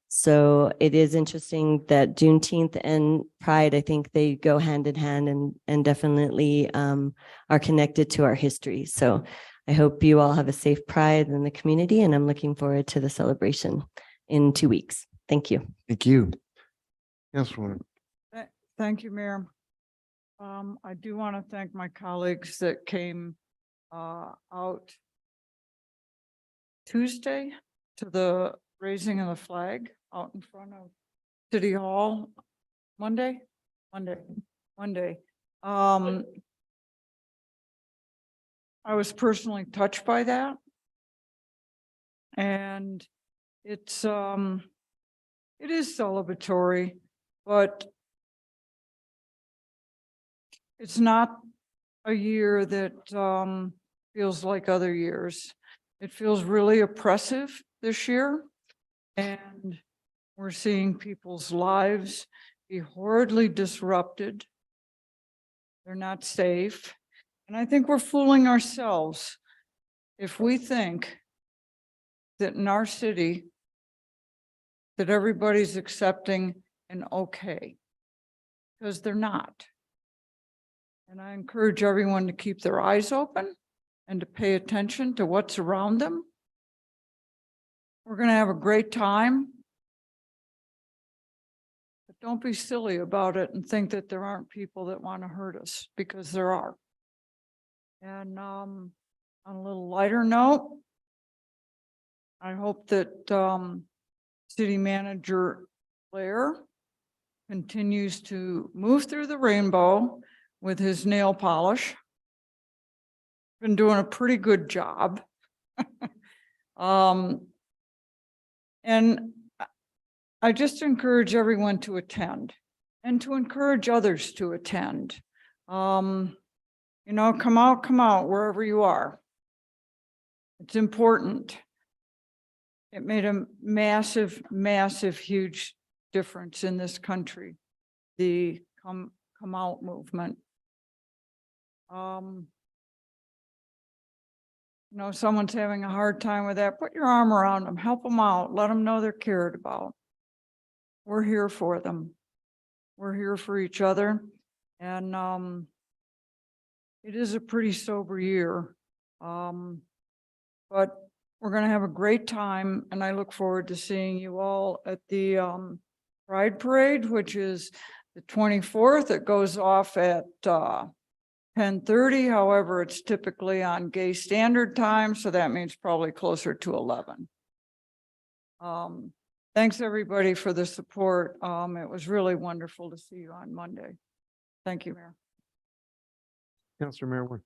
So it is interesting that Juneteenth and Pride, I think they go hand in hand and definitely are connected to our history. So I hope you all have a safe Pride in the community, and I'm looking forward to the celebration in 2 weeks. Thank you. Thank you. Councilwoman. Thank you, Mayor. I do want to thank my colleagues that came out Tuesday to the raising of the flag out in front of City Hall. Monday. I was personally touched by that. And it is celebratory, but it's not a year that feels like other years. It feels really oppressive this year. And we're seeing people's lives be horridly disrupted. They're not safe. And I think we're fooling ourselves if we think that in our city that everybody's accepting and okay, because they're not. And I encourage everyone to keep their eyes open and to pay attention to what's around them. We're going to have a great time. But don't be silly about it and think that there aren't people that want to hurt us, because there are. And on a little lighter note, I hope that City Manager Blair continues to move through the rainbow with his nail polish. Been doing a pretty good job. And I just encourage everyone to attend and to encourage others to attend. You know, come out wherever you are. It's important. It made a massive, massive, huge difference in this country, the come out movement. You know, someone's having a hard time with that, put your arm around them, help them out, let them know they're cared about. We're here for them. We're here for each other. And it is a pretty sober year. But we're going to have a great time, and I look forward to seeing you all at the Pride Parade, which is the 24th. It goes off at 10:30. However, it's typically on Gay Standard Time, so that means probably closer to 11. Thanks everybody for the support. It was really wonderful to see you on Monday. Thank you, Mayor. Councilor Merrill.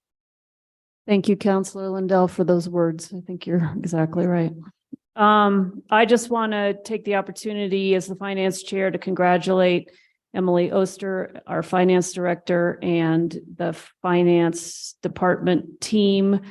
Thank you, Counselor Lindell, for those words. I think you're exactly right. I just want to take the opportunity as the finance chair to congratulate Emily Oster, our finance director, and the finance department team.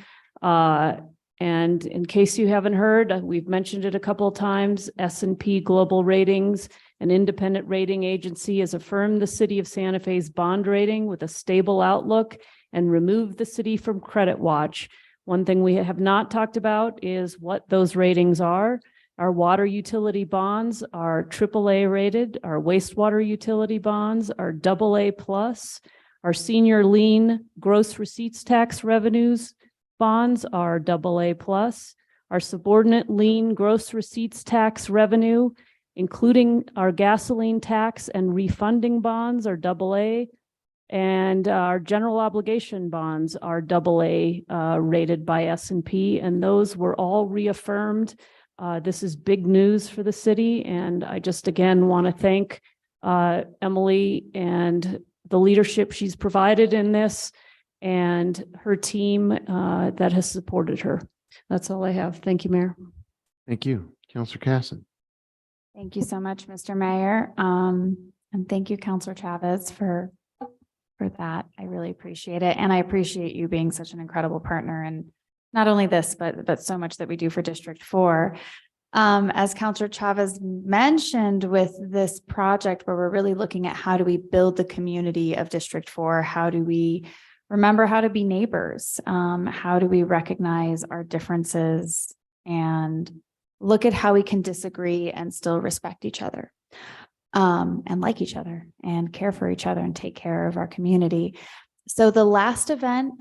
And in case you haven't heard, we've mentioned it a couple of times, S&P Global Ratings, an independent rating agency, has affirmed the city of Santa Fe's bond rating with a stable outlook and removed the city from credit watch. One thing we have not talked about is what those ratings are. Our water utility bonds are AAA rated. Our wastewater utility bonds are AA+. Our senior lien gross receipts tax revenues bonds are AA+. Our subordinate lien gross receipts tax revenue, including our gasoline tax and refunding bonds, are AA. And our general obligation bonds are AA rated by S&P, and those were all reaffirmed. This is big news for the city, and I just again want to thank Emily and the leadership she's provided in this and her team that has supported her. That's all I have. Thank you, Mayor. Thank you. Councilor Casson. Thank you so much, Mr. Mayor. And thank you, Counselor Chavez, for that. I really appreciate it. And I appreciate you being such an incredible partner, and not only this, but so much that we do for District 4. As Counselor Chavez mentioned, with this project where we're really looking at how do we build the community of District 4, how do we remember how to be neighbors, how do we recognize our differences and look at how we can disagree and still respect each other. And like each other and care for each other and take care of our community. So the last event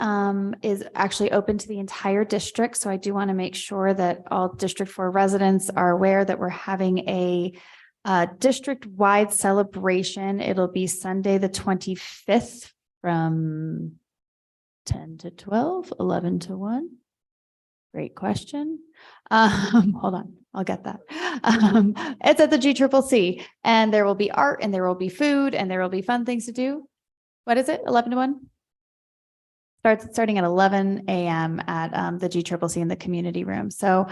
is actually open to the entire district. So I do want to make sure that all District 4 residents are aware that we're having a district-wide celebration. It'll be Sunday, the 25th from 10 to 12, 11 to 1. Great question. Hold on, I'll get that. It's at the GCCC, and there will be art, and there will be food, and there will be fun things to do. What is it? 11 to 1? Starting at 11 a.m. at the GCCC in the community room. So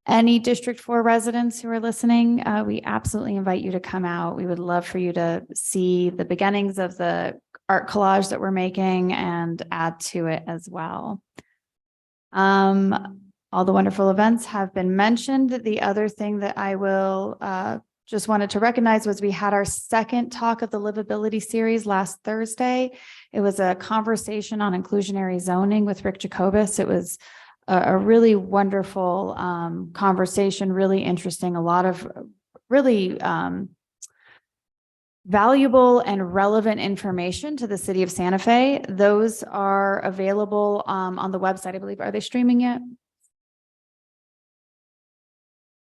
any District 4 residents who are listening, we absolutely invite you to come out. We would love for you to see the beginnings of the art collage that we're making and add to it as well. All the wonderful events have been mentioned. The other thing that I will just wanted to recognize was we had our second talk of the livability series last Thursday. It was a conversation on inclusionary zoning with Rick Jacobus. It was a really wonderful conversation, really interesting, a lot of really valuable and relevant information to the city of Santa Fe. Those are available on the website, I believe. Are they streaming yet?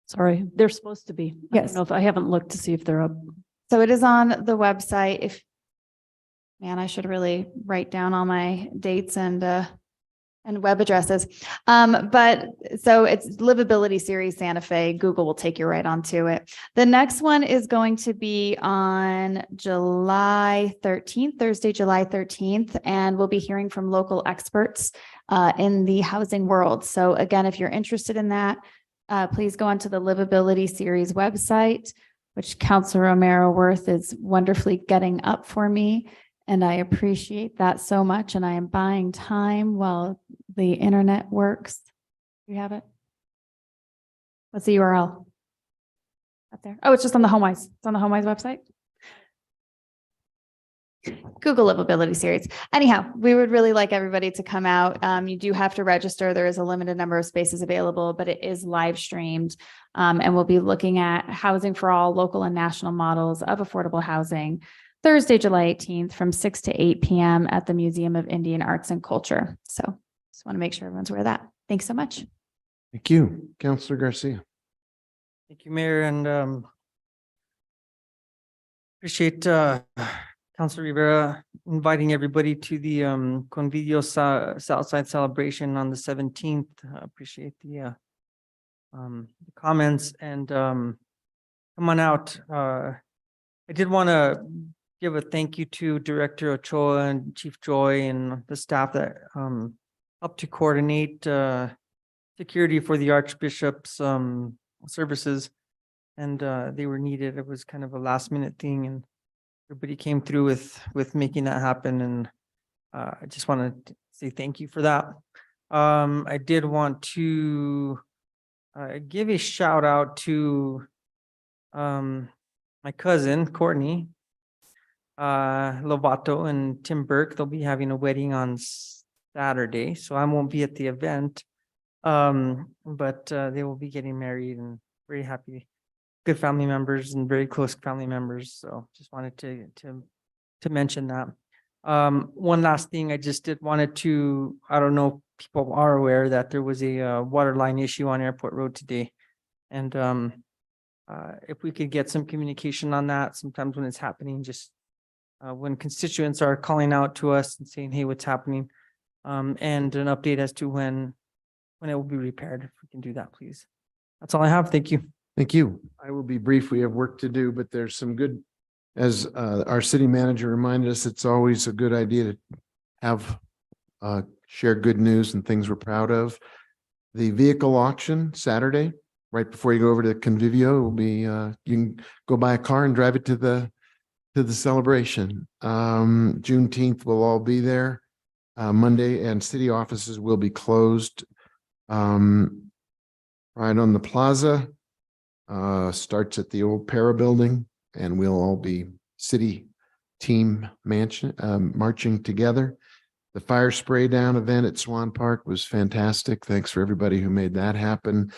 Sorry, they're supposed to be. I Yes. don't know if I haven't looked to see if they're up. So it is on the website. Man, I should really write down all my dates and web addresses. But so it's Livability Series Santa Fe. Google will take you right onto it. The next one is going to be on July 13th, Thursday, July 13th, and we'll be hearing from local experts in the housing world. So again, if you're interested in that, please go onto the Livability Series website, which Councilor Romero Worth is wonderfully getting up for me. And I appreciate that so much. And I am buying time while the internet works. You have it? What's the URL? Up there. Oh, it's just on the HomeWise. It's on the HomeWise website. Google Livability Series. Anyhow, we would really like everybody to come out. You do have to register. There is a limited number of spaces available, but it is live streamed. And we'll be looking at housing for all local and national models of affordable housing Thursday, July 18th from 6 to 8 p.m. at the Museum of Indian Arts and Culture. So just want to make sure everyone's aware of that. Thanks so much. Thank you. Councilor Garcia. Thank you, Mayor, and appreciate Councilor Rivera inviting everybody to the Convivio Southside celebration on the 17th. Appreciate the comments and come on out. I did want to give a thank you to Director Ochoa and Chief Joy and the staff that helped to coordinate security for the Archbishop's services, and they were needed. It was kind of a last minute thing, and everybody came through with making that happen, and I just want to say thank you for that. I did want to give a shout out to my cousin Courtney Lovato and Tim Burke. They'll be having a wedding on Saturday, so I won't be at the event, but they will be getting married, and very happy. Good family members and very close family members. So just wanted to mention that. One last thing, I just wanted to, I don't know if people are aware that there was a water line issue on Airport Road today. And if we could get some communication on that, sometimes when it's happening, just when constituents are calling out to us and saying, hey, what's happening? And an update as to when it will be repaired. If we can do that, please. That's all I have. Thank you. Thank you. I will be brief. We have work to do, but there's some good, as our city manager reminded us, it's always a good idea to have share good news and things we're proud of. The vehicle auction Saturday, right before you go over to Convivio, will be you can go buy a car and drive it to the celebration. Juneteenth will all be there. Monday, and city offices will be closed. Right on the plaza. Starts at the old Para building, and we'll all be city team marching together. The fire spray down event at Swan Park was fantastic. Thanks for everybody who made that happen.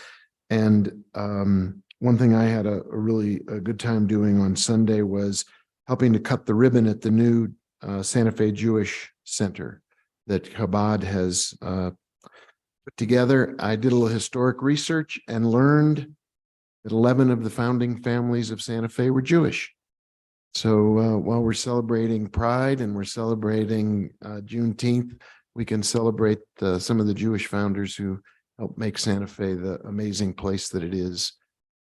And one thing I had a really good time doing on Sunday was helping to cut the ribbon at the new Santa Fe Jewish Center that Chabad has put together. I did a little historic research and learned that 11 of the founding families of Santa Fe were Jewish. So while we're celebrating Pride and we're celebrating Juneteenth, we can celebrate some of the Jewish founders who helped make Santa Fe the amazing place that it is,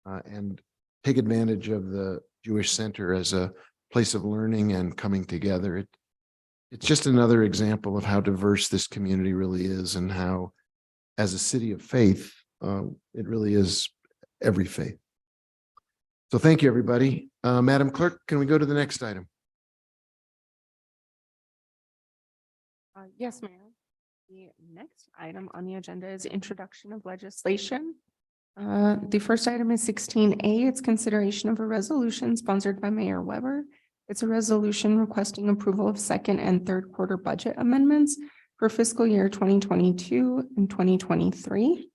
and take advantage of the Jewish Center as a place of learning and coming together. It's just another example of how diverse this community really is, and how, as a city of faith, it really is every faith. So thank you, everybody. Madam Clerk, can we go to the next item? Yes, ma'am. The next item on the agenda is introduction of legislation. The first item is 16A. It's consideration of a resolution sponsored by Mayor Weber. It's a resolution requesting approval of second and third quarter budget amendments for fiscal year 2022 and 2023.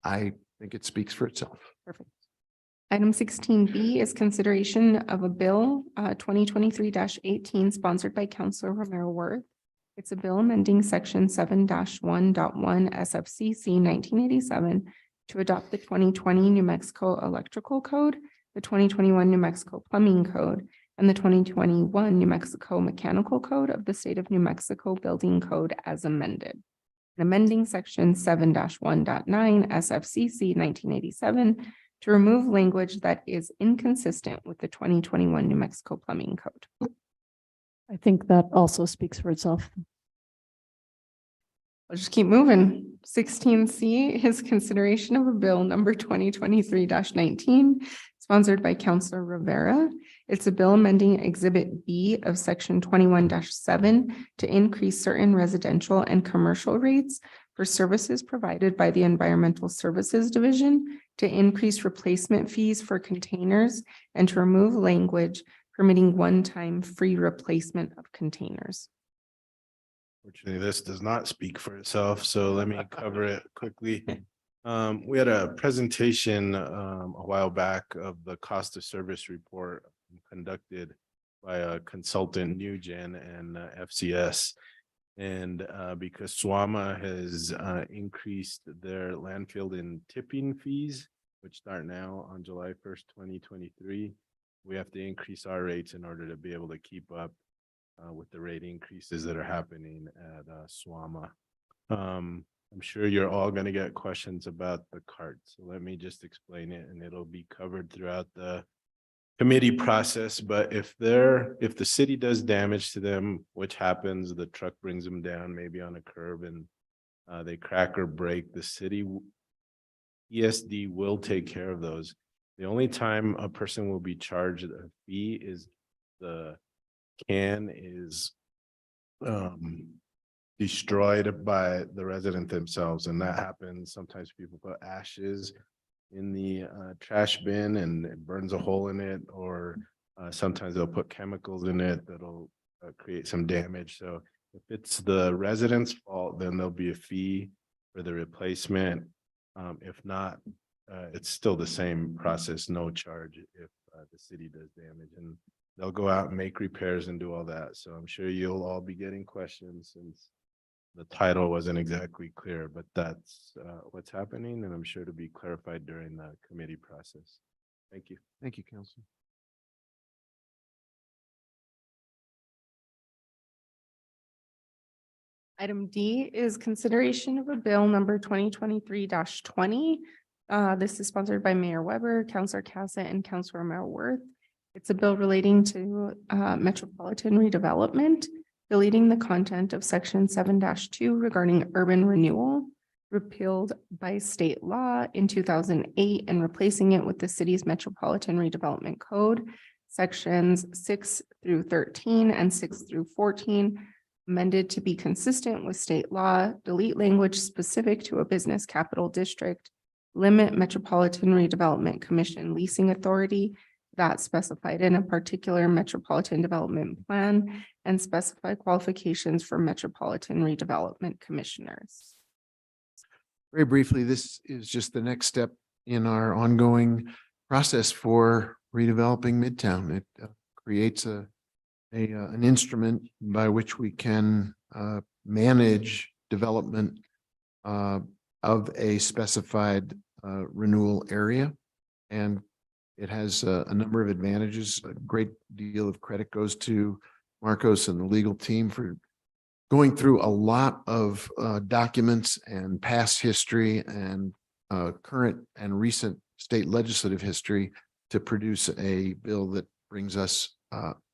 I think it speaks for itself. Perfect. Item 16B is consideration of a bill 2023-18 sponsored by Councilor Romero Worth. It's a bill amending section 7-1.1 SFCC 1987 to adopt the 2020 New Mexico Electrical Code, the 2021 New Mexico Plumbing Code, and the 2021 New Mexico Mechanical Code of the State of New Mexico Building Code as amended. Amending section 7-1.9 SFCC 1987 to remove language that is inconsistent with the 2021 New Mexico Plumbing Code. I think that also speaks for itself. I'll just keep moving. 16C is consideration of a bill number 2023-19, sponsored by Councilor Rivera. It's a bill amending Exhibit B of Section 21-7 to increase certain residential and commercial rates for services provided by the Environmental Services Division, to increase replacement fees for containers, and to remove language permitting one-time free replacement of containers. Fortunately, this does not speak for itself, so let me cover it quickly. We had a presentation a while back of the cost of service report conducted by a consultant, Newgen and FCS. And because SWAMA has increased their landfill and tipping fees, which start now on July 1st, 2023, we have to increase our rates in order to be able to keep up with the rate increases that are happening at SWAMA. I'm sure you're all going to get questions about the cart, so let me just explain it, and it'll be covered throughout the committee process. But if the city does damage to them, which happens, the truck brings them down maybe on a curb and they crack or break, the city ESD will take care of those. The only time a person will be charged a fee is the can is destroyed by the resident themselves, and that happens. Sometimes people put ashes in the trash bin and it burns a hole in it, or sometimes they'll put chemicals in it that'll create some damage. So if it's the resident's fault, then there'll be a fee for the replacement. If not, it's still the same process, no charge if the city does damage, and they'll go out and make repairs and do all that. So I'm sure you'll all be getting questions since the title wasn't exactly clear, but that's what's happening, and I'm sure to be clarified during the committee process. Thank you. Thank you, Councilor. Item D is consideration of a bill number 2023-20. This is sponsored by Mayor Weber, Councilor Cassett, and Councilor Worth. It's a bill relating to metropolitan redevelopment, deleting the content of section 7-2 regarding urban renewal, repealed by state law in 2008, and replacing it with the city's Metropolitan Redevelopment Code, sections 6 through 13 and 6 through 14, amended to be consistent with state law, delete language specific to a business capital district, limit Metropolitan Redevelopment Commission leasing authority that specified in a particular metropolitan development plan, and specify qualifications for metropolitan redevelopment commissioners. Very briefly, this is just the next step in our ongoing process for redeveloping Midtown. It creates an instrument by which we can manage development of a specified renewal area, and it has a number of advantages. A great deal of credit goes to Marcos and the legal team for going through a lot of documents and past history and current and recent state legislative history to produce a bill that brings us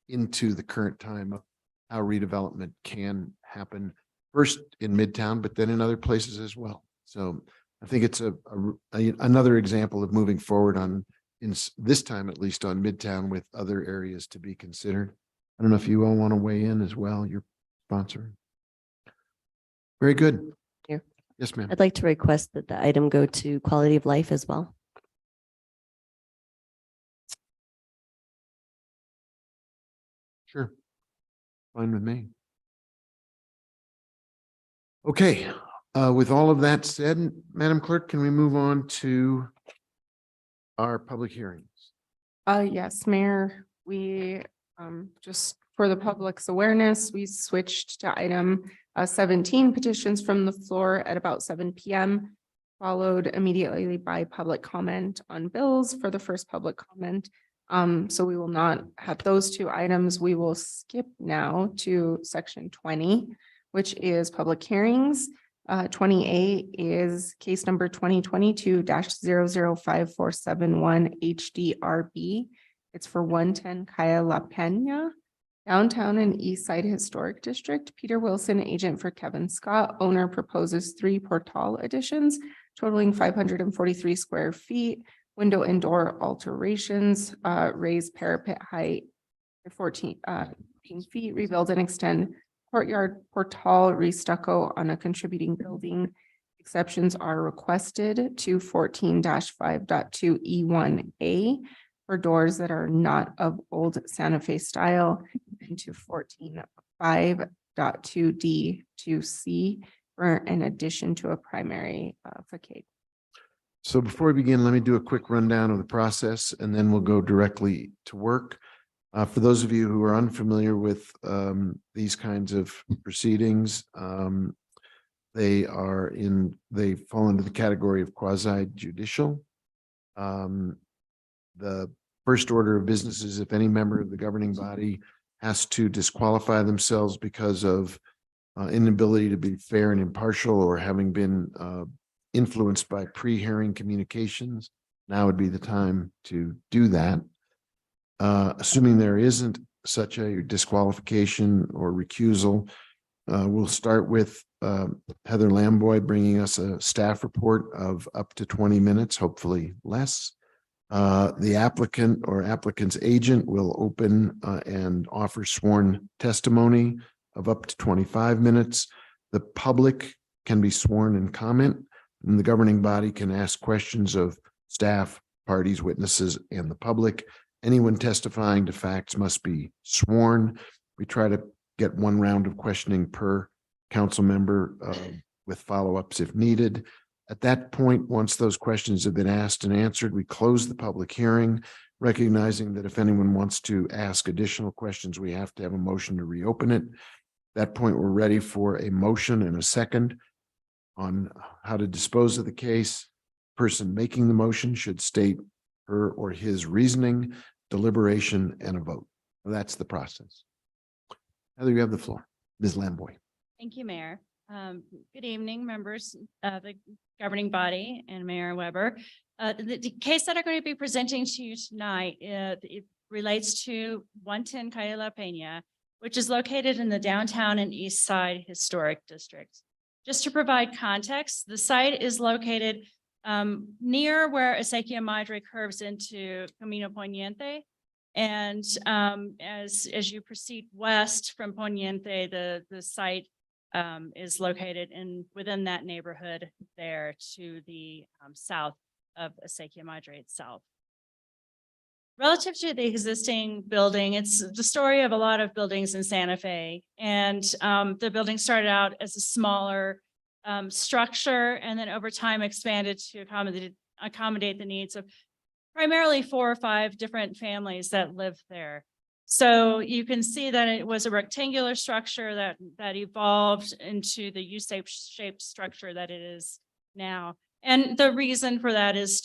into the current time of how redevelopment can happen, first in Midtown, but then in other places as well. So I think it's another example of moving forward on, in this time at least, on Midtown with other areas to be considered. I don't know if you all want to weigh in as well, your sponsor. Very good. Here. Yes, ma'am. I'd like to request that the item go to quality of life as well. Sure. Fine with me. Okay. With all of that said, Madam Clerk, can we move on to our public hearings? Yes, Mayor, we just for the public's awareness, we switched to item 17 petitions from the floor at about 7 p.m. followed immediately by public comment on bills for the first public comment. So we will not have those two items. We will skip now to section 20, which is public hearings. 28 is case number 2022-005471 HDRB. It's for 110 Calle La Pena. Downtown and East Side Historic District, Peter Wilson, agent for Kevin Scott, owner proposes 3 portal additions totaling 543 square feet, window and door alterations, raised parapet height 14 feet, rebuild and extend courtyard portal, restucco on a contributing building. Exceptions are requested to 14-5.2E1A for doors that are not of old Santa Fe style, and to 14-5.2D2C for an addition to a primary facade. So before we begin, let me do a quick rundown of the process and then we'll go directly to work. For those of you who are unfamiliar with these kinds of proceedings, they fall into the category of quasi judicial. The first order of business is if any member of the governing body has to disqualify themselves because of inability to be fair and impartial or having been influenced by pre-hearing communications, now would be the time to do that. Assuming there isn't such a disqualification or recusal, we'll start with Heather Lamboy bringing us a staff report of up to 20 minutes, hopefully less. The applicant or applicant's agent will open and offer sworn testimony of up to 25 minutes. The public can be sworn and comment, and the governing body can ask questions of staff, parties, witnesses, and the public. Anyone testifying to facts must be sworn. We try to get 1 round of questioning per council member with follow-ups if needed. At that point, once those questions have been asked and answered, we close the public hearing, recognizing that if anyone wants to ask additional questions, we have to have a motion to reopen it. At that point, we're ready for a motion and a second on how to dispose of the case. Person making the motion should state her or his reasoning, deliberation, and a vote. That's the process. Heather, you have the floor. Ms. Lamboy. Thank you, Mayor. Good evening, members of the governing body and Mayor Weber. The case that I'm going to be presenting to you tonight, it relates to 110 Calle La Peña, which is located in the downtown and east side historic districts. Just to provide context, the site is located near where Acequia Madre curves into Camino Poniente. And as you proceed west from Poniente, the site is located within that neighborhood there to the south of Acequia Madre itself. Relative to the existing building, it's the story of a lot of buildings in Santa Fe. And the building started out as a smaller structure and then over time expanded to accommodate the needs of primarily 4 or 5 different families that live there. So you can see that it was a rectangular structure that evolved into the U-shaped structure that it is now. And the reason for that is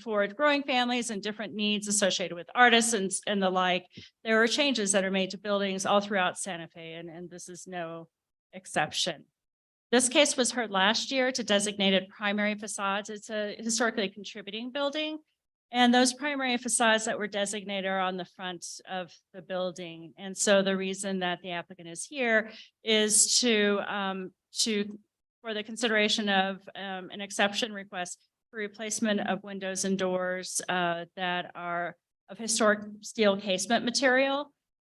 for growing families and different needs associated with artists and the like. There are changes that are made to buildings all throughout Santa Fe, and this is no exception. This case was heard last year to designated primary facades. It's a historically contributing building. And those primary facades that were designated are on the front of the building. And so the reason that the applicant is here is for the consideration of an exception request for replacement of windows and doors that are of historic steel casement material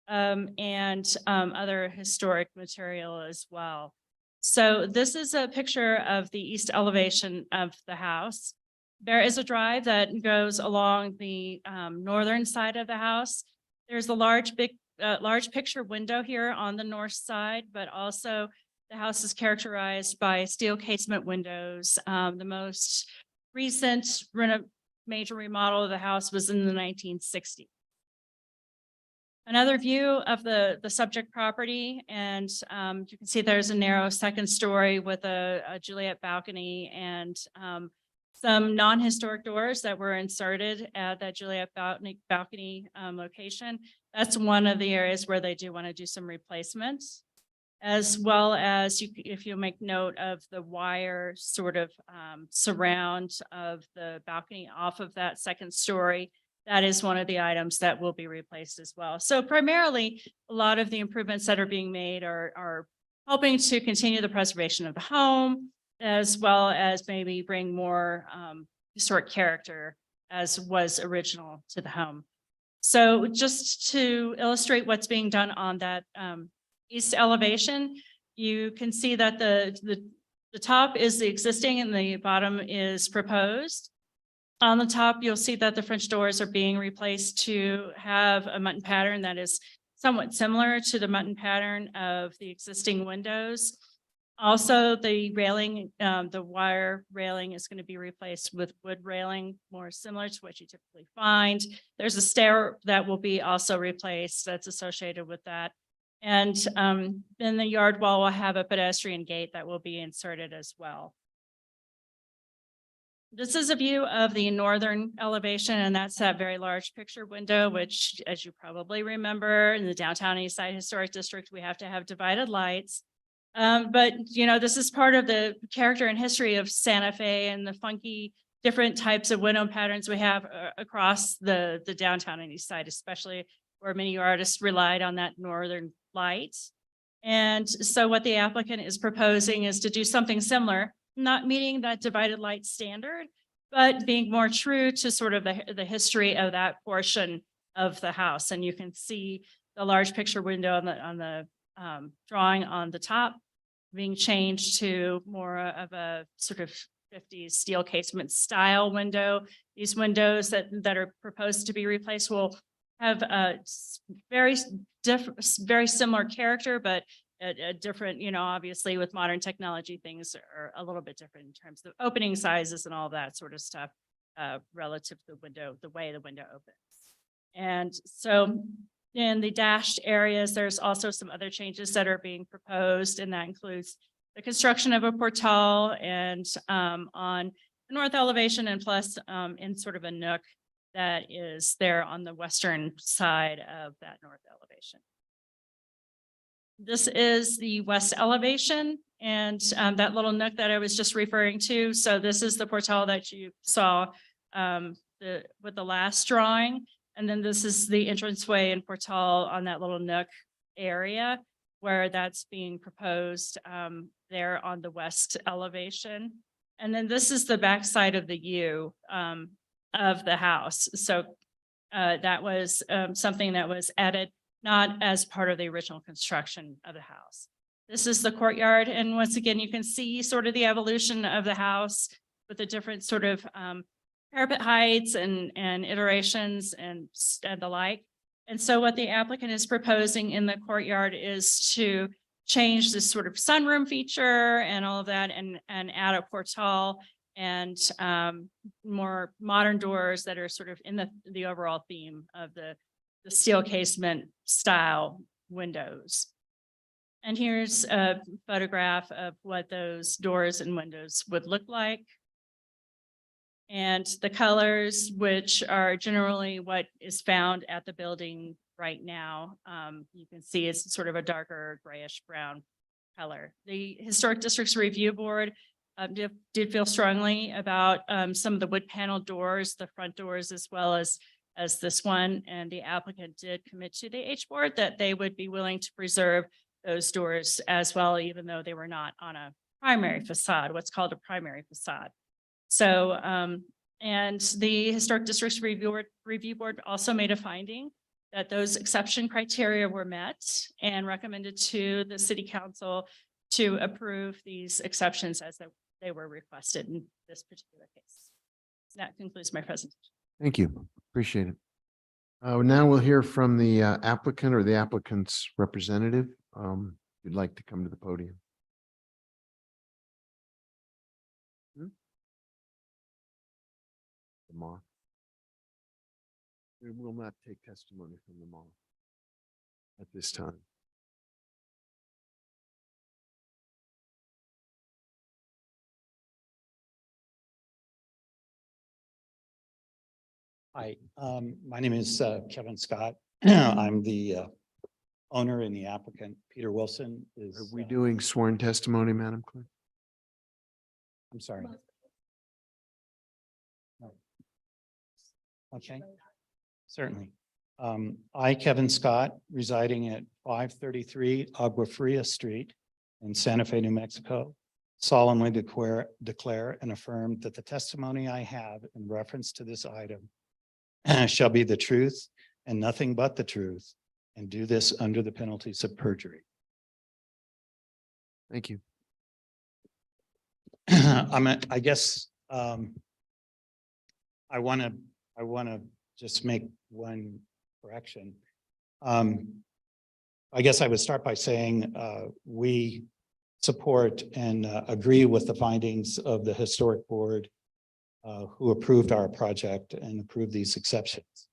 and other historic material as well. So this is a picture of the east elevation of the house. There is a drive that goes along the northern side of the house. There's a large picture window here on the north side, but also the house is characterized by steel casement windows. The most recent major remodel of the house was in the 1960s. Another view of the subject property, and you can see there's a narrow second story with a Juliet balcony and some non-historic doors that were inserted at that Juliet balcony location. That's one of the areas where they do want to do some replacements, as well as if you make note of the wire sort of surround of the balcony off of that second story. that is one of the items that will be replaced as well. So primarily, a lot of the improvements that are being made are helping to continue the preservation of the home, as well as maybe bring more historic character as was original to the home. So just to illustrate what's being done on that east elevation, you can see that the top is the existing and the bottom is proposed. On the top, you'll see that the French doors are being replaced to have a mutton pattern that is somewhat similar to the mutton pattern of the existing windows. Also, the railing, the wire railing is going to be replaced with wood railing, more similar to what you typically find. There's a stair that will be also replaced that's associated with that. And then the yard wall will have a pedestrian gate that will be inserted as well. This is a view of the northern elevation, and that's that very large picture window, which, as you probably remember, in the downtown East Side Historic District, we have to have divided lights. But, you know, this is part of the character and history of Santa Fe and the funky different types of window patterns we have across the downtown and East Side, especially where many artists relied on that northern light. And so what the applicant is proposing is to do something similar, not meeting that divided light standard, but being more true to sort of the history of that portion of the house. And you can see the large picture window on the drawing on the top being changed to more of a sort of 50s steel casement style window. These windows that are proposed to be replaced will have a very similar character, but a different, you know, obviously with modern technology, things are a little bit different in terms of opening sizes and all that sort of stuff relative to the window, the way the window opens. And so in the dashed areas, there's also some other changes that are being proposed, and that includes the construction of a portal and on the north elevation, and plus in sort of a nook that is there on the western side of that north elevation. This is the west elevation and that little nook that I was just referring to. So this is the portal that you saw with the last drawing. And then this is the entranceway and portal on that little nook area where that's being proposed there on the west elevation. And then this is the backside of the U of the house. So that was something that was added not as part of the original construction of the house. This is the courtyard. And once again, you can see sort of the evolution of the house with the different sort of parapet heights and iterations and the like. And so what the applicant is proposing in the courtyard is to change this sort of sunroom feature and all of that and add a portal and more modern doors that are sort of in the overall theme of the steel casement style windows. And here's a photograph of what those doors and windows would look like. And the colors, which are generally what is found at the building right now, you can see it's sort of a darker grayish brown color. The Historic Districts Review Board did feel strongly about some of the wood panel doors, the front doors, as well as this one. And the applicant did commit to the H board that they would be willing to preserve those doors as well, even though they were not on a primary facade, what's called a primary facade. So, and the Historic Districts Review Board also made a finding that those exception criteria were met and recommended to the City Council to approve these exceptions as they were requested in this particular case. That concludes my presentation. Thank you. Appreciate it. Now we'll hear from the applicant or the applicant's representative. If you'd like to come to the podium. The moth. We will not take testimony from the moth at this time. Hi, my name is Kevin Scott. I'm the owner and the applicant. Peter Wilson is. Are we doing sworn testimony, Madam Clerk? I'm sorry. No. Okay. Certainly. I, Kevin Scott, residing at 533 Agua Fria Street in Santa Fe, New Mexico, solemnly declare and affirm that the testimony I have in reference to this item shall be the truth and nothing but the truth, and do this under the penalties of perjury. Thank you. I guess I want to just make one correction. I guess I would start by saying we support and agree with the findings of the Historic Board who approved our project and approved these exceptions.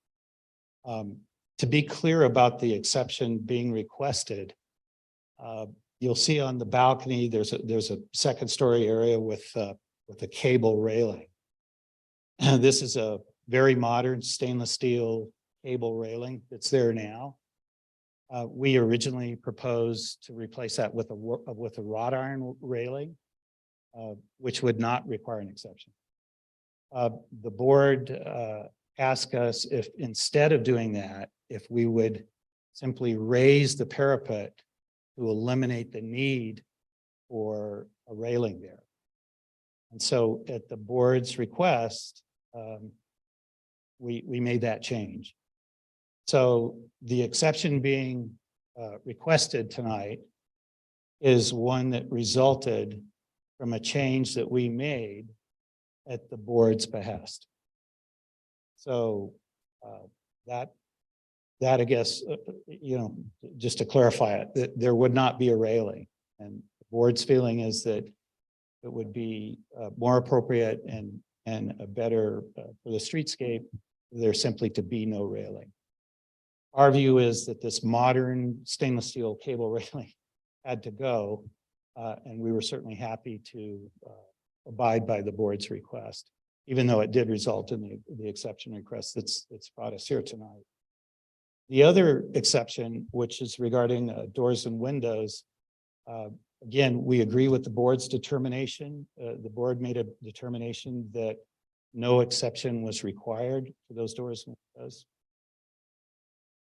To be clear about the exception being requested, you'll see on the balcony, there's a second story area with a cable railing. This is a very modern stainless steel cable railing that's there now. We originally proposed to replace that with a wrought iron railing, which would not require an exception. The board asked us if instead of doing that, if we would simply raise the parapet to eliminate the need for a railing there. And so at the board's request, we made that change. So the exception being requested tonight is one that resulted from a change that we made at the board's behest. So that I guess, just to clarify it, that there would not be a railing. And the board's feeling is that it would be more appropriate and a better for the streetscape, there simply to be no railing. Our view is that this modern stainless steel cable railing had to go, and we were certainly happy to abide by the board's request, even though it did result in the exception request that's brought us here tonight. The other exception, which is regarding doors and windows, again, we agree with the board's determination. The board made a determination that no exception was required for those doors and windows.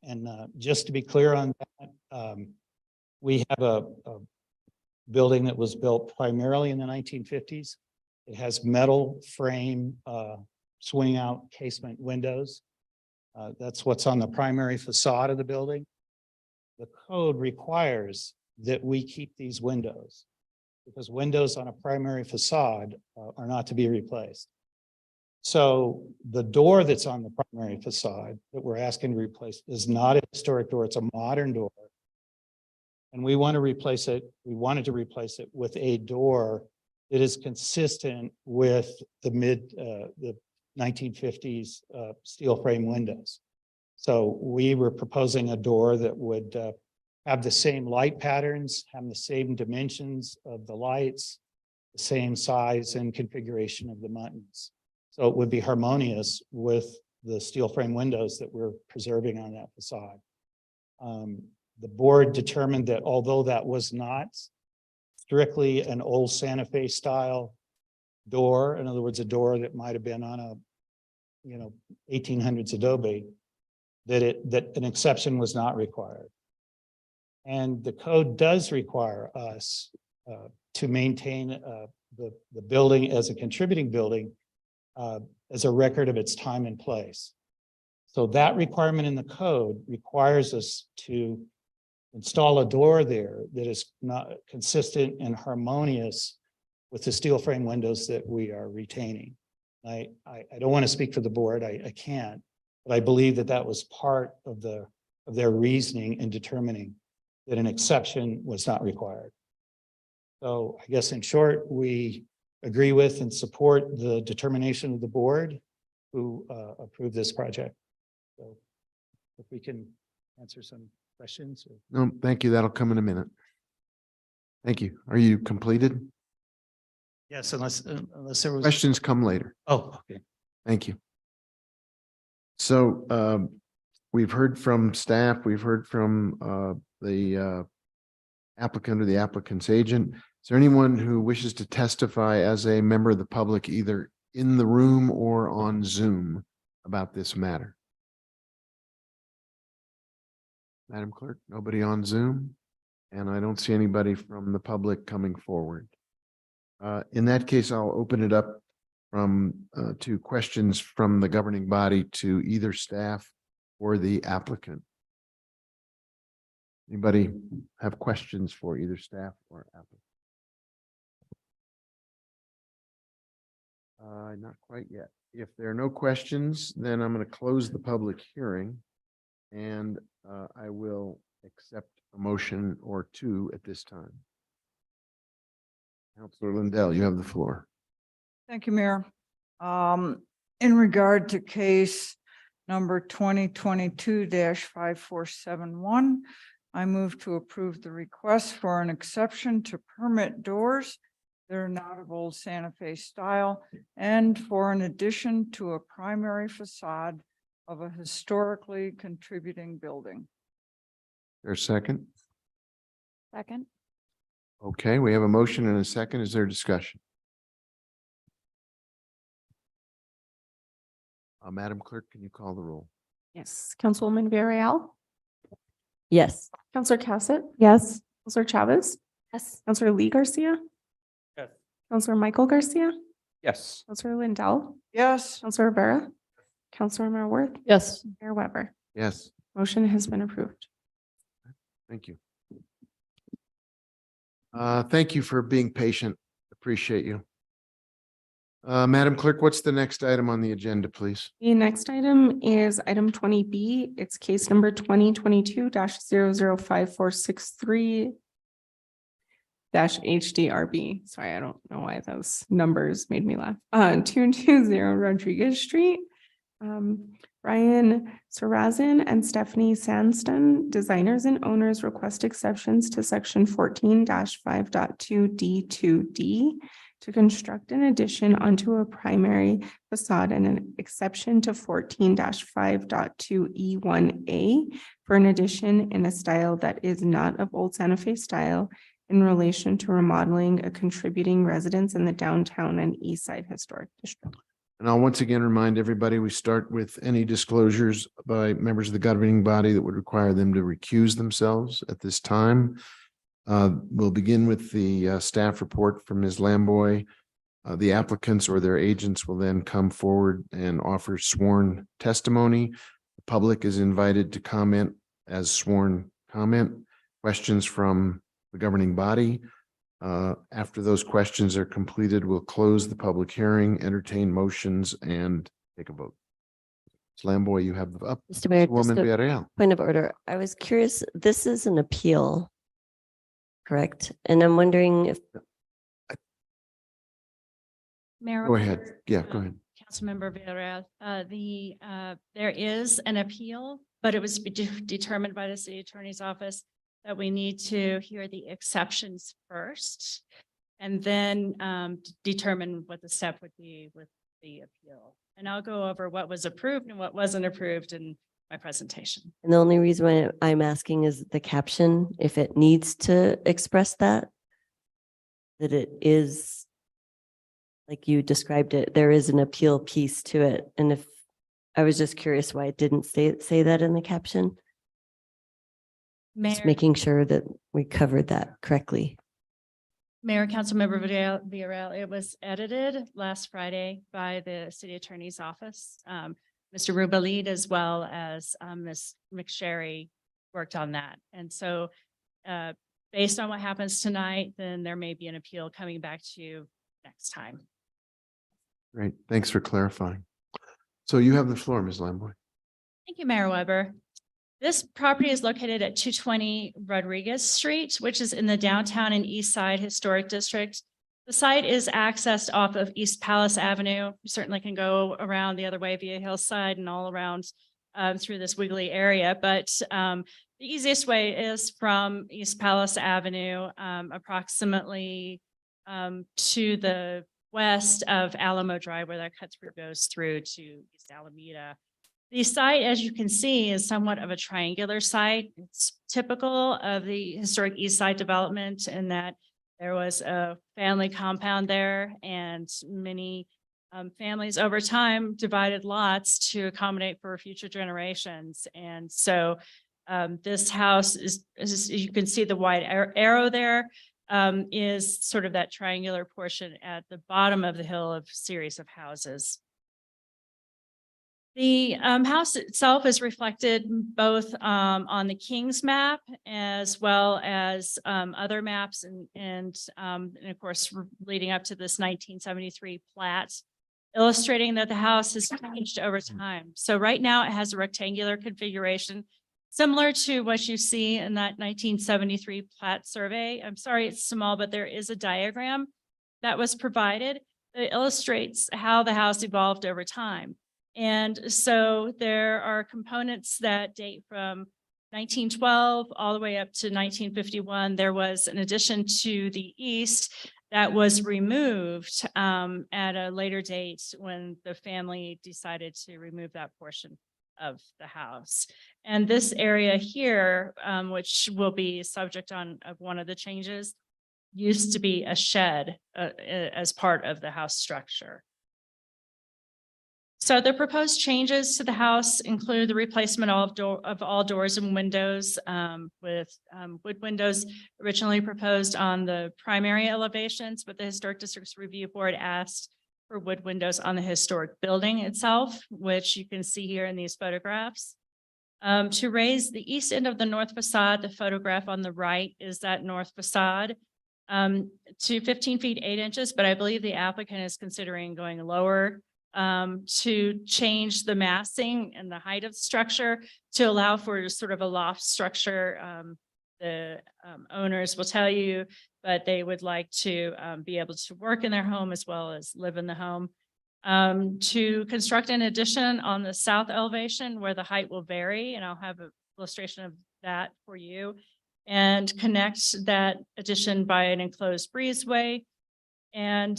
And just to be clear on that, we have a building that was built primarily in the 1950s. It has metal frame swing out casement windows. That's what's on the primary facade of the building. The code requires that we keep these windows because windows on a primary facade are not to be replaced. So the door that's on the primary facade that we're asking to replace is not a historic door, it's a modern door. And we want to replace it, we wanted to replace it with a door that is consistent with the 1950s steel frame windows. So we were proposing a door that would have the same light patterns, have the same dimensions of the lights, the same size and configuration of the buttons. So it would be harmonious with the steel frame windows that we're preserving on that facade. The board determined that although that was not strictly an old Santa Fe style door, in other words, a door that might have been on a 1800s adobe, that an exception was not required. And the code does require us to maintain the building as a contributing building as a record of its time and place. So that requirement in the code requires us to install a door there that is not consistent and harmonious with the steel frame windows that we are retaining. I don't want to speak for the board, I can't, but I believe that that was part of their reasoning in determining that an exception was not required. So I guess in short, we agree with and support the determination of the board who approved this project. So if we can answer some questions. No, thank you. That'll come in a minute. Thank you. Are you completed? Yes, unless there was Questions come later. Oh, okay. Thank you. So we've heard from staff, we've heard from the applicant or the applicant's agent. Is there anyone who wishes to testify as a member of the public, either in the room or on Zoom, about this matter? Madam Clerk, nobody on Zoom, and I don't see anybody from the public coming forward. In that case, I'll open it up to questions from the governing body to either staff or the applicant. Anybody have questions for either staff or applicant? Not quite yet. If there are no questions, then I'm going to close the public hearing, and I will accept a motion or two at this time. Councilor Lindell, you have the floor. Thank you, Mayor. In regard to case number 2022-5471, I move to approve the request for an exception to permit doors that are not of old Santa Fe style and for an addition to a primary facade of a historically contributing building. There's a second. Second. Okay, we have a motion and a second. Is there discussion? Madam Clerk, can you call the roll? Yes. Councilwoman Villarreal, Yes. Counselor Cassett, Yes. Counselor Chavez, Yes. Counselor Lee Garcia, Yes. Counselor Michael Garcia, Yes. Counselor Lindell, Yes. Counselor Rivera, Counselor Marworth, Yes. Mayor Weber. Yes, Motion has been approved. thank you. Thank you for being patient. Appreciate you. Madam Clerk, what's the next item on the agenda, please? The next item is item 20B. It's case number 2022-005463 HDRB. Sorry, I don't know why those numbers made me laugh. 220 Rodriguez Street. Brian Sarazin and Stephanie Sandston, designers and owners, request exceptions to section 14-5.2D2D to construct an addition onto a primary facade and an exception to 14-5.2E1A for an addition in a style that is not of Old Santa Fe style in relation to remodeling a contributing residence in the downtown and east side historic district. And I'll once again remind everybody, we start with any disclosures by members of the governing body that would require them to recuse themselves at this time. We'll begin with the staff report from Ms. Lamboy. The applicants or their agents will then come forward and offer sworn testimony. The public is invited to comment as sworn comment. Questions from the governing body. After those questions are completed, we'll close the public hearing, entertain motions, and take a vote. Ms. Lamboy, you have the up. Mr. Mayor, just Woman a Villarreal. point of order. I was curious, this is an appeal, correct? And I'm wondering if Mayor. Go ahead. Yeah, go ahead. Councilmember Villarreal, there is an appeal, but it was determined by the city attorney's office that we need to hear the exceptions first and then determine what the step would be with the appeal. And I'll go over what was approved and what wasn't approved in my presentation. And the only reason why I'm asking is the caption, if it needs to express that it is, like you described it, there is an appeal piece to it. And if I was just curious why it didn't say that in the caption. Just making sure that we covered that correctly. Mayor, Councilmember Villarreal, it was edited last Friday by the city attorney's office. Mr. Rubalid, as well as Ms. McSherry, worked on that. And so based on what happens tonight, then there may be an appeal coming back to you next time. Great. Thanks for clarifying. So you have the floor, Ms. Lamboy. Thank you, Mayor Weber. This property is located at 220 Rodriguez Street, which is in the downtown and east side historic district. The site is accessed off of East Palace Avenue. You certainly can go around the other way via Hillside and all around through this wiggly area. But the easiest way is from East Palace Avenue, approximately to the west of Alamo Drive, where that cut through goes through to East Alameda. The site, as you can see, is somewhat of a triangular site. It's typical of the historic East Side development in that there was a family compound there and many families over time divided lots to accommodate for future generations. And so This house is, you can see the wide arrow there, is sort of that triangular portion at the bottom of the hill of series of houses. The house itself is reflected both on the King's map as well as other maps and of course leading up to this 1973 plat, illustrating that the house has changed over time. So right now it has a rectangular configuration similar to what you see in that 1973 plat survey. I'm sorry it's small, but there is a diagram that was provided that illustrates how the house evolved over time. And so there are components that date from 1912 all the way up to 1951. There was an addition to the east that was removed at a later date when the family decided to remove that portion of the house. And this area here, which will be subject of one of the changes, used to be a shed as part of the house structure. So the proposed changes to the house include the replacement of all doors and windows with wood windows originally proposed on the primary elevations, but the Historic Districts Review Board asked for wood windows on the historic building itself, which you can see here in these photographs. To raise the east end of the north facade, the photograph on the right is that north facade to 15 feet 8 inches, but I believe the applicant is considering going lower to change the massing and the height of the structure to allow for sort of a loft structure. The owners will tell you, but they would like to be able to work in their home as well as live in the home. To construct an addition on the south elevation where the height will vary, and I'll have an illustration of that for you, and connect that addition by an enclosed breezeway. And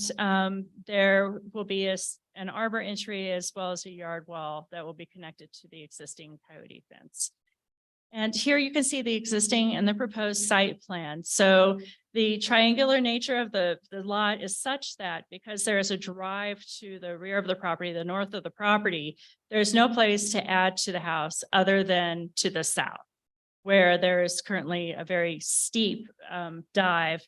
there will be an arbor entry as well as a yard wall that will be connected to the existing coyote fence. And here you can see the existing and the proposed site plan. So the triangular nature of the lot is such that because there is a drive to the rear of the property, the north of the property, there's no place to add to the house other than to the south, where there is currently a very steep dive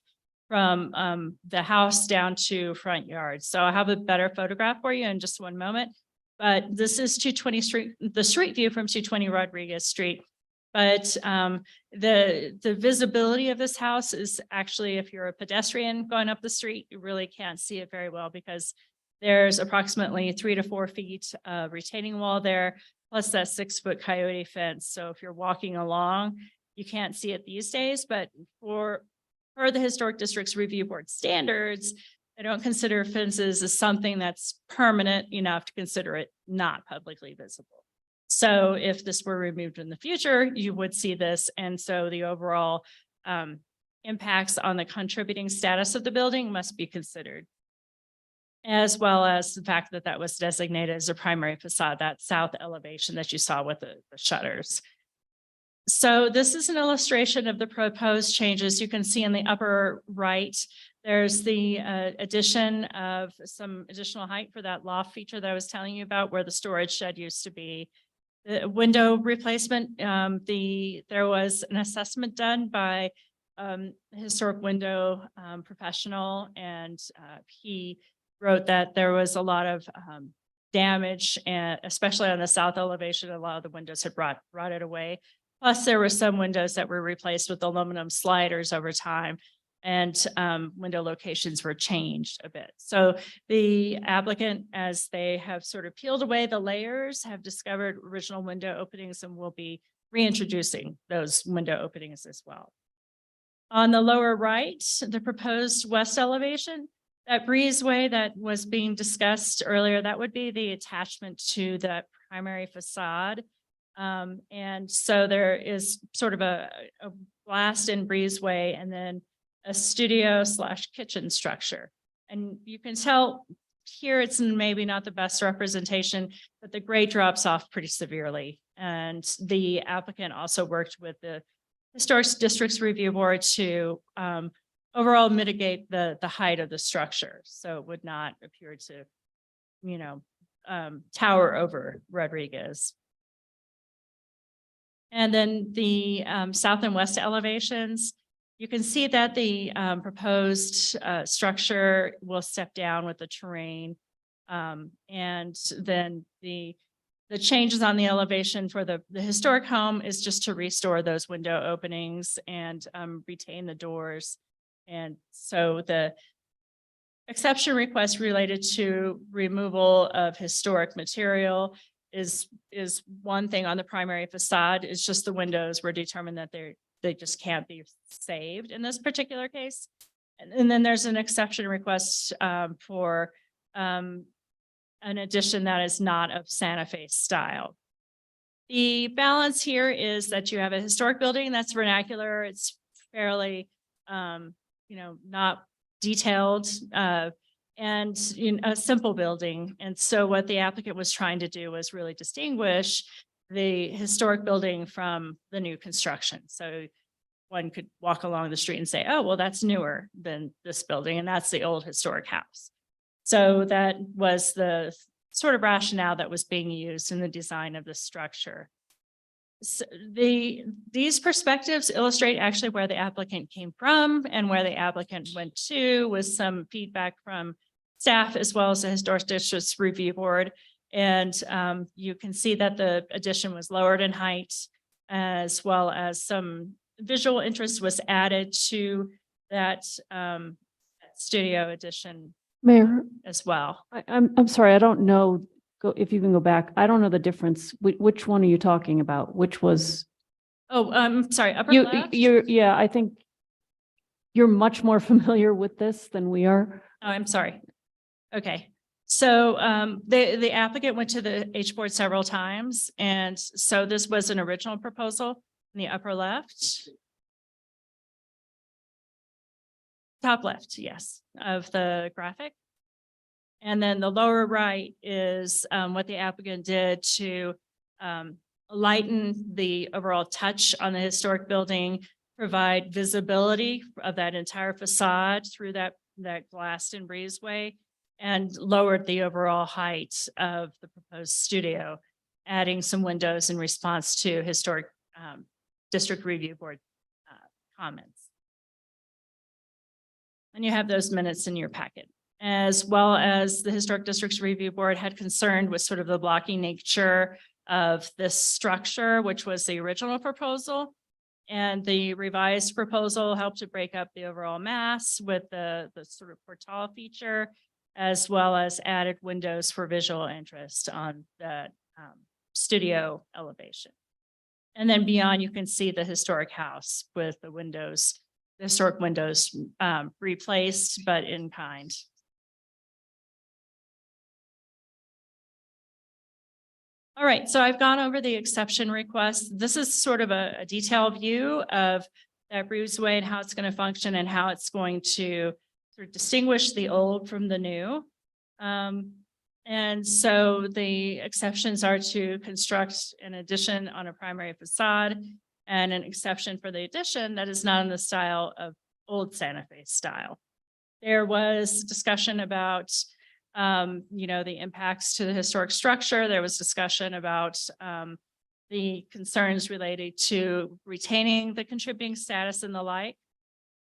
from the house down to front yard. So I'll have a better photograph for you in just one moment. But this is 220 Street, the street view from 220 Rodriguez Street. But the visibility of this house is actually, if you're a pedestrian going up the street, you really can't see it very well because there's approximately 3 to 4 feet of retaining wall there, plus that 6-foot coyote fence. So if you're walking along, you can't see it these days, but for the Historic Districts Review Board standards, I don't consider fences as something that's permanent enough to consider it not publicly visible. So if this were removed in the future, you would see this. And so the overall impacts on the contributing status of the building must be considered, as well as the fact that that was designated as a primary facade, that south elevation that you saw with the shutters. So this is an illustration of the proposed changes. You can see in the upper right, there's the addition of some additional height for that loft feature that I was telling you about where the storage shed used to be. The window replacement, there was an assessment done by a historic window professional, and he wrote that there was a lot of damage, and especially on the south elevation, a lot of the windows had rotted away. Plus, there were some windows that were replaced with aluminum sliders over time, and window locations were changed a bit. So the applicant, as they have sort of peeled away the layers, have discovered original window openings and will be reintroducing those window openings as well. On the lower right, the proposed west elevation, that breezeway that was being discussed earlier, that would be the attachment to the primary facade. And so there is sort of a blast in breezeway and then a studio / kitchen structure. And you can tell here it's maybe not the best representation, but the grade drops off pretty severely. And the applicant also worked with the Historic Districts Review Board to overall mitigate the height of the structure. So it would not appear to, tower over Rodriguez. And then the south and west elevations, you can see that the proposed structure will step down with the terrain. And then the changes on the elevation for the historic home is just to restore those window openings and retain the doors. And so the exception request related to removal of historic material is one thing on the primary facade. It's just the windows were determined that they just can't be saved in this particular case. And then there's an exception request for an addition that is not of Santa Fe style. The balance here is that you have a historic building that's vernacular. It's fairly, not detailed, and a simple building. And so what the applicant was trying to do was really distinguish the historic building from the new construction. So one could walk along the street and say, oh, well, that's newer than this building, and that's the old historic house. So that was the sort of rationale that was being used in the design of the structure. So these perspectives illustrate actually where the applicant came from and where the applicant went to, with some feedback from staff as well as the Historic Districts Review Board. And you can see that the addition was lowered in height, as well as some visual interest was added to that studio addition Mayor, as well. I'm sorry, I don't know, if you can go back, I don't know the difference. Which one are you talking about? Which was? Oh, I'm sorry, upper left? Yeah, I think you're much more familiar with this than we are. Oh, I'm sorry. Okay. So the applicant went to the H board several times. And so this was an original proposal in the upper left. Top left, yes, of the graphic. And then the lower right is what the applicant did to lighten the overall touch on the historic building, provide visibility of that entire facade through that glassed and breezeway, and lowered the overall height of the proposed studio, adding some windows in response to Historic District Review Board comments. And you have those minutes in your packet, as well as the Historic Districts Review Board had concern with sort of the blocky nature of this structure, which was the original proposal. And the revised proposal helped to break up the overall mass with the sort of portal feature, as well as added windows for visual interest on the studio elevation. And then beyond, you can see the historic house with the windows, the historic windows replaced, but in kind. All right, so I've gone over the exception request. This is sort of a detailed view of that breezeway and how it's going to function and how it's going to sort of distinguish the old from the new. And so the exceptions are to construct an addition on a primary facade, and an exception for the addition that is not in the style of old Santa Fe style. There was discussion about the impacts to the historic structure. There was discussion about the concerns related to retaining the contributing status and the like.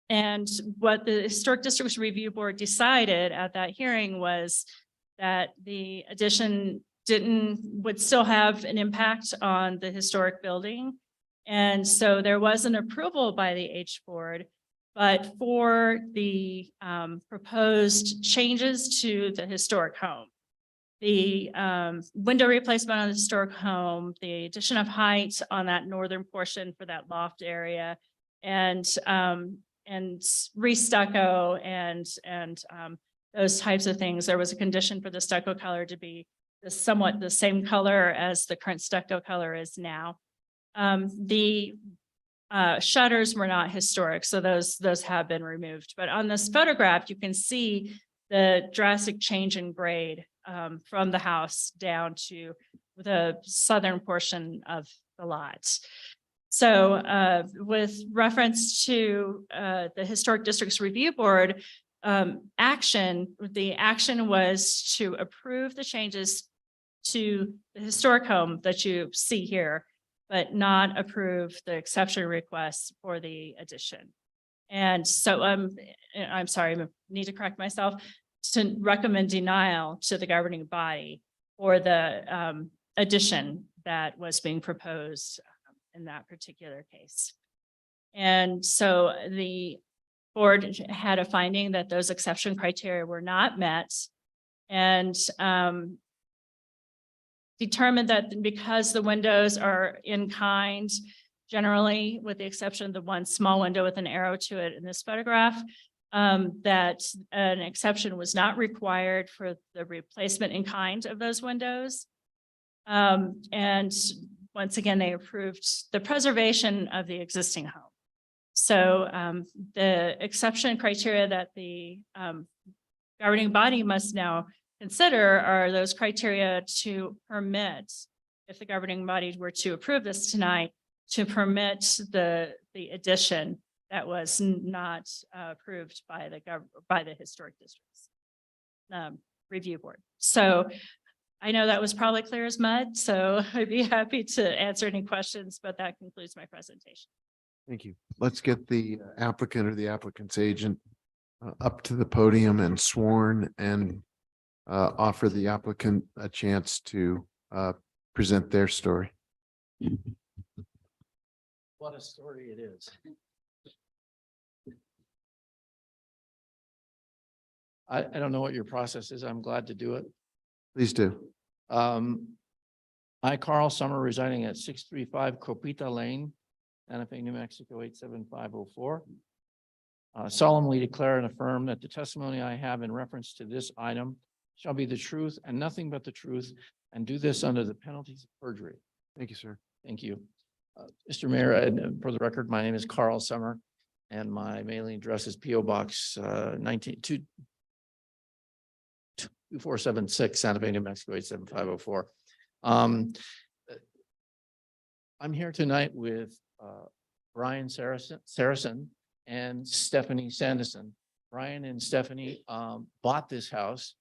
And what the Historic Districts Review Board decided at that hearing was that the addition would still have an impact on the historic building. And so there was an approval by the H board, but for the proposed changes to the historic home, the window replacement on the historic home, the addition of height on that northern portion for that loft area, and re-stucco and those types of things. There was a condition for the stucco color to be somewhat the same color as the current stucco color is now. The shutters were not historic, so those have been removed. But on this photograph, you can see the drastic change in grade from the house down to the southern portion of the lot. So with reference to the Historic Districts Review Board action, the action was to approve the changes to the historic home that you see here. but not approve the exception request for the addition. And so I'm sorry, I need to correct myself, to recommend denial to the governing body for the addition that was being proposed in that particular case. And so the board had a finding that those exception criteria were not met, and determined that because the windows are in kind, generally, with the exception of the one small window with an arrow to it in this photograph, that an exception was not required for the replacement in kind of those windows. And once again, they approved the preservation of the existing home. So the exception criteria that the governing body must now consider are those criteria to permit, if the governing body were to approve this tonight, to permit the addition that was not approved by the historic districts review board. So I know that was probably clear as mud, so I'd be happy to answer any questions, but that concludes my presentation. Thank you. Let's get the applicant or the applicant's agent up to the podium and sworn, and offer the applicant a chance to present their story. What a story it is. I don't know what your process is. I'm glad to do it. Please do. I, Carl Summer, residing at 635 Copita Lane, Santa Fe, New Mexico, 87504. Solemnly declare and affirm that the testimony I have in reference to this item shall be the truth and nothing but the truth, and do this under the penalties of perjury. Thank you, sir. Thank you. Mr. Mayor, and for the record, my name is Carl Summer, and my mailing address is P.O. Box 2476, Santa Fe, New Mexico, 87504. I'm here tonight with Brian Saracen and Stephanie Sanderson. Brian and Stephanie bought this house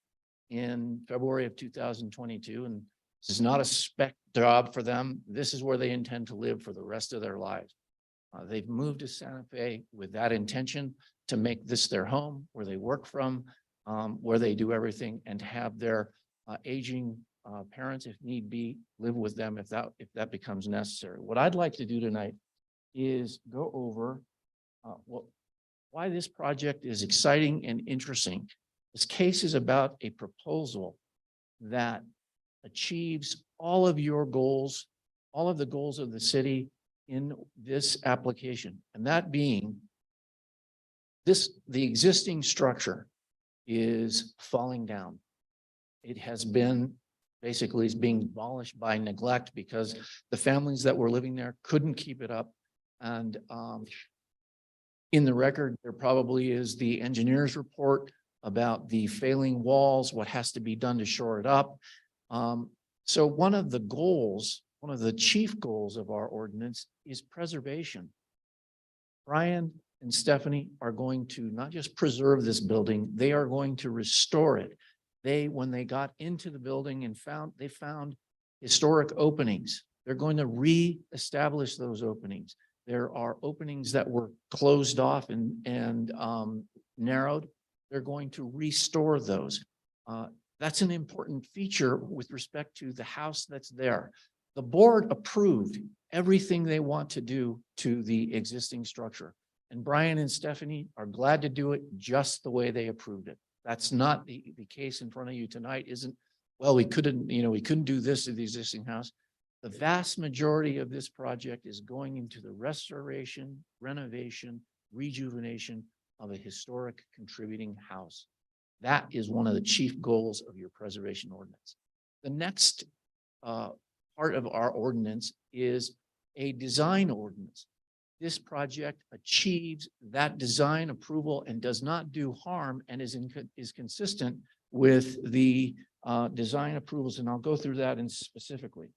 in February of 2022, and this is not a spec job for them. This is where they intend to live for the rest of their lives. They've moved to Santa Fe with that intention to make this their home, where they work from, where they do everything, and to have their aging parents, if need be, live with them if that becomes necessary. What I'd like to do tonight is go over why this project is exciting and interesting. This case is about a proposal that achieves all of your goals, all of the goals of the city in this application. And that being the existing structure is falling down. It has been basically is being demolished by neglect because the families that were living there couldn't keep it up. And in the record, there probably is the engineer's report about the failing walls, what has to be done to shore it up. So one of the goals, one of the chief goals of our ordinance is preservation. Brian and Stephanie are going to not just preserve this building, they are going to restore it. When they got into the building and they found historic openings. They're going to re-establish those openings. There are openings that were closed off and narrowed. They're going to restore those. That's an important feature with respect to the house that's there. The board approved everything they want to do to the existing structure. And Brian and Stephanie are glad to do it just the way they approved it. That's not the case in front of you tonight, isn't, well, we couldn't do this to the existing house. The vast majority of this project is going into the restoration, renovation, rejuvenation of a historic contributing house. That is one of the chief goals of your preservation ordinance. The next part of our ordinance is a design ordinance. This project achieves that design approval and does not do harm and is consistent with the design approvals. And I'll go through that specifically.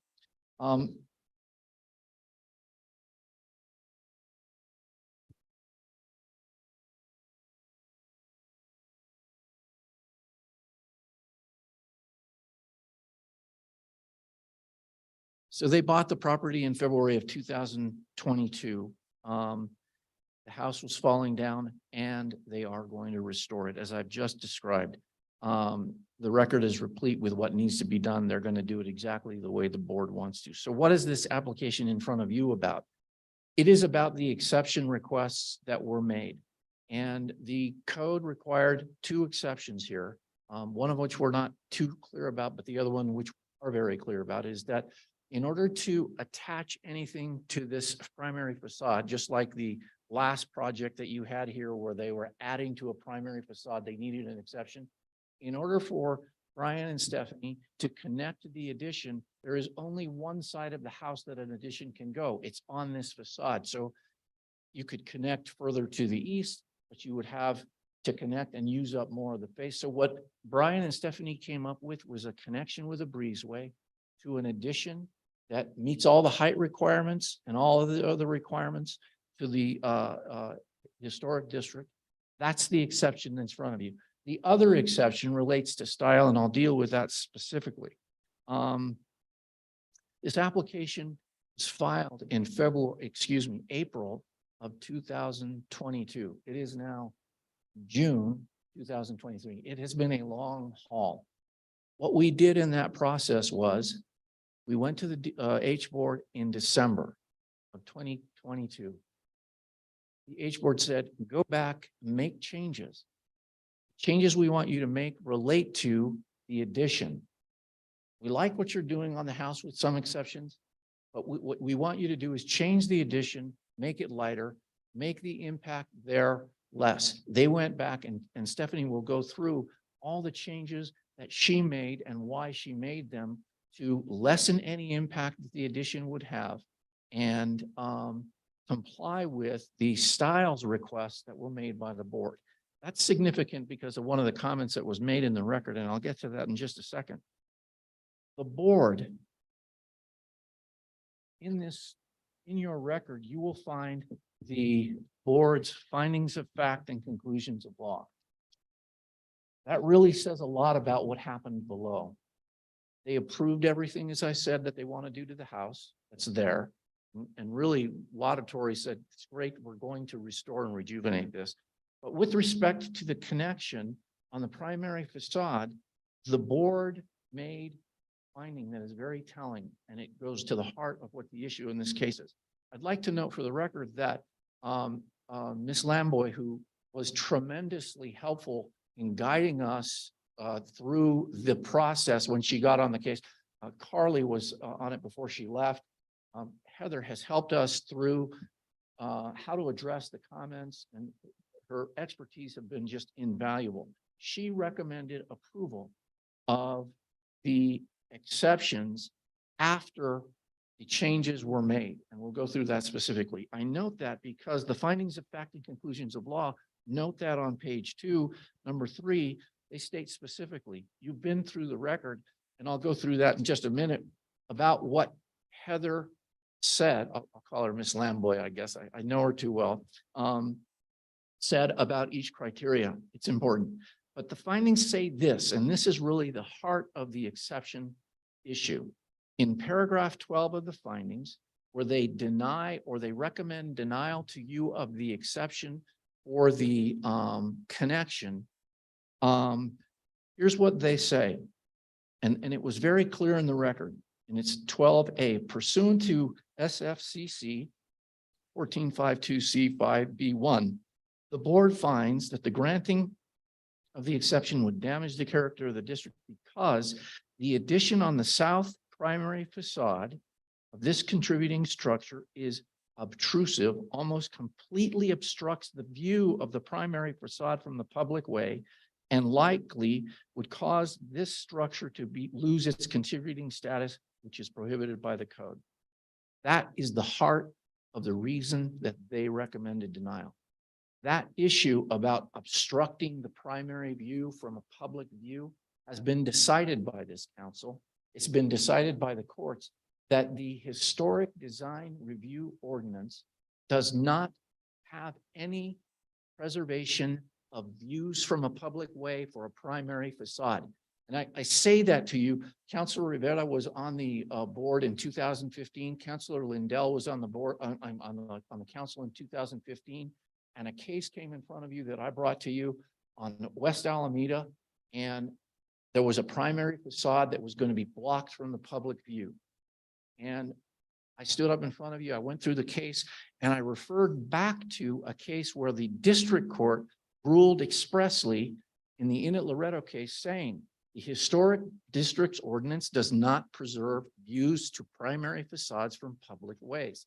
So they bought the property in February of 2022. The house was falling down and they are going to restore it, as I've just described. The record is replete with what needs to be done. They're going to do it exactly the way the board wants to. So what is this application in front of you about? It is about the exception requests that were made. And the code required 2 exceptions here, one of which we're not too clear about, but the other one which we are very clear about is that in order to attach anything to this primary facade, just like the last project that you had here where they were adding to a primary facade, they needed an exception. In order for Brian and Stephanie to connect to the addition, there is only one side of the house that an addition can go. It's on this facade. So you could connect further to the east, but you would have to connect and use up more of the face. So what Brian and Stephanie came up with was a connection with a breezeway to an addition that meets all the height requirements and all of the other requirements to the historic district. That's the exception that's in front of you. The other exception relates to style, and I'll deal with that specifically. This application was filed in April of 2022. It is now June 2023. It has been a long haul. What we did in that process was we went to the H board in December of 2022. The H board said, go back, make changes. Changes we want you to make relate to the addition. We like what you're doing on the house with some exceptions, but what we want you to do is change the addition, make it lighter, make the impact there less. They went back and Stephanie will go through all the changes that she made and why she made them to lessen any impact that the addition would have and comply with the styles requests that were made by the board. That's significant because of one of the comments that was made in the record, and I'll get to that in just a second. The board, in your record, you will find the board's findings of fact and conclusions of law. That really says a lot about what happened below. They approved everything, as I said, that they want to do to the house. That's there. And really, laudatory said, it's great, we're going to restore and rejuvenate this. But with respect to the connection on the primary facade, the board made a finding that is very telling, and it goes to the heart of what the issue in this case is. I'd like to note for the record that Ms. Lamboy, who was tremendously helpful in guiding us through the process when she got on the case, Carly was on it before she left. Heather has helped us through how to address the comments, and her expertise have been just invaluable. She recommended approval of the exceptions after the changes were made, and we'll go through that specifically. I note that because the findings of fact and conclusions of law, note that on page 2, number 3, they state specifically, you've been through the record, and I'll go through that in just a minute, about what Heather said. I'll call her Miss Lamboy, I guess. I know her too well. Said about each criteria. It's important. But the findings say this, and this is really the heart of the exception issue. In paragraph 12 of the findings, where they deny or they recommend denial to you of the exception or the connection, here's what they say. And it was very clear in the record, and it's 12A, pursuant to SFCC 1452C5B1, the board finds that the granting of the exception would damage the character of the district because the addition on the south primary facade of this contributing structure is obtrusive, almost completely obstructs the view of the primary facade from the public way, and likely would cause this structure to lose its contributing status, which is prohibited by the code. That is the heart of the reason that they recommended denial. That issue about obstructing the primary view from a public view has been decided by this council. It's been decided by the courts that the historic design review ordinance does not have any preservation of views from a public way for a primary facade. And I say that to you, Councilor Rivera was on the board in 2015. Councilor Lindell was on the board, on the council in 2015. And a case came in front of you that I brought to you on West Alameda. And there was a primary facade that was going to be blocked from the public view. And I stood up in front of you, I went through the case, and I referred back to a case where the district court ruled expressly in the Inlet Loretto case saying the historic district's ordinance does not preserve views to primary facades from public ways.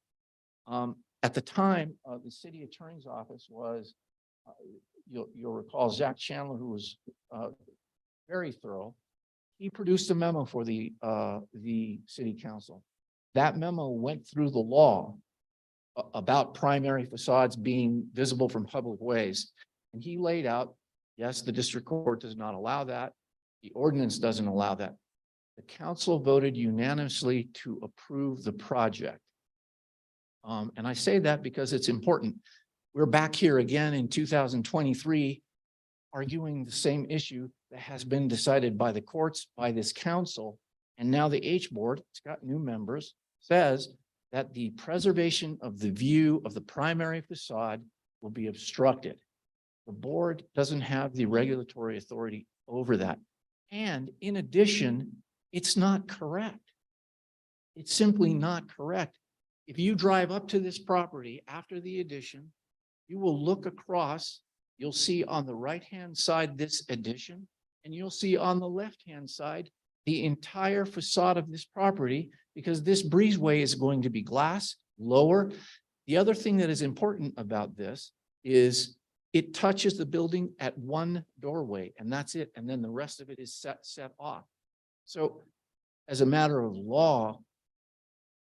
At the time, the city attorney's office was, you'll recall Zach Chandler, who was very thorough. He produced a memo for the city council. That memo went through the law about primary facades being visible from public ways. And he laid out, yes, the district court does not allow that. The ordinance doesn't allow that. The council voted unanimously to approve the project. And I say that because it's important. We're back here again in 2023 arguing the same issue that has been decided by the courts, by this council. And now the H board, it's got new members, says that the preservation of the view of the primary facade will be obstructed. The board doesn't have the regulatory authority over that. And in addition, it's not correct. It's simply not correct. If you drive up to this property after the addition, you will look across, you'll see on the right-hand side this addition, and you'll see on the left-hand side the entire facade of this property, because this breezeway is going to be glass, lower. The other thing that is important about this is it touches the building at one doorway, and that's it. And then the rest of it is set off. So as a matter of law,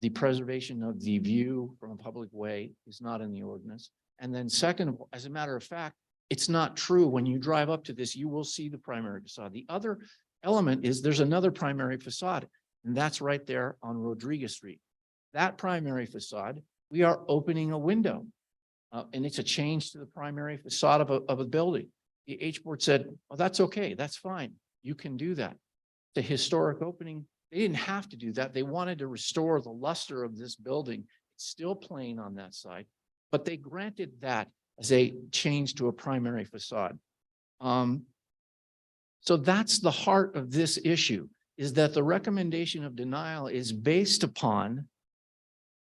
the preservation of the view from a public way is not in the ordinance. And then second of all, as a matter of fact, it's not true. When you drive up to this, you will see the primary facade. The other element is there's another primary facade, and that's right there on Rodriguez Street. That primary facade, we are opening a window, and it's a change to the primary facade of a building. The H board said, well, that's okay. That's fine. You can do that. The historic opening, they didn't have to do that. They wanted to restore the luster of this building. It's still plain on that side, but they granted that as a change to a primary facade. So that's the heart of this issue, is that the recommendation of denial is based upon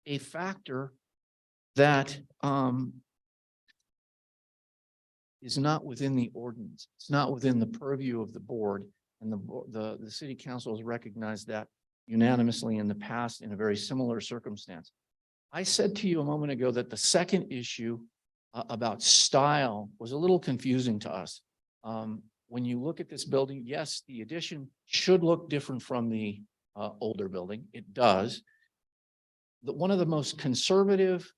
a factor that is not within the ordinance. It's not within the purview of the board, and the city council has recognized that unanimously in the past in a very similar circumstance. I said to you a moment ago that the second issue about style was a little confusing to us. When you look at this building, yes, the addition should look different from the older building. It does. One of the most conservative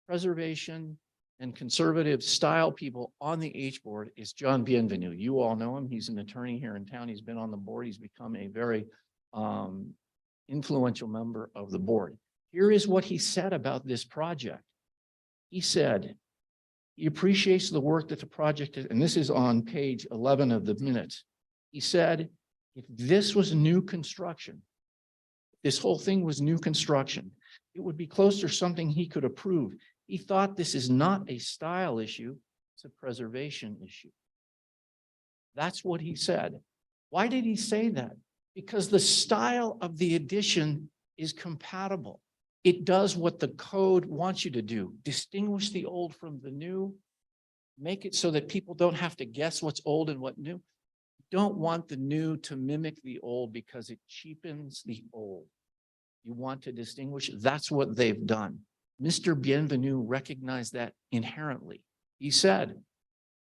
preservation and conservative style people on the H board is John Bienvenu. You all know him. He's an attorney here in town. He's been on the board. He's become a very influential member of the board. Here is what he said about this project. He said, he appreciates the work that the project is, and this is on page 11 of the minutes. He said, if this was new construction, this whole thing was new construction, it would be closer to something he could approve. He thought this is not a style issue, it's a preservation issue. That's what he said. Why did he say that? Because the style of the addition is compatible. It does what the code wants you to do. Distinguish the old from the new. Make it so that people don't have to guess what's old and what new. You don't want the new to mimic the old because it cheapens the old. You want to distinguish. That's what they've done. Mr. Bienvenu recognized that inherently. He said,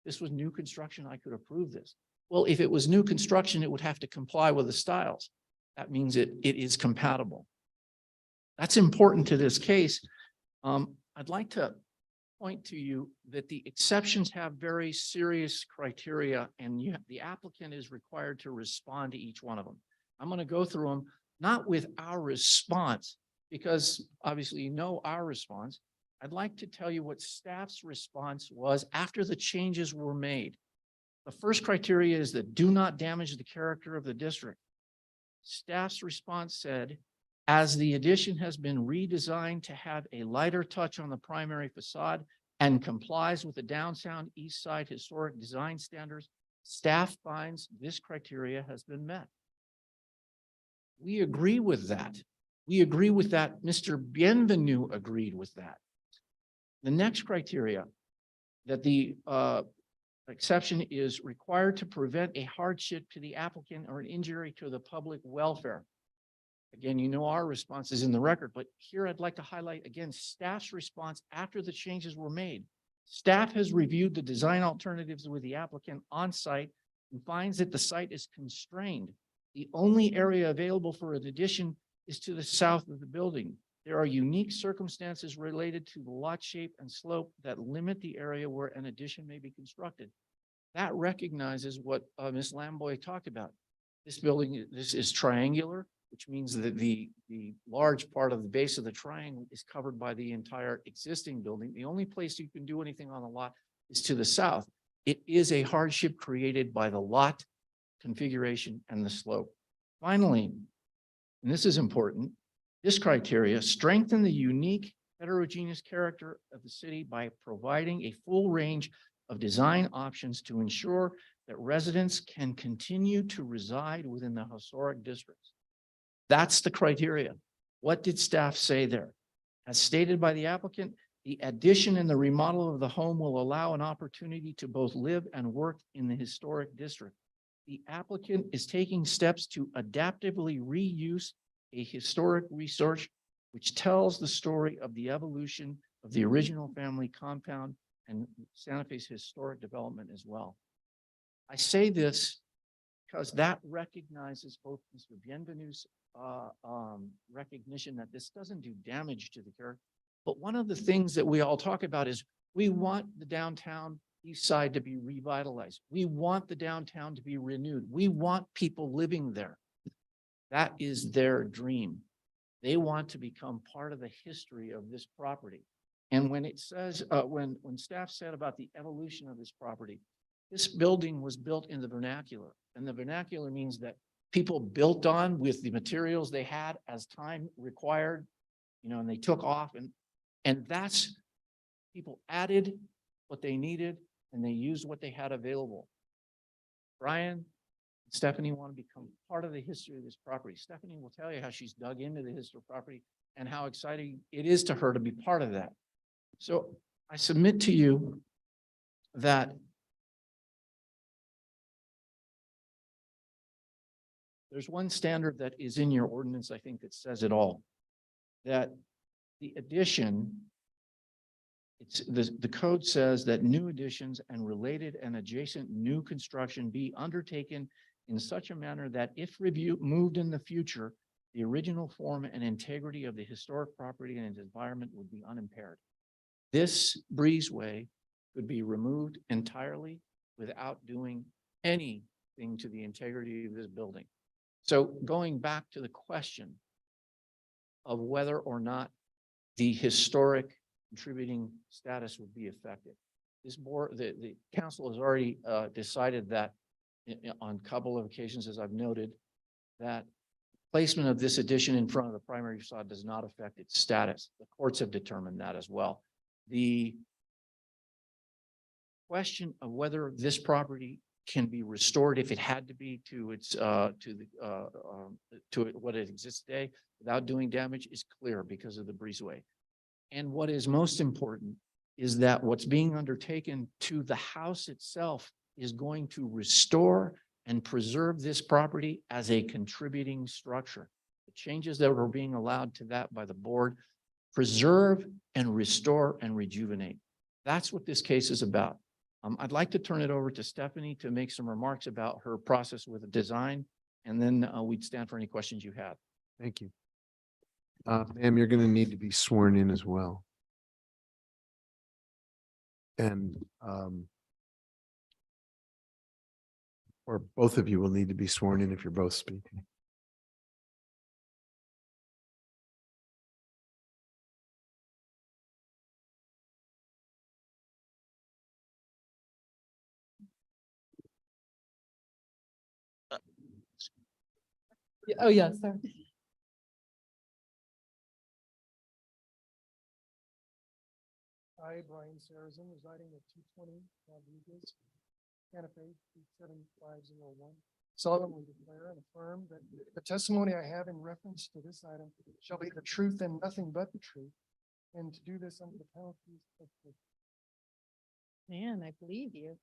this was new construction, I could approve this. Well, if it was new construction, it would have to comply with the styles. That means it is compatible. That's important to this case. I'd like to point to you that the exceptions have very serious criteria, and the applicant is required to respond to each one of them. I'm going to go through them, not with our response, because obviously you know our response. I'd like to tell you what staff's response was after the changes were made. The first criteria is that do not damage the character of the district. Staff's response said, as the addition has been redesigned to have a lighter touch on the primary facade and complies with the downtown east side historic design standards, staff finds this criteria has been met. We agree with that. We agree with that. Mr. Bienvenu agreed with that. The next criteria that the exception is required to prevent a hardship to the applicant or an injury to the public welfare. Again, you know, our response is in the record, but here I'd like to highlight again, staff's response after the changes were made. Staff has reviewed the design alternatives with the applicant on site and finds that the site is constrained. The only area available for an addition is to the south of the building. There are unique circumstances related to the lot shape and slope that limit the area where an addition may be constructed. That recognizes what Ms. Lamboy talked about. This building, this is triangular, which means that the large part of the base of the triangle is covered by the entire existing building. The only place you can do anything on the lot is to the south. It is a hardship created by the lot configuration and the slope. Finally, and this is important, this criteria strengthen the unique heterogeneous character of the city by providing a full range of design options to ensure that residents can continue to reside within the historic districts. That's the criteria. What did staff say there? As stated by the applicant, the addition and the remodel of the home will allow an opportunity to both live and work in the historic district. The applicant is taking steps to adaptively reuse a historic resource which tells the story of the evolution of the original family compound and Santa Fe's historic development as well. I say this because that recognizes both Mr. Bienvenu's recognition that this doesn't do damage to the character. But one of the things that we all talk about is we want the downtown east side to be revitalized. We want the downtown to be renewed. We want people living there. That is their dream. They want to become part of the history of this property. And when it says, when staff said about the evolution of this property, this building was built in the vernacular. And the vernacular means that people built on with the materials they had as time required, you know, and they took off and that's, people added what they needed and they used what they had available. Brian, Stephanie want to become part of the history of this property. Stephanie will tell you how she's dug into the history of property and how exciting it is to her to be part of that. So I submit to you that there's one standard that is in your ordinance, I think, that says it all. That the addition, it's the code says that new additions and related and adjacent new construction be undertaken in such a manner that if moved in the future, the original form and integrity of the historic property and its environment would be unimpaired. This breezeway could be removed entirely without doing anything to the integrity of this building. So going back to the question of whether or not the historic contributing status would be affected. This board, the council has already decided that on a couple of occasions, as I've noted, that placement of this addition in front of the primary facade does not affect its status. The courts have determined that as well. The question of whether this property can be restored if it had to be to its to what it exists today without doing damage is clear because of the breezeway. And what is most important is that what's being undertaken to the house itself is going to restore and preserve this property as a contributing structure. The changes that are being allowed to that by the board preserve and restore and rejuvenate. That's what this case is about. I'd like to turn it over to Stephanie to make some remarks about her process with the design, and then we'd stand for any questions you have. Thank you. Ma'am, you're going to need to be sworn in as well. And or both of you will need to be sworn in if you're both speaking. Oh, yes, sir. I, Brian Sarrazin, residing at 220 Rodriguez, Santa Fe, 37501. Solemnly declare and affirm that the testimony I have in reference to this item shall be the truth and nothing but the truth, and to do this under the penalties of perjury. Man, I believe you.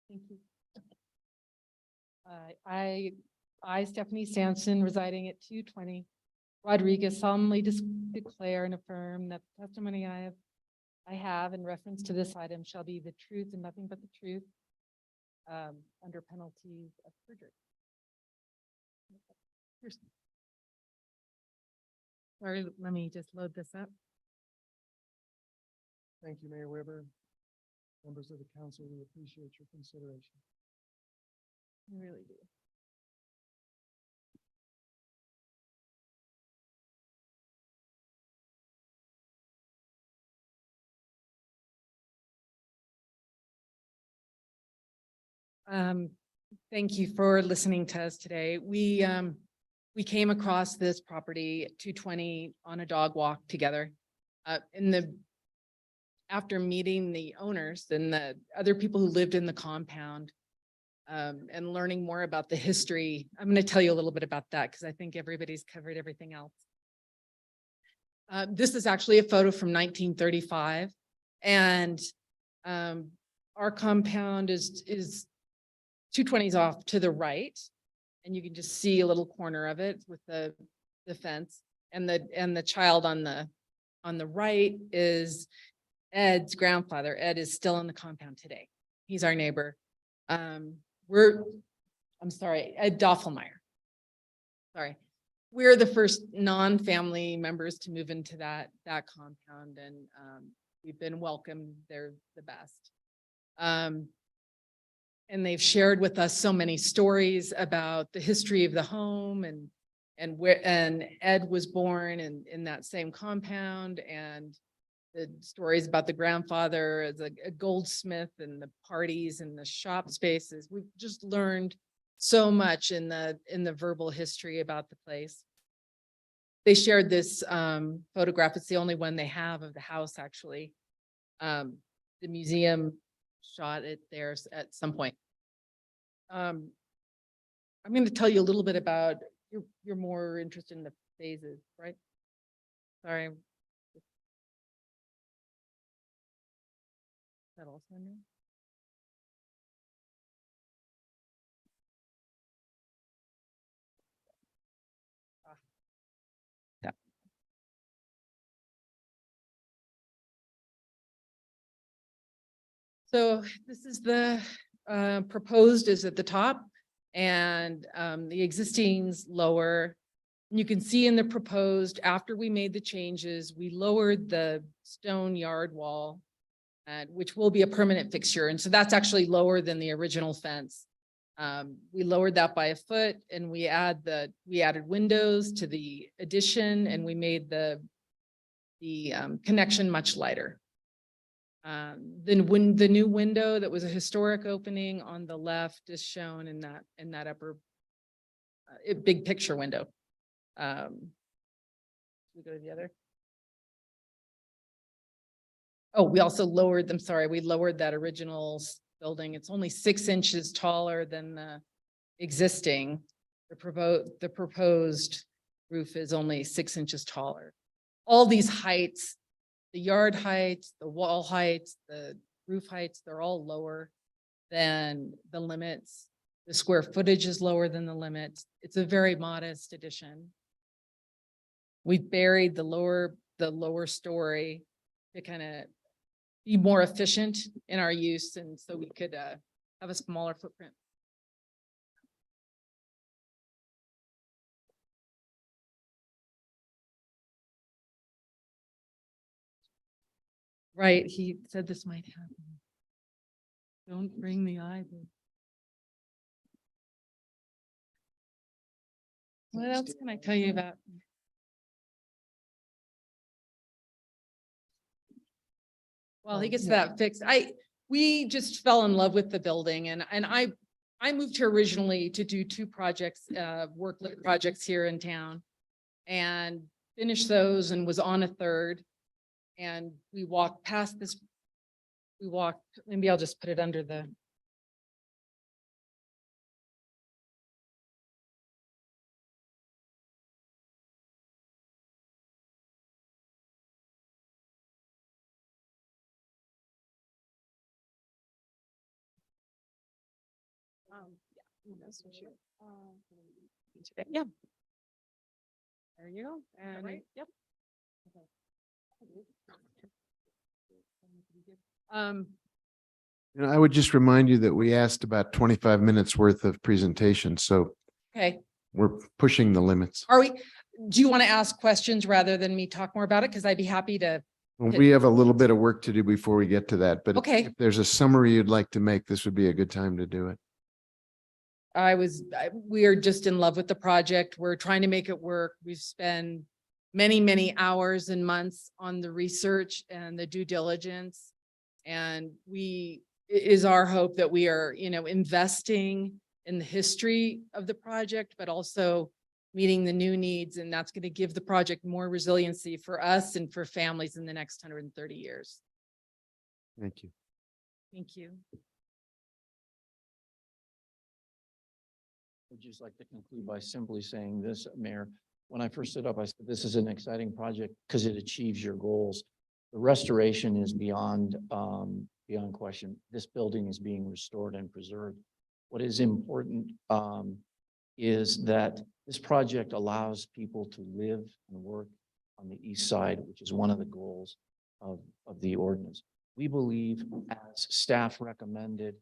Thank you. I, Stephanie Sampson, residing at 220 Rodriguez, solemnly declare and affirm that the testimony I have in reference to this item shall be the truth and nothing but the truth, under penalties of perjury. Sorry, let me just load this up. Thank you, Mayor Weber. Members of the council, we appreciate your consideration. I really do. Thank you for listening to us today. We came across this property at 220 on a dog walk together. After meeting the owners and the other people who lived in the compound, and learning more about the history, I'm going to tell you a little bit about that because I think everybody's covered everything else. This is actually a photo from 1935, and our compound is 220's off to the right, and you can just see a little corner of it with the fence, and the child on the right is Ed's grandfather. Ed is still in the compound today. He's our neighbor. Ed Doffelmeyer. Sorry. We're the first non-family members to move into that compound, and we've been welcomed. They're the best. And they've shared with us so many stories about the history of the home and Ed was born in that same compound, and the stories about the grandfather as a goldsmith and the parties and the shop spaces. We've just learned so much in the verbal history about the place. They shared this photograph. It's the only one they have of the house, actually. The museum shot it there at some point. I'm going to tell you a little bit about, you're more interested in the phases, right? Sorry. That also in there? Yeah. So this is the proposed is at the top, and the existing's lower. You can see in the proposed, after we made the changes, we lowered the stone yard wall, which will be a permanent fixture. And so that's actually lower than the original fence. We lowered that by a foot, and we added windows to the addition, and we made the connection much lighter. Then when the new window that was a historic opening on the left is shown in that upper big picture window. We go to the other. Oh, we also lowered them. Sorry, we lowered that original building. It's only 6 inches taller than the existing. The proposed roof is only 6 inches taller. All these heights, the yard heights, the wall heights, the roof heights, they're all lower than the limits. The square footage is lower than the limits. It's a very modest addition. We buried the lower story to kind of be more efficient in our use, and so we could have a smaller footprint. Right, he said this might happen. Don't bring the ivy. What else can I tell you about? Well, he gets that fixed. We just fell in love with the building, and I moved here originally to do two projects, workload projects here in town. And finished those and was on a third. And we walked past this. Maybe I'll just put it under the. Yeah. There you go. And yep. I would just remind you that we asked about 25 minutes worth of presentation, so Okay, we're pushing the limits. are we, do you want to ask questions rather than me talk more about it? Because I'd be happy to. Well, we have a little bit of work to do before we get to that, but Okay. if there's a summary you'd like to make, this would be a good time to do it. We are just in love with the project. We're trying to make it work. We've spent many, many hours and months on the research and the due diligence. And it is our hope that we are, investing in the history of the project, but also meeting the new needs. And that's going to give the project more resiliency for us and for families in the next 130 years. Thank you. Thank you. I'd just like to conclude by simply saying this, Mayor. When I first stood up, I said, this is an exciting project because it achieves your goals. The restoration is beyond question. This building is being restored and preserved. What is important is that this project allows people to live and work on the east side, which is one of the goals of the ordinance. We believe, as staff recommended,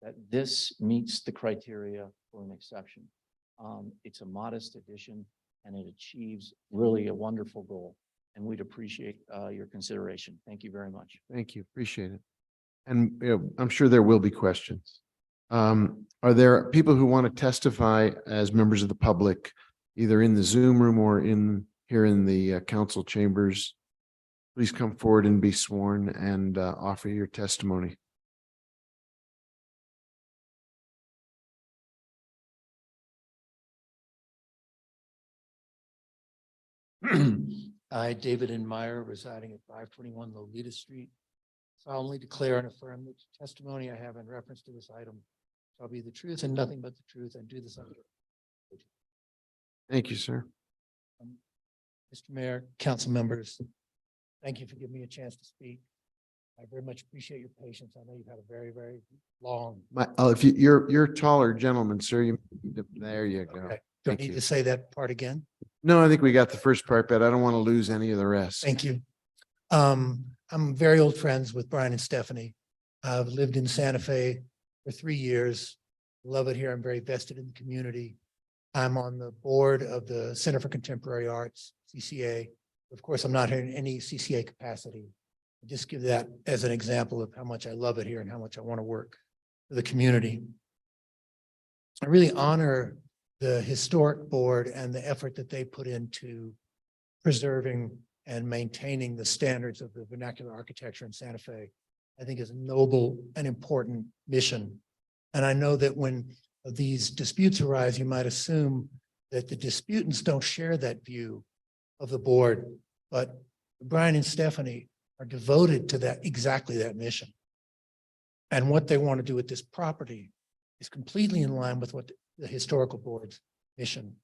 that this meets the criteria for an exception. It's a modest addition and it achieves really a wonderful goal. And we'd appreciate your consideration. Thank you very much. Thank you. Appreciate it. And I'm sure there will be questions. Are there people who want to testify as members of the public, either in the Zoom room or here in the council chambers? Please come forward and be sworn and offer your testimony. I, David N. Meyer, residing at 521 Lolita Street, solemnly declare and affirm that the testimony I have in reference to this item shall be the truth and nothing but the truth, and do this under. Thank you, sir. Mr. Mayor, council members, thank you for giving me a chance to speak. I very much appreciate your patience. I know you've had a very, very long. If you're a taller gentleman, sir, there you go. Okay. Do I Thank need you. to say that part again? No, I think we got the first part, but I don't want to lose any of the rest. Thank you. I'm very old friends with Brian and Stephanie. I've lived in Santa Fe for 3 years. Love it here. I'm very vested in the community. I'm on the board of the Center for Contemporary Arts, CCA. Of course, I'm not here in any CCA capacity. I just give that as an example of how much I love it here and how much I want to work for the community. I really honor the historic board and the effort that they put into preserving and maintaining the standards of the vernacular architecture in Santa Fe. I think is a noble and important mission. And I know that when these disputes arise, you might assume that the disputants don't share that view of the board, but Brian and Stephanie are devoted to that, exactly that mission. And what they want to do with this property is completely in line with what the historical board's mission.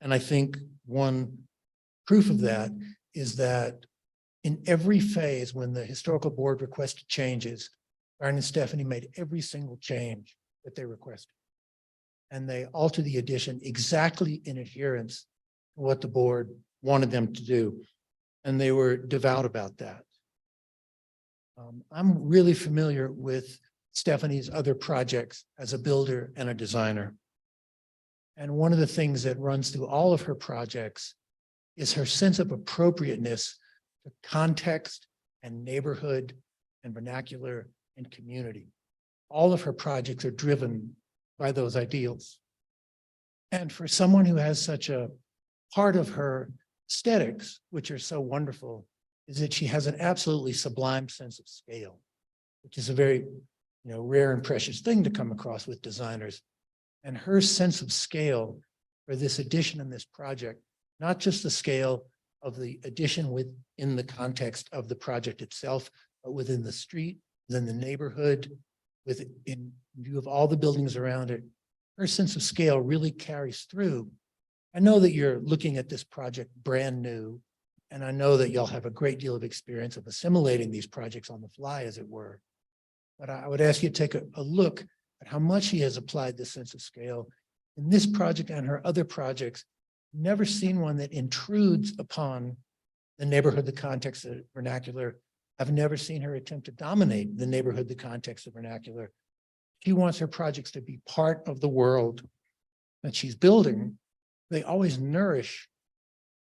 And I think one proof of that is that in every phase, when the historical board requested changes, Brian and Stephanie made every single change that they requested. And they altered the addition exactly in adherence to what the board wanted them to do. And they were devout about that. I'm really familiar with Stephanie's other projects as a builder and a designer. And one of the things that runs through all of her projects is her sense of appropriateness to context and neighborhood and vernacular and community. All of her projects are driven by those ideals. And for someone who has such a part of her aesthetics, which are so wonderful, is that she has an absolutely sublime sense of scale, which is a very rare and precious thing to come across with designers. And her sense of scale for this addition and this project, not just the scale of the addition within the context of the project itself, but within the street, within the neighborhood, in view of all the buildings around it, her sense of scale really carries through. I know that you're looking at this project brand new, and I know that y'all have a great deal of experience of assimilating these projects on the fly, as it were. But I would ask you to take a look at how much she has applied this sense of scale in this project and her other projects. Never seen one that intrudes upon the neighborhood, the context, the vernacular. I've never seen her attempt to dominate the neighborhood, the context, the vernacular. She wants her projects to be part of the world that she's building. They always nourish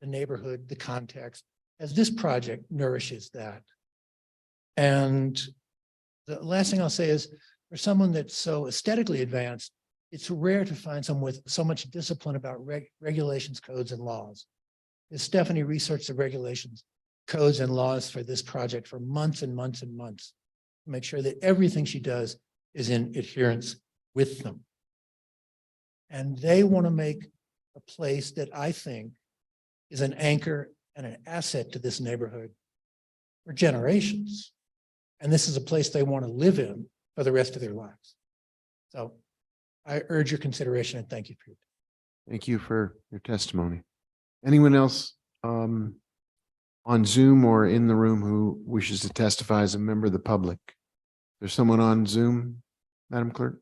the neighborhood, the context, as this project nourishes that. And the last thing I'll say is, for someone that's so aesthetically advanced, it's rare to find someone with so much discipline about regulations, codes, and laws. As Stephanie researched the regulations, codes, and laws for this project for months and months and months, to make sure that everything she does is in adherence with them. And they want to make a place that I think is an anchor and an asset to this neighborhood for generations. And this is a place they want to live in for the rest of their lives. So I urge your consideration and thank you for your time. Thank you for your testimony. Anyone else on Zoom or in the room who wishes to testify as a member of the public? There's someone on Zoom, Madam Clerk?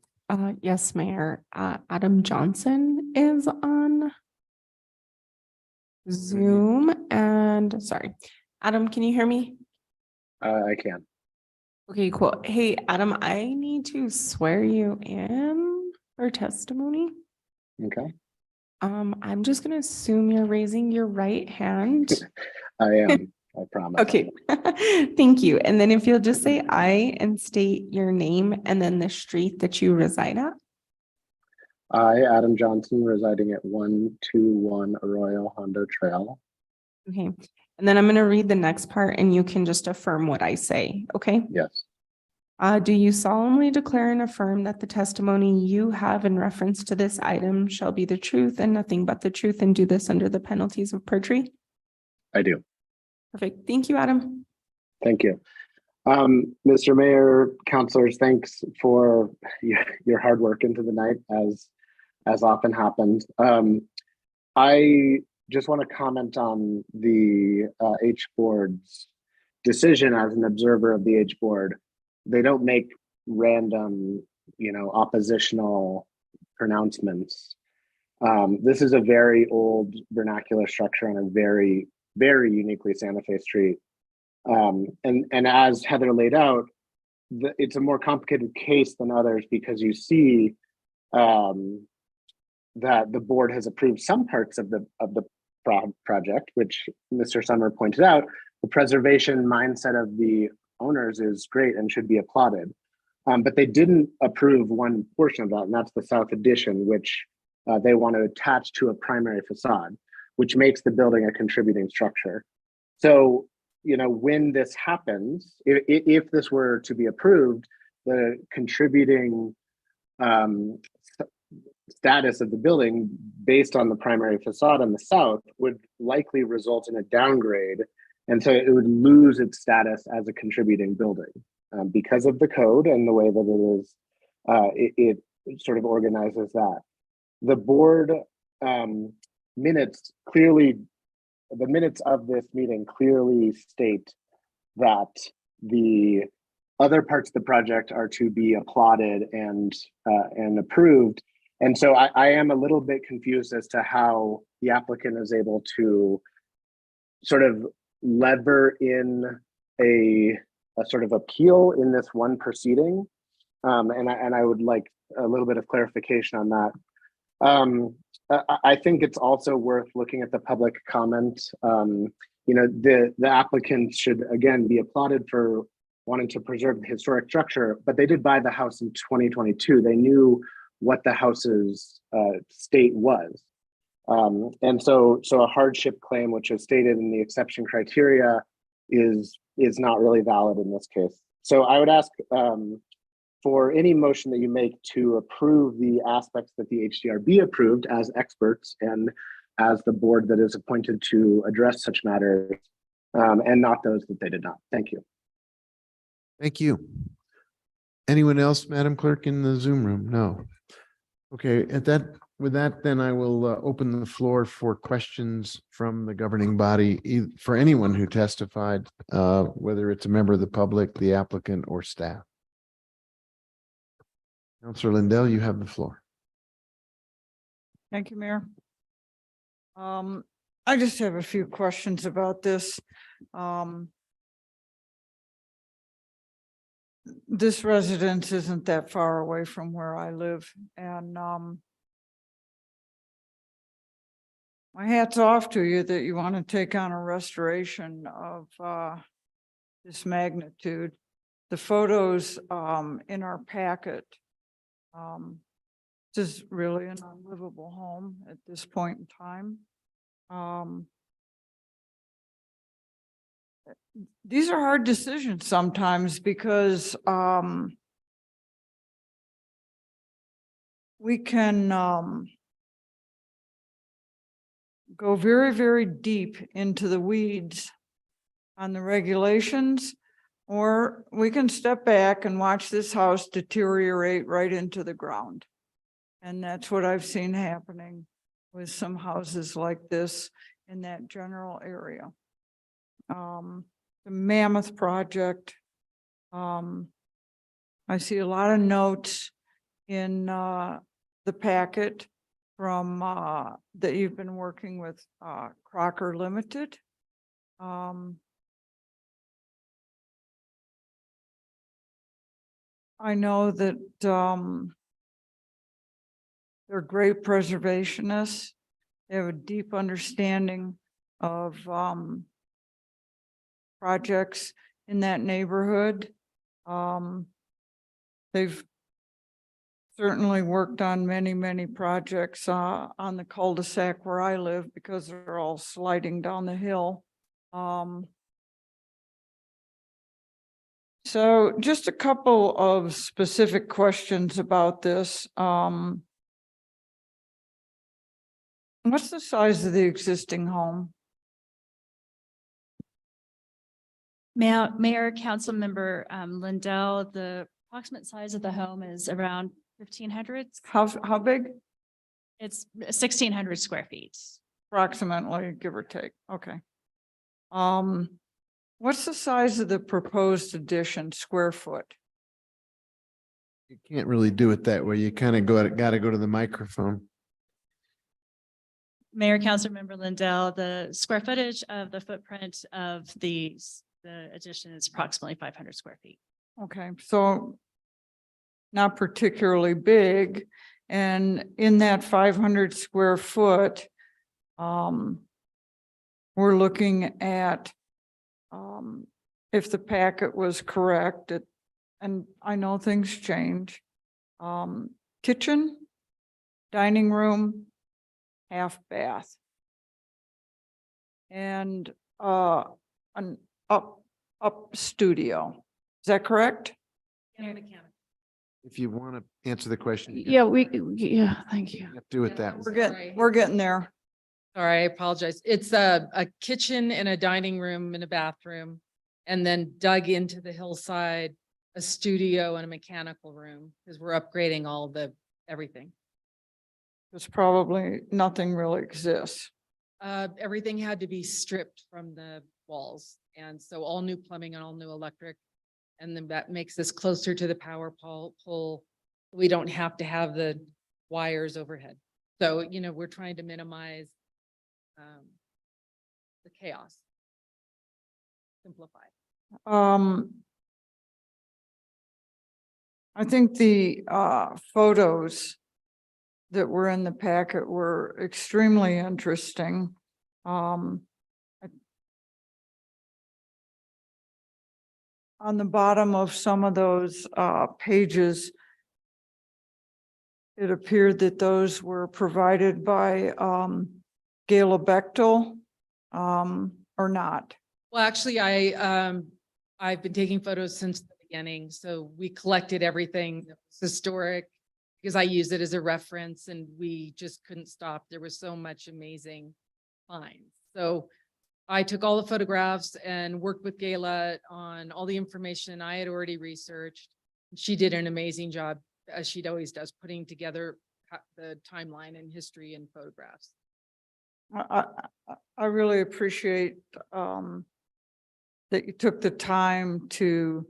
Yes, Mayor. Adam Johnson is on Zoom, and sorry, Adam, can you hear me? I can. Okay, cool. Hey, Adam, I need to swear you in for testimony. Okay. I'm just gonna assume you're raising your right hand. I am. I promise. Okay, thank you. And then if you'll just say I and state your name and then the street that you reside at. I, Adam Johnson, residing at 121 Arroyo Hondo Trail. Okay, and then I'm gonna read the next part and you can just affirm what I say, okay? Yes. Do you solemnly declare and affirm that the testimony you have in reference to this item shall be the truth and nothing but the truth, and do this under the penalties of perjury? I do. Perfect. Thank you, Adam. Thank you. Mr. Mayor, councilors, thanks for your hard work into the night, as often happens. I just want to comment on the H board's decision as an observer of the H board. They don't make random, oppositional pronouncements. This is a very old vernacular structure on a very, very uniquely Santa Fe street. And as Heather laid out, it's a more complicated case than others because you see that the board has approved some parts of the project, which Mr. Summer pointed out. The preservation mindset of the owners is great and should be applauded. But they didn't approve one portion of that, and that's the south addition, which they want to attach to a primary facade, which makes the building a contributing structure. So, when this happens, if this were to be approved, the contributing status of the building based on the primary facade on the south would likely result in a downgrade. And so it would lose its status as a contributing building because of the code and the way that it sort of organizes that. The board minutes of this meeting clearly state that the other parts of the project are to be applauded and approved. And so I am a little bit confused as to how the applicant is able to sort of lever in a sort of appeal in this one proceeding. And I would like a little bit of clarification on that. I think it's also worth looking at the public comment. The applicant should again be applauded for wanting to preserve the historic structure, but they did buy the house in 2022. They knew what the house's state was. And so a hardship claim, which is stated in the exception criteria, is not really valid in this case. So I would ask for any motion that you make to approve the aspects that the HDRB approved as experts and as the board that is appointed to address such matters, and not those that they did not. Thank you. Thank you. Anyone else, Madam Clerk, in the Zoom room? No. Okay, with that, then I will open the floor for questions from the governing body for anyone who testified, whether it's a member of the public, the applicant, or staff. Councilor Lindell, you have the floor. Thank you, Mayor. I just have a few questions about this. This residence isn't that far away from where I live, and my hat's off to you that you want to take on a restoration of this magnitude. The photos in our packet, this is really an unlivable home at this point in time. These are hard decisions sometimes because we can go very, very deep into the weeds on the regulations, or we can step back and watch this house deteriorate right into the ground. And that's what I've seen happening with some houses like this in that general area. The Mammoth project, I see a lot of notes in the packet from that you've been working with Crocker Limited. I know that they're great preservationists. They have a deep understanding of projects in that neighborhood. They've certainly worked on many, many projects on the cul-de-sac where I live because they're all sliding down the hill. So just a couple of specific questions about this. What's the size of the existing home? Mayor, Council Member Lindell, the approximate size of the home is around 1,500. How big? It's 1,600 square feet. Approximately, give or take. Okay. What's the size of the proposed addition, square foot? You can't really do it that way. You kind of got to go to the microphone. Mayor, Council Member Lindell, the square footage of the footprint of the addition is approximately 500 square feet. Okay, so not particularly big. And in that 500 square foot, we're looking at if the packet was correct, and I know things change, kitchen, dining room, half bath, and an up studio. Is that correct? If you want to answer the question, Yeah, thank you. do it that way. We're getting there. Sorry, I apologize. It's a kitchen and a dining room and a bathroom, and then dug into the hillside, a studio and a mechanical room, because we're upgrading all everything. There's probably nothing really exists. Everything had to be stripped from the walls. And so all new plumbing and all new electric. And then that makes this closer to the power pole. We don't have to have the wires overhead. So, we're trying to minimize the chaos. Simplify. I think the photos that were in the packet were extremely interesting. On the bottom of some of those pages, it appeared that those were provided by Gala Bechtel or not. Well, actually, I've been taking photos since the beginning. So we collected everything that was historic because I use it as a reference and we just couldn't stop. There was so much amazing finds. So I took all the photographs and worked with Gayla on all the information I had already researched. She did an amazing job, as she always does, putting together the timeline and history and photographs. I really appreciate that you took the time to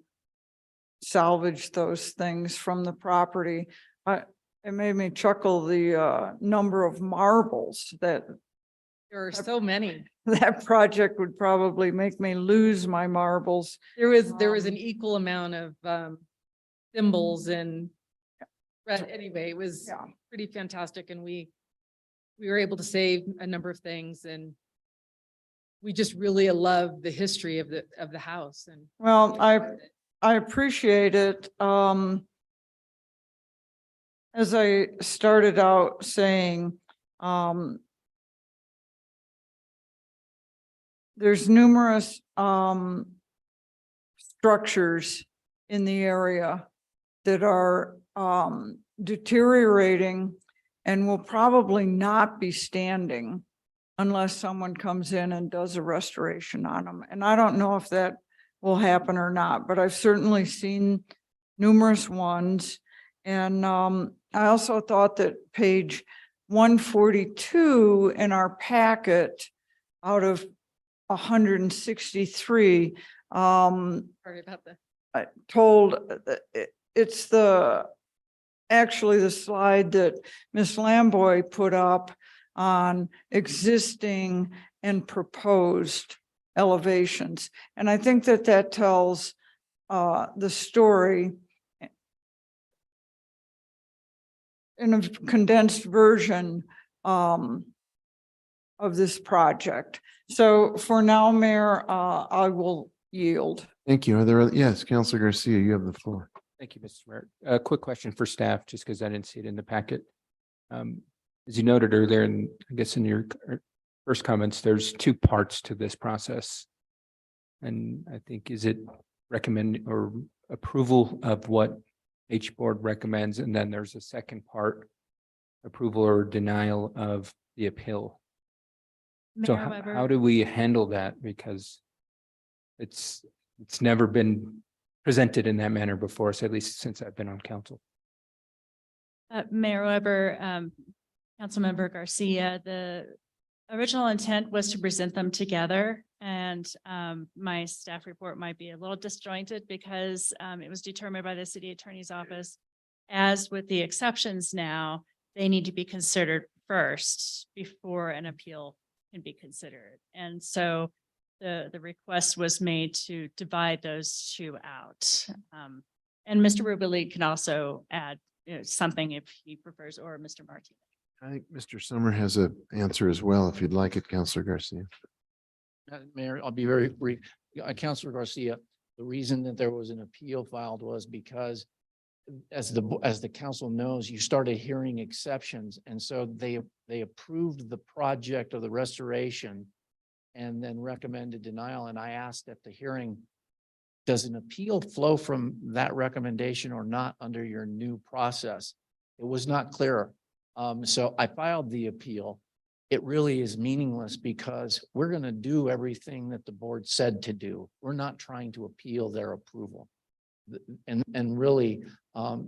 salvage those things from the property. It made me chuckle, the number of marbles that There are so many. that project would probably make me lose my marbles. There was an equal amount of symbols and anyway, it was pretty fantastic. And we were able to save a number of things, and we just really love the history of the house. And Well, I appreciate it. As I started out saying, there's numerous structures in the area that are deteriorating and will probably not be standing unless someone comes in and does a restoration on them. And I don't know if that will happen or not, but I've certainly seen numerous ones. And I also thought that page 142 in our packet out of 163 sorry about that. told it's actually the slide that Ms. Lamboy put up on existing and proposed elevations. And I think that tells the story in a condensed version of this project. So for now, Mayor, I will yield. Thank you. Are there, yes, Councilor Garcia, you have the floor. Thank you, Mr. Mayor. A quick question for staff, just because I didn't see it in the packet. As you noted earlier, and I guess in your first comments, there's two parts to this process. And I think, is it recommend or approval of what H board recommends? And then there's a second part, approval or denial of the appeal. So Mayor Weber. how do we handle that? Because it's never been presented in that manner before, so at least since I've been on council. Mayor Weber, Councilmember Garcia, the original intent was to present them together, and my staff report might be a little disjointed because it was determined by the city attorney's office. As with the exceptions now, they need to be considered first before an appeal can be considered. And so the request was made to divide those two out. And Mr. Rubili can also add something if he prefers, or Mr. Martinez. I think Mr. Summer has an answer as well, if you'd like it, Councilor Garcia. Mayor, I'll be very brief. Councilor Garcia, the reason that there was an appeal filed was because as the council knows, you started hearing exceptions. And so they approved the project of the restoration and then recommended denial. And I asked at the hearing, does an appeal flow from that recommendation or not under your new process? It was not clear. So I filed the appeal. It really is meaningless because we're going to do everything that the board said to do. We're not trying to appeal their approval. And really,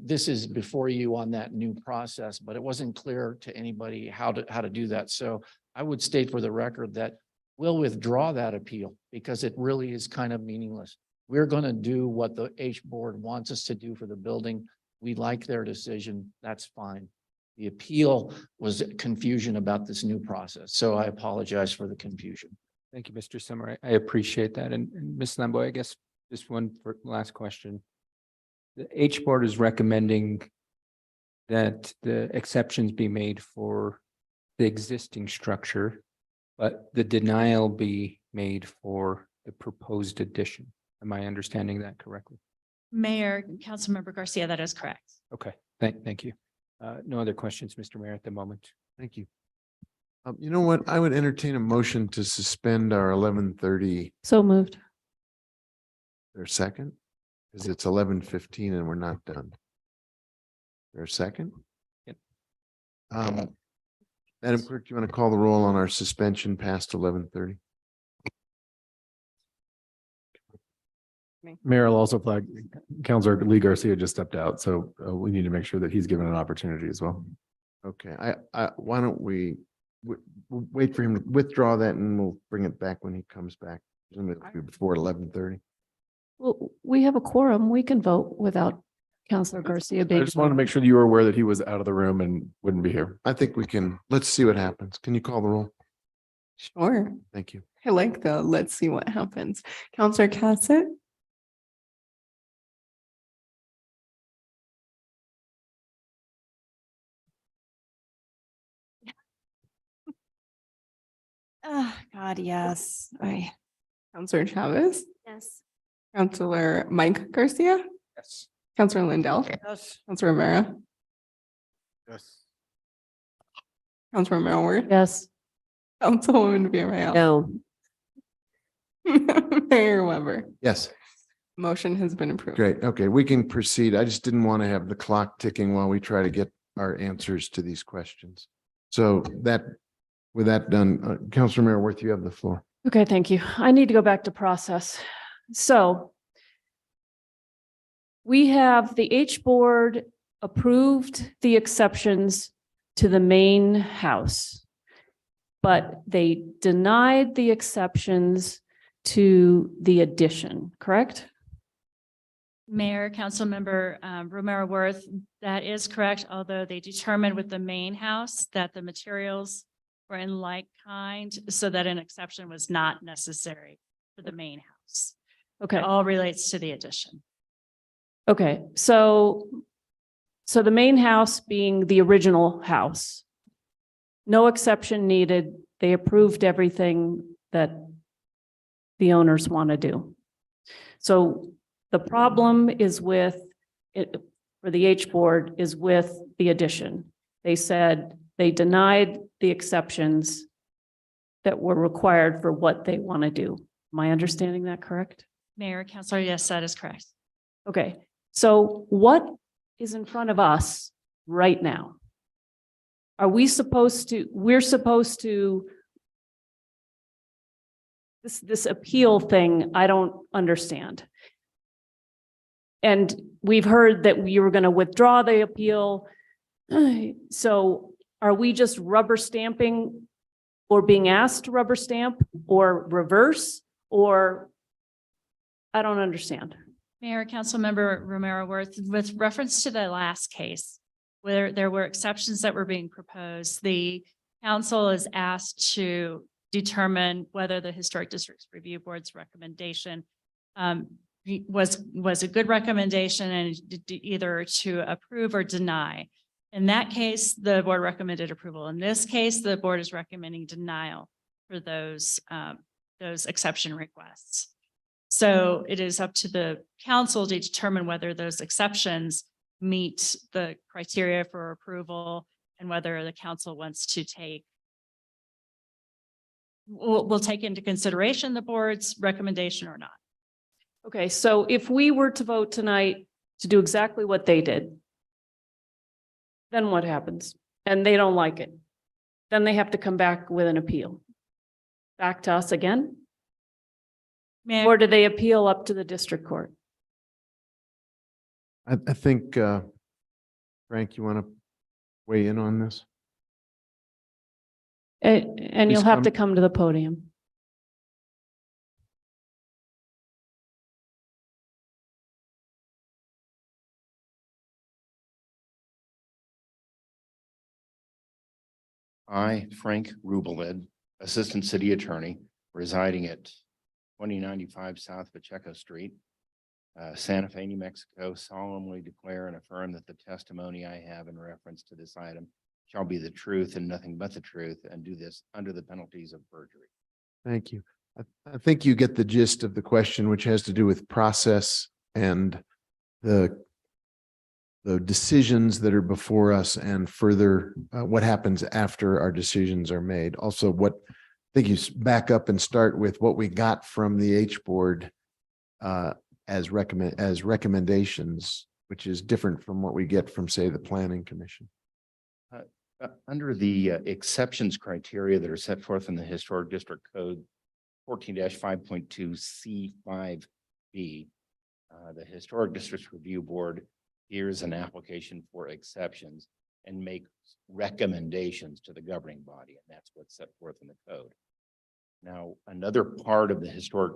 this is before you on that new process, but it wasn't clear to anybody how to do that. So I would state for the record that we'll withdraw that appeal because it really is kind of meaningless. We're going to do what the H board wants us to do for the building. We like their decision. That's fine. The appeal was confusion about this new process. So I apologize for the confusion. Thank you, Mr. Summer. I appreciate that. And Ms. Lamboy, I guess just one last question. The H board is recommending that the exceptions be made for the existing structure, but the denial be made for the proposed addition. Am I understanding that correctly? Mayor, Councilmember Garcia, that is correct. Okay, thank you. No other questions, Mr. Mayor, at the moment. Thank you. You know what? I would entertain a motion to suspend our 11:30. So moved. Their second. because it's 11:15 and we're not done. There a second? Yep. Madam Clerk, do you want to call the roll on our suspension past 11:30? Mayor, I'll also flag Counselor Lee Garcia just stepped out, so we need to make sure that he's given an opportunity as well. Okay, why don't we we'll wait for him to withdraw that and we'll bring it back when he comes back. Presumably it'll be before 11:30. Well, we have a quorum. We can vote without Counselor Garcia I being. just wanted to make sure that you were aware that he was out of the room and wouldn't be here. I think we can, let's see what happens. Can you call the roll? Sure. Thank you. I like the let's see what happens. Counselor Cassett, oh, God, yes. Counselor Chavez, Yes. Counselor Mike Garcia, Yes. Counselor Lindell, Yes. Counselor Rivera, Yes. Counselor Romero Worth, Yes. Councilwoman Villarreal, No, Mayor Weber. Yes, Motion has been approved. great. Okay, we can proceed. I just didn't want to have the clock ticking while we try to get our answers to these questions. So with that done, Councilor Mayor Worth, you have the floor. Okay, thank you. I need to go back to process. So we have the H board approved the exceptions to the main house, but they denied the exceptions to the addition, correct? Mayor, Councilmember Romero Worth, that is correct, although they determined with the main house that the materials were in like kind, so that an exception was not necessary for the main house. Okay. It all relates to the addition. Okay, so the main house being the original house, no exception needed. They approved everything that the owners want to do. So the problem is with it, for the H board, is with the addition. They said they denied the exceptions that were required for what they want to do. Am I understanding that correct? Mayor, Councilor, yes, that is correct. Okay, so what is in front of us right now? Are we supposed to, we're supposed to, this appeal thing, I don't understand. And we've heard that we were going to withdraw the appeal. So are we just rubber stamping or being asked to rubber stamp or reverse, or I don't understand. Mayor, Councilmember Romero Worth, with reference to the last case, where there were exceptions that were being proposed, the council is asked to determine whether the Historic Districts Review Board's recommendation was a good recommendation and either to approve or deny. In that case, the board recommended approval. In this case, the board is recommending denial for those exception requests. So it is up to the council to determine whether those exceptions meet the criteria for approval and whether the council wants to will take into consideration the board's recommendation or not. Okay, so if we were to vote tonight to do exactly what they did, then what happens? And they don't like it. Then they have to come back with an appeal. Back to us again? Or do they appeal up to the district court? I think, Frank, you want to weigh in on this? And you'll Please have to come. come to the podium. I, Frank Rubelid, Assistant City Attorney, residing at 2095 South Pacheco Street, Santa Fe, New Mexico, solemnly declare and affirm that the testimony I have in reference to this item shall be the truth and nothing but the truth, and do this under the penalties of perjury. Thank you. I think you get the gist of the question, which has to do with process and the decisions that are before us and further what happens after our decisions are made. Also, I think you back up and start with what we got from the H board as recommendations, which is different from what we get from, say, the planning commission. Under the exceptions criteria that are set forth in the Historic District Code 14-5.2 C5B, the Historic Districts Review Board hears an application for exceptions and makes recommendations to the governing body, and that's what's set forth in the code. Now, another part of the Historic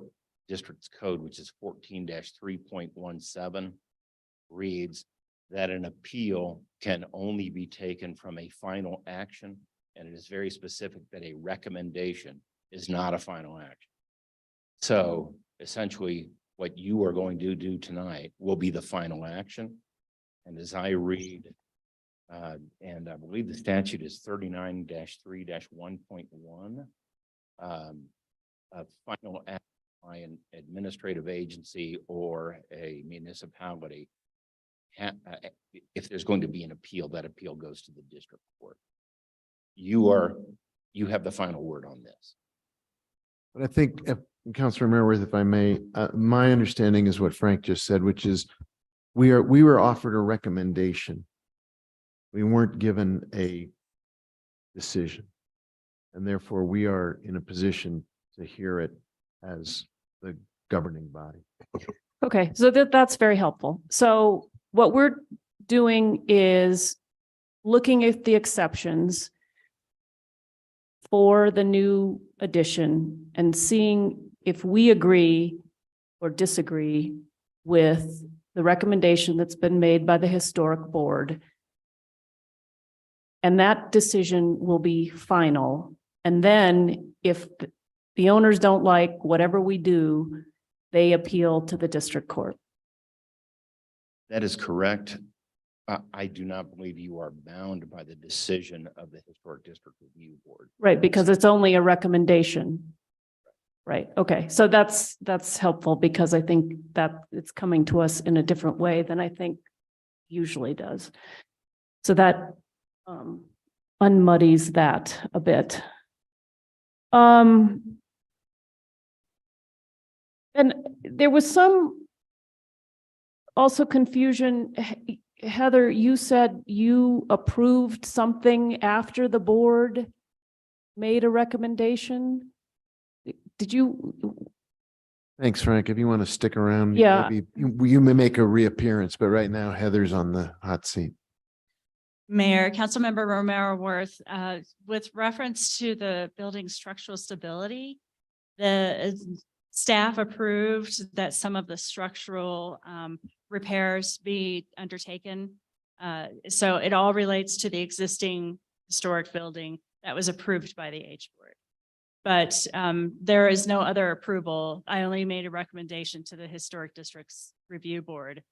Districts Code, which is 14-3.17, reads that an appeal can only be taken from a final action, and it is very specific that a recommendation is not a final action. So essentially, what you are going to do tonight will be the final action. And as I read, and I believe the statute is 39-3-1.1, a final act by an administrative agency or a municipality, if there's going to be an appeal, that appeal goes to the district court. You have the final word on this. But I think, Councilor Merworth, if I may, my understanding is what Frank just said, which is we were offered a recommendation. We weren't given a decision. And therefore we are in a position to hear it as the governing body. Okay, so that's very helpful. So what we're doing is looking at the exceptions for the new addition and seeing if we agree or disagree with the recommendation that's been made by the historic board. And that decision will be final. And then if the owners don't like whatever we do, they appeal to the district court. That is correct. I do not believe you are bound by the decision of the Historic District Review Board. Right, because it's only a recommendation. Right, okay, so that's helpful because I think that it's coming to us in a different way than I think usually does. So that unmuddies that a bit. And there was some also confusion. Heather, you said you approved something after the board made a recommendation. Did you? Thanks, Frank. If you want to stick around, Yeah. maybe you may make a reappearance, but right now Heather's on the hot seat. Mayor, Councilmember Romero Worth, with reference to the building structural stability, the staff approved that some of the structural repairs be undertaken. So it all relates to the existing historic building that was approved by the H board. But there is no other approval. I only made a recommendation to the Historic Districts Review Board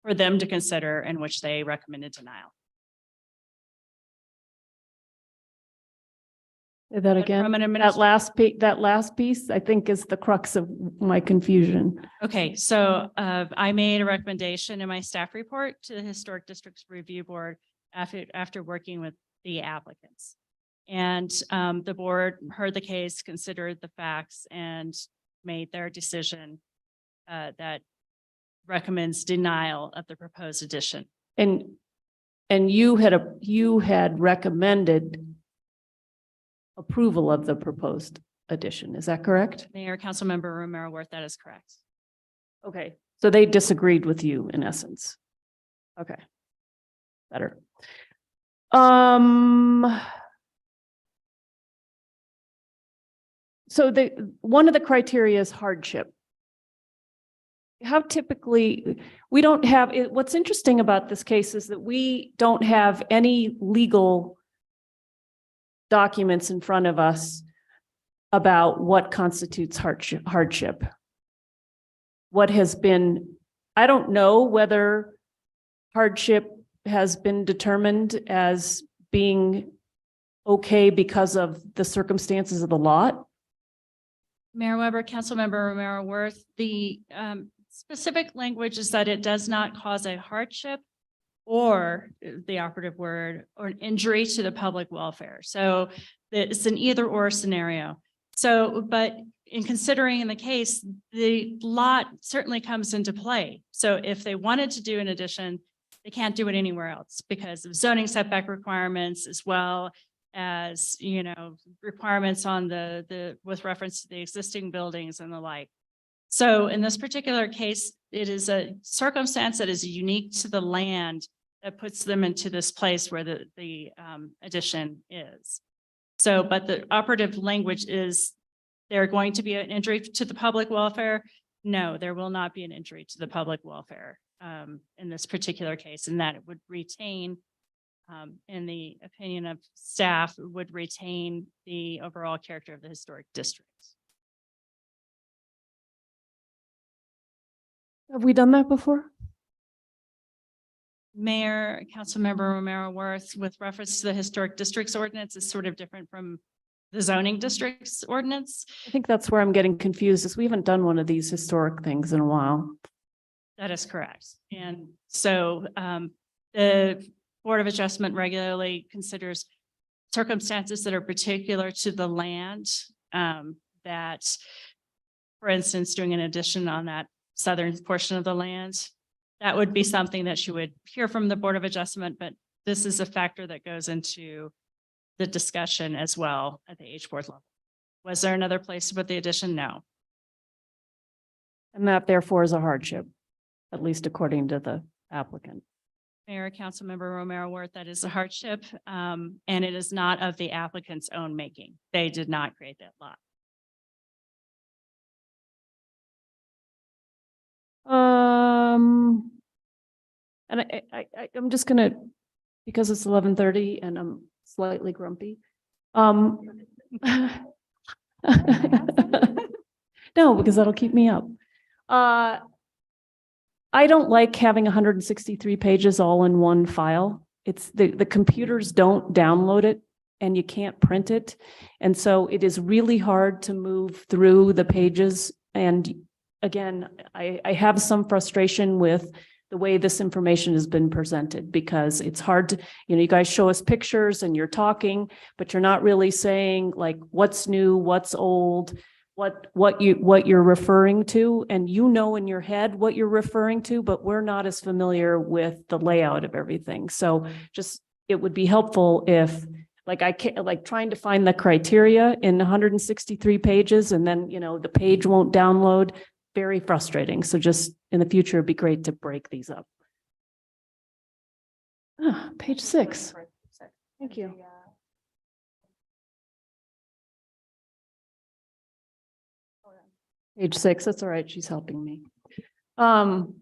for them to consider, in which they recommended denial. Say that again, that last piece, I think is the crux of my confusion. Okay, so I made a recommendation in my staff report to the Historic Districts Review Board after working with the applicants. And the board heard the case, considered the facts, and made their decision that recommends denial of the proposed addition. And you had recommended approval of the proposed addition. Is that correct? Mayor, Councilmember Romero Worth, that is correct. Okay, so they disagreed with you in essence. Okay, better. So one of the criteria is hardship. How typically, we don't have, what's interesting about this case is that we don't have any legal documents in front of us about what constitutes hardship. What has been, I don't know whether hardship has been determined as being okay because of the circumstances of the lot. Mayor Weber, Councilmember Romero Worth, the specific language is that it does not cause a hardship or the operative word or an injury to the public welfare. So it's an either or scenario. So, but in considering in the case, the lot certainly comes into play. So if they wanted to do an addition, they can't do it anywhere else because of zoning setback requirements as well as, you know, requirements on with reference to the existing buildings and the like. So in this particular case, it is a circumstance that is unique to the land that puts them into this place where the addition is. So, but the operative language is there going to be an injury to the public welfare? No, there will not be an injury to the public welfare in this particular case, and that it would retain, in the opinion of staff, would retain the overall character of the historic district. Have we done that before? Mayor, Councilmember Romero Worth, with reference to the historic districts ordinance, is sort of different from the zoning districts ordinance. I think that's where I'm getting confused, is we haven't done one of these historic things in a while. That is correct. And so the Board of Adjustment regularly considers circumstances that are particular to the land, that, for instance, doing an addition on that southern portion of the land, that would be something that you would hear from the Board of Adjustment, but this is a factor that goes into the discussion as well at the H board level. Was there another place to put the addition? No. And that therefore is a hardship, at least according to the applicant. Mayor, Councilmember Romero Worth, that is a hardship, and it is not of the applicant's own making. They did not create that lot. And I'm just gonna, because it's 11:30 and I'm slightly grumpy. No, because that'll keep me up. I don't like having 163 pages all in one file. It's the computers don't download it and you can't print it. And so it is really hard to move through the pages. And again, I have some frustration with the way this information has been presented, because it's hard to, you guys show us pictures and you're talking, but you're not really saying like what's new, what's old, what you're referring to, and in your head what you're referring to, but we're not as familiar with the layout of everything. So just, it would be helpful if I can't, trying to find the criteria in 163 pages and then, the page won't download. Very frustrating. So just in the future, it'd be great to break these up. Page 6. Thank you. Page 6, that's all right. She's helping me.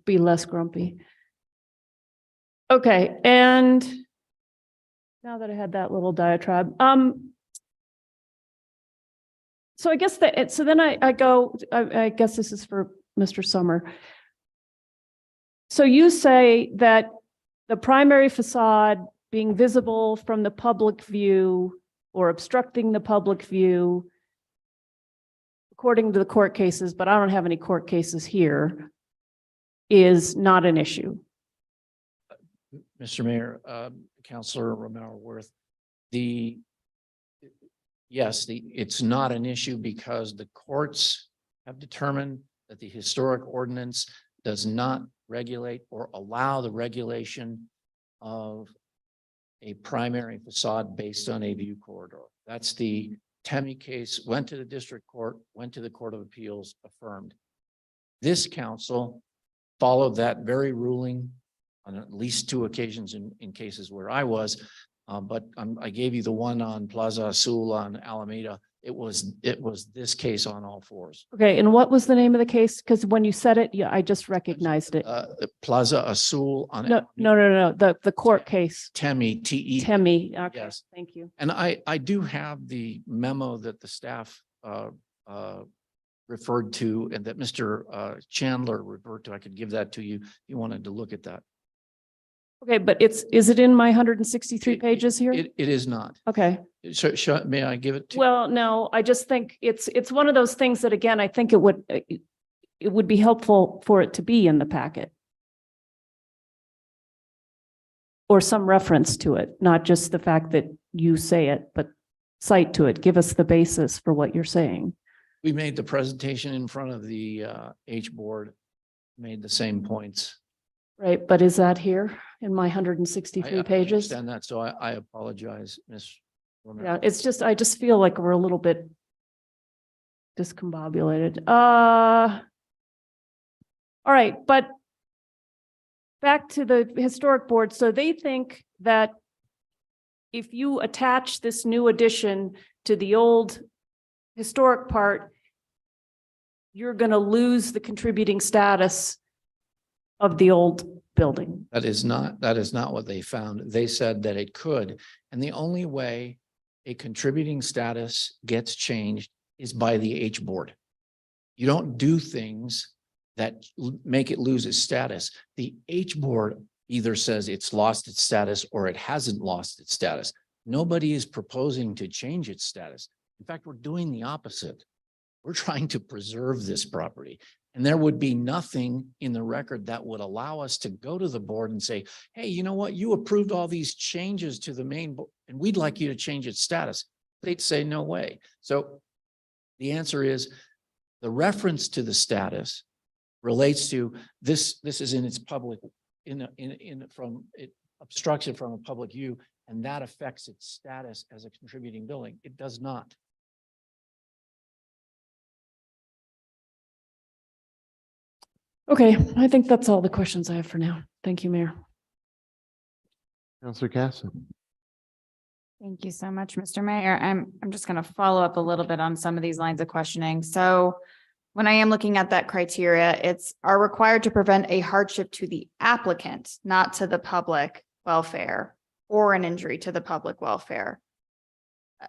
Be less grumpy. Okay, and now that I had that little diatribe, so I guess so then I guess this is for Mr. Sommer. So you say that the primary facade being visible from the public view or obstructing the public view, according to the court cases, but I don't have any court cases here, is not an issue. Mr. Mayor, Councilor Romero Worth, yes, it's not an issue because the courts have determined that the historic ordinance does not regulate or allow the regulation of a primary facade based on a view corridor. That's the Temmie case, went to the district court, went to the Court of Appeals, affirmed. This council followed that very ruling on at least 2 occasions in cases where I was. But I gave you the one on Plaza Azul on Alameda. It was this case on all 4s. Okay, and what was the name of the case? Because when you said it, yeah, I just recognized it. Plaza Azul on No. The court case. Temmie, T-E. Temmie. Okay, yes. Thank you. And I do have the memo that the staff referred to and that Mr. Chandler referred to. I could give that to you if you wanted to look at that. Okay, but is it in my 163 pages here? It is not. Okay. So may I give it to you? Well, no, I just think it's one of those things that, again, I think it would be helpful for it to be in the packet. Or some reference to it, not just the fact that you say it, but cite to it. Give us the basis for what you're saying. We made the presentation in front of the H board, made the same points. Right, but is that here in my 163 I pages? understand that, so I apologize, Ms. Romero. Yeah, it's just, I just feel like we're a little bit discombobulated. All right, but back to the historic board. So they think that if you attach this new addition to the old historic part, you're going to lose the contributing status of the old building. That is not what they found. They said that it could. And the only way a contributing status gets changed is by the H board. You don't do things that make it lose its status. The H board either says it's lost its status or it hasn't lost its status. Nobody is proposing to change its status. In fact, we're doing the opposite. We're trying to preserve this property. And there would be nothing in the record that would allow us to go to the board and say, hey, you know what? You approved all these changes to the main board and we'd like you to change its status. They'd say, no way. So the answer is the reference to the status relates to this is in its public, obstruction from a public view, and that affects its status as a contributing building. It does not. Okay, I think that's all the questions I have for now. Thank you, Mayor. Counselor Casa. Thank you so much, Mr. Mayor. I'm just going to follow up a little bit on some of these lines of questioning. So when I am looking at that criteria, it's are required to prevent a hardship to the applicant, not to the public welfare, or an injury to the public welfare.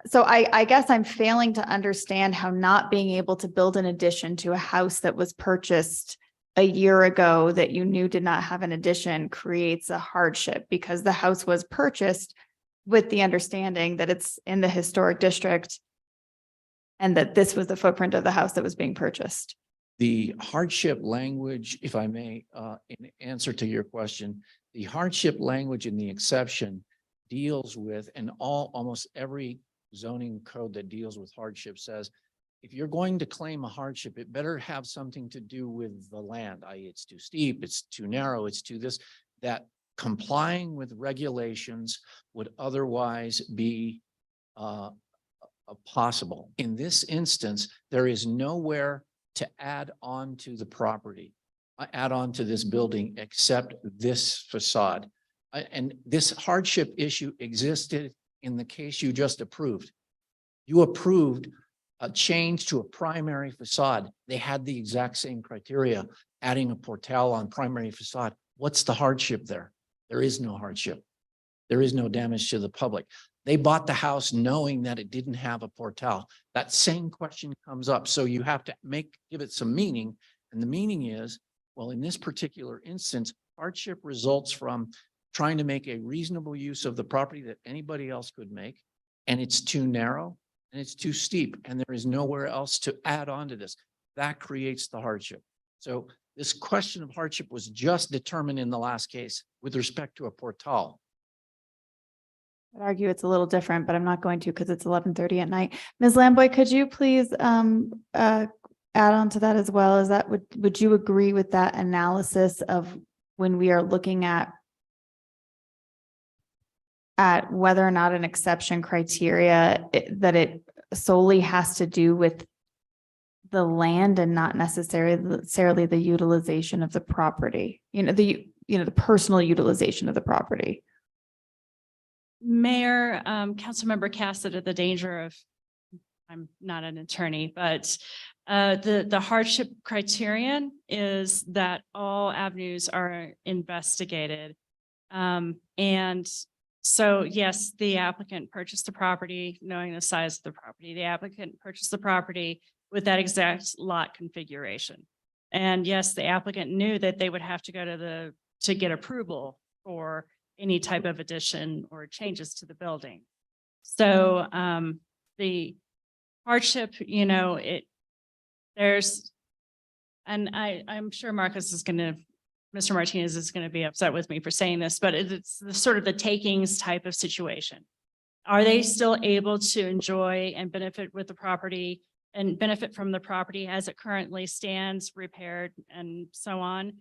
So I guess I'm failing to understand how not being able to build an addition to a house that was purchased a year ago that you knew did not have an addition creates a hardship, because the house was purchased with the understanding that it's in the historic district and that this was the footprint of the house that was being purchased. The hardship language, if I may, in answer to your question, the hardship language in the exception deals with, and almost every zoning code that deals with hardship says, if you're going to claim a hardship, it better have something to do with the land, i.e. it's too steep, it's too narrow, it's too this, that complying with regulations would otherwise be possible. In this instance, there is nowhere to add on to the property, add on to this building except this facade. And this hardship issue existed in the case you just approved. You approved a change to a primary facade. They had the exact same criteria, adding a portal on primary facade. What's the hardship there? There is no hardship. There is no damage to the public. They bought the house knowing that it didn't have a portal. That same question comes up. So you have to give it some meaning. And the meaning is, well, in this particular instance, hardship results from trying to make a reasonable use of the property that anybody else could make. And it's too narrow and it's too steep. And there is nowhere else to add on to this. That creates the hardship. So this question of hardship was just determined in the last case with respect to a portal. I'd argue it's a little different, but I'm not going to because it's 11:30 at night. Ms. Lamboy, could you please add on to that as well? Is that would you agree with that analysis of when we are looking at whether or not an exception criteria that it solely has to do with the land and not necessarily the utilization of the property, the personal utilization of the property? Mayor, Councilmember Cassidy, at the danger of, I'm not an attorney, but the hardship criterion is that all avenues are investigated. And so, yes, the applicant purchased the property knowing the size of the property. The applicant purchased the property with that exact lot configuration. And yes, the applicant knew that they would have to go to get approval for any type of addition or changes to the building. So the hardship, I'm sure Mr. Martinez is going to be upset with me for saying this, but it's the sort of the takings type of situation. Are they still able to enjoy and benefit with the property and benefit from the property as it currently stands, repaired and so on?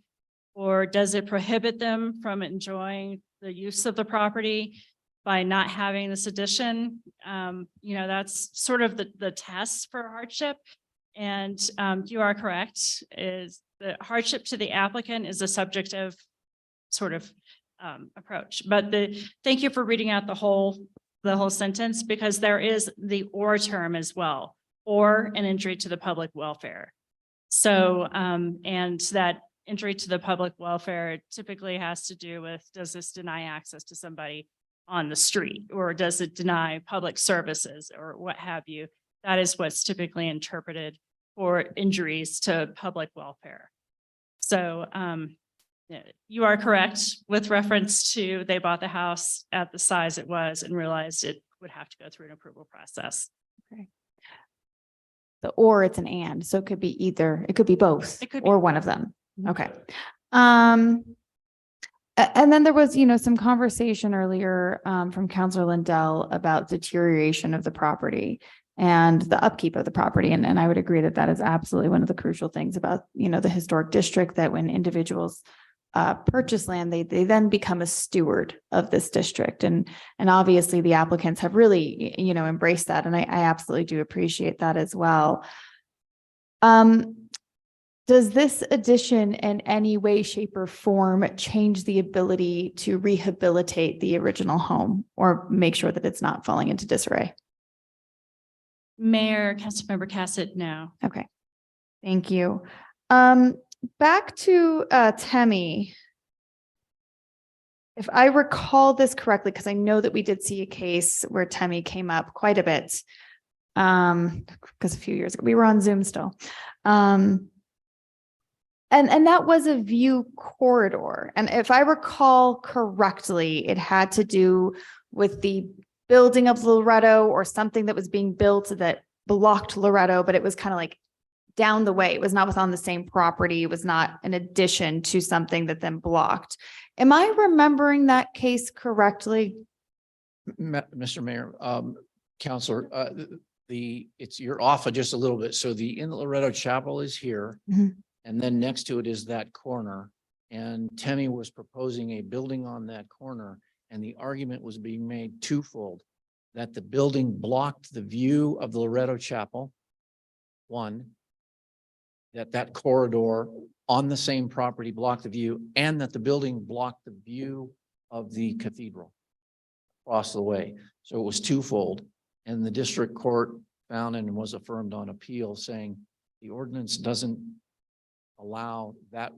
Or does it prohibit them from enjoying the use of the property by not having this addition? That's sort of the test for hardship. And you are correct, is the hardship to the applicant is a subjective sort of approach. But thank you for reading out the whole sentence, because there is the or term as well, or an injury to the public welfare. So, and that injury to the public welfare typically has to do with, does this deny access to somebody on the street, or does it deny public services or what have you? That is what's typically interpreted for injuries to public welfare. So you are correct with reference to they bought the house at the size it was and realized it would have to go through an approval process. Okay. The or it's an and, so it could be either, it could be both It could or be. one of them. Okay. And then there was, some conversation earlier from Councilor Lindell about deterioration of the property and the upkeep of the property. And I would agree that that is absolutely one of the crucial things about, the historic district, that when individuals purchase land, they then become a steward of this district. And obviously the applicants have really, embraced that. And I absolutely do appreciate that as well. Does this addition in any way, shape, or form change the ability to rehabilitate the original home or make sure that it's not falling into disarray? Mayor, Councilmember Cassett, no. Okay, thank you. Back to Temi. If I recall this correctly, because I know that we did see a case where Temi came up quite a bit, because a few years ago we were on Zoom still. And that was a view corridor. And if I recall correctly, it had to do with the building of Loretto or something that was being built that blocked Loretto, but it was kind of like down the way. It was not on the same property. It was not an addition to something that then blocked. Am I remembering that case correctly? Mr. Mayor, Counselor, you're off just a little bit. So the in Loretto Chapel is here. Mhm. And then next to it is that corner. And Temi was proposing a building on that corner. And the argument was being made twofold, that the building blocked the view of the Loretto Chapel. One, that corridor on the same property blocked the view, and that the building blocked the view of the cathedral across the way. So it was twofold. And the district court found and was affirmed on appeal, saying the ordinance doesn't allow that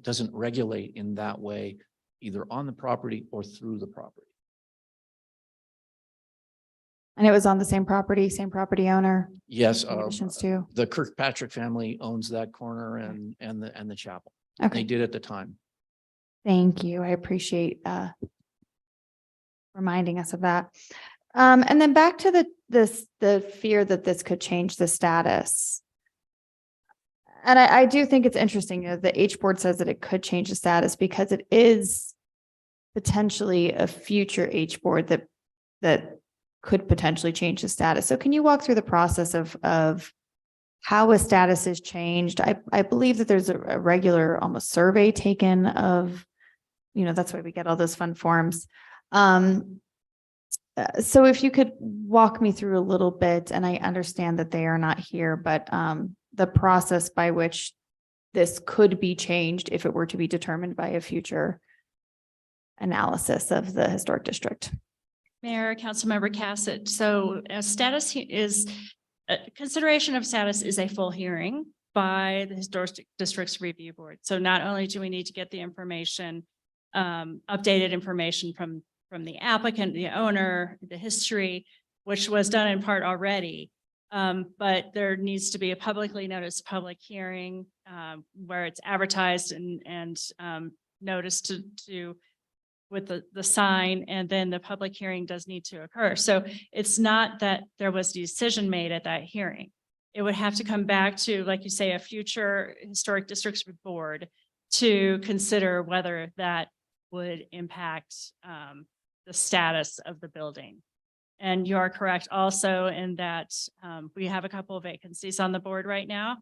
doesn't regulate in that way, either on the property or through the property. And it was on the same property owner? Yes, Conditions too. the Kirkpatrick family owns that corner and the chapel. Okay. They did at the time. Thank you. I appreciate reminding us of that. And then back to the fear that this could change the status. And I do think it's interesting that the H board says that it could change the status because it is potentially a future H board that could potentially change the status. So can you walk through the process of how a status is changed? I believe that there's a regular almost survey taken of, that's why we get all those fun forms. So if you could walk me through a little bit, and I understand that they are not here, but the process by which this could be changed if it were to be determined by a future analysis of the historic district. Mayor, Councilmember Cassett. So status is consideration of status is a full hearing by the Historic District's Review Board. So not only do we need to get the information, updated information from the applicant, the owner, the history, which was done in part already. But there needs to be a publicly noticed public hearing where it's advertised and noticed to with the sign, and then the public hearing does need to occur. So it's not that there was a decision made at that hearing. It would have to come back to, like you say, a future historic districts board to consider whether that would impact the status of the building. And you are correct also in that we have a couple of vacancies on the board right now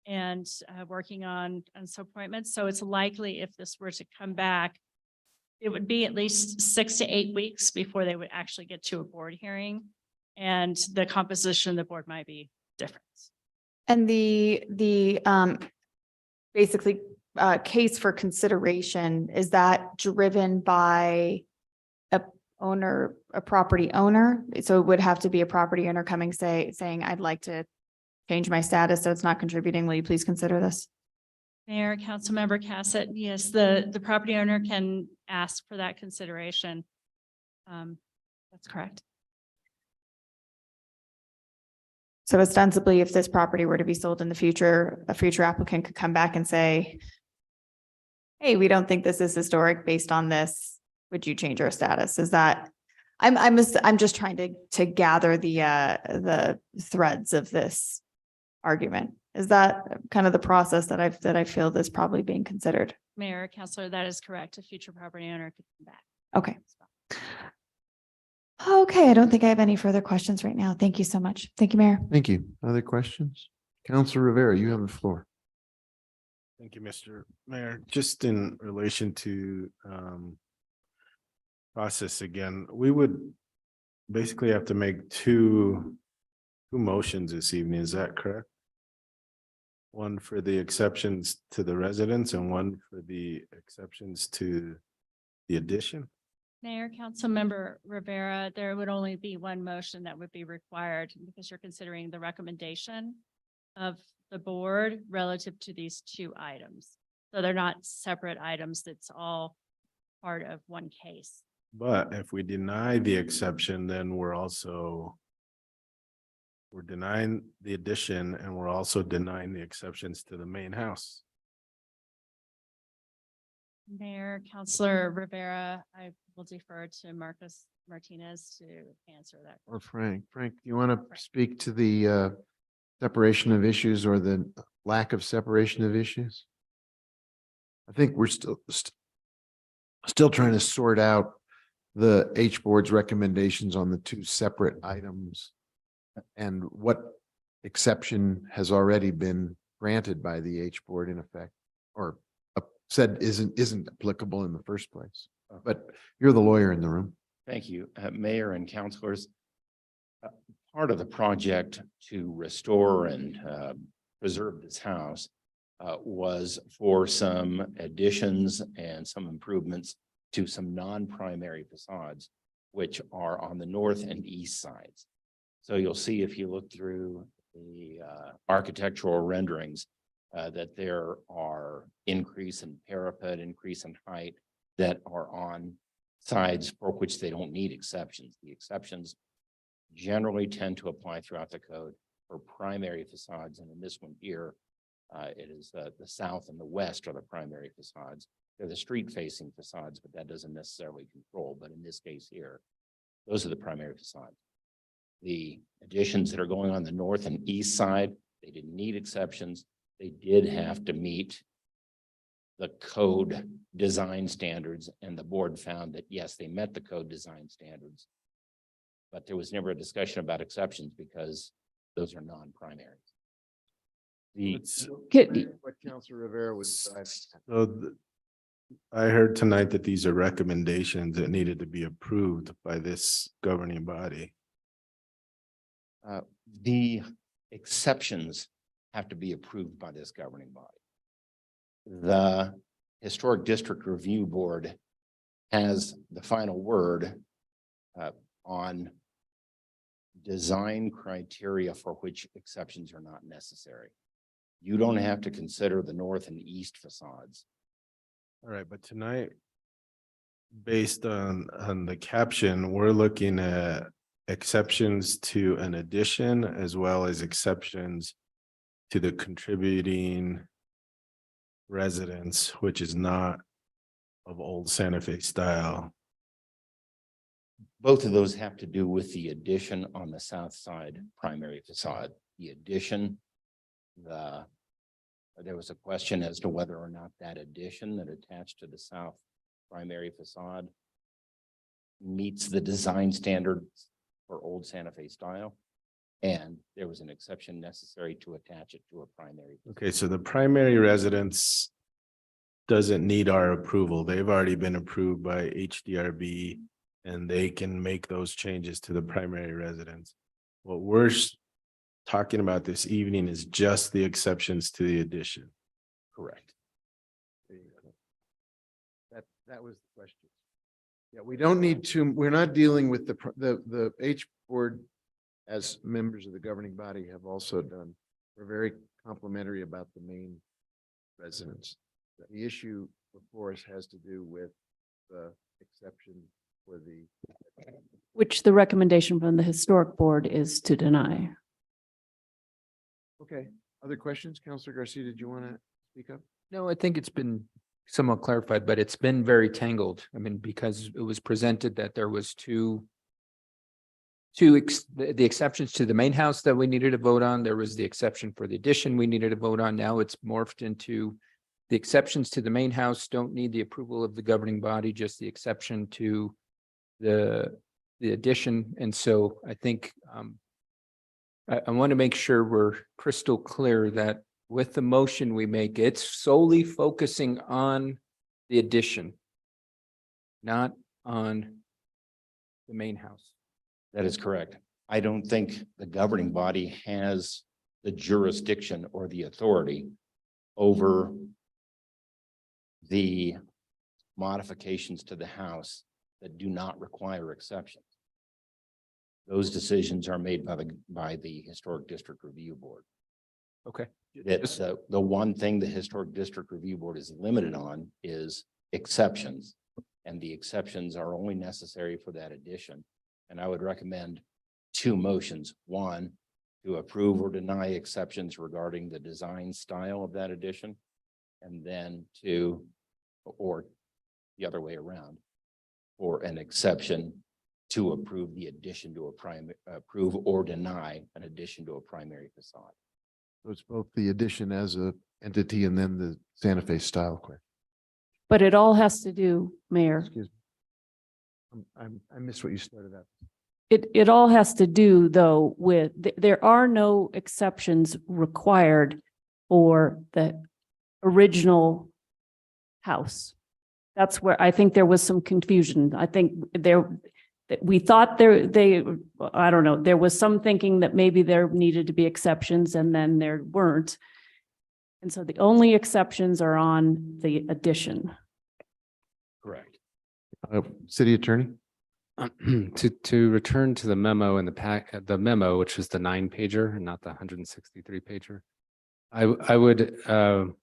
and working on some appointments. So it's likely if this were to come back, it would be at least 6 to 8 weeks before they would actually get to a board hearing. And the composition of the board might be different. And the basically case for consideration, is that driven by a property owner? So it would have to be a property owner coming saying, I'd like to change my status, so it's not contributing. Will you please consider this? Mayor, Councilmember Cassett, yes, the property owner can ask for that consideration. That's correct. So ostensibly, if this property were to be sold in the future, a future applicant could come back and say, hey, we don't think this is historic based on this. Would you change our status? Is that, I'm just trying to gather the threads of this argument. Is that kind of the process that I feel is probably being considered? Mayor, Councilor, that is correct. A future property owner could come back. Okay. Okay, I don't think I have any further questions right now. Thank you so much. Thank you, Mayor. Thank you. Other questions? Councilor Rivera, you have the floor. Thank you, Mr. Mayor. Just in relation to process again, we would basically have to make two motions this evening. Is that correct? One for the exceptions to the residents and one for the exceptions to the addition. Mayor, Councilmember Rivera, there would only be one motion that would be required because you're considering the recommendation of the board relative to these two items. So they're not separate items. That's all part of one case. But if we deny the exception, then we're denying the addition and we're also denying the exceptions to the main house. Mayor, Councilor Rivera, I will defer to Marcus Martinez to answer that. Or Frank. Frank, do you want to speak to the separation of issues or the lack of separation of issues? I think we're still trying to sort out the H board's recommendations on the two separate items and what exception has already been granted by the H board in effect, or said isn't applicable in the first place. But you're the lawyer in the room. Thank you, Mayor and councilors. Part of the project to restore and preserve this house was for some additions and some improvements to some non-primary facades, which are on the north and east sides. So you'll see if you look through the architectural renderings that there are increase in parapet, increase in height that are on sides for which they don't need exceptions. The exceptions generally tend to apply throughout the code for primary facades. And in this one here, it is the south and the west are the primary facades. They're the street facing facades, but that doesn't necessarily control. But in this case here, those are the primary facades. The additions that are going on the north and east side, they didn't need exceptions. They did have to meet the code design standards, and the board found that, yes, they met the code design standards. But there was never a discussion about exceptions because those are non-primaries. What Councilor Rivera was. I heard tonight that these are recommendations that needed to be approved by this governing body. The exceptions have to be approved by this governing body. The Historic District Review Board has the final word on design criteria for which exceptions are not necessary. You don't have to consider the north and east facades. All right, but tonight, based on the caption, we're looking at exceptions to an addition as well as exceptions to the contributing residence, which is not of old Santa Fe style. Both of those have to do with the addition on the south side primary facade. The addition, there was a question as to whether or not that addition that attached to the south primary facade meets the design standards for old Santa Fe style. And there was an exception necessary to attach it to a primary. Okay, so the primary residence doesn't need our approval. They've already been approved by HDRB and they can make those changes to the primary residence. What we're talking about this evening is just the exceptions to the addition. Correct. There you go. That was the question. Yeah, we don't need to, we're not dealing with the H board, as members of the governing body have also done. We're very complimentary about the main residence. The issue before us has to do with the exception for the. Which the recommendation from the historic board is to deny. Okay, other questions? Counselor Garcia, did you want to speak up? No, I think it's been somewhat clarified, but it's been very tangled. I mean, because it was presented that there was the exceptions to the main house that we needed to vote on. There was the exception for the addition we needed to vote on. Now it's morphed into the exceptions to the main house don't need the approval of the governing body, just the exception to the addition. And so I think I want to make sure we're crystal clear that with the motion we make, it's solely focusing on the addition, not on the main house. That is correct. I don't think the governing body has the jurisdiction or the authority over the modifications to the house that do not require exceptions. Those decisions are made by the Historic District Review Board. Okay. It's the one thing the Historic District Review Board is limited on is exceptions. And the exceptions are only necessary for that addition. And I would recommend two motions. One, to approve or deny exceptions regarding the design style of that addition. And then or the other way around, or an exception to approve the addition to approve or deny an addition to a primary facade. So it's both the addition as a entity and then the Santa Fe style question. But it all has to do, Mayor, Excuse me. I missed what you started out. it all has to do though with, there are no exceptions required for the original house. That's where I think there was some confusion. I think we thought I don't know, there was some thinking that maybe there needed to be exceptions and then there weren't. And so the only exceptions are on the addition. Correct. City Attorney? To return to the memo in the memo, which is the 9-pager and not the 163-pager. I would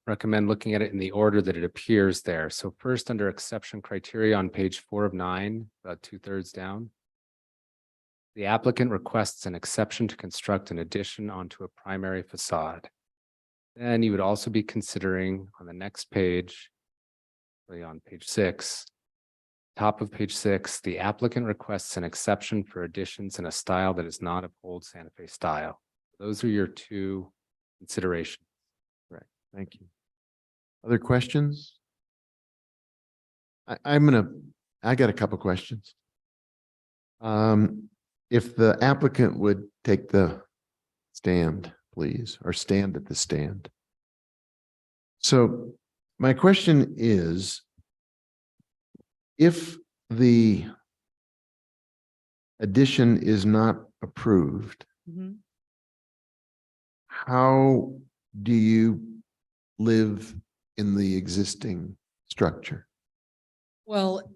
recommend looking at it in the order that it appears there. So first, under exception criteria on page 4 of 9, about 2/3 down. The applicant requests an exception to construct an addition onto a primary facade. Then you would also be considering on the next page, really on page 6, top of page 6, the applicant requests an exception for additions in a style that is not of old Santa Fe style. Those are your two considerations. Right. Thank you. Other questions? I got a couple questions. If the applicant would take the stand, please, or stand at the stand. So my question is, if the addition is not approved, how do you live in the existing structure? Well,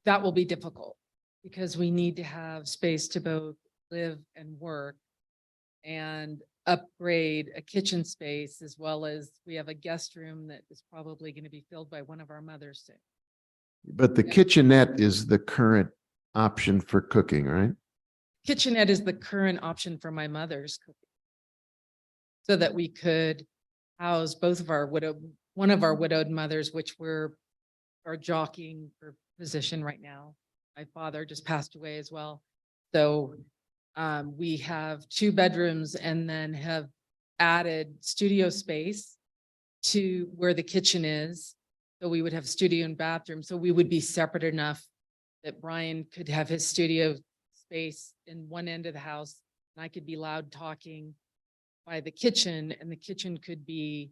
that will be difficult because we need to have space to both live and work and upgrade a kitchen space, as well as we have a guest room that is probably going to be filled by one of our mothers soon. But the kitchenette is the current option for cooking, right? Kitchenette is the current option for my mother's cooking, so that we could house both of one of our widowed mothers, which are jockeying for position right now. My father just passed away as well. So we have 2 bedrooms and then have added studio space to where the kitchen is. So we would have studio and bathroom. So we would be separate enough that Brian could have his studio space in one end of the house, and I could be loud talking by the kitchen, and the kitchen could be,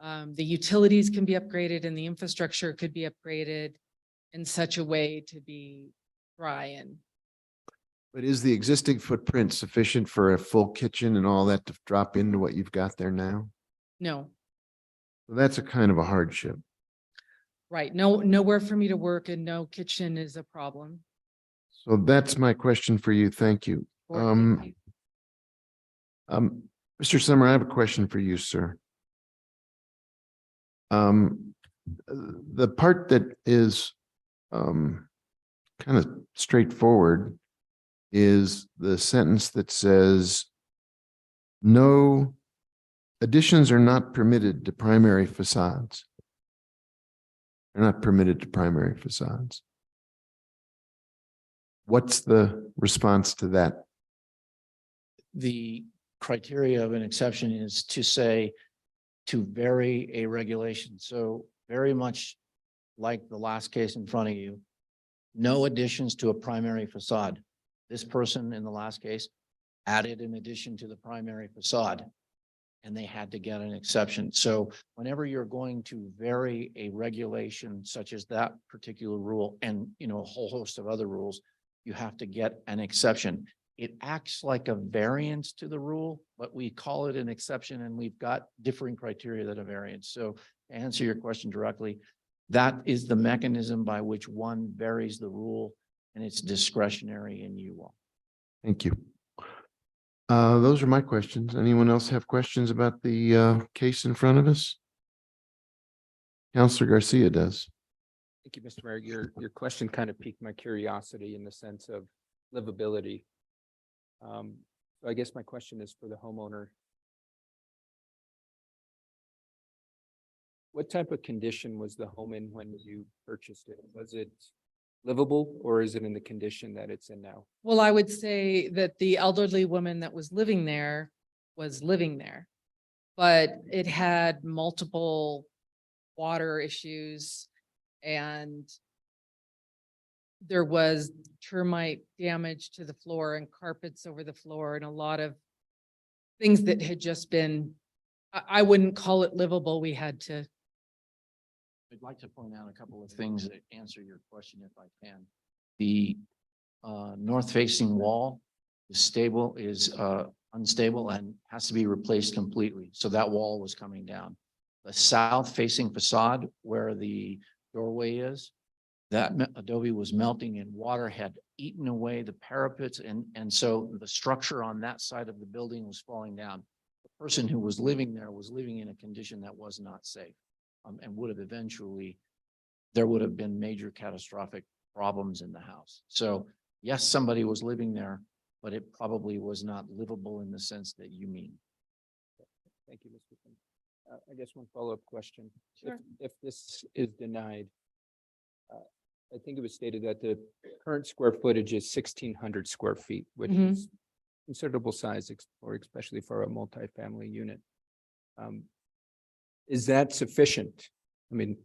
the utilities can be upgraded and the infrastructure could be upgraded in such a way to be dry and But is the existing footprint sufficient for a full kitchen and all that to drop into what you've got there now? no, So that's a kind of a hardship. right. No, nowhere for me to work and no kitchen is a problem. So that's my question for you. Thank you. Or- thank you. Mr. Summer, I have a question for you, sir. The part that is kind of straightforward is the sentence that says, no additions are not permitted to primary facades. They're not permitted to primary facades. What's the response to that? The criteria of an exception is to say to vary a regulation. So very much like the last case in front of you, no additions to a primary facade. This person in the last case added an addition to the primary facade and they had to get an exception. So whenever you're going to vary a regulation such as that particular rule and, a whole host of other rules, you have to get an exception. It acts like a variance to the rule, but we call it an exception and we've got differing criteria that are variance. So to answer your question directly, that is the mechanism by which one varies the rule and it's discretionary in you all. Thank you. Those are my questions. Anyone else have questions about the case in front of us? Counselor Garcia does. Thank you, Mr. Mayor. Your question kind of piqued my curiosity in the sense of livability. So I guess my question is for the homeowner. What type of condition was the home in when you purchased it? Was it livable or is it in the condition that it's in now? Well, I would say that the elderly woman that was living there, but it had multiple water issues and there was termite damage to the floor and carpets over the floor and a lot of things that had just been, I wouldn't call it livable. We had to. I'd like to point out a couple of things that answer your question if I can. The north facing wall is unstable and has to be replaced completely. So that wall was coming down. The south facing facade where the doorway is, that adobe was melting and water had eaten away the parapets and so the structure on that side of the building was falling down. The person who was living there was living in a condition that was not safe. And would have there would have been major catastrophic problems in the house. So yes, somebody was living there, but it probably was not livable in the sense that you mean. Thank you, Mr. Kim. I guess one follow-up question. Sure. If this is denied, I think it was stated that the current square footage is 1,600 square feet, which is considerable size, or especially for a multifamily unit. Is that sufficient? Do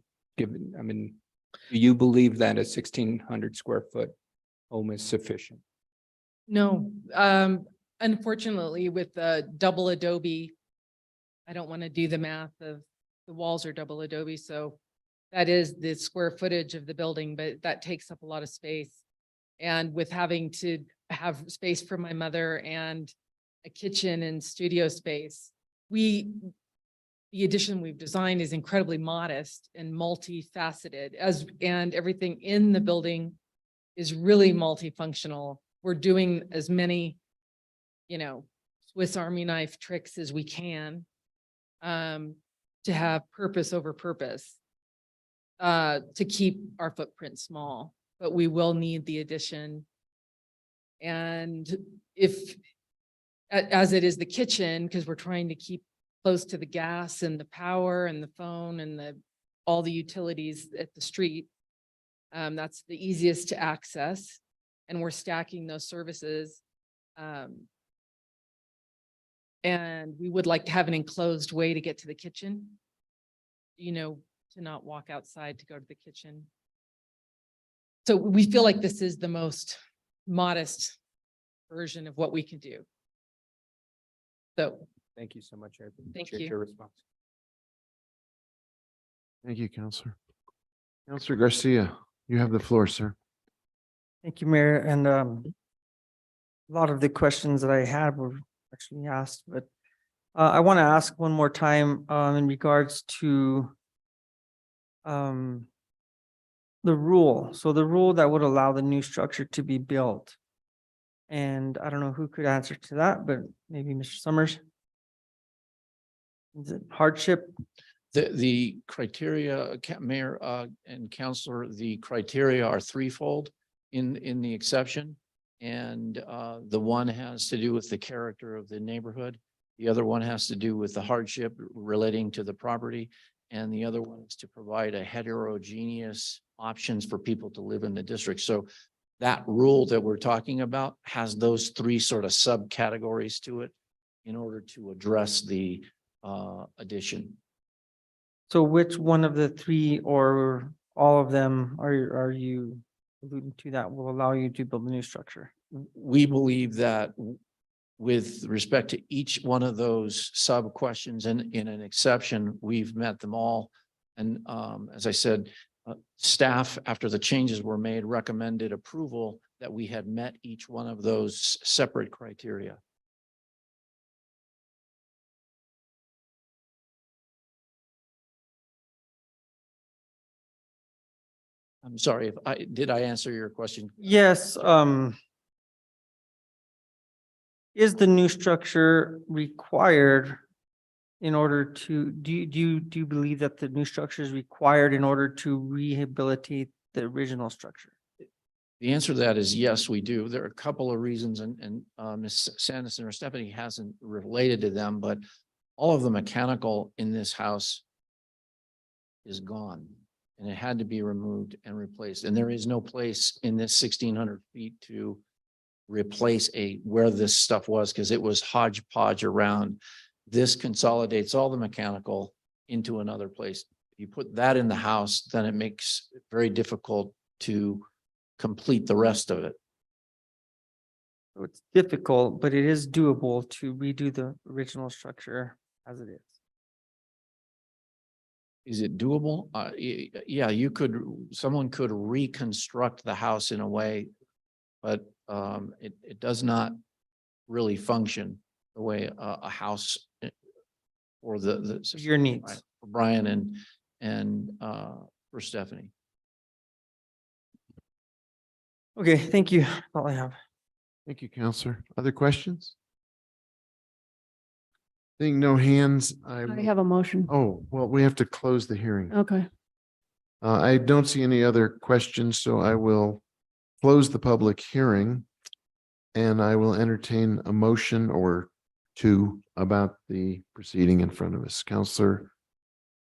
you believe that a 1,600 square foot home is sufficient? No, unfortunately with the double adobe, I don't want to do the math of the walls are double adobe. So that is the square footage of the building, but that takes up a lot of space. And with having to have space for my mother and a kitchen and studio space, the addition we've designed is incredibly modest and multifaceted and everything in the building is really multifunctional. We're doing as many, Swiss Army knife tricks as we can to have purpose over purpose to keep our footprint small, but we will need the addition. And as it is the kitchen, because we're trying to keep close to the gas and the power and the phone and all the utilities at the street. That's the easiest to access. And we're stacking those services. And we would like to have an enclosed way to get to the kitchen, to not walk outside to go to the kitchen. So we feel like this is the most modest version of what we can do. So Thank you so much. I Thank appreciate you. your response. Thank you, Counselor. Counselor Garcia, you have the floor, sir. Thank you, Mayor. And a lot of the questions that I had were actually asked, but I want to ask one more time in regards to the rule. So the rule that would allow the new structure to be built. And I don't know who could answer to that, but maybe Mr. Summers. Is it hardship? The criteria, Mayor and Counselor, the criteria are threefold in the exception. And the one has to do with the character of the neighborhood. The other one has to do with the hardship relating to the property. And the other one is to provide a heterogeneous options for people to live in the district. So that rule that we're talking about has those three sort of subcategories to it in order to address the addition. So which one of the three or all of them are you alluding to that will allow you to build a new structure? We believe that with respect to each one of those sub questions and in an exception, we've met them all. And as I said, staff, after the changes were made, recommended approval that we had met each one of those separate criteria. I'm sorry if did I answer your question? Yes, is the new structure required in order to, do you believe that the new structure is required in order to rehabilitate the original structure? The answer to that is yes, we do. There are a couple of reasons and Ms. Sanderson or Stephanie hasn't related to them, but all of the mechanical in this house is gone and it had to be removed and replaced. And there is no place in this 1,600 feet to replace where this stuff was because it was hodgepodge around. This consolidates all the mechanical into another place. If you put that in the house, then it makes it very difficult to complete the rest of it. So it's difficult, but it is doable to redo the original structure as it is. Is it doable? Yeah, someone could reconstruct the house in a way, but it does not really function the way a house or the your needs for Brian and for Stephanie. Okay, thank you. That's all I have. Thank you, Counselor. Other questions? Seeing no hands, I have a motion. Oh, well, we have to close the hearing. Okay. I don't see any other questions, so I will close the public hearing. And I will entertain a motion or two about the proceeding in front of us. Counselor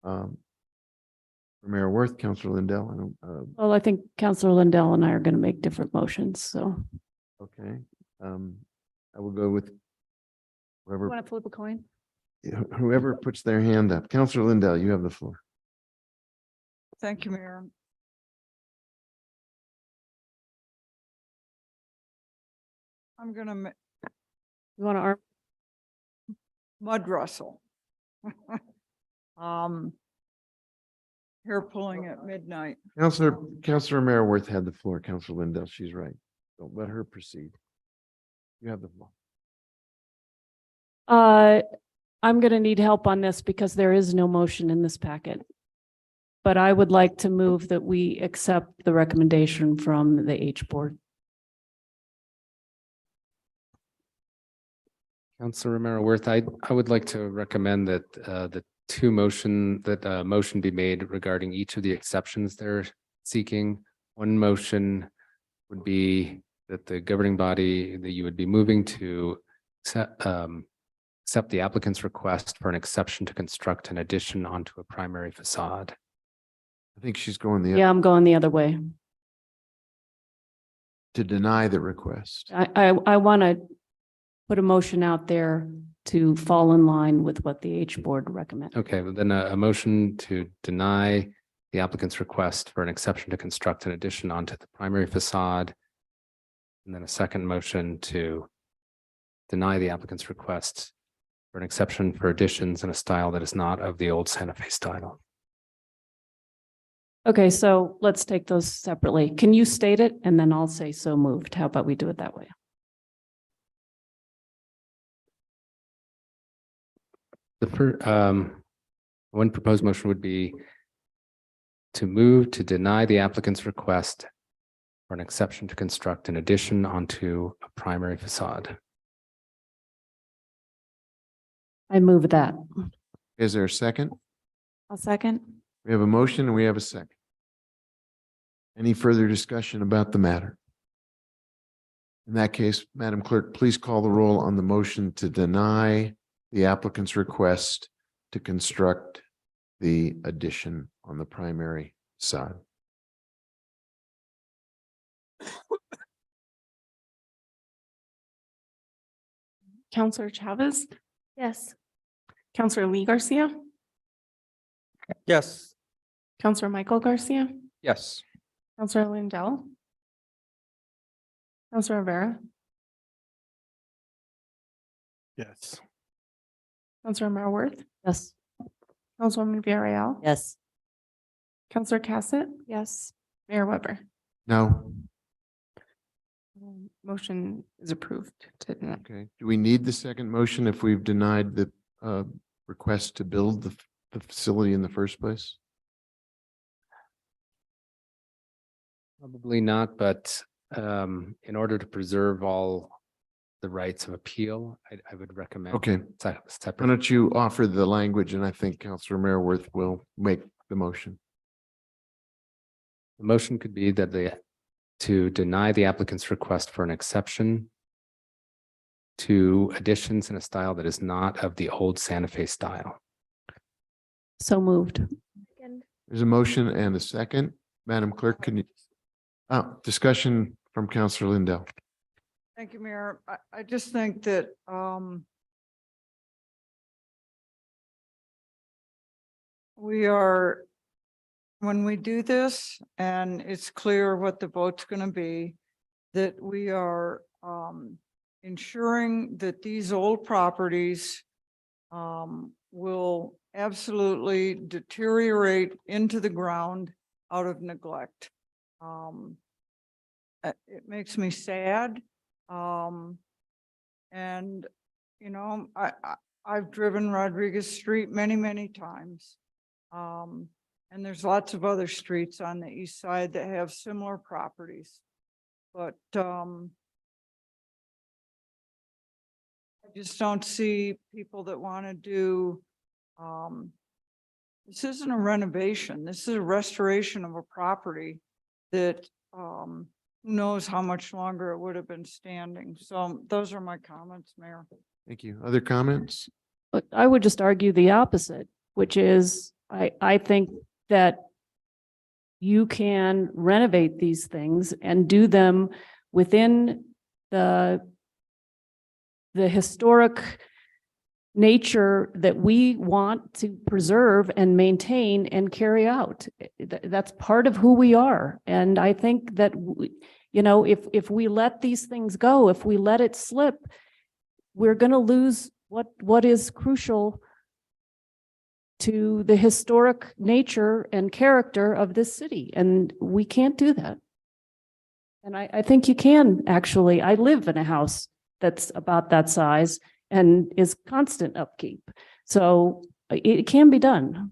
Romero Worth, Counselor Lindell. Well, I think Counselor Lindell and I are going to make different motions, so. Okay. I will go with whoever. Want to flip a coin? Whoever puts their hand up. Counselor Lindell, you have the floor. Thank you, Mayor. I'm gonna You want to arm? mud wrestle. Hair pulling at midnight. Counselor Romero Worth had the floor. Counselor Lindell, she's right. Don't let her proceed. You have the floor. I'm going to need help on this because there is no motion in this packet. But I would like to move that we accept the recommendation from the H board. Councilor Romero Worth, I would like to recommend that the motion be made regarding each of the exceptions they're seeking. One motion would be that the governing body, that you would be moving to accept the applicant's request for an exception to construct an addition onto a primary facade. I think she's going the Yeah, I'm going the other way. to deny the request. I want to put a motion out there to fall in line with what the H board recommends. Okay, well then a motion to deny the applicant's request for an exception to construct an addition onto the primary facade And then a second motion to deny the applicant's request for an exception for additions in a style that is not of the old Santa Fe style. Okay, so let's take those separately. Can you state it? And then I'll say so moved. How about we do it that way? The first, one proposed motion would be to move to deny the applicant's request for an exception to construct an addition onto a primary facade. I move that. Is there a second? I'll second. We have a motion and we have a second. Any further discussion about the matter? In that case, Madam Clerk, please call the roll on the motion to deny the applicant's request to construct the addition on the primary side. Counselor Chavez, Yes. Counselor Lee Garcia, Yes. Counselor Michael Garcia, Yes. Counselor Lindell, Counselor Rivera, Yes. Counselor Marworth, Yes. Councilwoman Villarreal, Yes. Counselor Cassett, Yes. Mayor Weber. No? Motion is approved to deny. Okay. Do we need the second motion if we've denied the request to build the facility in the first place? Probably not, but in order to preserve all the rights of appeal, I would recommend. Okay. Why Separate. don't you offer the language, and I think Councilor Marworth will make the motion. The motion could be that to deny the applicant's request for an exception to additions in a style that is not of the old Santa Fe style. So moved. There's a motion and a second. Madam Clerk, can you? Discussion from Councilor Lindell. Thank you, Mayor. I just think that, when we do this and it's clear what the vote's going to be, that we are, ensuring that these old properties, will absolutely deteriorate into the ground out of neglect. It makes me sad. And, you know, I've driven Rodriguez Street many, many times. And there's lots of other streets on the east side that have similar properties. But I just don't see people that want to do, this isn't a renovation. This is a restoration of a property that who knows how much longer it would have been standing. So those are my comments, Mayor. Thank you. Other comments? But I would just argue the opposite, which is I think that you can renovate these things and do them within the historic nature that we want to preserve and maintain and carry out. That's part of who we are. And I think that, you know, if we let these things go, if we let it slip, we're going to lose what is crucial to the historic nature and character of this city. And we can't do that. And I think you can actually. I live in a house that's about that size and is constant upkeep. So it can be done.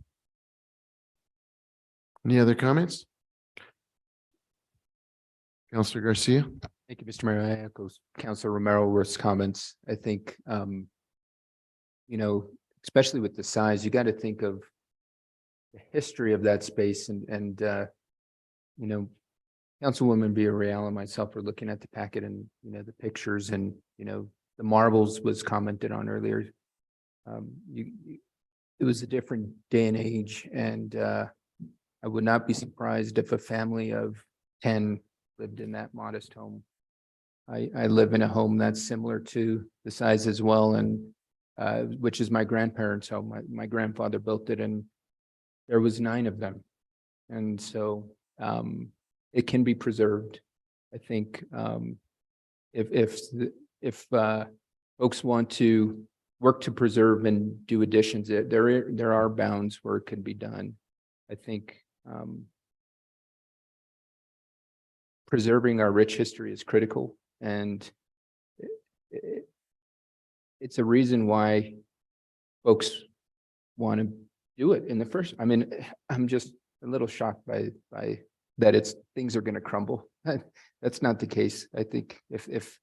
Any other comments? Councilor Garcia? Thank you, Mr. Mayor. I echo Councilor Romero-Worth's comments. I think, you know, especially with the size, you got to think of the history of that space and you know, Councilwoman Villarreal and myself were looking at the packet and, you know, the pictures and, you know, the marbles was commented on earlier. It was a different day and age, and I would not be surprised if a family of 10 lived in that modest home. I live in a home that's similar to the size as well, and which is my grandparents' home. My grandfather built it, and there was 9 of them, and so it can be preserved. I think if folks want to work to preserve and do additions, there are bounds where it can be done. I think preserving our rich history is critical, and it's a reason why folks want to do it in the first. I mean, I'm just a little shocked by that things are going to crumble. That's not the case. I think if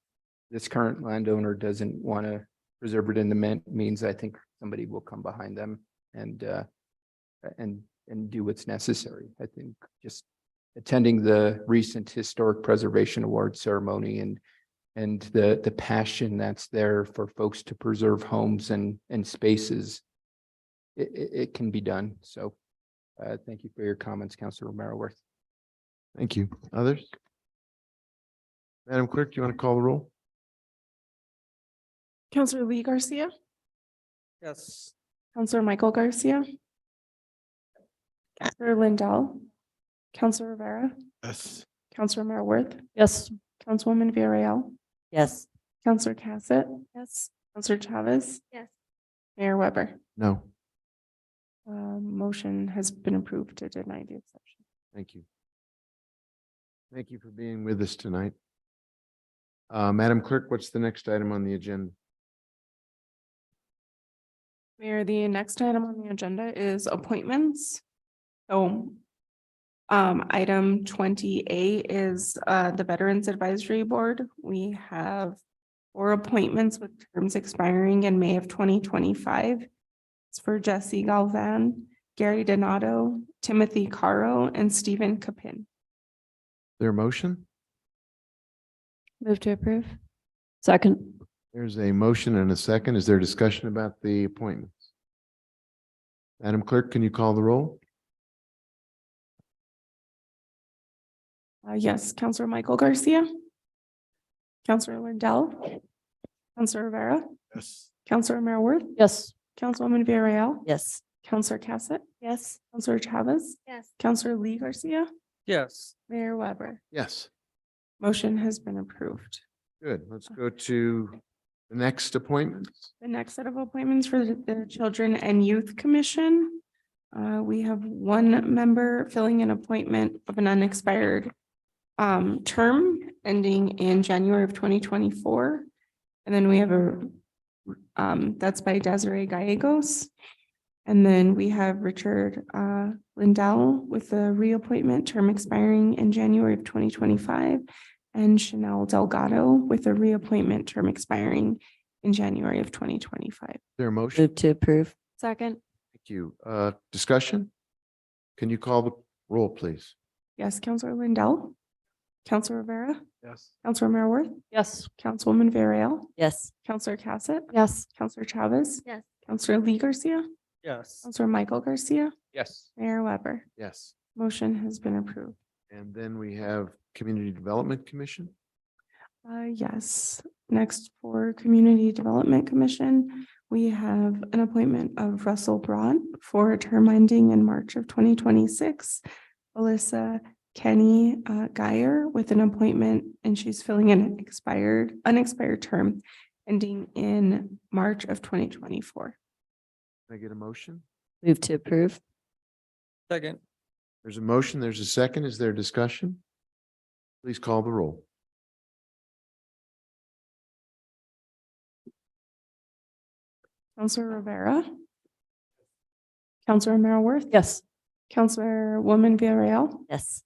this current landowner doesn't want to preserve it in the means, I think somebody will come behind them and do what's necessary. I think just attending the recent Historic Preservation Award ceremony and the passion that's there for folks to preserve homes and spaces, it can be done. So thank you for your comments, Councilor Romero-Worth. Thank you. Others? Madam Clerk, do you want to call the roll? Counselor Lee Garcia, Yes. Counselor Michael Garcia, Counselor Lindell, Counselor Rivera, Yes. Counselor Romero-Worth, Yes. Councilwoman Villarreal, Yes. Counselor Cassett. Yes. Counselor Chavez. Yes. Mayor Weber. No. Motion has been approved to deny the exception. Thank you. Thank you for being with us tonight. Madam Clerk, what's the next item on the agenda? Mayor, the next item on the agenda is appointments. So item 20A is the Veterans Advisory Board. We have 4 appointments with terms expiring in May of 2025. It's for Jesse Galvan, Gary Donato, Timothy Caro, and Stephen Capin. Their motion? Move to approve. Second. There's a motion and a second. Is there discussion about the appointments? Madam Clerk, can you call the roll? Yes, Counselor Michael Garcia, Counselor Lindell, Counselor Rivera, Yes. Counselor Romero-Worth, Yes. Councilwoman Villarreal, Yes. Counselor Cassett, Yes. Counselor Chavez, Yes. Counselor Lee Garcia, Yes. Mayor Weber. Yes. Motion has been approved. Good. Let's go to the next appointments. The next set of appointments for the Children and Youth Commission. We have 1 member filling an appointment of an unexpired term ending in January of 2024. And then we have that's by Desiree Gallegos. And then we have Richard Lindell with a reappointment term expiring in January of 2025. And Chanel Delgado with a reappointment term expiring in January of 2025. Their motion? Move to approve. Second. Thank you. Discussion? Can you call the roll, please? Yes, Counselor Lindell, Counselor Rivera, Yes. Counselor Romero-Worth, Yes. Councilwoman Villarreal, Yes. Counselor Cassett, Yes. Counselor Chavez, Yes. Counselor Lee Garcia, Yes. Counselor Michael Garcia, Yes. Mayor Weber. Yes. Motion has been approved. And then we have Community Development Commission. Yes, next for Community Development Commission, we have an appointment of Russell Broad for a term ending in March of 2026. Alyssa Kenny Geyer with an appointment, and she's filling an unexpired term ending in March of 2024. Can I get a motion? Move to approve. Second. There's a motion. There's a second. Is there discussion? Please call the roll. Counselor Rivera, Counselor Romero-Worth, Yes. Councilwoman Villarreal, Yes.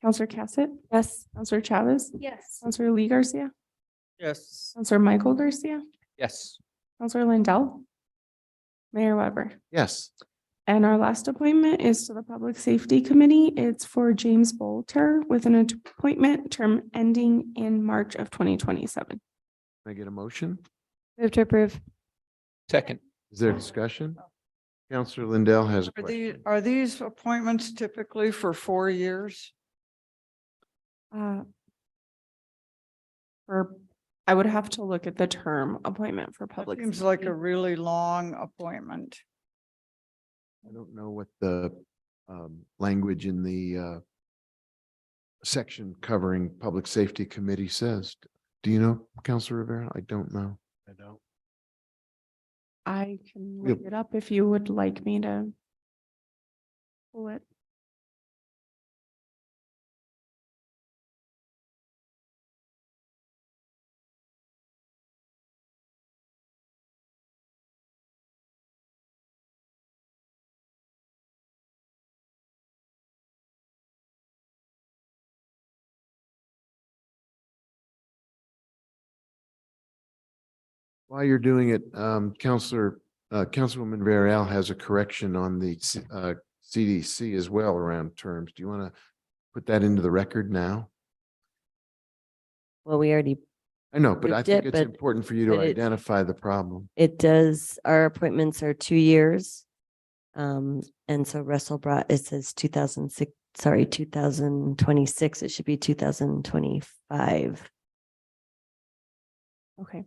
Counselor Cassett, Yes. Counselor Chavez, Yes. Counselor Lee Garcia, Yes. Counselor Michael Garcia, Yes. Counselor Lindell, Mayor Weber. Yes. And our last appointment is to the Public Safety Committee. It's for James Bolter with an appointment term ending in March of 2027. Can I get a motion? Move to approve. Second. Is there discussion? Counselor Lindell has a question. Are these appointments typically for 4 years? I would have to look at the term appointment for public. Seems like safety. a really long appointment. I don't know what the language in the section covering Public Safety Committee says. Do you know, Counselor Rivera? I don't know. I don't. I can Yep. look it up if you would like me to pull it. While you're doing it, Councilwoman Varela has a correction on the CDC as well around terms. Do you want to put that into the record now? Well, we already, I know, but I Approved think it, it's but- important for you to but it- identify the problem. it does, our appointments are 2 years. And so Russell brought, it says 2006, sorry, 2026. It should be 2025. Okay.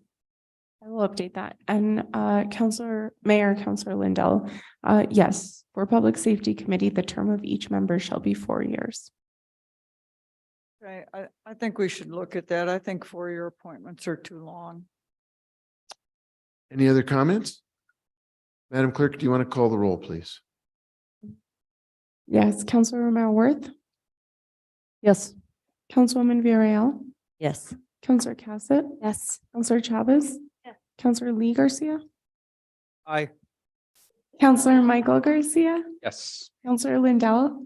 I will update that. And Councilor Lindell, yes, for Public Safety Committee, the term of each member shall be 4 years. Okay, I think we should look at that. I think 4-year appointments are too long. Any other comments? Madam Clerk, do you want to call the roll, please? Yes, Councilor Romero Worth, Yes. Councilwoman Villarreal, Yes. Councilor Cassett, Yes. Councilor Chavez, Yes. Councilor Lee Garcia, Aye. Councilor Michael Garcia, Yes. Councilor Lindell,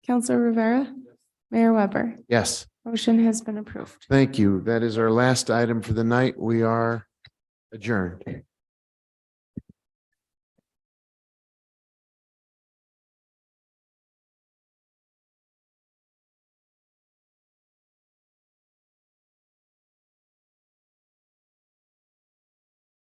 Councilor Rivera, Mayor Weber. Yes, Motion has been approved. thank you. That is our last item for the night. We are adjourned.